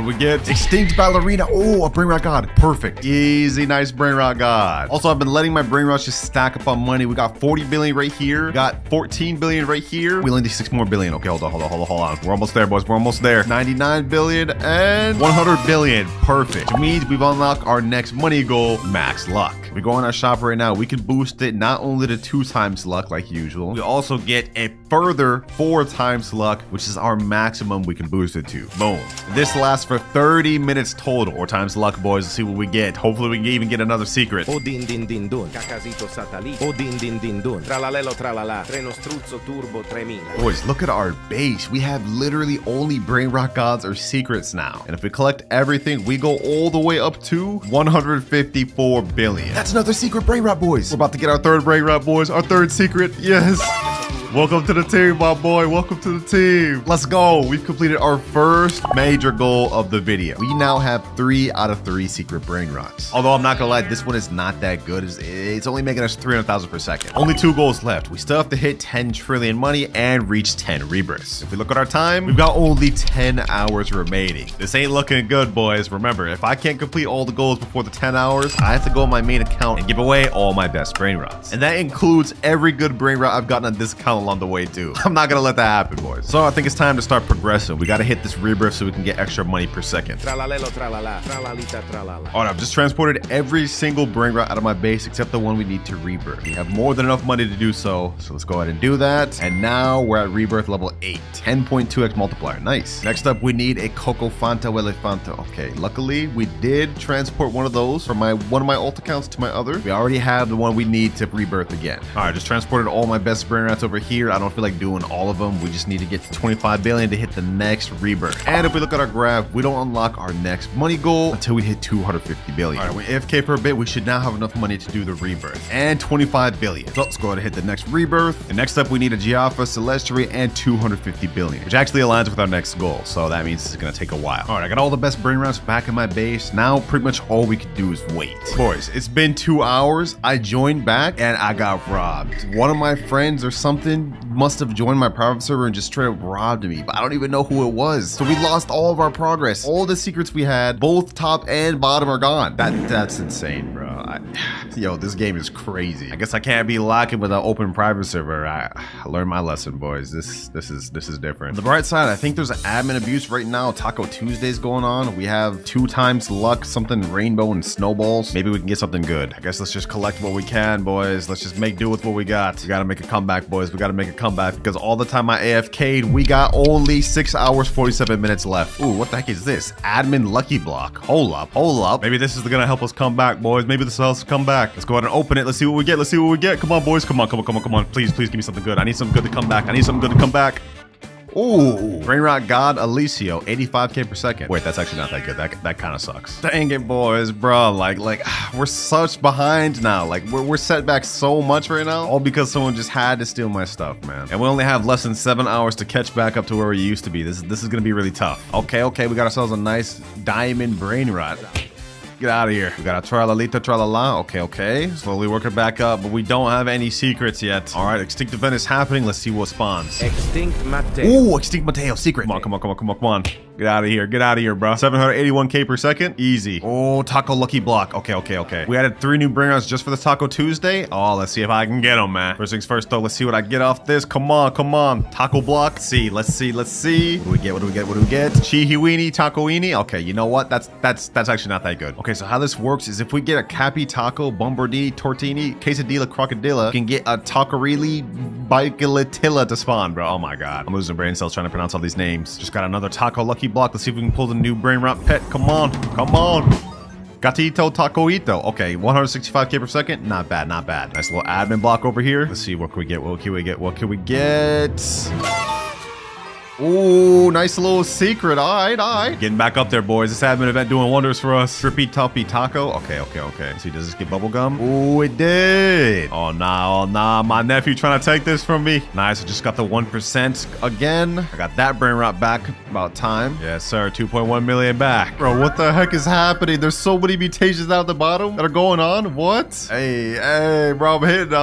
we get? Extinct ballerina. Oh, a brain rot god. Perfect. Easy, nice brain rot god. Also, I've been letting my brain rots just stack up on money. We got 40 billion right here. We got 14 billion right here. We only need 6 more billion. Okay, hold on. We're almost there, boys. We're almost there. 99 billion and 100 billion. Perfect. Which means we've unlocked our next money goal, max luck. We go on our shop right now. We can boost it not only to 2 times luck like usual. We also get a further 4 times luck, which is our maximum we can boost it to. Boom. This lasts for 30 minutes total, or times luck, boys. Let's see what we get. Hopefully we can even get another secret. O din din din dun. Cacasito satellite. O din din din dun. Tralalelo tralala. Treno struzzo turbo 3000. Boys, look at our base. We have literally only brain rot gods or secrets now. And if we collect everything, we go all the way up to 154 billion. That's another secret brain rot, boys. We're about to get our 3rd brain rot, boys. Our 3rd secret. Yes. Welcome to the team, my boy. Welcome to the team. Let's go. We've completed our first major goal of the video. We now have 3 out of 3 secret brain rots. Although I'm not gonna lie, this one is not that good. It's only making us 300,000 per second. Only 2 goals left. We still have to hit 10 trillion money and reach 10 rebirths. If we look at our time, we've got only 10 hours remaining. This ain't looking good, boys. Remember, if I can't complete all the goals before the 10 hours, I have to go on my main account and give away all my best brain rots. And that includes every good brain rot I've gotten on this account along the way too. I'm not gonna let that happen, boys. So I think it's time to start progressing. We gotta hit this rebirth so we can get extra money per second. Tralalelo tralala. Tralalita tralala. All right, I've just transported every single brain rot out of my base except the one we need to rebirth. We have more than enough money to do so let's go ahead and do that. And now we're at rebirth level 8, 10.2x multiplier. Nice. Next up, we need a Coco Fanto Elefanto. Okay, luckily we did transport one of those from one of my alt accounts to my other. We already have the one we need to rebirth again. All right, just transported all my best brain rots over here. I don't feel like doing all of them. We just need to get to 25 billion to hit the next rebirth. And if we look at our graph, we don't unlock our next money goal until we hit 250 billion. All right, we AFK for a bit. We should now have enough money to do the rebirth and 25 billion. So let's go ahead and hit the next rebirth. And next up, we need a Giafra Celestia and 250 billion, which actually aligns with our next goal. So that means it's gonna take a while. All right, I got all the best brain rots back in my base. Now pretty much all we can do is wait. Boys, it's been 2 hours. I joined back and I got robbed. One of my friends or something must have joined my private server and just straight up robbed me, but I don't even know who it was. So we lost all of our progress. All the secrets we had, both top and bottom, are gone. That's insane, bro. Yo, this game is crazy. I guess I can't be locking with an open private server. I learned my lesson, boys. This is different. On the bright side, I think there's an admin abuse right now. Taco Tuesday's going on. We have 2 times luck, something rainbow and snowballs. Maybe we can get something good. I guess let's just collect what we can, boys. Let's just make do with what we got. We gotta make a comeback, boys. We gotta make a comeback because all the time I AFK'd, we got only 6 hours, 47 minutes left. Ooh, what the heck is this? Admin lucky block. Hold up. Maybe this is gonna help us come back, boys. Maybe this will help us come back. back. Let's go ahead and open it. Let's see what we get. Let's see what we get. Come on, boys. Come on, come on, come on, come on. Please, please give me something good. I need something good to come back. I need something good to come back. Ooh, Brainrot God Alicio, 85k per second. Wait, that's actually not that good. That kind of sucks. Dang it, boys, bro. Like we're such behind now. Like we're set back so much right now, all because someone just had to steal my stuff, man. And we only have less than 7 hours to catch back up to where we used to be. This is gonna be really tough. Okay, we got ourselves a nice diamond Brainrot. Get out of here. We got a tralalita tralala. Okay. Slowly working back up, but we don't have any secrets yet. All right, extinct event is happening. Let's see what spawns. Extinct Matteo. Ooh, extinct Mateo secret. Come on. Get out of here, bro. 781k per second. Easy. Oh, taco lucky block. Okay. We added 3 new Brainrots just for this Taco Tuesday. Oh, let's see if I can get them, man. First things first, though. Let's see what I get off this. Come on. Taco block. Let's see. What do we get? Chihiwini, tacoini. Okay, you know what? That's actually not that good. Okay, so how this works is if we get a Cappy Taco, Bombardini, Tortini, Quesadilla, Crocodilla, we can get a Tacorini, Bicalatilla to spawn, bro. Oh my god. I'm losing brain cells trying to pronounce all these names. Just got another Taco Lucky block. Let's see if we can pull the new Brainrot pet. Come on. Gatito Tacoito. Okay, 165k per second. Not bad. Nice little admin block over here. Let's see, what can we get? Ooh, nice little secret. All right. Getting back up there, boys. This admin event doing wonders for us. Trippy Toppy Taco. Okay. Let's see, does this get bubblegum? Ooh, it did. Oh, nah. My nephew trying to take this from me. Nice. I just got the 1% again. I got that Brainrot back. About time. Yes, sir. 2.1 million back. Bro, what the heck is happening? There's so many mutations out at the bottom that are going on. What? Hey, bro, I'm hitting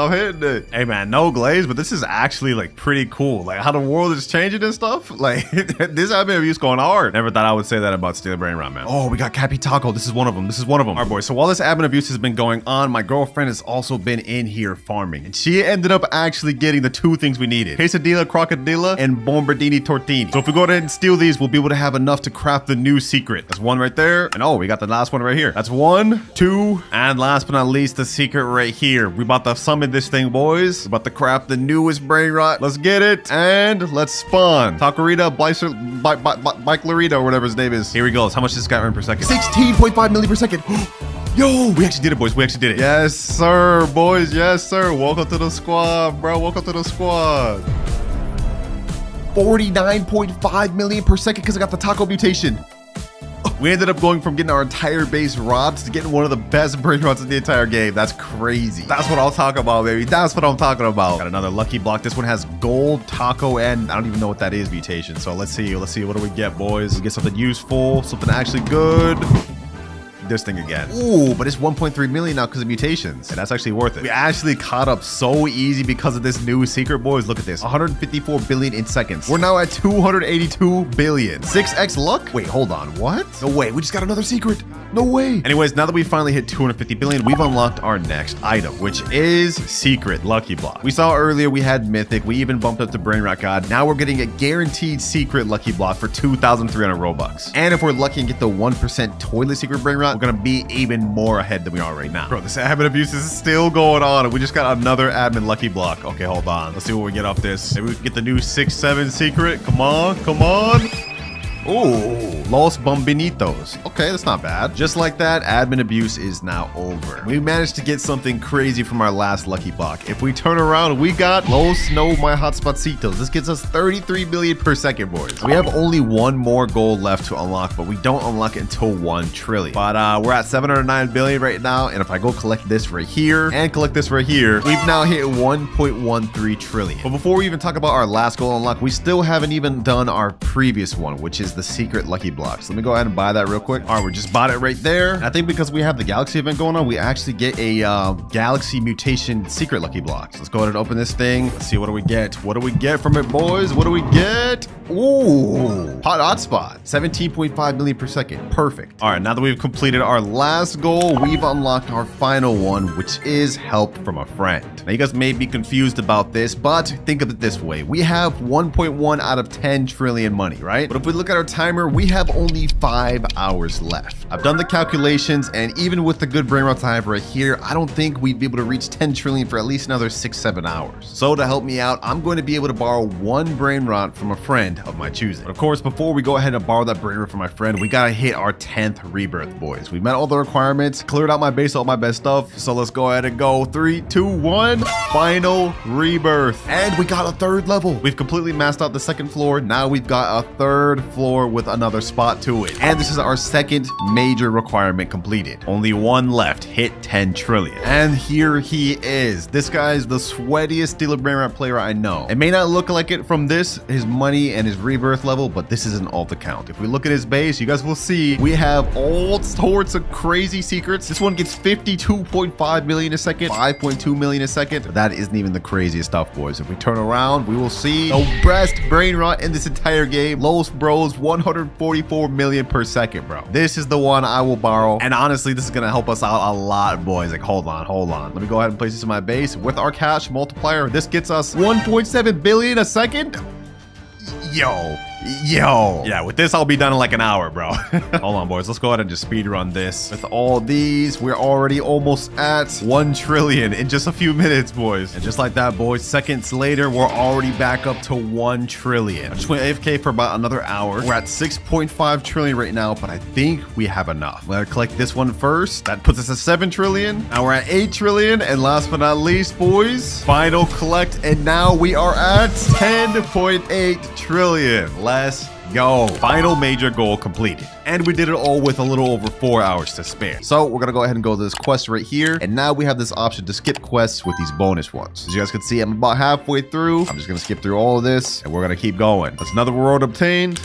it. Hey, man, no glaze, but this is actually like pretty cool. Like how the world is changing and stuff. Like this admin abuse going hard. Never thought I would say that about Stealing Brainrot, man. Oh, we got Cappy Taco. This is one of them. All right, boys. So while this admin abuse has been going on, my girlfriend has also been in here farming, and she ended up actually getting the 2 things we needed: Quesadilla, Crocodilla, and Bombardini Tortini. So if we go ahead and steal these, we'll be able to have enough to craft the new secret. That's 1 right there, and oh, we got the last one right here. That's 1, 2, and last but not least, the secret right here. We about to summon this thing, boys. We're about to craft the newest Brainrot. Let's get it, and let's spawn Tacorita, Bikelarita, or whatever his name is. Here he goes. How much does this guy earn per second? 16.5 million per second. Yo, we actually did it, boys. We actually did it. Yes, sir, boys. Yes, sir. Welcome to the squad, bro. 49.5 million per second because I got the taco mutation. We ended up going from getting our entire base rods to getting one of the best Brainrots in the entire game. That's crazy. That's what I'll talk about, baby. That's what I'm talking about. Got another lucky block. This one has gold, taco, and I don't even know what that is, mutation. So let's see. What do we get, boys? We get something useful, something actually good. This thing again. Ooh, but it's 1.3 million now because of mutations, and that's actually worth it. We actually caught up so easy because of this new secret, boys. Look at this, 154 billion in seconds. We're now at 282 billion. 6x luck. Wait, hold on. What? No way. We just got another secret. No way. Anyways, now that we finally hit 250 billion, we've unlocked our next item, which is secret lucky block. We saw earlier we had mythic. We even bumped up to Brainrot God. Now we're getting a guaranteed secret lucky block for 2,300 Robux. And if we're lucky and get the 1% toilet secret Brainrot, we're gonna be even more ahead than we are right now. Bro, this admin abuse is still going on, and we just got another admin lucky block. Okay, hold on. Let's see what we get off this. Maybe we can get the new 6-7 secret. Come on. Ooh, Los Bombinitos. Okay, that's not bad. Just like that, admin abuse is now over. We managed to get something crazy from our last lucky block. If we turn around, we got Los No My Hotspotcitos. This gets us 33 million per second, boys. We have only 1 more gold left to unlock, but we don't unlock it until 1 trillion. But we're at 709 billion right now, and if I go collect this right here and collect this right here, we've now hit 1.13 trillion. But before we even talk about our last gold unlock, we still haven't even done our previous one, which is the secret lucky blocks. Let me go ahead and buy that real quick. All right, we just bought it right there. And I think because we have the galaxy event going on, we actually get a galaxy mutation secret lucky blocks. Let's go ahead and open this thing. Let's see, what do we get? What do we get from it, boys? What do we get? Ooh, hotspot, 17.5 million per second. Perfect. All right, now that we've completed our last goal, we've unlocked our final one, which is help from a friend. Now, you guys may be confused about this, but think of it this way. We have 1.1 out of 10 trillion money, right? But if we look at our timer, we have have only 5 hours left. I've done the calculations, and even with the good brain rots I have right here, I don't think we'd be able to reach 10 trillion for at least another 6-7 hours. So to help me out, I'm going to be able to borrow one brain rot from a friend of my choosing. But of course, before we go ahead and borrow that brain rot from my friend, we gotta hit our 10th rebirth, boys. We met all the requirements, cleared out my base, all my best stuff. So let's go ahead and go 3, 2, 1. Final rebirth. And we got a 3rd level. We've completely maxed out the 2nd floor. Now we've got a 3rd floor with another spot to it. And this is our 2nd major requirement completed. Only one left. Hit 10 trillion. And here he is. This guy is the sweatiest Stealer Brainrot player I know. It may not look like it from this, his money and his rebirth level, but this is an alt account. If we look at his base, you guys will see we have all sorts of crazy secrets. This one gets 52.5 million a second, 5.2 million a second. That isn't even the craziest stuff, boys. If we turn around, we will see the best brain rot in this entire game. Lowest bros, 144 million per second, bro. This is the one I will borrow. And honestly, this is gonna help us out a lot, boys. Like, hold on. Let me go ahead and place this in my base. With our cash multiplier, this gets us 1.7 billion a second. Yo. Yeah, with this, I'll be done in like an hour, bro. Hold on, boys. Let's go ahead and just speed run this. With all these, we're already almost at 1 trillion in just a few minutes, boys. And just like that, boys, seconds later, we're already back up to 1 trillion. I just went AFK for about another hour. We're at 6.5 trillion right now, but I think we have enough. We're gonna collect this one first. That puts us at 7 trillion. Now we're at 8 trillion. And last but not least, boys, final collect. And now we are at 10.8 trillion. Let's go. Final major goal completed. And we did it all with a little over 4 hours to spare. So we're gonna go ahead and go to this quest right here. And now we have this option to skip quests with these bonus ones. As you guys can see, I'm about halfway through. I'm just gonna skip through all of this and we're gonna keep going. That's another reward obtained.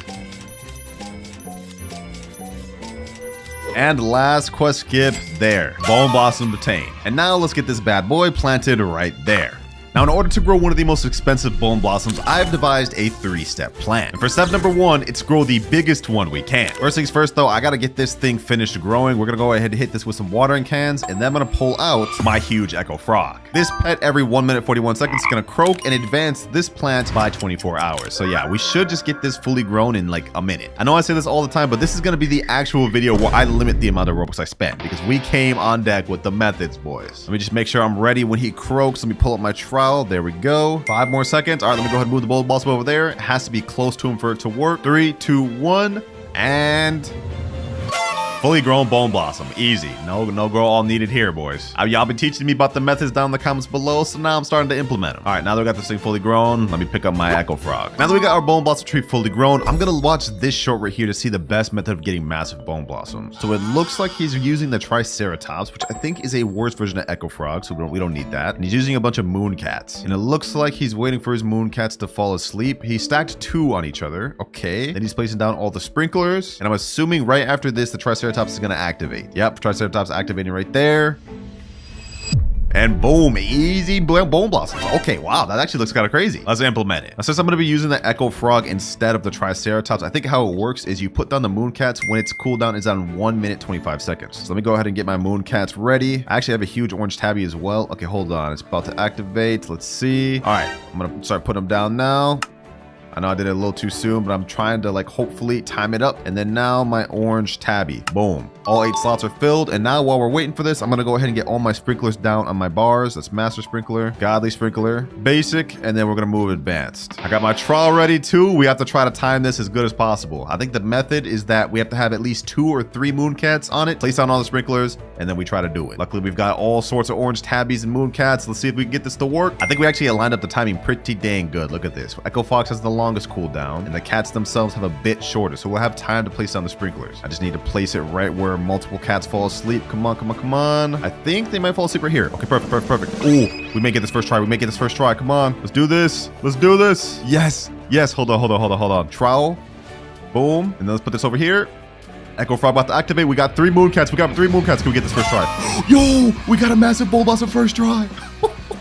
And last quest skip there. Bone Blossom obtained. And now let's get this bad boy planted right there. Now, in order to grow one of the most expensive bone blossoms, I've devised a 3-step plan. And for step number 1, it's grow the biggest one we can. First things first, though, I gotta get this thing finished growing. We're gonna go ahead and hit this with some watering cans, and then I'm gonna pull out my huge Echo Frog. This pet every 1 minute 41 seconds is gonna croak and advance this plant by 24 hours. So yeah, we should just get this fully grown in like a minute. I know I say this all the time, but this is gonna be the actual video where I limit the amount of Robux I spend because we came on deck with the methods, boys. Let me just make sure I'm ready when he croaks. Let me pull up my trowel. There we go. 5 more seconds. All right, let me go ahead and move the bone blossom over there. It has to be close to him for it to work. 3, 2, 1, and fully grown bone blossom. Easy. No grow all needed here, boys. Y'all been teaching me about the methods down in the comments below, so now I'm starting to implement them. All right, now that we got this thing fully grown, let me pick up my Echo Frog. Now that we got our bone blossom tree fully grown, I'm gonna watch this short right here to see the best method of getting massive bone blossoms. So it looks like he's using the Triceratops, which I think is a worse version of Echo Frog, so we don't need that. And he's using a bunch of moon cats. And it looks like he's waiting for his moon cats to fall asleep. He stacked 2 on each other. Okay. Then he's placing down all the sprinklers. And I'm assuming right after this, the Triceratops is gonna activate. Yep, Triceratops activating right there. And boom, easy bone blossoms. Okay, wow, that actually looks kind of crazy. Let's implement it. Now, since I'm going to be using the Echo Frog instead of the Triceratops, I think how it works is you put down the Mooncats when its cooldown is on 1 minute 25 seconds. So let me go ahead and get my Mooncats ready. I actually have a huge orange tabby as well. Okay, hold on. It's about to activate. Let's see. All right, I'm going to start putting them down now. I know I did it a little too soon, but I'm trying to like hopefully time it up. And then now my orange tabby. Boom. All 8 slots are filled. And now while we're waiting for this, I'm going to go ahead and get all my sprinklers down on my bars. That's Master Sprinkler, Godly Sprinkler, Basic, and then we're going to move Advanced. I got my trowel ready too. We have to try to time this as good as possible. I think the method is that we have to have at least 2 or 3 Mooncats on it, place down all the sprinklers, and then we try to do it. Luckily, we've got all sorts of orange tabbies and Mooncats. Let's see if we can get this to work. I think we actually lined up the timing pretty dang good. Look at this. Echo Fox has the longest cooldown, and the cats themselves have a bit shorter, so we'll have time to place down the sprinklers. I just need to place it right where multiple cats fall asleep. Come on, come on, come on. I think they might fall asleep right here. Okay, perfect, perfect, perfect. Ooh, we may get this first try. We may get this first try. Come on, let's do this. Let's do this. Yes, yes. Hold on. Trowel. Boom. And then let's put this over here. Echo Frog about to activate. We got 3 Mooncats. Can we get this first try? Yo, we got a massive bone blossom first try.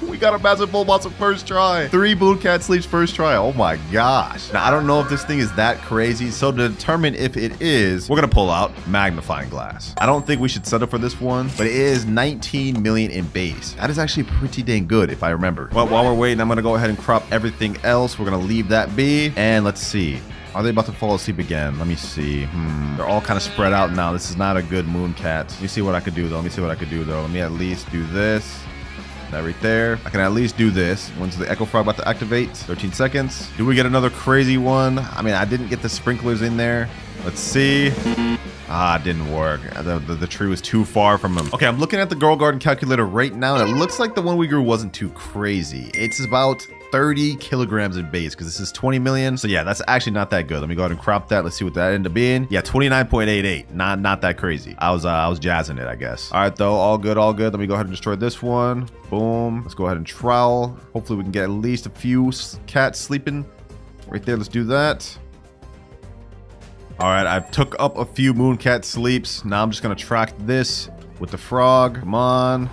We got a massive bone blossom first try. 3 Mooncat sleeps first try. Oh my gosh. Now, I don't know if this thing is that crazy. So to determine if it is, we're going to pull out magnifying glass. I don't think we should settle for this one, but it is 19 million in base. That is actually pretty dang good if I remember. Well, while we're waiting, I'm going to go ahead and crop everything else. We're going to leave that be. And let's see. Are they about to fall asleep again? Let me see. They're all kind of spread out now. This is not a good moon cat. Let me see what I could do though. Let me at least do this. That right there. I can at least do this. When's the Echo Frog about to activate? 13 seconds. Do we get another crazy one? I mean, I didn't get the sprinklers in there. Let's see. Ah, it didn't work. The tree was too far from him. Okay, I'm looking at the Girl Garden calculator right now, and it looks like the one we grew wasn't too crazy. It's about 30 kilograms in base because this is 20 million. So yeah, that's actually not that good. Let me go ahead and crop that. Let's see what that ended up being. Yeah, 29.88. Not that crazy. I was jazzing it, I guess. All right, though. All good. Let me go ahead and destroy this one. Boom. Let's go ahead and trowel. Hopefully we can get at least a few cats sleeping right there. Let's do that. All right, I took up a few mooncat sleeps. Now I'm just gonna track this with the frog. Come on.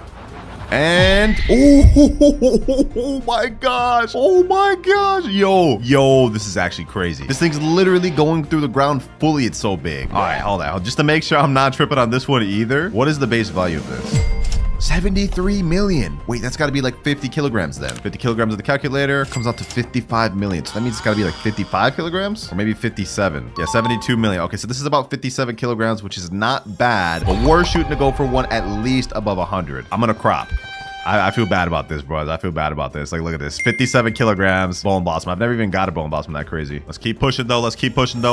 And oh my gosh. Yo, this is actually crazy. This thing's literally going through the ground fully. It's so big. All right, hold on. Just to make sure I'm not tripping on this one either. What is the base value of this? 73 million. Wait, that's got to be like 50 kilograms then. 50 kilograms of the calculator comes out to 55 million. So that means it's got to be like 55 kilograms or maybe 57. Yeah, 72 million. Okay, so this is about 57 kilograms, which is not bad, but we're shooting to go for one at least above 100. I'm going to crop. I feel bad about this, bros. I feel bad about this. Like, look at this. 57 kilograms bone blossom. I've never even got a bone blossom that crazy. Let's keep pushing, though.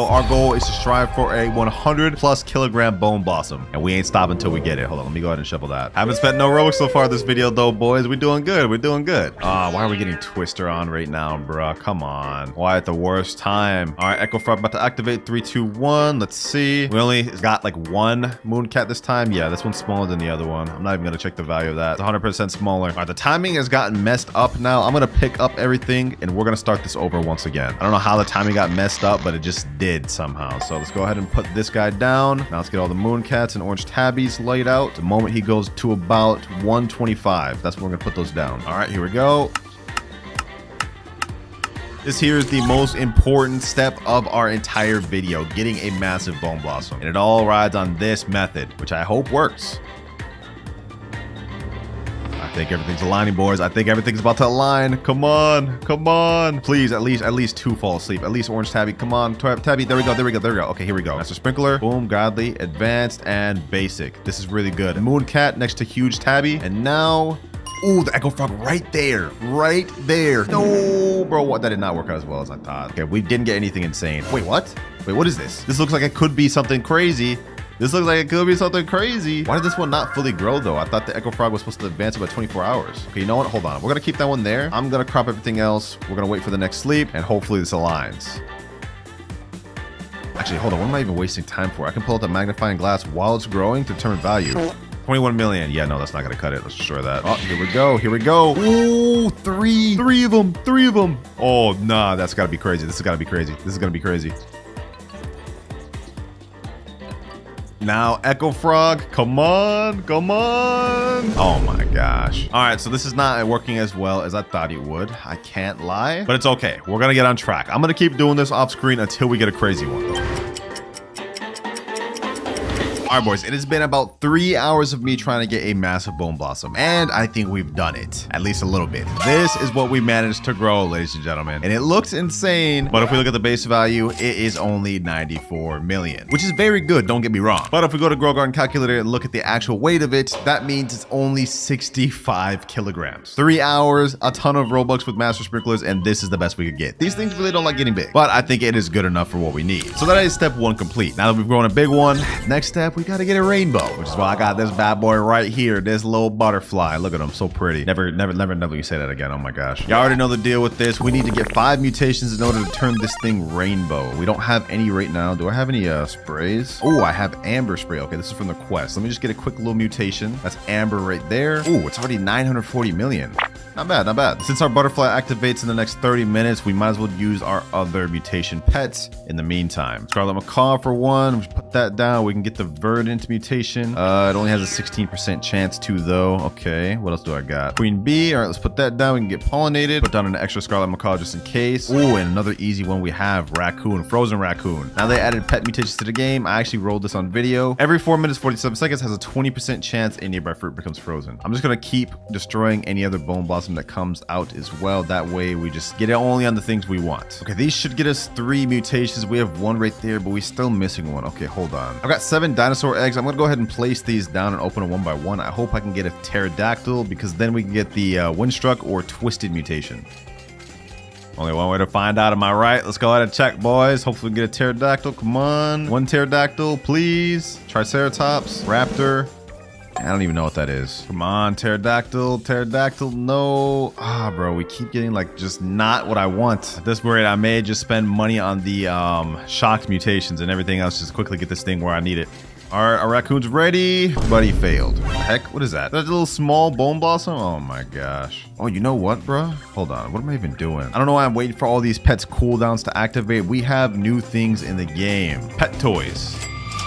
Our goal is to strive for a 100 plus kilogram bone blossom. And we ain't stopping until we get it. Hold on. Let me go ahead and shovel that. Haven't spent no Robux so far this video, though, boys. We're doing good. Why are we getting Twister on right now, bro? Come on. Why at the worst time? All right, Echo Frog about to activate. 3, 2, 1. Let's see. We only got like one mooncat this time. Yeah, this one's smaller than the other one. I'm not even going to check the value of that. It's 100% smaller. All right, the timing has gotten messed up now. I'm gonna pick up everything and we're gonna start this over once again. I don't know how the timing got messed up, but it just did somehow. So let's go ahead and put this guy down. Now let's get all the moon-cats and orange tabbies laid out. The moment he goes to about 125, that's when we're gonna put those down. All right, here we go. This here is the most important step of our entire video, getting a massive bone blossom. And it all rides on this method, which I hope works. I think everything's aligning, boys. I think everything's about to align. Come on. Please, at least 2 fall asleep. At least orange tabby. Come on, tabby. There we go. Okay, here we go. Master sprinkler. Boom, godly, advanced, and basic. This is really good. Moon cat next to huge tabby. And now, ooh, the Echo Frog right there. No, bro, what? That did not work out as well as I thought. Okay, we didn't get anything insane. Wait, what? What is this? This looks like it could be something crazy. Why did this one not fully grow, though? I thought the Echo Frog was supposed to advance about 24 hours. Okay, you know what? Hold on. We're going to keep that one there. I'm going to crop everything else. We're going to wait for the next sleep, and hopefully this aligns. Actually, hold on. What am I even wasting time for? I can pull out the magnifying glass while it's growing to determine value. 21 million. Yeah, no, that's not going to cut it. Let's destroy that. Oh, here we go. Ooh, three of them. Oh, nah, that's got to be crazy. This is going to be crazy. Now, Echo Frog, come on. Oh my gosh. All right, so this is not working as well as I thought it would. I can't lie, but it's okay. We're gonna get on track. I'm gonna keep doing this off screen until we get a crazy one. All right, boys, it has been about 3 hours of me trying to get a massive bone blossom, and I think we've done it, at least a little bit. This is what we managed to grow, ladies and gentlemen, and it looks insane, but if we look at the base value, it is only 94 million, which is very good, don't get me wrong. But if we go to Grow Garden Calculator and look at the actual weight of it, that means it's only 65 kilograms. 3 hours, a ton of Robux with Master Sprinklers, and this is the best we could get. These things really don't like getting big, but I think it is good enough for what we need. So that is step 1 complete. Now that we've grown a big one, next step, we gotta get a rainbow, which is why I got this bad boy right here, this little butterfly. Look at him, so pretty. Never you say that again. Oh my gosh. Y'all already know the deal with this. We need to get 5 mutations in order to turn this thing rainbow. We don't have any right now. Do I have any sprays? Oh, I have amber spray. Okay, this is from the quest. Let me just get a quick little mutation. That's amber right there. Oh, it's already 940 million. Not bad. Since our butterfly activates in the next 30 minutes, we might as well use our other mutation pets in the meantime. Scarlet Macaw for one. We put that down. We can get the Verdant mutation. It only has a 16% chance to, though. Okay, what else do I got? Queen bee. All right, let's put that down. We can get pollinated. Put down an extra scarlet macaw just in case. Oh, and another easy one we have. Raccoon. Frozen raccoon. Now they added pet mutations to the game. I actually rolled this on video. Every 4 minutes, 47 seconds has a 20% chance a nearby fruit becomes frozen. I'm just going to keep destroying any other bone blossom that comes out as well. That way we just get it only on the things we want. Okay, these should get us 3 mutations. We have 1 right there, but we're still missing 1. Okay, hold on. I've got 7 dinosaur eggs. I'm going to go ahead and place these down and open them 1 by 1. I hope I can get a pterodactyl because then we can get the windstruck or twisted mutation. Only one way to find out, am I right? Let's go ahead and check, boys. Hopefully we can get a pterodactyl. Come on. 1 pterodactyl, please. Triceratops, raptor. I don't even know what that is. Come on, pterodactyl, pterodactyl, no. Ah, bro, we keep getting like just not what I want. At this rate, I may just spend money on the shocked mutations and everything else. Just quickly get this thing where I need it. All right, our raccoon's ready, but he failed. Heck, what is that? That's a little small bone blossom? Oh my gosh. Oh, you know what, bro? Hold on, what am I even doing? I don't know why I'm waiting for all these pets cooldowns to activate. We have new things in the game. Pet toys.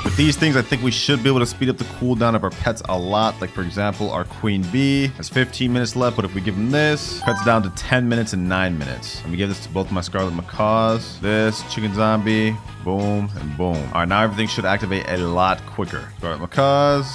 With these things, I think we should be able to speed up the cooldown of our pets a lot. Like, for example, our queen bee has 15 minutes left, but if we give them this, cuts down to 10 minutes and 9 minutes. Let me give this to both my scarlet macaws. This, chicken zombie, boom, and boom. All right, now everything should activate a lot quicker. Scarlet macaws,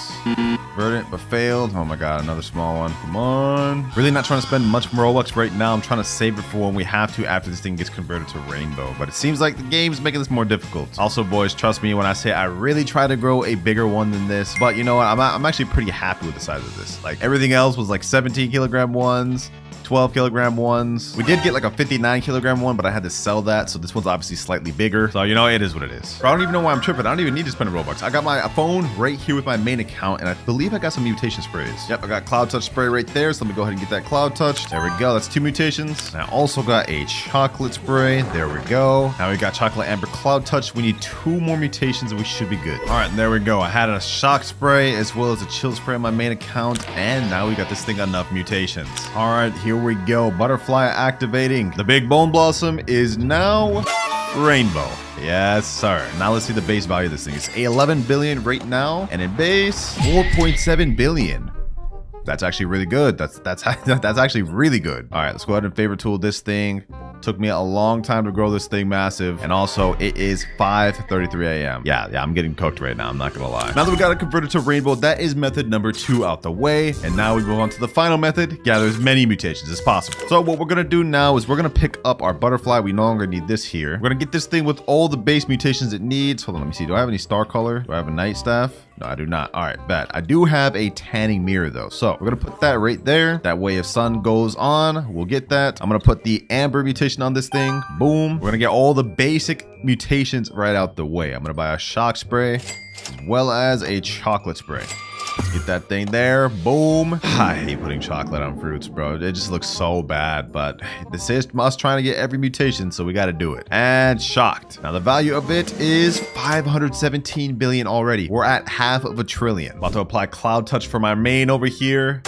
verdant, but failed. Oh my god, another small one. Come on. Really not trying to spend much Robux right now. I'm trying to save it for when we have to after this thing gets converted to rainbow. But it seems like the game's making this more difficult. Also, boys, trust me when I say I really try to grow a bigger one than this, but you know what, I'm actually pretty happy with the size of this. Like, everything else was like 17 kilogram ones, 12 kilogram ones. We did get like a 59 kilogram one, but I had to sell that, so this one's obviously slightly bigger. So, you know, it is what it is. I don't even know why I'm tripping. I don't even need to spend Robux. I got my phone right here with my main account, and I believe I got some mutation sprays. Yep, I got Cloud Touch spray right there, so let me go ahead and get that Cloud Touch. There we go, that's 2 mutations. And I also got a chocolate spray. There we go. Now we got chocolate amber Cloud Touch. We need 2 more mutations and we should be good. All right, and there we go. I had a shock spray as well as a chill spray on my main account, and now we got this thing enough mutations. All right, here we go. Butterfly activating. The big bone blossom is now rainbow. Yes, sir. Now let's see the base value of this thing. It's 11 billion right now, and in base 4.7 billion. That's actually really good. That's actually really good. All right, let's go ahead and favorite tool this thing. Took me a long time to grow this thing massive, and also it is 5:33 a.m. Yeah, I'm getting cooked right now. I'm not gonna lie. Now that we got it converted to rainbow, that is method number 2 out the way, and now we move on to the final method: gather as many mutations as possible. So what we're gonna do now is we're gonna pick up our butterfly. We no longer need this here. We're gonna get this thing with all the base mutations it needs. Hold on, let me see. Do I have any star color? Do I have a night staff? No, I do not. All right, bet. I do have a tanning mirror though, so we're gonna put that right there. That way, if sun goes on, we'll get that. I'm gonna put the amber mutation on this thing. Boom. We're gonna get all the basic mutations right out the way. I'm gonna buy a shock spray as well as a chocolate spray. Get that thing there. Boom. I hate putting chocolate on fruits, bro. It just looks so bad, but this is us trying to get every mutation, so we got to do it. And shocked. Now the value of it is 517 billion already. We're at $500 billion. About to apply Cloud Touch for my main over here.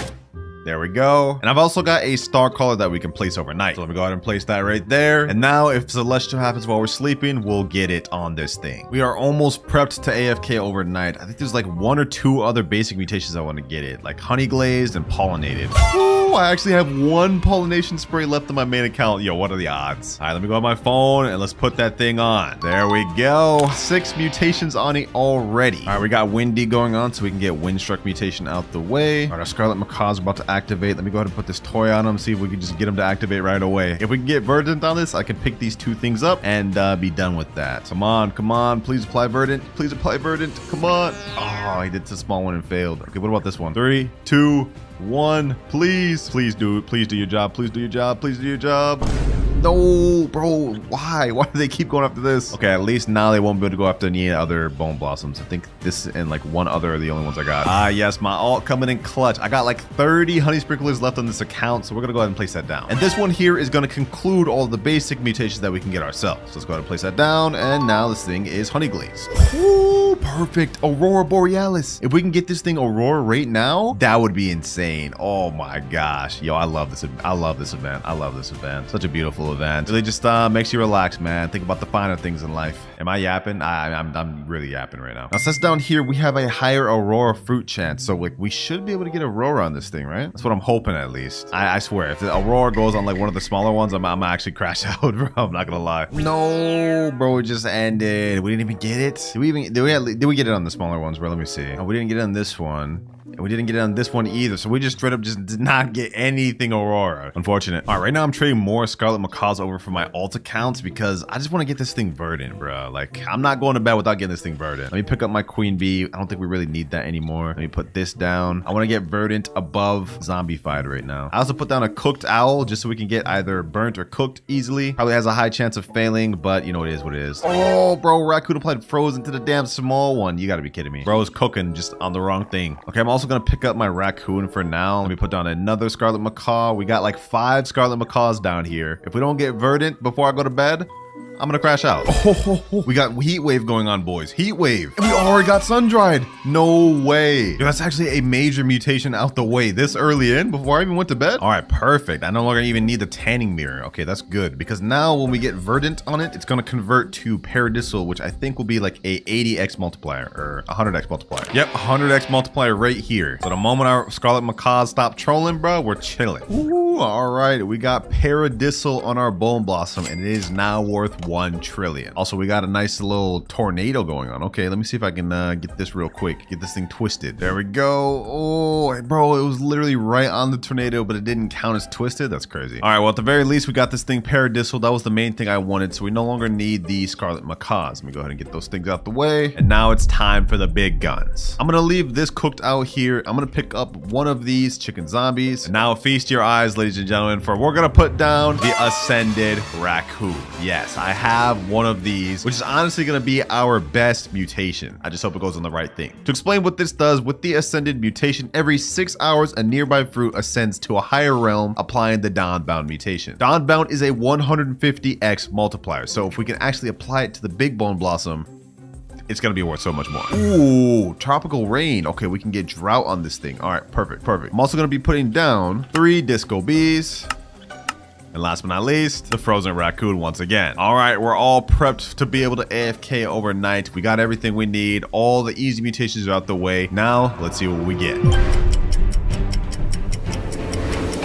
There we go. And I've also got a star color that we can place overnight. So let me go ahead and place that right there. And now if Celestial happens while we're sleeping, we'll get it on this thing. We are almost prepped to AFK overnight. I think there's like 1 or 2 other basic mutations I want to get it, like honey glazed and pollinated. Ooh, I actually have 1 pollination spray left on my main account. Yo, what are the odds? All right, let me go on my phone and let's put that thing on. There we go. 6 mutations on it already. All right, we got windy going on, so we can get windstruck mutation out the way. All right, our scarlet macaws are about to activate. Let me go ahead and put this toy on them, see if we can just get them to activate right away. If we can get verdant on this, I can pick these 2 things up and be done with that. Come on, please apply verdant. Please apply verdant. Come on. Oh, I did the small one and failed. Okay, what about this one? 3, 2, 1. Please do it. Please do your job. Please do your job. Please do your job. No, bro. Why do they keep going after this? Okay, at least now they won't be able to go after any other bone blossoms. I think this and like 1 other are the only ones I got. Ah, yes, my alt coming in clutch. I got like 30 honey sprinklers left on this account, so we're gonna go ahead and place that down. And this one here is gonna conclude all the basic mutations that we can get ourselves. So let's go ahead and place that down, and now this thing is honey glazed. Ooh, perfect. Aurora Borealis. If we can get this thing Aurora right now, that would be insane. Oh my gosh. Yo, I love this. I love this event. I love this event. Such a beautiful event. Really just makes you relax, man. Think about the finer things in life. Am I yapping? I'm really yapping right now. Now, since down here, we have a higher Aurora fruit chance. So like we should be able to get Aurora on this thing, right? That's what I'm hoping at least. I swear, if the Aurora goes on like one of the smaller ones, I'm actually crash out, bro. I'm not gonna lie. No, bro, it just ended. We didn't even get it. Did we get it on the smaller ones, bro? Let me see. Oh, we didn't get it on this one. And we didn't get it on this one either. So we just straight up just did not get anything Aurora. Unfortunate. All right, right now I'm trading more Scarlet Macaws over for my alt accounts because I just want to get this thing verdant, bro. Like, I'm not going to bed without getting this thing verdant. Let me pick up my Queen Bee. I don't think we really need that anymore. Let me put this down. I want to get verdant above zombified right now. I also put down a cooked owl just so we can get either burnt or cooked easily. Probably has a high chance of failing, but you know, it is what it is. Oh, bro, Raccoon applied frozen to the damn small one. You got to be kidding me. Bro's cooking just on the wrong thing. Okay, I'm also going to pick up my Raccoon for now. Let me put down another Scarlet Macaw. We got like 5 Scarlet Macaws down here. If we don't get verdant before I go to bed, I'm gonna crash out. Oh, we got heat wave going on, boys. Heat wave. And we already got sun dried. No way. Yo, that's actually a major mutation out the way this early in before I even went to bed. All right, perfect. I no longer even need the tanning mirror. Okay, that's good because now when we get verdant on it, it's gonna convert to paradisal, which I think will be like a 80x multiplier or 100x multiplier. Yep, 100x multiplier right here. So the moment our Scarlet Macaws stop trolling, bro, we're chilling. Ooh, all right. We got paradisal on our Bone Blossom and it is now worth 1 trillion. Also, we got a nice little tornado going on. Okay, let me see if I can get this real quick. Get this thing twisted. There we go. Oh, bro, it was literally right on the tornado, but it didn't count as twisted. That's crazy. All right, well, at the very least, we got this thing paradisal. That was the main thing I wanted, so we no longer need the Scarlet Macaws. Let me go ahead and get those things out the way. And now it's time for the big guns. I'm gonna leave this cooked out here. I'm gonna pick up one of these chicken zombies. And now feast your eyes, ladies and gentlemen, for we're gonna put down the Ascended Raccoon. Yes, I have one of these, which is honestly going to be our best mutation. I just hope it goes on the right thing. To explain what this does, with the Ascended mutation, every 6 hours, a nearby fruit ascends to a higher realm, applying the Dawnbound mutation. Dawnbound is a 150x multiplier, so if we can actually apply it to the Big Bone Blossom, it's gonna be worth so much more. Ooh, tropical rain. Okay, we can get drought on this thing. All right, perfect. I'm also gonna be putting down 3 disco bees. And last but not least, the frozen raccoon once again. All right, we're all prepped to be able to AFK overnight. We got everything we need. All the easy mutations are out the way. Now, let's see what we get.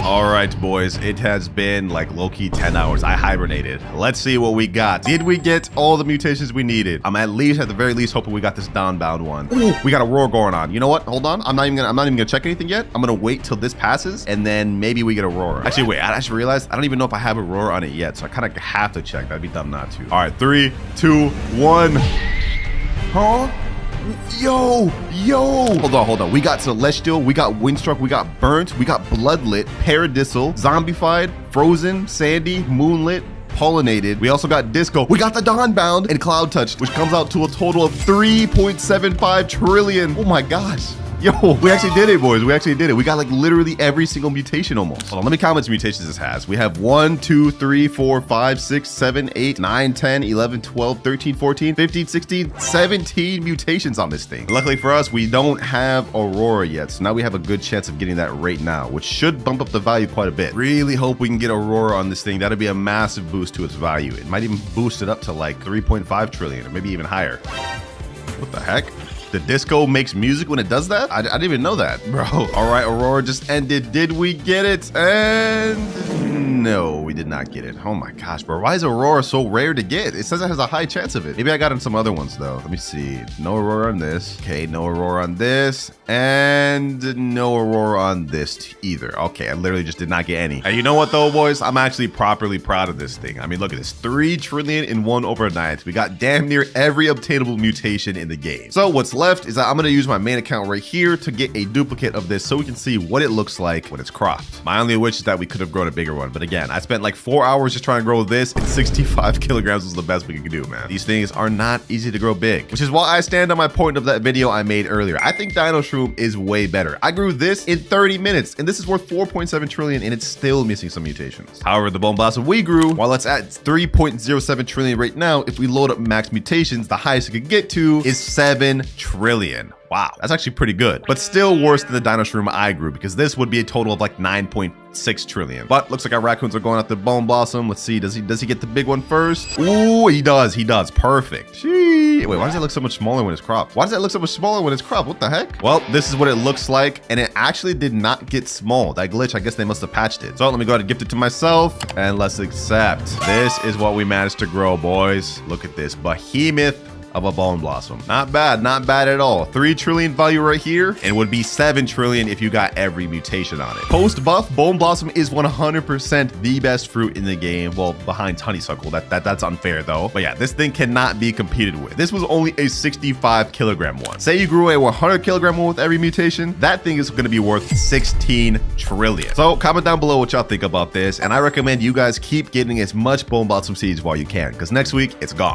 All right, boys, it has been like low-key 10 hours. I hibernated. Let's see what we got. Did we get all the mutations we needed? I'm at the very least hoping we got this Dawnbound one. Ooh, we got a roar going on. You know what? Hold on. I'm not even gonna check anything yet. I'm gonna wait till this passes and then maybe we get a roar. Actually, wait, I actually realized I don't even know if I have a roar on it yet, so I kind of have to check. That'd be dumb not to. All right, 3, 2, 1. Huh? Yo, hold on. We got Celestial, we got Windstruck, we got Burnt, we got Bloodlit, Paradisal, Zombified, Frozen, Sandy, Moonlit, Pollinated. We also got Disco. We got the Dawnbound and Cloud Touch, which comes out to a total of 3.75 trillion. Oh my gosh. Yo, we actually did it, boys. We actually did it. We got like literally every single mutation almost. Hold on, let me count how much mutations this has. We have 1, 2, 3, 4, 5, 6, 7, 8, 9, 10, 11, 12, 13, 14, 15, 16, 17 mutations on this thing. Luckily for us, we don't have Aurora yet. So now we have a good chance of getting that right now, which should bump up the value quite a bit. Really hope we can get Aurora on this thing. That'd be a massive boost to its value. It might even boost it up to like 3.5 trillion or maybe even higher. What the heck? The disco makes music when it does that? I didn't even know that, bro. All right, Aurora just ended. Did we get it? And no, we did not get it. Oh my gosh, bro. Why is Aurora so rare to get? It says it has a high chance of it. Maybe I got in some other ones though. Let me see. No Aurora on this. Okay, no Aurora on this. And no Aurora on this either. Okay, I literally just did not get any. And you know what though, boys? I'm actually properly proud of this thing. I mean, look at this. 3 trillion in one overnight. We got damn near every obtainable mutation in the game. So what's left is that I'm going to use my main account right here to get a duplicate of this so we can see what it looks like when it's cropped. My only wish is that we could have grown a bigger one. But again, again. I spent like 4 hours just trying to grow this, and 65 kilograms was the best we could do, man. These things are not easy to grow big, which is why I stand on my point of that video I made earlier. I think Dino Shroom is way better. I grew this in 30 minutes, and this is worth 4.7 trillion, and it's still missing some mutations. However, the Bone Blossom we grew, while it's at 3.07 trillion right now, if we load up max mutations, the highest it could get to is 7 trillion. Wow, that's actually pretty good, but still worse than the Dino Shroom I grew, because this would be a total of like 9.6 trillion. But looks like our raccoons are going after Bone Blossom. Let's see, does he get the big one first? Ooh, he does, perfect. Wait, why does it look so much smaller when it's cropped? What the heck? Well, this is what it looks like, and it actually did not get small. That glitch, I guess they must have patched it. So let me go ahead and gift it to myself, and let's accept. This is what we managed to grow, boys. Look at this behemoth of a Bone Blossom. Not bad at all. 3 trillion value right here, and would be 7 trillion if you got every mutation on it. Post buff, Bone Blossom is 100% the best fruit in the game. Well, behind Honeysuckle. That's unfair though. But yeah, this thing cannot be competed with. This was only a 65 kilogram one. Say you grew a 100 kilogram one with every mutation, that thing is gonna be worth 16 trillion. So comment down below what y'all think about this, and I recommend you guys keep getting as much Bone Blossom seeds while you can, because next week it's gone.